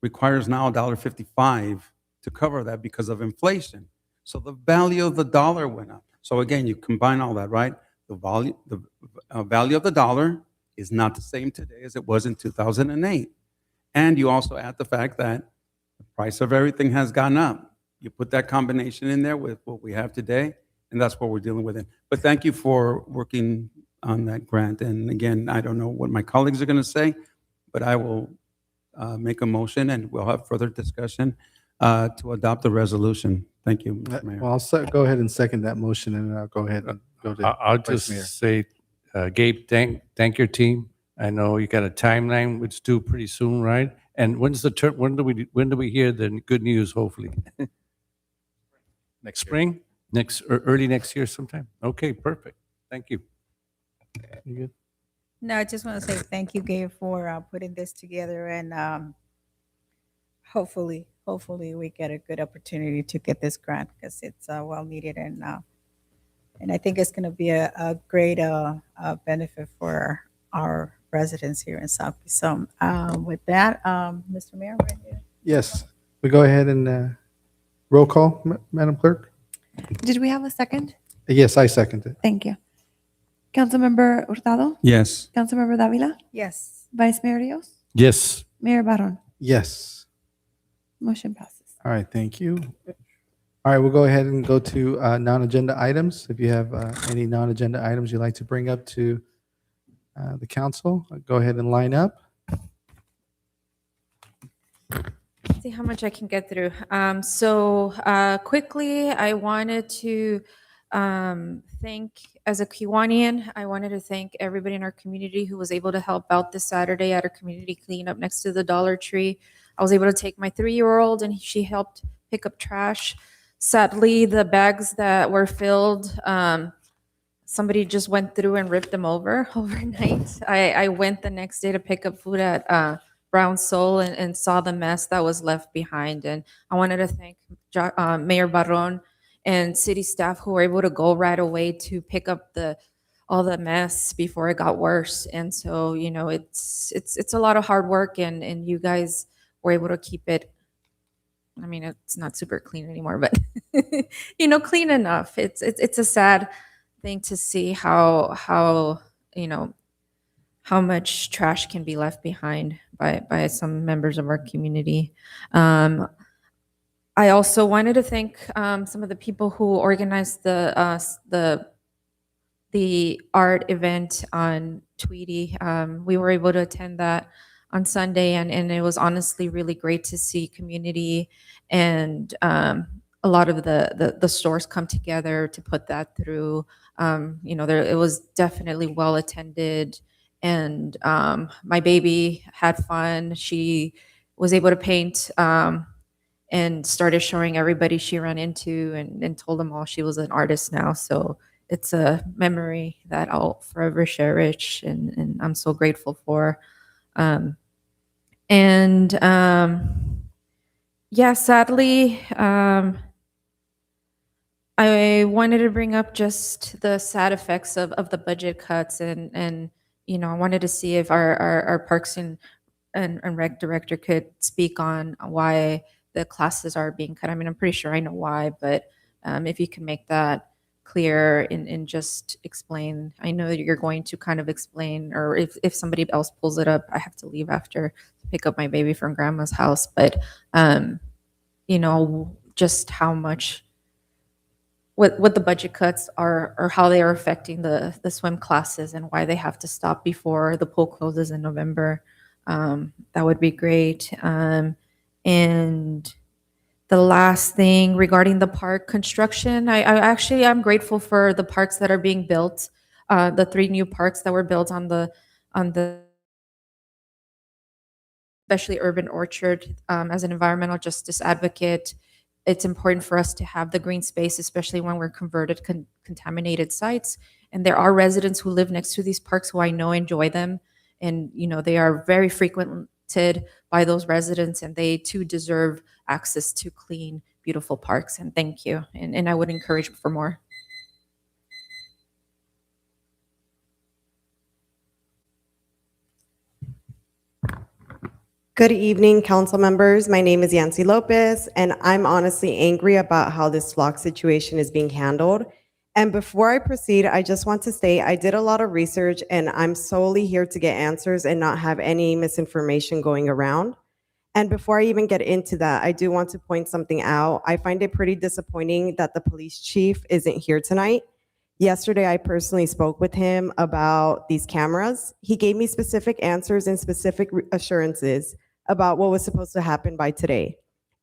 requires now $1.55 to cover that because of inflation. So the value of the dollar went up. So again, you combine all that, right? The value of the dollar is not the same today as it was in 2008. And you also add the fact that the price of everything has gone up. You put that combination in there with what we have today, and that's what we're dealing with. But thank you for working on that grant. And again, I don't know what my colleagues are going to say, but I will make a motion, and we'll have further discussion to adopt the resolution. Thank you, Mr. Mayor. Well, I'll go ahead and second that motion, and I'll go ahead and go to I'll Vice Mayor. just say, Gabe, thank your team. I know you got a timeline, which is due pretty soon, right? And when's the turn? When do we hear the good news? Hopefully, Next year. spring, early next year, sometime. Okay, perfect. Thank you. You good? No, I just want to say thank you, Gabe, for putting this together, and hopefully we get a good opportunity to get this grant, because it's well needed, and I think it's going to be a great benefit for our residents here in South Beach. So with that, Mr. Mayor, right here. Yes. We go ahead and roll call, Madam Clerk. Did we have a second? Yes, I second it. Thank you. Councilmember Hurtado? Yes. Councilmember Davila? Yes. Vice Mayor Rios? Yes. Mayor Barron? Yes. Motion passes. All right, thank you. All right, we'll go ahead and go to non-agenda items. If you have any non-agenda items you'd like to bring up to the council, go ahead and line up. See how much I can get through. Quickly, I wanted to thank, as a Kiwanian, I wanted to thank everybody in our community who was able to help out this Saturday at our community cleanup next to the Dollar Tree. I was able to take my 3-year-old, and she helped pick up trash. Sadly, the bags that were filled, somebody just went through and ripped them over overnight. I went the next day to pick up food at Brown Soul and saw the mess that was left behind. And I wanted to thank Mayor Barron and city staff who were able to go right away to pick up all the mess before it got worse. And so, you know, it's a lot of hard work, and you guys were able to keep it. I mean, it's not super clean anymore, but you know, clean enough. It's a sad thing to see how you know, how much trash can be left behind by some members of our community. I also wanted to thank some of the people who organized the art event on Tweety. We were able to attend that on Sunday, and it was honestly really great to see community and a lot of the stores come together to put that through. You know, it was definitely well attended, and my baby had fun. She was able to paint and started showing everybody she ran into, and told them all she was an artist now. So it's a memory that I'll forever cherish, and I'm so grateful for. And yeah, sadly, I wanted to bring up just the sad effects of the budget cuts, and you know, I wanted to see if our Parks and Rec director could speak on why the classes are being cut. I mean, I'm pretty sure I know why, but if you can make that clear and just explain. I know that you're going to kind of explain, or if somebody else pulls it up, I have to leave after to pick up my baby from grandma's house. But you know, just how much what the budget cuts are, or how they are affecting the swim classes and why they have to stop before the pool closes in November. That would be great. And the last thing regarding the park construction, I'm grateful for the parks that are being built, the 3 new parks that were built on the especially Urban Orchard. As an environmental justice advocate, it's important for us to have the green space, especially when we're converted contaminated sites. And there are residents who live next to these parks who I know enjoy them. And, you know, they are very frequented by those residents, and they too deserve access to clean, beautiful parks. And thank you. And I would encourage for more. Good evening, council members. My name is Yancy Lopez, and I'm honestly angry about how this flock situation is being handled. And before I proceed, I just want to say I did a lot of research, and I'm solely here to get answers and not have any misinformation going around. And before I even get into that, I do want to point something out. I find it pretty disappointing that the police chief isn't here tonight. Yesterday, I personally spoke with him about these cameras. He gave me specific answers and specific assurances about what was supposed to happen by today.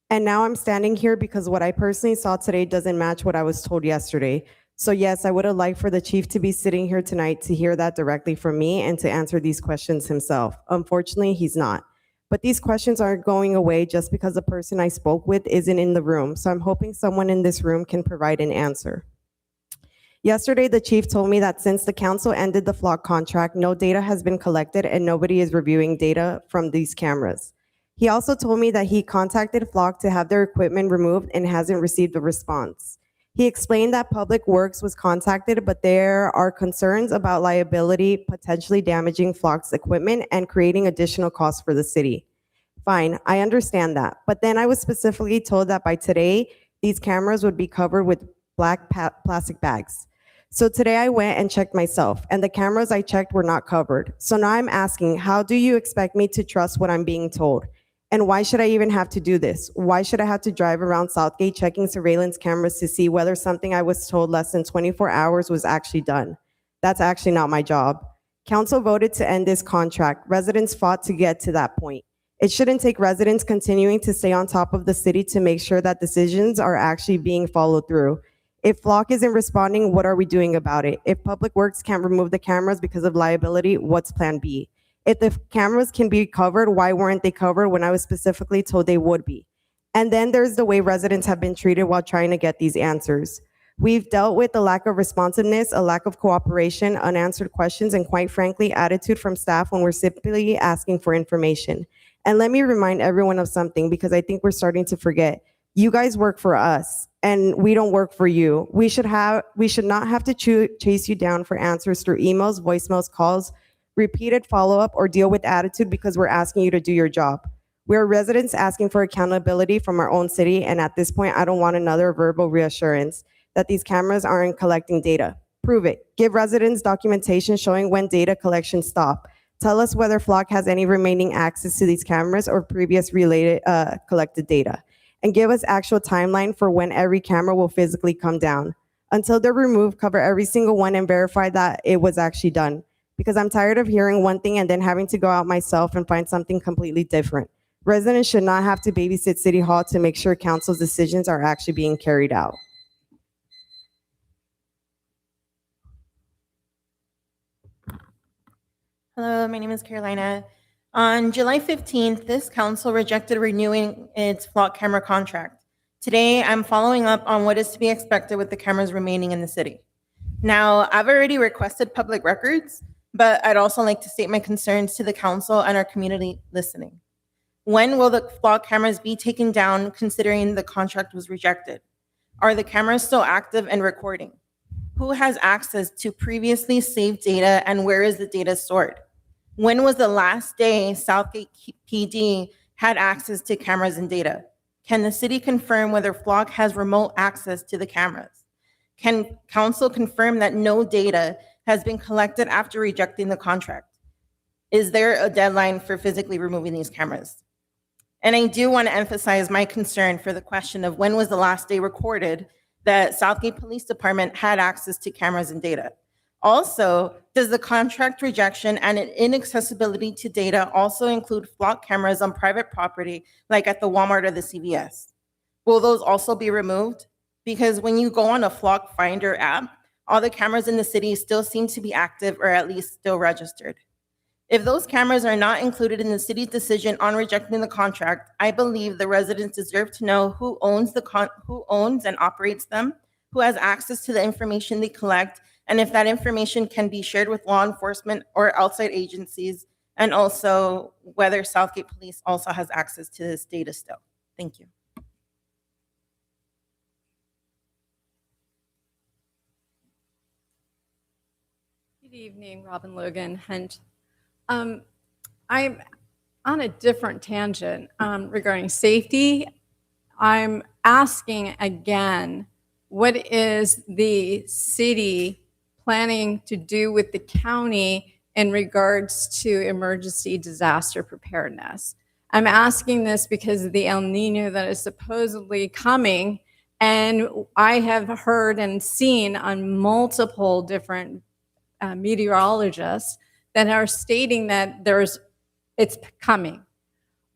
And now I'm standing here because what I personally saw today doesn't match what I was told yesterday. So yes, I would have liked for the chief to be sitting here tonight to hear that directly from me and to answer these questions himself. Unfortunately, he's not. But these questions aren't going away just because the person I spoke with isn't in the room. So I'm hoping someone in this room can provide an answer. Yesterday, the chief told me that since the council ended the flock contract, no data has been collected and nobody is reviewing data from these cameras. He also told me that he contacted Flock to have their equipment removed and hasn't received a response. He explained that Public Works was contacted, but there are concerns about liability potentially damaging Flock's equipment and creating additional costs for the city. Fine, I understand that. But then I was specifically told that by today, these cameras would be covered with black plastic bags. So today I went and checked myself, and the cameras I checked were not covered. So now I'm asking, how do you expect me to trust what I'm being told? And why should I even have to do this? Why should I have to drive around Southgate checking surveillance cameras to see whether something I was told less than 24 hours was actually done? That's actually not my job. Council voted to end this contract. Residents fought to get to that point. It shouldn't take residents continuing to stay on top of the city to make sure that decisions are actually being followed through. If Flock isn't responding, what are we doing about it? If Public Works can't remove the cameras because of liability, what's plan B? If the cameras can be covered, why weren't they covered when I was specifically told they would be? And then there's the way residents have been treated while trying to get these answers. We've dealt with a lack of responsiveness, a lack of cooperation, unanswered questions, and quite frankly, attitude from staff when we're simply asking for information. And let me remind everyone of something, because I think we're starting to forget. You guys work for us, and we don't work for you. We should not have to chase you down for answers through emails, voicemails, calls, repeated follow-up, or deal with attitude because we're asking you to do your job. We're residents asking for accountability from our own city, and at this point, I don't want another verbal reassurance that these cameras aren't collecting data. Prove it. Give residents documentation showing when data collection stopped. Tell us whether Flock has any remaining access to these cameras or previous related collected data. And give us actual timeline for when every camera will physically come down. Until they're removed, cover every single one and verify that it was actually done. Because I'm tired of hearing one thing and then having to go out myself and find something completely different. Residents should not have to babysit City Hall to make sure council's decisions are actually being carried out. Hello, my name is Carolina. On July 15th, this council rejected renewing its Flock camera contract. Today, I'm following up on what is to be expected with the cameras remaining in the city. Now, I've already requested public records, but I'd also like to state my concerns to the council and our community listening. When will the flock cameras be taken down considering the contract was rejected? Are the cameras still active and recording? Who has access to previously saved data and where is the data stored? When was the last day Southgate PD had access to cameras and data? Can the city confirm whether Flock has remote access to the cameras? Can council confirm that no data has been collected after rejecting the contract? Is there a deadline for physically removing these cameras? And I do want to emphasize my concern for the question of when was the last day recorded that Southgate Police Department had access to cameras and data. Also, does the contract rejection and an inaccessibility to data also include Flock cameras on private property, like at the Walmart or the CVS? Will those also be removed? Because when you go on a Flock Finder app, all the cameras in the city still seem to be active or at least still registered. If those cameras are not included in the city's decision on rejecting the contract, I believe the residents deserve to know who owns and operates them, who has access to the information they collect, and if that information can be shared with law enforcement or outside agencies, and also whether Southgate Police also has access to this data still. Thank you. Good evening, Robin Logan, Hunt. I'm on a different tangent regarding safety. I'm asking again, what is the city planning to do with the county in regards to emergency disaster preparedness? I'm asking this because of the El Nino that is supposedly coming, and I have heard and seen on multiple different meteorologists that are stating that it's coming.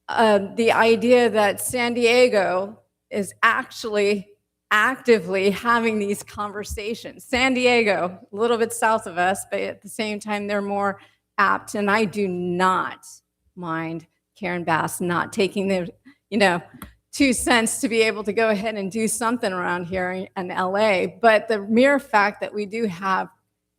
The idea that San Diego is actually actively having these conversations. San Diego, a little bit south of us, but at the same time, they're more apt. And I do not mind Karen Bass not taking their, 2 cents to be able to go ahead and do something around here in LA. But the mere fact that we do have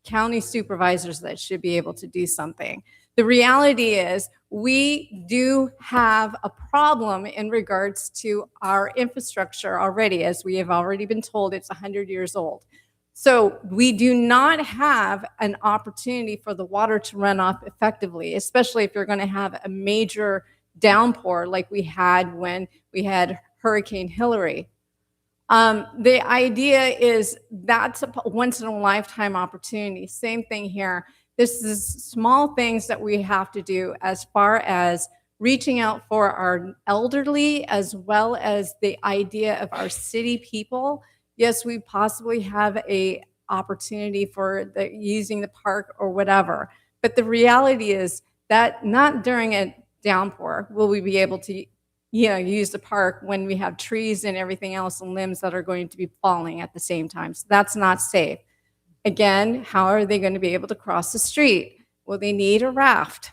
county supervisors that should be able to do something. The reality is we do have a problem in regards to our infrastructure already. As we have already been told, it's 100 years old. So we do not have an opportunity for the water to run off effectively, especially if you're going to have a major downpour like we had when we had Hurricane Hillary. The idea is that's a once in a lifetime opportunity. Same thing here. This is small things that we have to do as far as reaching out for our elderly, as well as the idea of our city people. Yes, we possibly have a opportunity for using the park or whatever, but the reality is that not during a downpour will we be able to use the park when we have trees and everything else and limbs that are going to be falling at the same time. So that's not safe. Again, how are they going to be able to cross the street? Will they need a raft?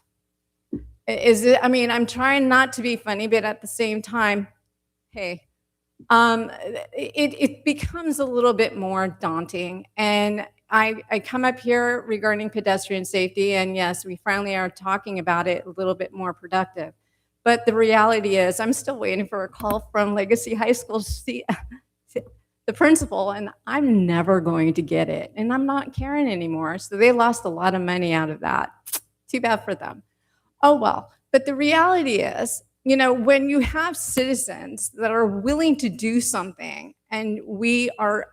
I'm trying not to be funny, but at the same time, hey, it becomes a little bit more daunting. And I come up here regarding pedestrian safety, and yes, we finally are talking about it a little bit more productive. But the reality is I'm still waiting for a call from Legacy High School to see the principal, and I'm never going to get it. And I'm not caring anymore. So they lost a lot of money out of that. Too bad for them. Oh, well. But the reality is, when you have citizens that are willing to do something, and we are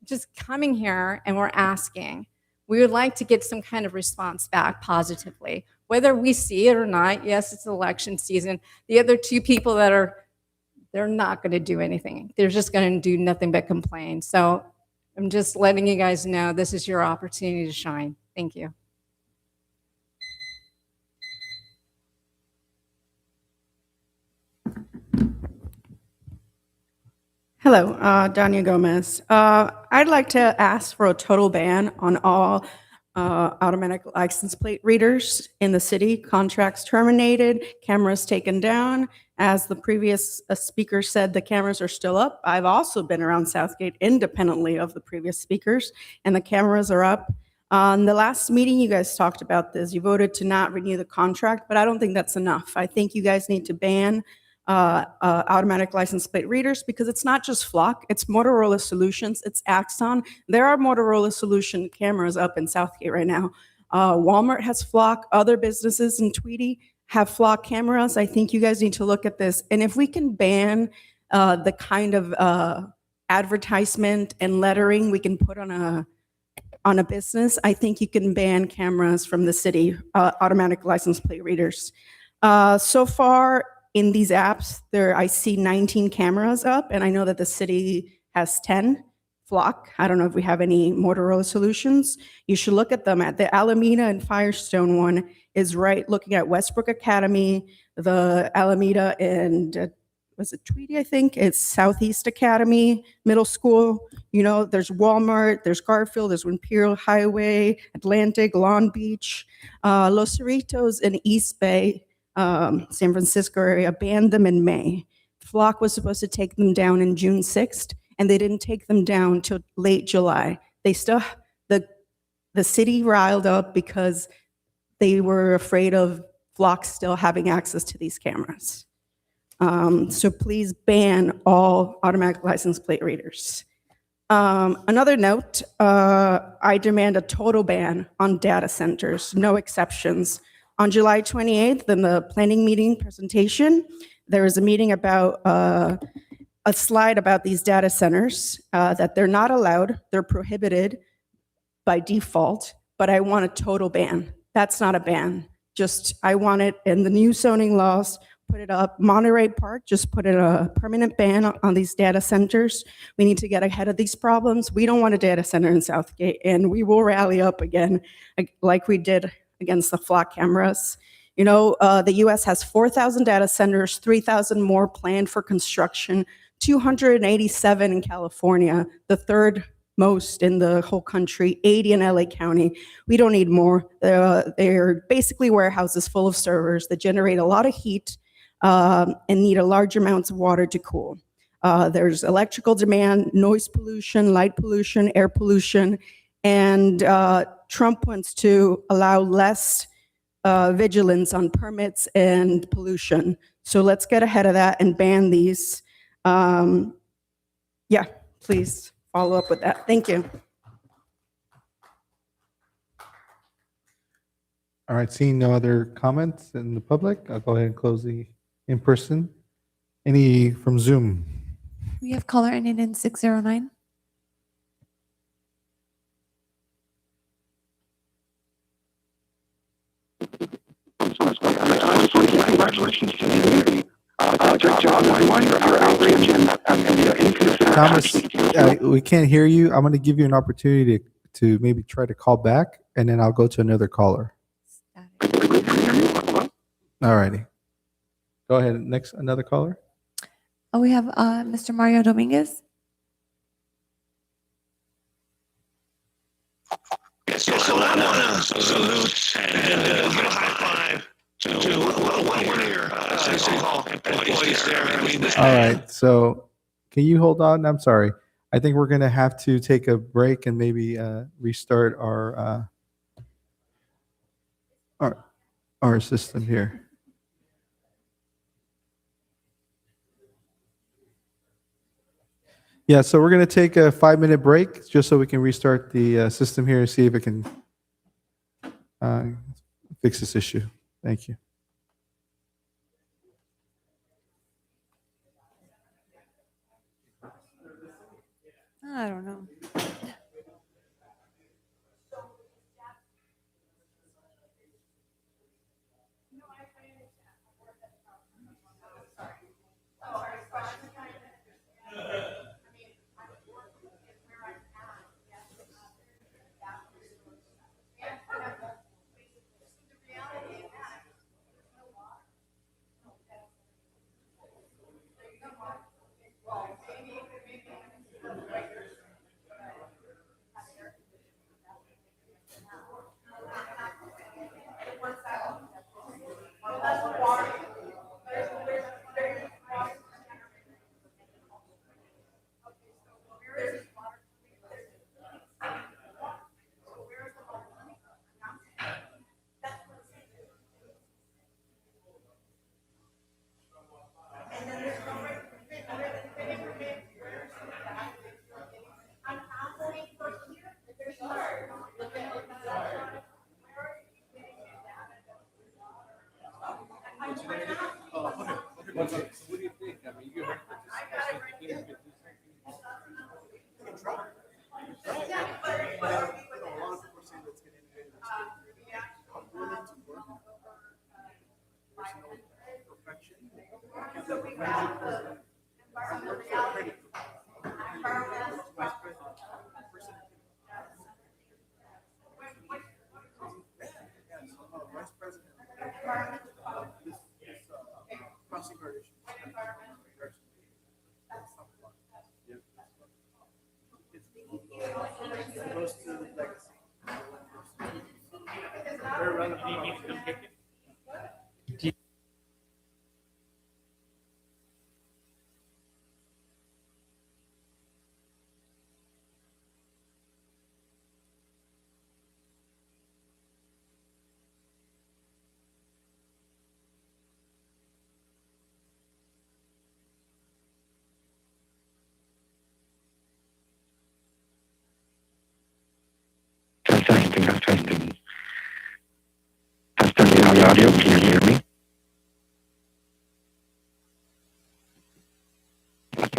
just coming here and we're asking, we would like to get some kind of response back positively. Whether we see it or not, yes, it's election season. The other two people they're not going to do anything. They're just going to do nothing but complain. So I'm just letting you guys know this is your opportunity to shine. Thank you. Hello, Dania Gomez. I'd like to ask for a total ban on all automatic license plate readers in the city, contracts terminated, cameras taken down. As the previous speaker said, the cameras are still up. I've also been around Southgate independently of the previous speakers, and the cameras are up. On the last meeting, you guys talked about this. You voted to not renew the contract, but I don't think that's enough. I think you guys need to ban automatic license plate readers because it's not just Flock, it's Motorola Solutions, it's Axon. There are Motorola Solution cameras up in Southgate right now. Walmart has Flock, other businesses in Tweedy have Flock cameras. I think you guys need to look at this. And if we can ban the kind of advertisement and lettering we can put on a business, I think you can ban cameras from the city, automatic license plate readers. So far in these apps, I see 19 cameras up, and I know that the city has 10. Flock, I don't know if we have any Motorola Solutions. You should look at them. At the Alameda and Firestone one is right looking at Westbrook Academy, the Alameda and was it Tweedy, I think? It's Southeast Academy Middle School. You know, there's Walmart, there's Garfield, there's Imperial Highway, Atlantic, Long Beach, Los Cerritos, and East Bay, San Francisco area, banned them in May. Flock was supposed to take them down in June 6th, and they didn't take them down till late July. They still, the city riled up because they were afraid of Flock still having access to these cameras. So please ban all automatic license plate readers. Another note, I demand a total ban on data centers, no exceptions. On July 28th, in the planning meeting presentation, there was a meeting about a slide about these data centers, that they're not allowed, they're prohibited by default, but I want a total ban. That's not a ban. Just, I want it in the new zoning laws, put it up. Monterey Park just put in a permanent ban on these data centers. We need to get ahead of these problems. We don't want a data center in Southgate, and we will rally up again like we did against the Flock cameras. You know, the US has 4,000 data centers, 3,000 more planned for construction, 287 in California, the third most in the whole country, 80 in LA County. We don't need more. They're basically warehouses full of servers that generate a lot of heat and need a large amounts of water to cool. There's electrical demand, noise pollution, light pollution, air pollution, and Trump wants to allow less vigilance on permits and pollution. So let's get ahead of that and ban these. Yeah, please follow up with that. Thank you. All right, seeing no other comments in the public, I'll go ahead and close the in-person. Any from Zoom? We have caller ending in 609. Congratulations to the community. Great job on your outreach and Thomas, we can't hear you. I'm going to give you an opportunity to maybe try to call back, and then I'll go to another caller. All righty. Go ahead. Next, another caller. Oh, we have Mr. Mario Dominguez. So I want to salute and give a high five to one here, City Hall employees there. I mean, this All right. So can you hold on? I'm sorry. I think we're going to have to take a break and maybe restart our system here. Yeah, so we're going to take a 5-minute break just so we can restart the system here and see if it can fix this issue. Thank you. I don't know. What do you think? I mean, you heard Testing, testing. Testing the audio. Can you hear me? Test,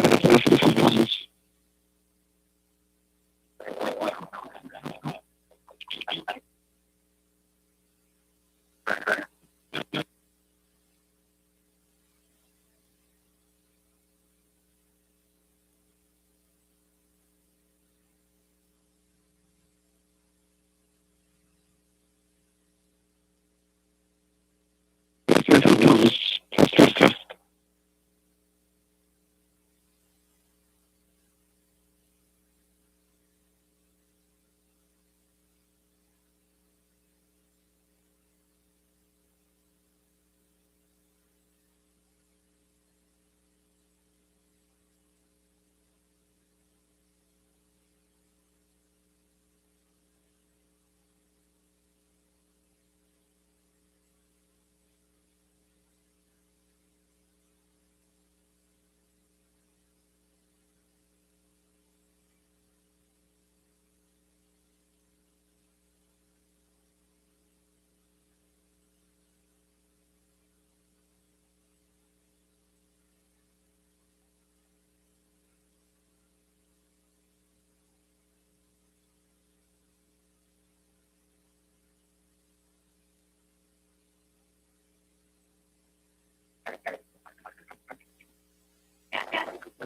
test, test.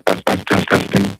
Test, test, testing.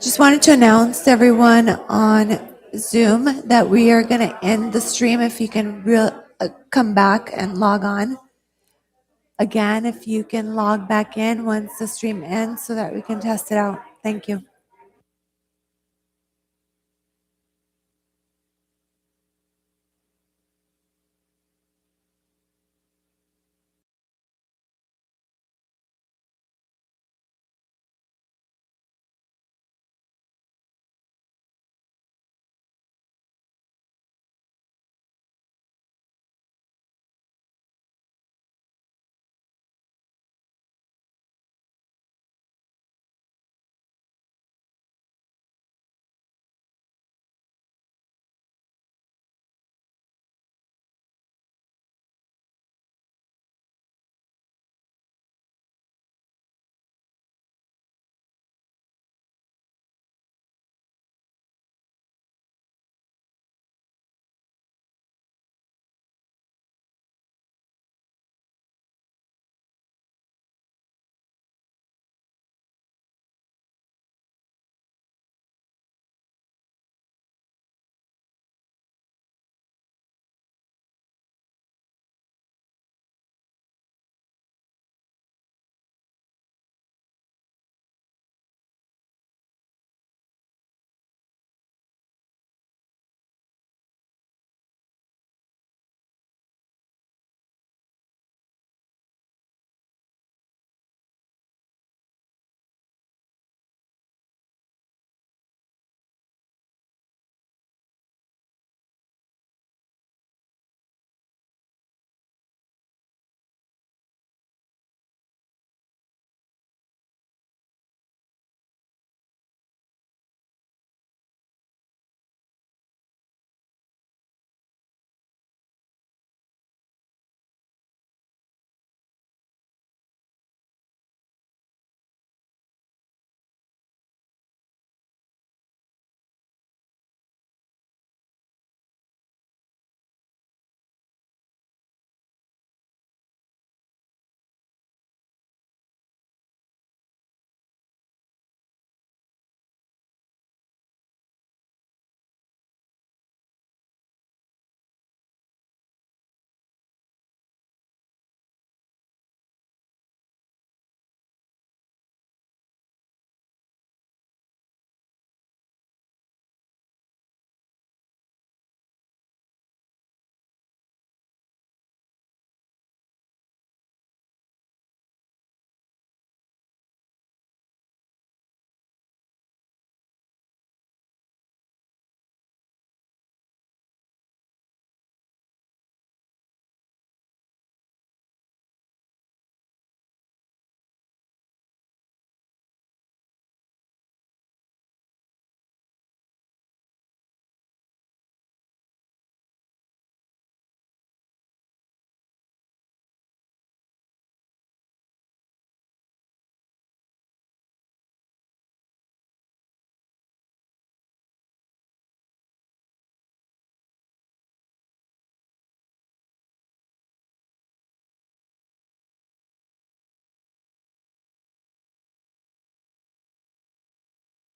Just wanted to announce to everyone on Zoom that we are going to end the stream. If you can come back and log on. Again, if you can log back in once the stream ends so that we can test it out. Thank you.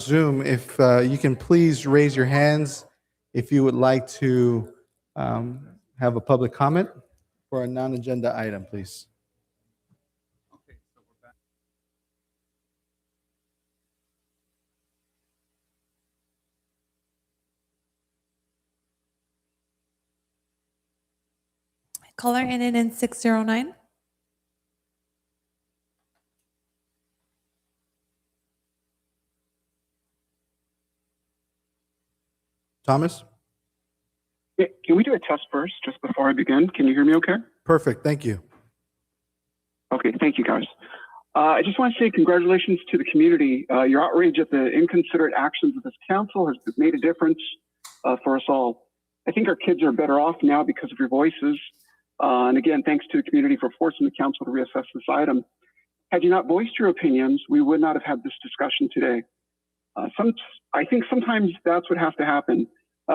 Zoom, if you can please raise your hands if you would like to have a public comment for a non-agenda item, please. Caller ended in 609. Thomas? Yeah, can we do a test first, just before I begin? Can you hear me okay? Perfect. Thank you. Okay, thank you, guys. I just want to say congratulations to the community. Your outrage at the inconsiderate actions of this council has made a difference for us all. I think our kids are better off now because of your voices. And again, thanks to the community for forcing the council to reassess this item. Had you not voiced your opinions, we would not have had this discussion today. I think sometimes that's what has to happen.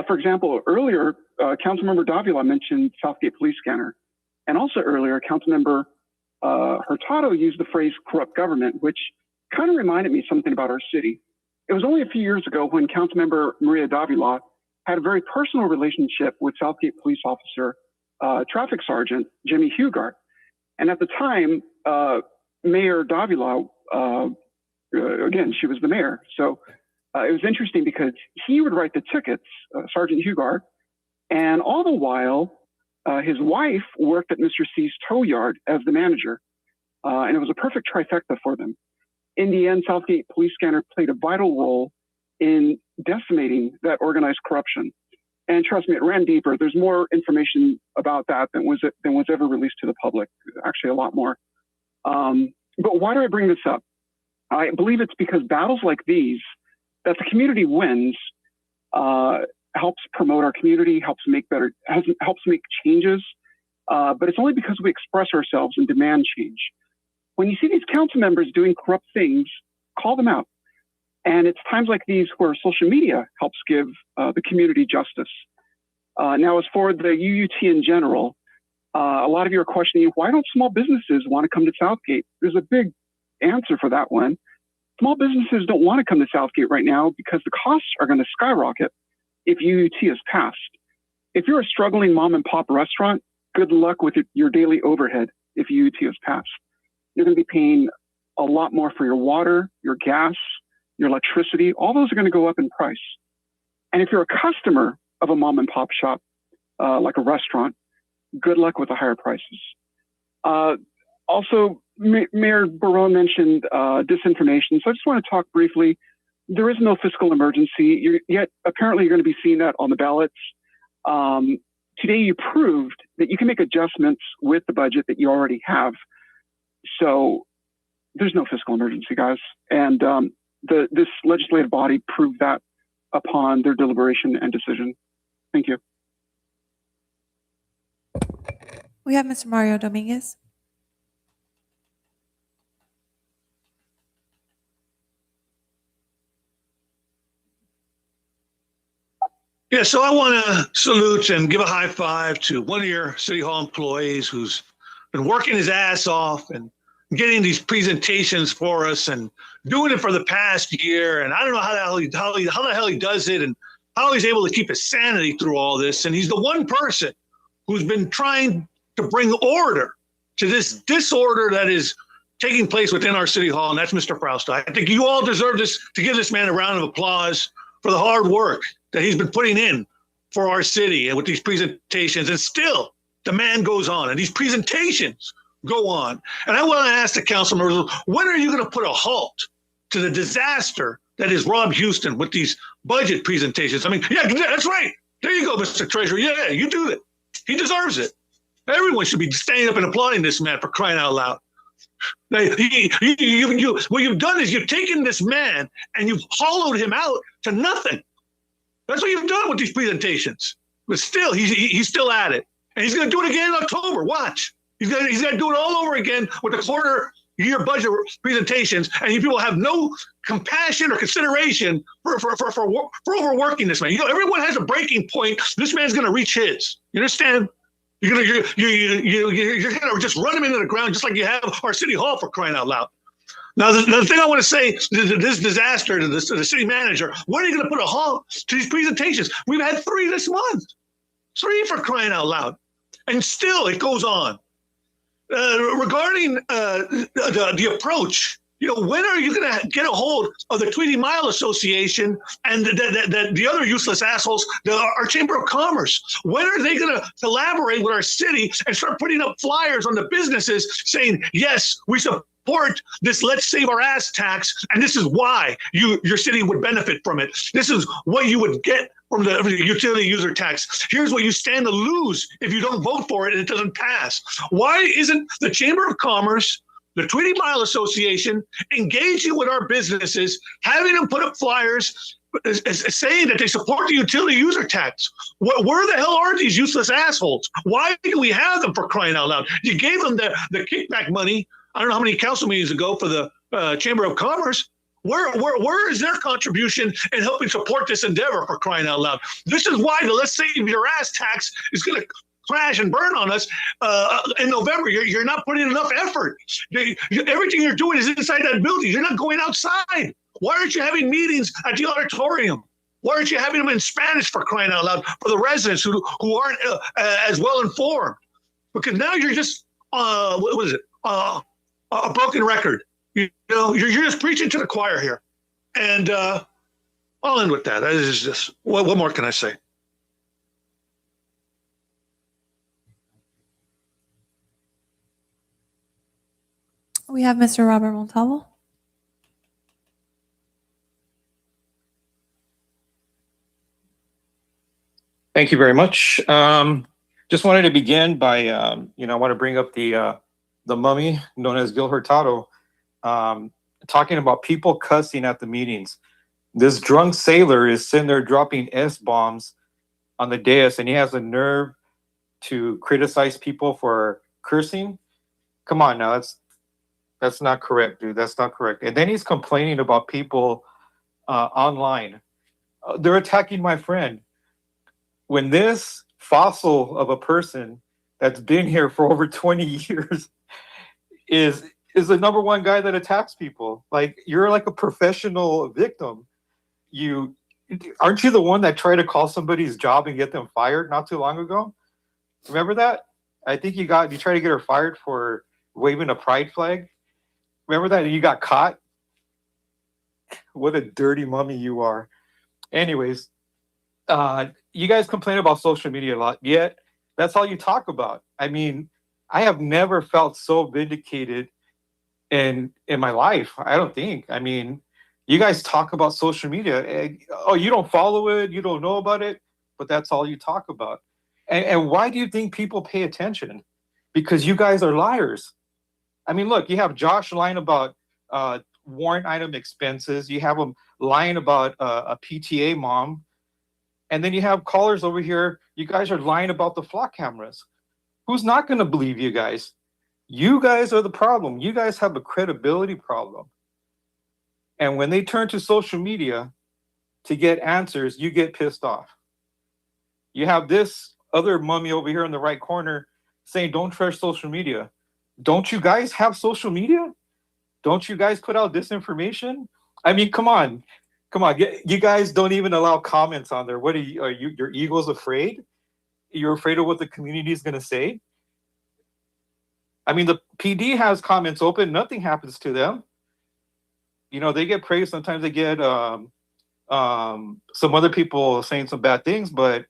For example, earlier, Councilmember Davila mentioned Southgate Police Scanner. And also earlier, Councilmember Hurtado used the phrase corrupt government, which kind of reminded me something about our city. It was only a few years ago when Councilmember Maria Davila had a very personal relationship with Southgate Police Officer, Traffic Sergeant Jimmy Hugart. And at the time, Mayor Davila, again, she was the mayor. So it was interesting because he would write the tickets, Sergeant Hugart, and all the while, his wife worked at Mr. C's tow yard as the manager, and it was a perfect trifecta for them. In the end, Southgate Police Scanner played a vital role in decimating that organized corruption. And trust me, it ran deeper. There's more information about that than was ever released to the public. Actually, a lot more. But why do I bring this up? I believe it's because battles like these, that the community wins, helps promote our community, helps make changes. But it's only because we express ourselves and demand change. When you see these council members doing corrupt things, call them out. And it's times like these where social media helps give the community justice. Now, as for the UUT in general, a lot of you are questioning, why don't small businesses want to come to Southgate? There's a big answer for that one. Small businesses don't want to come to Southgate right now because the costs are going to skyrocket if UUT is passed. If you're a struggling mom and pop restaurant, good luck with your daily overhead if UUT is passed. You're going to be paying a lot more for your water, your gas, your electricity. All those are going to go up in price. And if you're a customer of a mom and pop shop, like a restaurant, good luck with the higher prices. Also, Mayor Barone mentioned disinformation. So I just want to talk briefly. There is no fiscal emergency, yet apparently you're going to be seeing that on the ballots. Today you proved that you can make adjustments with the budget that you already have. So there's no fiscal emergency, guys. And this legislative body proved that upon their deliberation and decision. Thank you. We have Mr. Mario Dominguez. Yeah, so I want to salute and give a high five to one of your City Hall employees who's been working his ass off and getting these presentations for us and doing it for the past year. And I don't know how the hell he does it and how he's able to keep his sanity through all this. And he's the one person who's been trying to bring order to this disorder that is taking place within our City Hall, and that's Mr. Frausto. I think you all deserve to give this man a round of applause for the hard work that he's been putting in for our city and with these presentations. And still, the man goes on, and these presentations go on. And I want to ask the council members, when are you going to put a halt to the disaster that is Rob Houston with these budget presentations? I mean, yeah, that's right. There you go, Mr. Treasurer. Yeah, you do it. He deserves it. Everyone should be standing up and applauding this man for crying out loud. What you've done is you've taken this man and you've hollowed him out to nothing. That's what you've done with these presentations. But still, he's still at it. And he's going to do it again in October. Watch. He's going to do it all over again with the quarter-year budget presentations. And you people have no compassion or consideration for overworking this man. You know, everyone has a breaking point. This man's going to reach his. You understand? You're gonna just run him into the ground just like you have our City Hall, for crying out loud. Now, the thing I want to say, this disaster to the city manager, when are you going to put a halt to these presentations? We've had 3 this month. 3 for crying out loud. And still it goes on. Regarding the approach, when are you going to get a hold of the Tweedy Mile Association and the other useless assholes, our Chamber of Commerce? When are they going to collaborate with our city and start putting up flyers on the businesses saying, yes, we support this Let's Save Our Ass tax, and this is why your city would benefit from it. This is what you would get from the utility user tax. Here's what you stand to lose if you don't vote for it and it doesn't pass. Why isn't the Chamber of Commerce, the Tweedy Mile Association engaging with our businesses, having them put up flyers saying that they support the utility user tax? Where the hell are these useless assholes? Why do we have them, for crying out loud? You gave them the kickback money, I don't know how many council meetings ago, for the Chamber of Commerce. Where is their contribution in helping support this endeavor, for crying out loud? This is why the Let's Save Your Ass tax is going to crash and burn on us in November. You're not putting enough effort. Everything you're doing is inside that building. You're not going outside. Why aren't you having meetings at the auditorium? Why aren't you having them in Spanish, for crying out loud, for the residents who aren't as well informed? Because now you're just what is it? A broken record. You're just preaching to the choir here. And I'll end with that. That is just, what more can I say? We have Mr. Robert Montalvo. Thank you very much. Just wanted to begin by, I want to bring up the mummy known as Gil Hurtado, talking about people cussing at the meetings. This drunk sailor is sitting there dropping S-bombs on the dais, and he has the nerve to criticize people for cursing. Come on now, that's not correct, dude. That's not correct. And then he's complaining about people online. They're attacking my friend. When this fossil of a person that's been here for over 20 years is the number one guy that attacks people, like, you're like a professional victim. Aren't you the one that tried to call somebody's job and get them fired not too long ago? Remember that? I think you tried to get her fired for waving a pride flag. Remember that? You got caught. What a dirty mummy you are. Anyways, you guys complain about social media a lot, yet that's all you talk about. I mean, I have never felt so vindicated in my life. I don't think. I mean, you guys talk about social media. Oh, you don't follow it, you don't know about it, but that's all you talk about. And why do you think people pay attention? Because you guys are liars. I mean, look, you have Josh lying about warrant item expenses. You have him lying about a PTA mom. And then you have callers over here. You guys are lying about the flock cameras. Who's not going to believe you guys? You guys are the problem. You guys have a credibility problem. And when they turn to social media to get answers, you get pissed off. You have this other mummy over here in the right corner saying, don't trust social media. Don't you guys have social media? Don't you guys put out disinformation? I mean, come on. You guys don't even allow comments on there. What are your ego's afraid? You're afraid of what the community is going to say? I mean, the PD has comments open. Nothing happens to them. They get praised. Sometimes they get some other people saying some bad things, but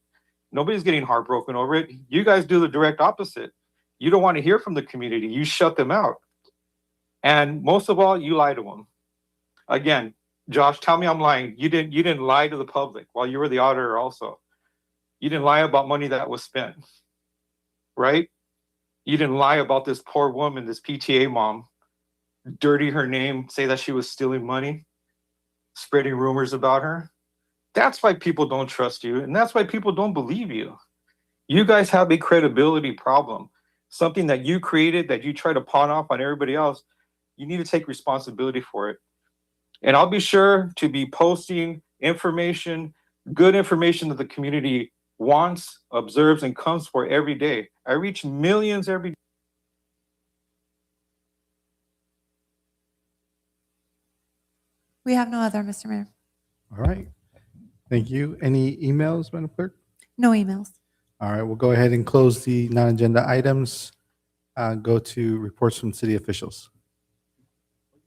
nobody's getting heartbroken over it. You guys do the direct opposite. You don't want to hear from the community. You shut them out. And most of all, you lie to them. Again, Josh, tell me I'm lying. You didn't lie to the public while you were the auditor also. You didn't lie about money that was spent, right? You didn't lie about this poor woman, this PTA mom, dirty her name, say that she was stealing money, spreading rumors about her. That's why people don't trust you, and that's why people don't believe you. You guys have a credibility problem, something that you created that you try to pawn off on everybody else. You need to take responsibility for it. And I'll be sure to be posting information, good information that the community wants, observes, and comes for every day. I reach millions every day. We have no other, Mr. Mayor. All right. Thank you. Any emails, Madam Clerk? No emails. All right, we'll go ahead and close the non-agenda items. Go to reports from city officials.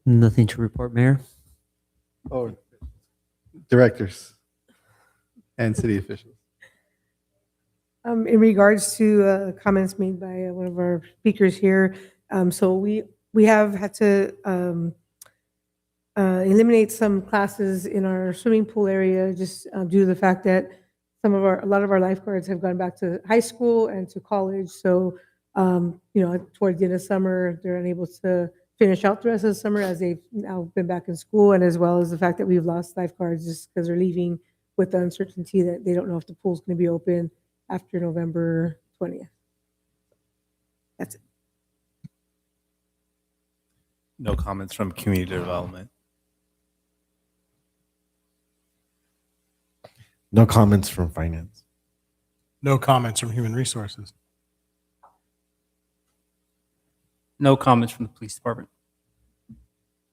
Nothing to report, Mayor. Oh, directors and city officials. In regards to comments made by one of our speakers here, so we have had to eliminate some classes in our swimming pool area just due to the fact that a lot of our lifeguards have gone back to high school and to college. So, towards the end of summer, they're unable to finish out the rest of the summer as they've now been back in school, and as well as the fact that we've lost lifeguards just because they're leaving with the uncertainty that they don't know if the pool's going to be open after November 20th. That's it. No comments from community development. No comments from finance. No comments from human resources. No comments from the police department.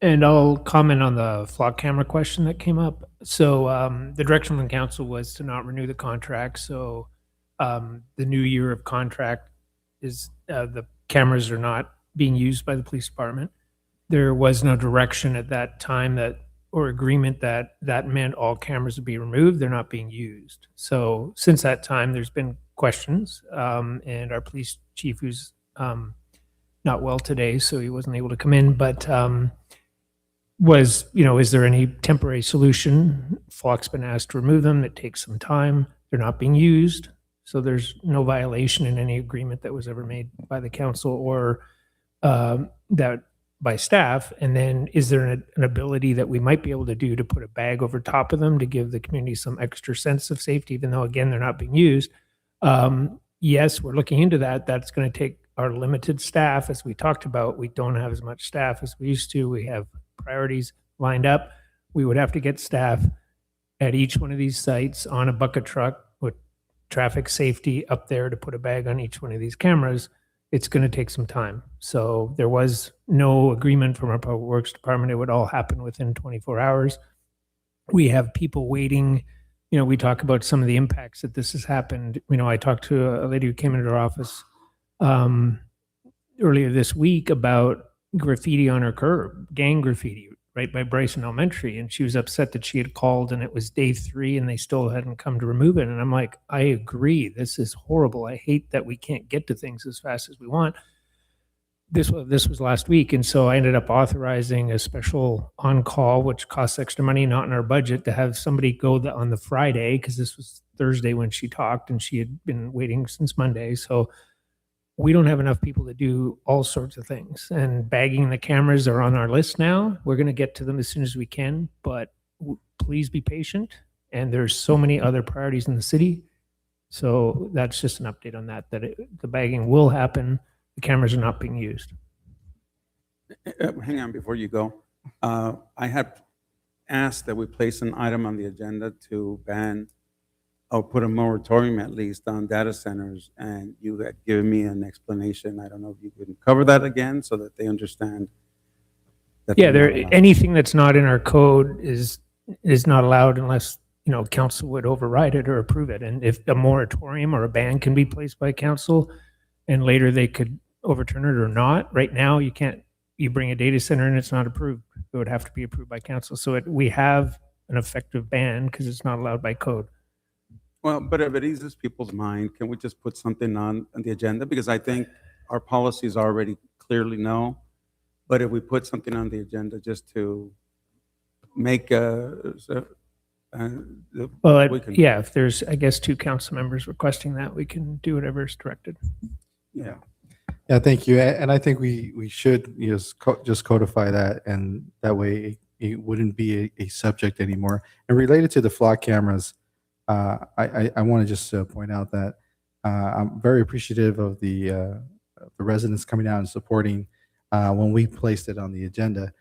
And I'll comment on the flock camera question that came up. So the direction from council was to not renew the contract. So the new year of contract is the cameras are not being used by the police department. There was no direction at that time or agreement that meant all cameras would be removed. They're not being used. So since that time, there's been questions, and our police chief, who's not well today, so he wasn't able to come in, but is there any temporary solution? Flock's been asked to remove them. It takes some time. They're not being used. So there's no violation in any agreement that was ever made by the council or that by staff. And then is there an ability that we might be able to do to put a bag over top of them to give the community some extra sense of safety, even though, again, they're not being used? Yes, we're looking into that. That's going to take our limited staff. As we talked about, we don't have as much staff as we used to. We have priorities lined up. We would have to get staff at each one of these sites on a bucket truck with traffic safety up there to put a bag on each one of these cameras. It's going to take some time. So there was no agreement from our public works department. It would all happen within 24 hours. We have people waiting. We talk about some of the impacts that this has happened. I talked to a lady who came into our office earlier this week about graffiti on her curb, gang graffiti right by Bryson Elementary. And she was upset that she had called and it was day 3 and they still hadn't come to remove it. And I'm like, I agree. This is horrible. I hate that we can't get to things as fast as we want. This was last week. And so I ended up authorizing a special on-call, which costs extra money, not in our budget, to have somebody go on the Friday, because this was Thursday when she talked and she had been waiting since Monday. So we don't have enough people to do all sorts of things, and bagging the cameras are on our list now. We're going to get to them as soon as we can, but please be patient. And there's so many other priorities in the city. So that's just an update on that, the bagging will happen. The cameras are not being used. Hang on before you go. I had asked that we place an item on the agenda to ban or put a moratorium at least on data centers, and you had given me an explanation. I don't know if you can cover that again so that they understand. Yeah, anything that's not in our code is not allowed unless council would override it or approve it. And if a moratorium or a ban can be placed by council, and later they could overturn it or not. Right now, you can't. You bring a data center and it's not approved. It would have to be approved by council. So we have an effective ban because it's not allowed by code. Well, but if it eases people's mind, can we just put something on the agenda? Because I think our policies already clearly know. But if we put something on the agenda just to make If there's, I guess, 2 council members requesting that, we can do whatever is directed. Yeah. Yeah, thank you. And I think we should just codify that, and that way it wouldn't be a subject anymore. And related to the flock cameras, I want to just point out that I'm very appreciative of the residents coming out and supporting when we placed it on the agenda.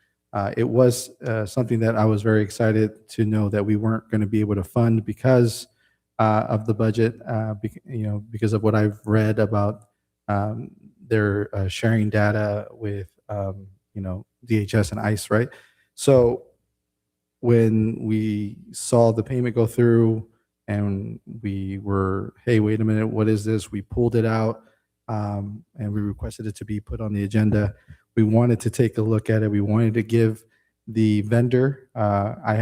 It was something that I was very excited to know that we weren't going to be able to fund because of the budget, because of what I've read about their sharing data with, DHS and ICE, right? So when we saw the payment go through and we were, hey, wait a minute, what is this? We pulled it out and we requested it to be put on the agenda. We wanted to take a look at it. We wanted to give the vendor,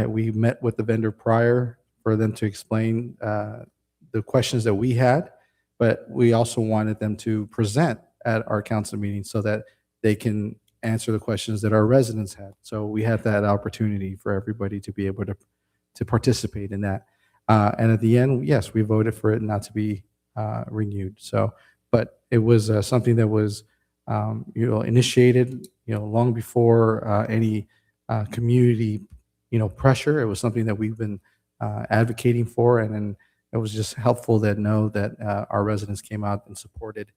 we met with the vendor prior for them to explain the questions that we had, but we also wanted them to present at our council meeting so that they can answer the questions that our residents had. So we had that opportunity for everybody to be able to participate in that. And at the end, yes, we voted for it not to be renewed. So, but it was something that was, initiated, long before any community, pressure. It was something that we've been advocating for, and then it was just helpful that our residents came out and supported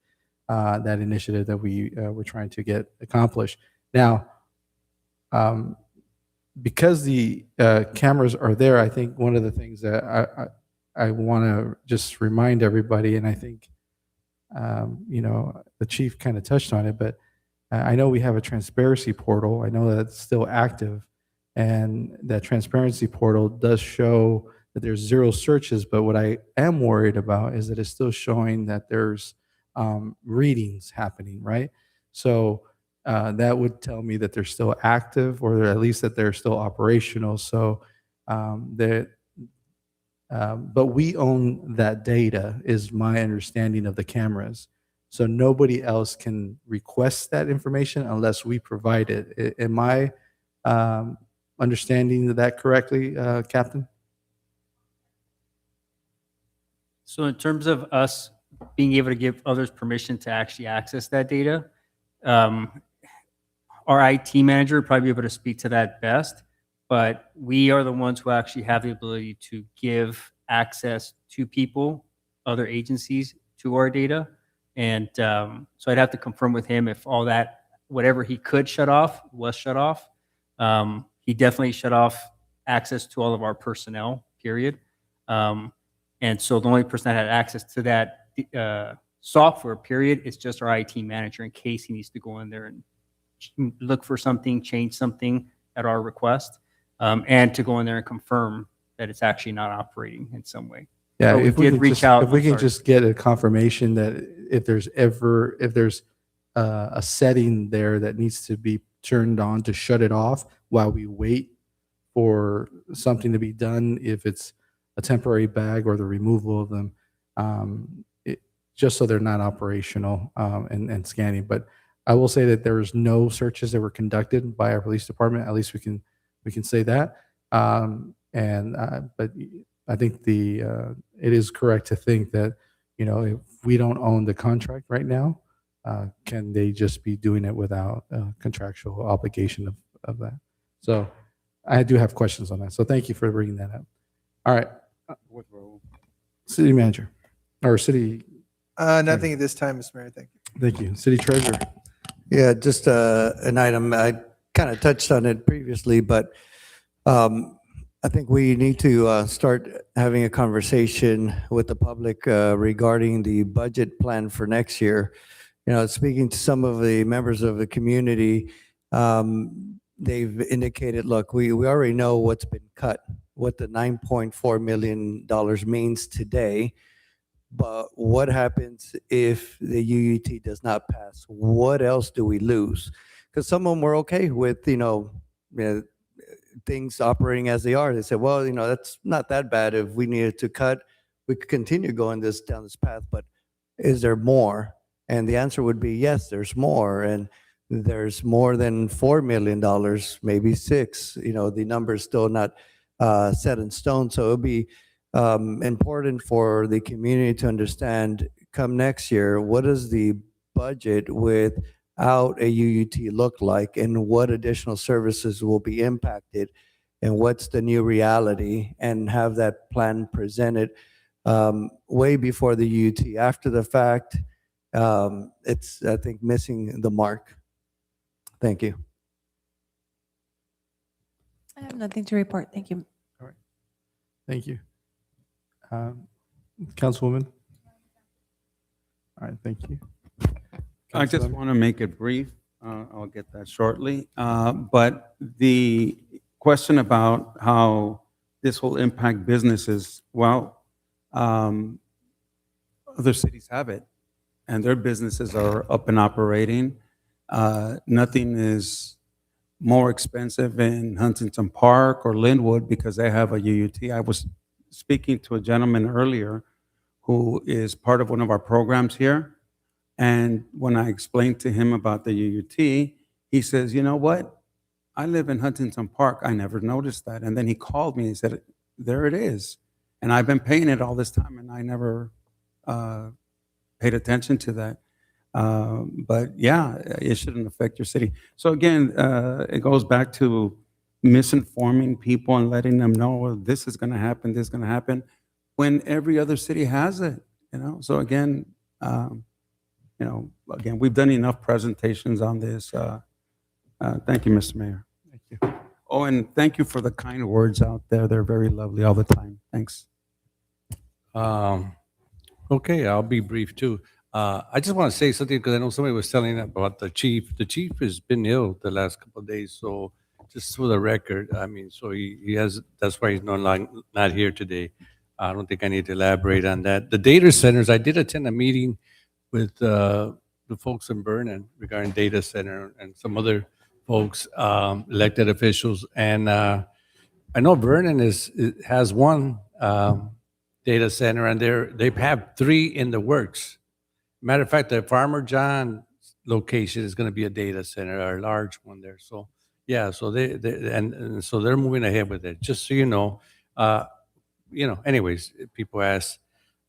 that initiative that we were trying to get accomplished. Now, because the cameras are there, I think one of the things that I want to just remind everybody, and I think the chief kind of touched on it, but I know we have a transparency portal. I know that it's still active, and that transparency portal does show that there's 0 searches. But what I am worried about is that it's still showing that there's readings happening, right? So that would tell me that they're still active, or at least that they're still operational. So but we own that data, is my understanding of the cameras. So nobody else can request that information unless we provide it. Am I understanding that correctly, Captain? So in terms of us being able to give others permission to actually access that data, our IT manager would probably be able to speak to that best, but we are the ones who actually have the ability to give access to people, other agencies, to our data. And so I'd have to confirm with him if all that, whatever he could shut off, was shut off. He definitely shut off access to all of our personnel, period. And so the only person that had access to that software, period, is just our IT manager in case he needs to go in there and look for something, change something at our request, and to go in there and confirm that it's actually not operating in some way. Yeah, But if we can just, if we I'm can sorry. just get a confirmation that if there's a setting there that needs to be turned on to shut it off while we wait for something to be done, if it's a temporary bag or the removal of them, just so they're not operational and scanning. But I will say that there was no searches that were conducted by our police department. At least we can say that. But I think it is correct to think that if we don't own the contract right now, can they just be doing it without contractual obligation of that? So I do have questions on that. So thank you for bringing that up. All right, city manager or city. Nothing at this time, Mr. Mayor. Thank you. Thank you, city treasurer. Yeah, just an item. I kind of touched on it previously, but I think we need to start having a conversation with the public regarding the budget plan for next year. Speaking to some of the members of the community, they've indicated, look, we already know what's been cut, what the $9.4 million means today. But what happens if the UUT does not pass? What else do we lose? Because some of them were okay with, things operating as they are. They said, well, that's not that bad. If we needed to cut, we could continue going down this path. But is there more? And the answer would be yes, there's more. And there's more than $4 million, maybe $6 million. The number is still not set in stone. So it'll be important for the community to understand come next year, what does the budget without a UUT look like, and what additional services will be impacted, and what's the new reality, and have that plan presented way before the UUT. After the fact, it's, I think, missing the mark. Thank you. I have nothing to report. Thank you. All right. Thank you. Councilwoman. All right, thank you. I just Councilman? want to make it brief. I'll get that shortly. But the question about how this will impact businesses. Well, other cities have it, and their businesses are up and operating. Nothing is more expensive in Huntington Park or Linwood because they have a UUT. I was speaking to a gentleman earlier who is part of one of our programs here. And when I explained to him about the UUT, he says, you know what? I live in Huntington Park. I never noticed that. And then he called me and said, there it is. And I've been paying it all this time and I never paid attention to that. But yeah, it shouldn't affect your city. So again, it goes back to misinforming people and letting them know, well, this is going to happen, this is going to happen, when every other city has it. So again, again, we've done enough presentations on this. Thank you, Mr. Mayor. Thank you. Oh, and thank you for the kind words out there. They're very lovely all the time. Thanks. Okay, I'll be brief too. I just want to say something because I know somebody was telling about the chief. The chief has been ill the last couple of days, so just for the record, I mean, so he has. That's why he's not here today. I don't think I need to elaborate on that. The data centers. I did attend a meeting with the folks in Vernon regarding data center and some other folks, elected officials, and I know Vernon has one data center, and they have 3 in the works. Matter of fact, the Farmer John location is going to be a data center, a large one there. So yeah, so and so they're moving ahead with it. Just so you know, anyways, people ask.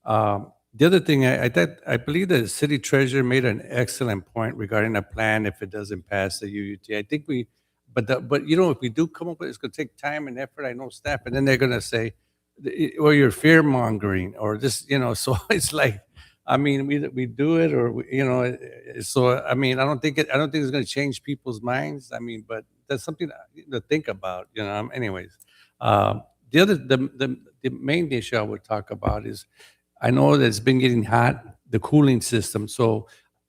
The other thing, I believe the city treasurer made an excellent point regarding a plan if it doesn't pass the UUT. I think but if we do come up with it, it's going to take time and effort. I know staff, and then they're going to say, or you're fear mongering, or this, so it's like, I mean, we do it, or so I mean, I don't think it's going to change people's minds. I mean, but that's something to think about, Anyways, the main issue I would talk about is, I know that it's been getting hot, the cooling system. So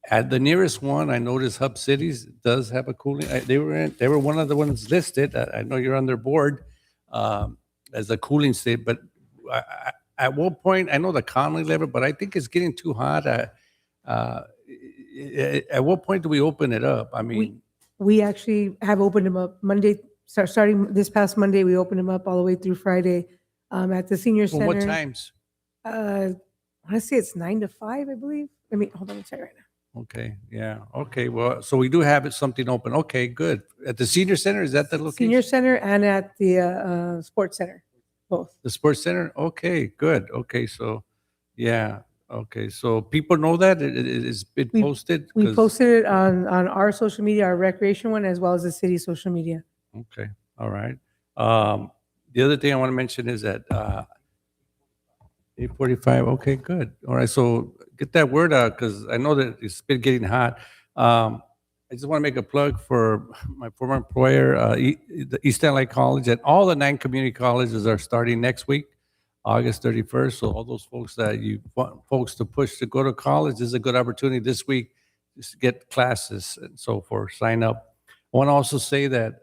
at the nearest one, I noticed Hub Cities does have a cooling. They were one of the ones listed. I know you're on their board as a cooling state, but at what point, I know the Conley level, but I think it's getting too hot. At what point do we open it up? I mean, We actually have opened them up Monday, starting this past Monday, we opened them up all the way through Friday at the senior center. what times? I want to say it's 9 to 5, I believe. Hold on, let me tell you right now. Okay, yeah, okay. Well, so we do have something open. Okay, good. At the senior center, is that the location? Senior center and at the sports center, both. The sports center? Okay, good. Okay, so, yeah, okay. So people know that it's been posted? We 'Cause- posted it on our social media, our recreation one, as well as the city social media. Okay, all right. The other thing I want to mention is that 8:45, okay, good. All right, so get that word out because I know that it's been getting hot. I just want to make a plug for my former employer, the East LA College, and all the 9 community colleges are starting next week, August 31st. So all those folks that you want folks to push to go to college, this is a good opportunity this week just to get classes and so forth, sign up. I want to also say that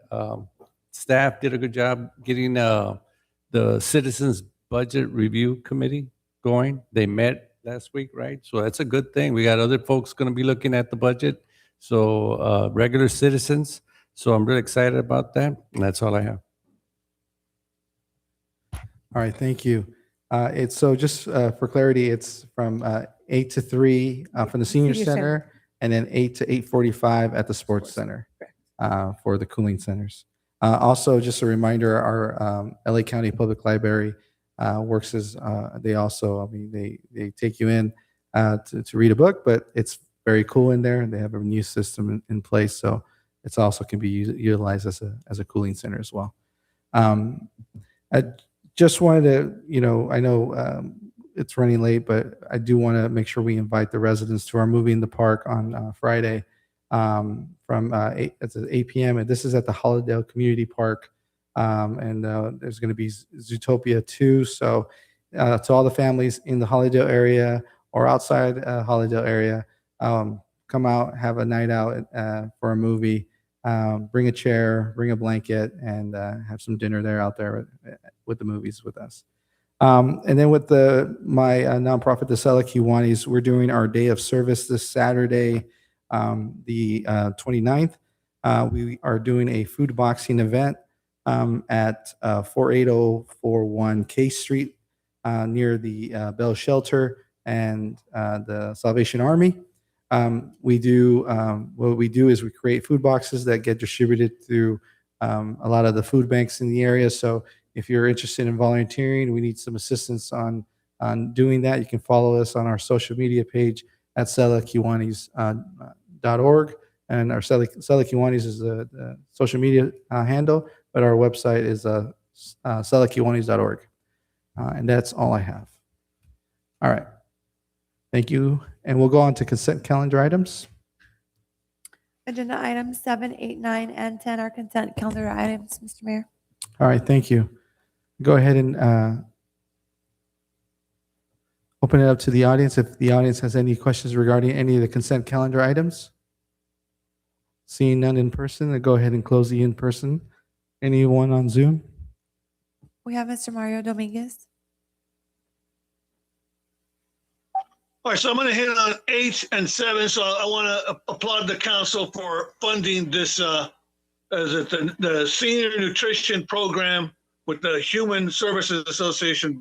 staff did a good job getting the Citizens Budget Review Committee going. They met last week, right? So that's a good thing. We got other folks going to be looking at the budget. So regular citizens. So I'm really excited about that. And that's all I have. All right, thank you. It's so just for clarity, it's from 8 to 3 from the senior Senior center, center. and then 8 to 8:45 at the sports center for the cooling centers. Also, just a reminder, our LA County Public Library works as they also, I mean, they take you in to read a book, but it's very cool in there. They have a new system in place, so it's also can be utilized as a cooling center as well. I just wanted to, I know it's running late, but I do want to make sure we invite the residents to our movie in the park on Friday from 8 p.m. And this is at the Holidale Community Park. And there's going to be Zootopia 2. So to all the families in the Holidale area or outside Holidale area, come out, have a night out for a movie. bring a chair, bring a blanket, and have some dinner there out there with the movies with us. And then with my nonprofit, the Sela Kiwanis, we're doing our day of service this Saturday, the 29th. We are doing a food boxing event at 48041 K Street near the Bell Shelter and the Salvation Army. What we do is we create food boxes that get distributed through a lot of the food banks in the area. So if you're interested in volunteering, we need some assistance on doing that. You can follow us on our social media page at SelaKiwanis.org. And our Sela Kiwanis is the social media handle, but our website is SelaKiwanis.org. And that's all I have. All right. Thank you. And we'll go on to consent calendar items. Agenda items 7, 8, 9, and 10 are consent calendar items, Mr. Mayor. All right. Thank you. Go ahead and open it up to the audience. If the audience has any questions regarding any of the consent calendar items. Seeing none in person, I'll go ahead and close the in-person. Anyone on Zoom? We have Mr. Mario Dominguez. All right, so I'm going to hit on 8 and 7. So I want to applaud the council for funding this, the senior nutrition program with the Human Services Association.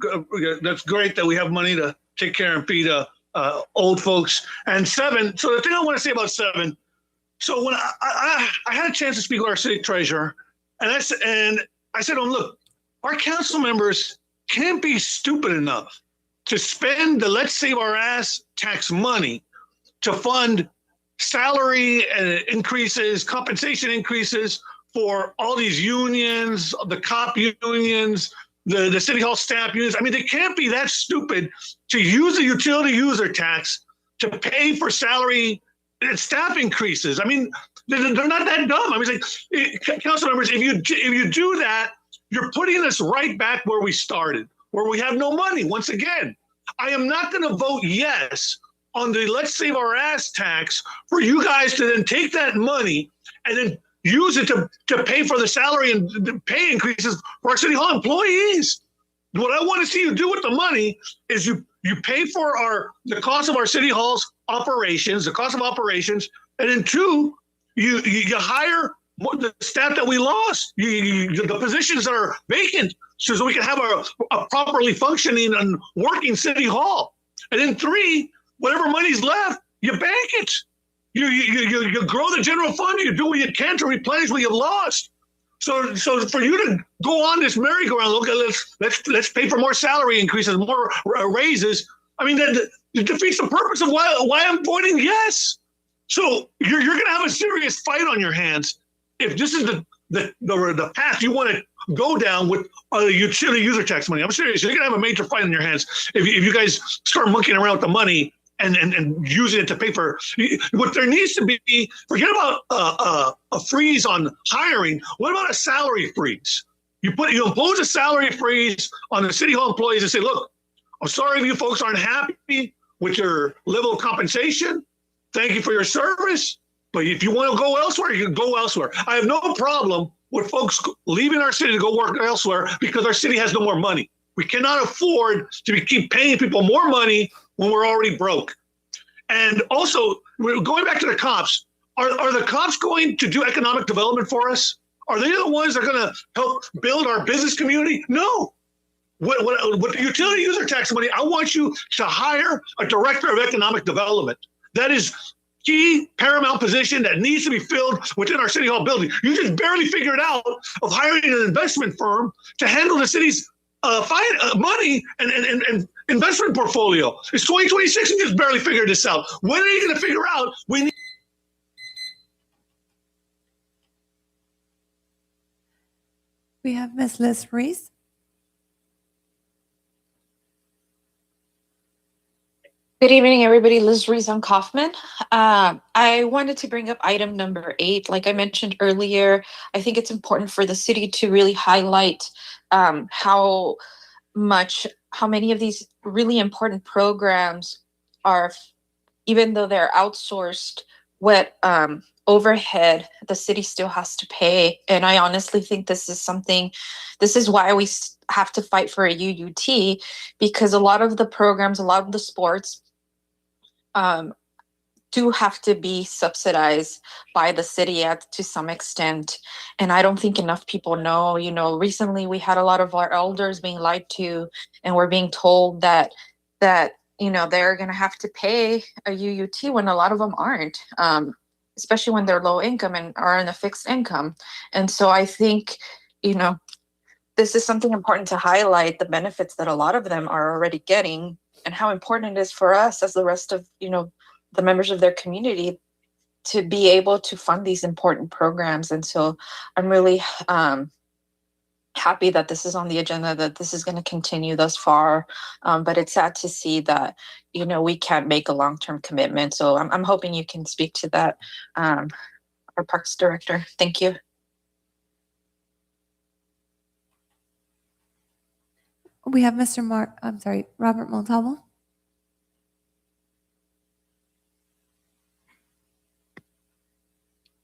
That's great that we have money to take care and feed old folks. And 7, so the thing I want to say about 7, so when I had a chance to speak with our city treasurer, and I said, look, our council members can't be stupid enough to spend the Let's Save Our Ass tax money to fund salary increases, compensation increases for all these unions, the cop unions, the city hall staff unions. I mean, they can't be that stupid to use the utility user tax to pay for salary and staff increases. I mean, they're not that dumb. I mean, it's like, council members, if you do that, you're putting us right back where we started, where we have no money. Once again, I am not going to vote yes on the Let's Save Our Ass tax for you guys to then take that money and then use it to pay for the salary and the pay increases for our city hall employees. What I want to see you do with the money is you pay for the cost of our city hall's operations, the cost of operations, and then 2, you hire the staff that we lost, the positions that are vacant, so we can have a properly functioning and working city hall. And then 3, whatever money's left, you bank it. You grow the general fund. You do what you can to replenish what you've lost. So for you to go on this merry-go-round, okay, let's pay for more salary increases, more raises. I mean, that defeats the purpose of why I'm voting yes. So you're going to have a serious fight on your hands if this is the path you want to go down with the utility user tax money. I'm serious. You're going to have a major fight on your hands if you guys start monkeying around with the money and using it to pay for what there needs to be. Forget about a freeze on hiring. What about a salary freeze? You impose a salary freeze on the city hall employees and say, look, I'm sorry if you folks aren't happy with your level of compensation. Thank you for your service. But if you want to go elsewhere, you can go elsewhere. I have no problem with folks leaving our city to go work elsewhere because our city has no more money. We cannot afford to keep paying people more money when we're already broke. And also, we're going back to the cops. Are the cops going to do economic development for us? Are they the ones that are going to help build our business community? No. With the utility user tax money, I want you to hire a director of economic development. That is key paramount position that needs to be filled within our city hall building. You just barely figured out of hiring an investment firm to handle the city's money and investment portfolio. It's 2026 and just barely figured this out. When are you going to figure out we need? We have Ms. Liz Reese. Good evening, everybody. Liz Reese on Kaufman. I wanted to bring up item number 8. Like I mentioned earlier, I think it's important for the city to really highlight how many of these really important programs are, even though they're outsourced, what overhead the city still has to pay. And I honestly think this is why we have to fight for a UUT, because a lot of the programs, a lot of the sports do have to be subsidized by the city to some extent. And I don't think enough people know. Recently we had a lot of our elders being lied to, and we're being told that they're going to have to pay a UUT when a lot of them aren't, especially when they're low income and are in a fixed income. And so I think, this is something important to highlight, the benefits that a lot of them are already getting, and how important it is for us as the rest of, the members of their community to be able to fund these important programs. And so I'm really happy that this is on the agenda, that this is going to continue thus far. But it's sad to see that, we can't make a long-term commitment. So I'm hoping you can speak to that, our Parks Director. Thank you. We have Robert Montalvo.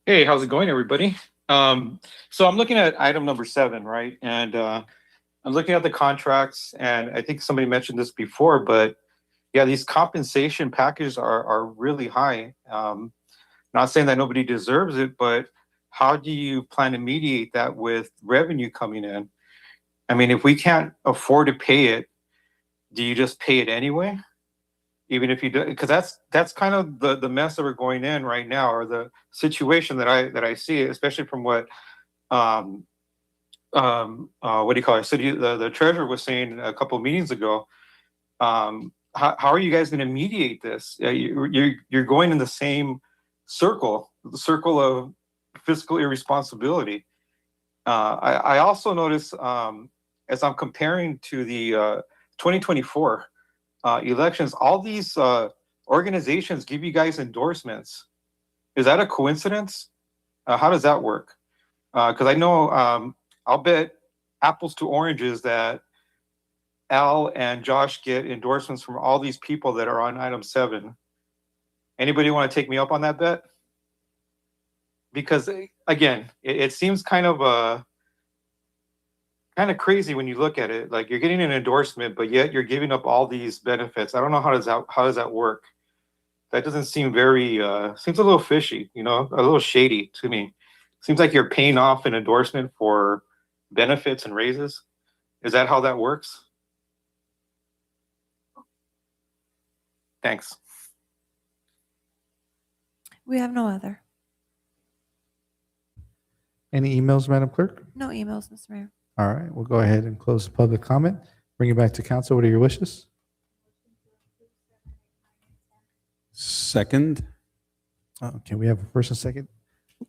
Hey, how's it going, everybody? So I'm looking at item number 7, right? And I'm looking at the contracts, and I think somebody mentioned this before, but yeah, these compensation packages are really high. Not saying that nobody deserves it, but how do you plan to mediate that with revenue coming in? I mean, if we can't afford to pay it, do you just pay it anyway? Even if you do, because that's kind of the mess that we're going in right now, or the situation that I see, especially from what what do you call it? The treasurer was saying a couple of meetings ago. How are you guys going to mediate this? You're going in the same circle, the circle of fiscal irresponsibility. I also notice, as I'm comparing to the 2024 elections, all these organizations give you guys endorsements. Is that a coincidence? How does that work? Because I know, I'll bet apples to oranges that Al and Josh get endorsements from all these people that are on item 7. Anybody want to take me up on that bet? Because again, it seems kind of crazy when you look at it. Like, you're getting an endorsement, but yet you're giving up all these benefits. I don't know how does that work. That doesn't seem very seems a little fishy, a little shady to me. Seems like you're paying off an endorsement for benefits and raises. Is that how that works? Thanks. We have no other. Any emails, Madam Clerk? No emails, Mr. Mayor. All right, we'll go ahead and close the public comment. Bring it back to council. What are your wishes? Second? Okay, we have a first and second.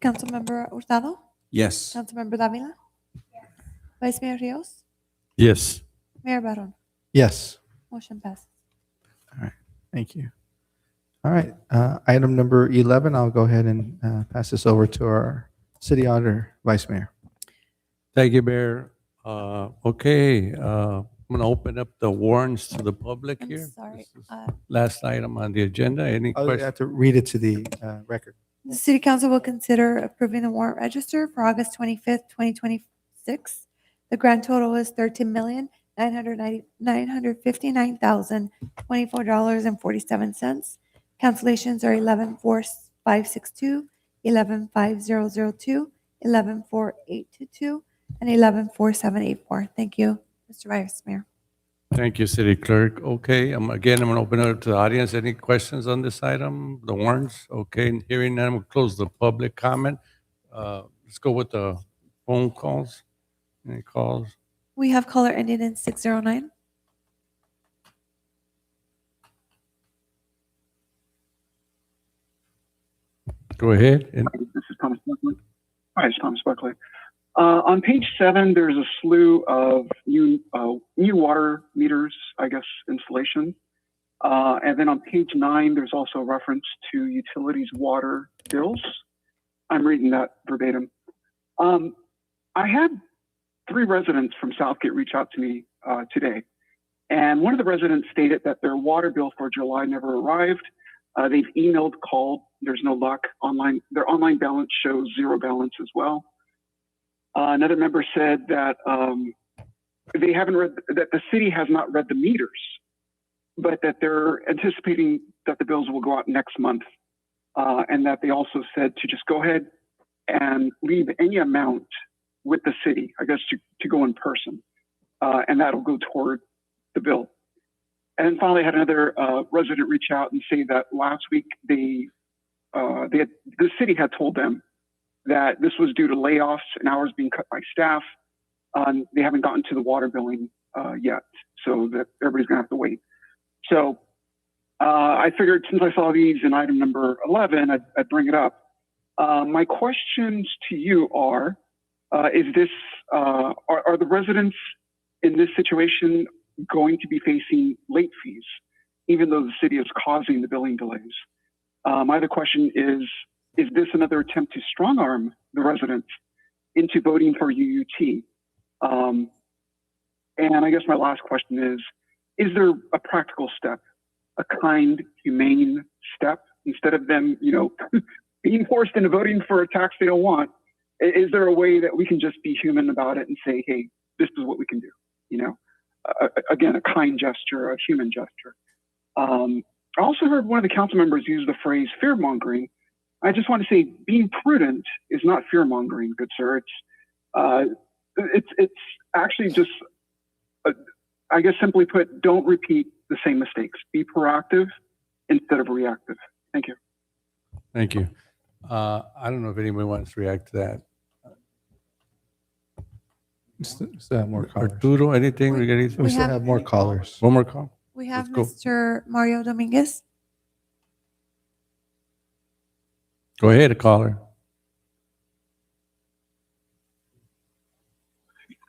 Councilmember Hurtado? Yes. Councilmember Davila? Vice Mayor Rios? Yes. Mayor Barron? Yes. Motion passes. All right, thank you. All right, item number 11, I'll go ahead and pass this over to our city auditor, Vice Mayor. Thank you, Mayor. Okay, I'm going to open up the warrants to the public I'm here. sorry. Last item on the agenda. Any I questions? have to read it to the record. The City Council will consider approving the warrant register for August 25th, 2026. The grand total is $13,959,024.47. Cancellations are 11,4562, 11,5002, 11,4822, and 11,4784. Thank you, Mr. Vice Mayor. Thank you, City Clerk. Okay, I'm going to open it up to the audience. Any questions on this item, the warrants? Okay, hearing none, we'll close the public comment. Let's go with the phone calls. Any calls? We have caller ending in 609. Go ahead. And This is Thomas Buckley. Hi, it's Thomas Buckley. On page 7, there's a slew of new water meters, I guess, installation. And then on page 9, there's also a reference to utilities water bills. I'm reading that verbatim. I had 3 residents from Southgate reach out to me today. And one of the residents stated that their water bill for July never arrived. They've emailed, called, There's no luck. Their online balance shows zero balance as well. Another member said that they haven't read, that the city has not read the meters, but that they're anticipating that the bills will go out next month. And that they also said to just go ahead and leave any amount with the city, I guess, to go in person. And that'll go toward the bill. And then finally, I had another resident reach out and say that last week the city had told them that this was due to layoffs and hours being cut by staff. They haven't gotten to the water billing yet, so that everybody's gonna have to wait. So I figured since I saw these in item number 11, I'd bring it up. My questions to you are, are the residents in this situation going to be facing late fees, even though the city is causing the billing delays? My other question is this another attempt to strong arm the residents into voting for UUT? And I guess my last question is there a practical step, a kind, humane step, instead of them, being forced into voting for a tax they don't want? Is there a way that we can just be human about it and say, hey, this is what we can do? Again, a kind gesture, a human gesture. I also heard one of the council members use the phrase fear mongering. I just want to say being prudent is not fear mongering, good sir. It's actually just, I guess simply put, don't repeat the same mistakes. Be proactive instead of reactive. Thank you. Thank you. I don't know if anyone wants to react to that. Still have more callers. Arturo, anything? We still have more callers. One more call. We have Let's go. Mr. Mario Dominguez. Go ahead, caller.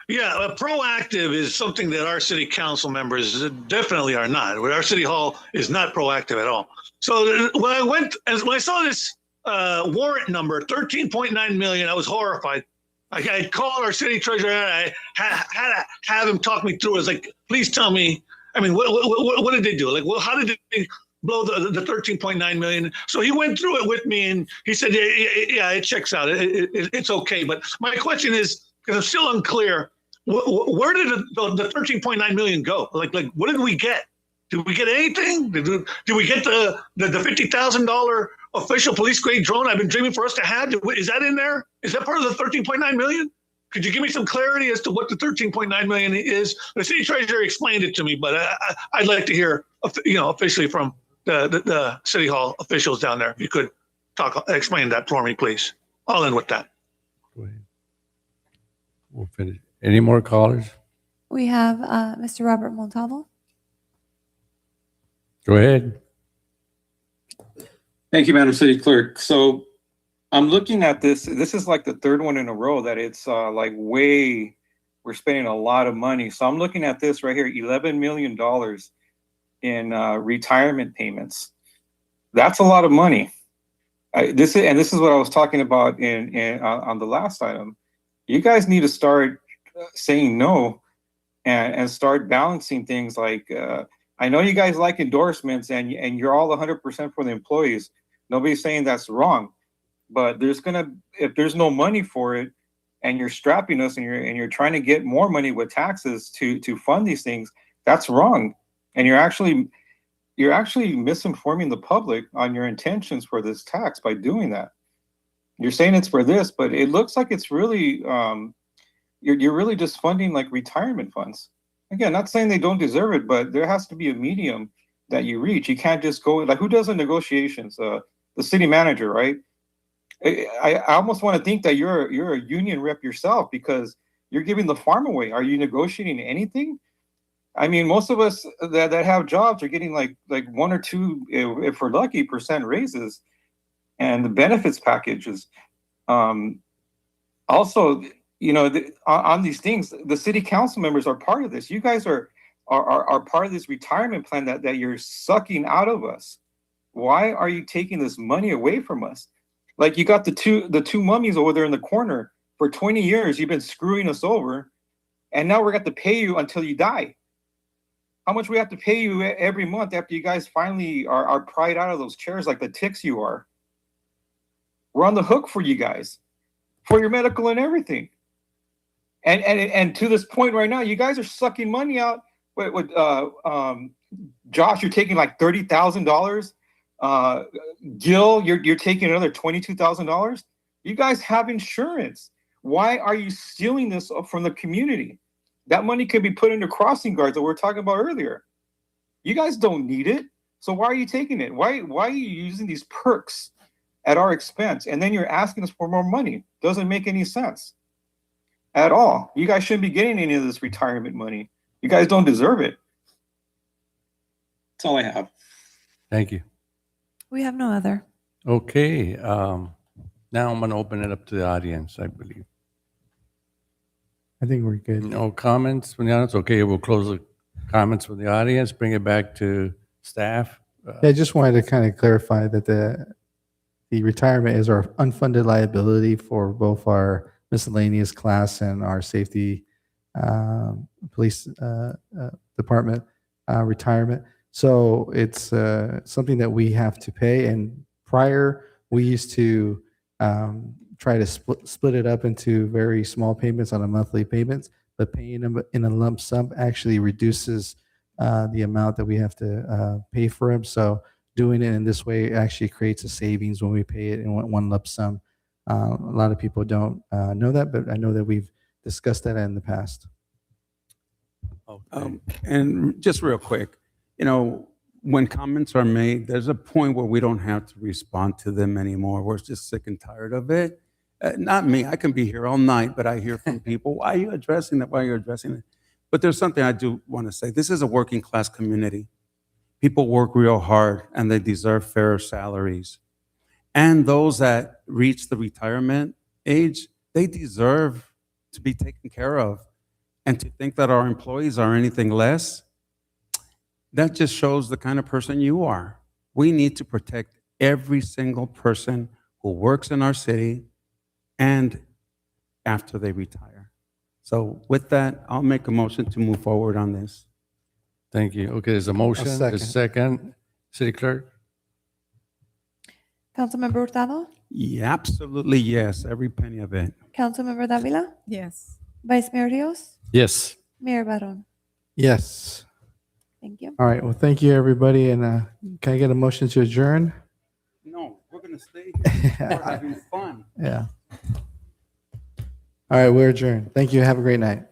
Yeah, proactive is something that our city council members definitely are not. Our city hall is not proactive at all. So when I saw this warrant number, 13.9 million, I was horrified. I called our city treasurer and I had to have him talk me through it. I was like, please tell me, what did they do? Like, how did they blow the 13.9 million? So he went through it with me and he said, yeah, it checks out. It's okay. But my question is, because I'm still unclear, where did the 13.9 million go? Like, what did we get? Did we get anything? Did we get the $50,000 official police grade drone I've been dreaming for us to have? Is that in there? Is that part of the 13.9 million? Could you give me some clarity as to what the 13.9 million is? The city treasurer explained it to me, but I'd like to hear, officially from the city hall officials down there. If you could explain that for me, please. I'll end with that. Go ahead. We'll finish. Any more callers? We have Mr. Robert Montalvo. Go ahead. Thank you, Madam City Clerk. So I'm looking at this. This is like the third one in a row that it's we're spending a lot of money. So I'm looking at this right here, $11 million in retirement payments. That's a lot of money. This is what I was talking about on the last item. You guys need to start saying no and start balancing things. Like I know you guys like endorsements and you're all 100% for the employees. Nobody's saying that's wrong, but if there's no money for it and you're strapping us and you're trying to get more money with taxes to fund these things, that's wrong. And you're actually misinforming the public on your intentions for this tax by doing that. You're saying it's for this, but it looks like it's really you're really just funding like retirement funds. Again, not saying they don't deserve it, but there has to be a medium that you reach. You can't just go like, who does the negotiations? The city manager, right? I almost want to think that you're a union rep yourself because you're giving the farm away. Are you negotiating anything? I mean, most of us that have jobs are getting like 1 or 2, if we're lucky, % raises, and the benefits packages. Also, on these things, the city council members are part of this. You guys are part of this retirement plan that you're sucking out of us. Why are you taking this money away from us? Like you got the two mummies over there in the corner. For 20 years, you've been screwing us over, and now we're going to pay you until you die. How much we have to pay you every month after you guys finally are pried out of those chairs like the ticks you are? We're on the hook for you guys, for your medical and everything. And to this point right now, you guys are sucking money out. With Josh, you're taking like $30,000. Gil, you're taking another $22,000. You guys have insurance. Why are you stealing this from the community? That money could be put into crossing guards that we were talking about earlier. You guys don't need it. So why are you taking it? Why are you using these perks at our expense? And then you're asking us for more money. Doesn't make any sense at all. You guys shouldn't be getting any of this retirement money. You guys don't deserve it. That's all I have. Thank you. We have no other. Okay, now I'm going to open it up to the audience, I believe. I think we're good. No comments from the audience? Okay, we'll close the comments from the audience, bring it back to staff. Yeah, I just wanted to kind of clarify that the retirement is our unfunded liability for both our miscellaneous class and our safety police department retirement. So it's something that we have to pay. And prior, we used to try to split it up into very small payments on a monthly payments, but paying them in a lump sum actually reduces the amount that we have to pay for them. So doing it in this way actually creates a savings when we pay it in one lump sum. A lot of people don't know that, but I know that we've discussed that in the past. And just real quick, when comments are made, there's a point where we don't have to respond to them anymore. We're just sick and tired of it. Not me. I can be here all night, but I hear from people, why are you addressing that? Why are you addressing it? But there's something I do want to say. This is a working class community. People work real hard and they deserve fair salaries. And those that reach the retirement age, they deserve to be taken care of. And to think that our employees are anything less, that just shows the kind of person you are. We need to protect every single person who works in our city and after they retire. So with that, I'll make a motion to move forward on this. Thank you. Okay, there's a motion, there's a second. City Clerk? Councilmember Hurtado? Yeah, absolutely, yes, every penny of it. Councilmember Davila? Yes. Vice Mayor Rios? Yes. Mayor Barron? Yes. Thank you. All right. Well, thank you, everybody. And can I get a motion to adjourn? No, we're going to stay here. We're having fun. Yeah. All right. We're adjourned. Thank you. Have a great night.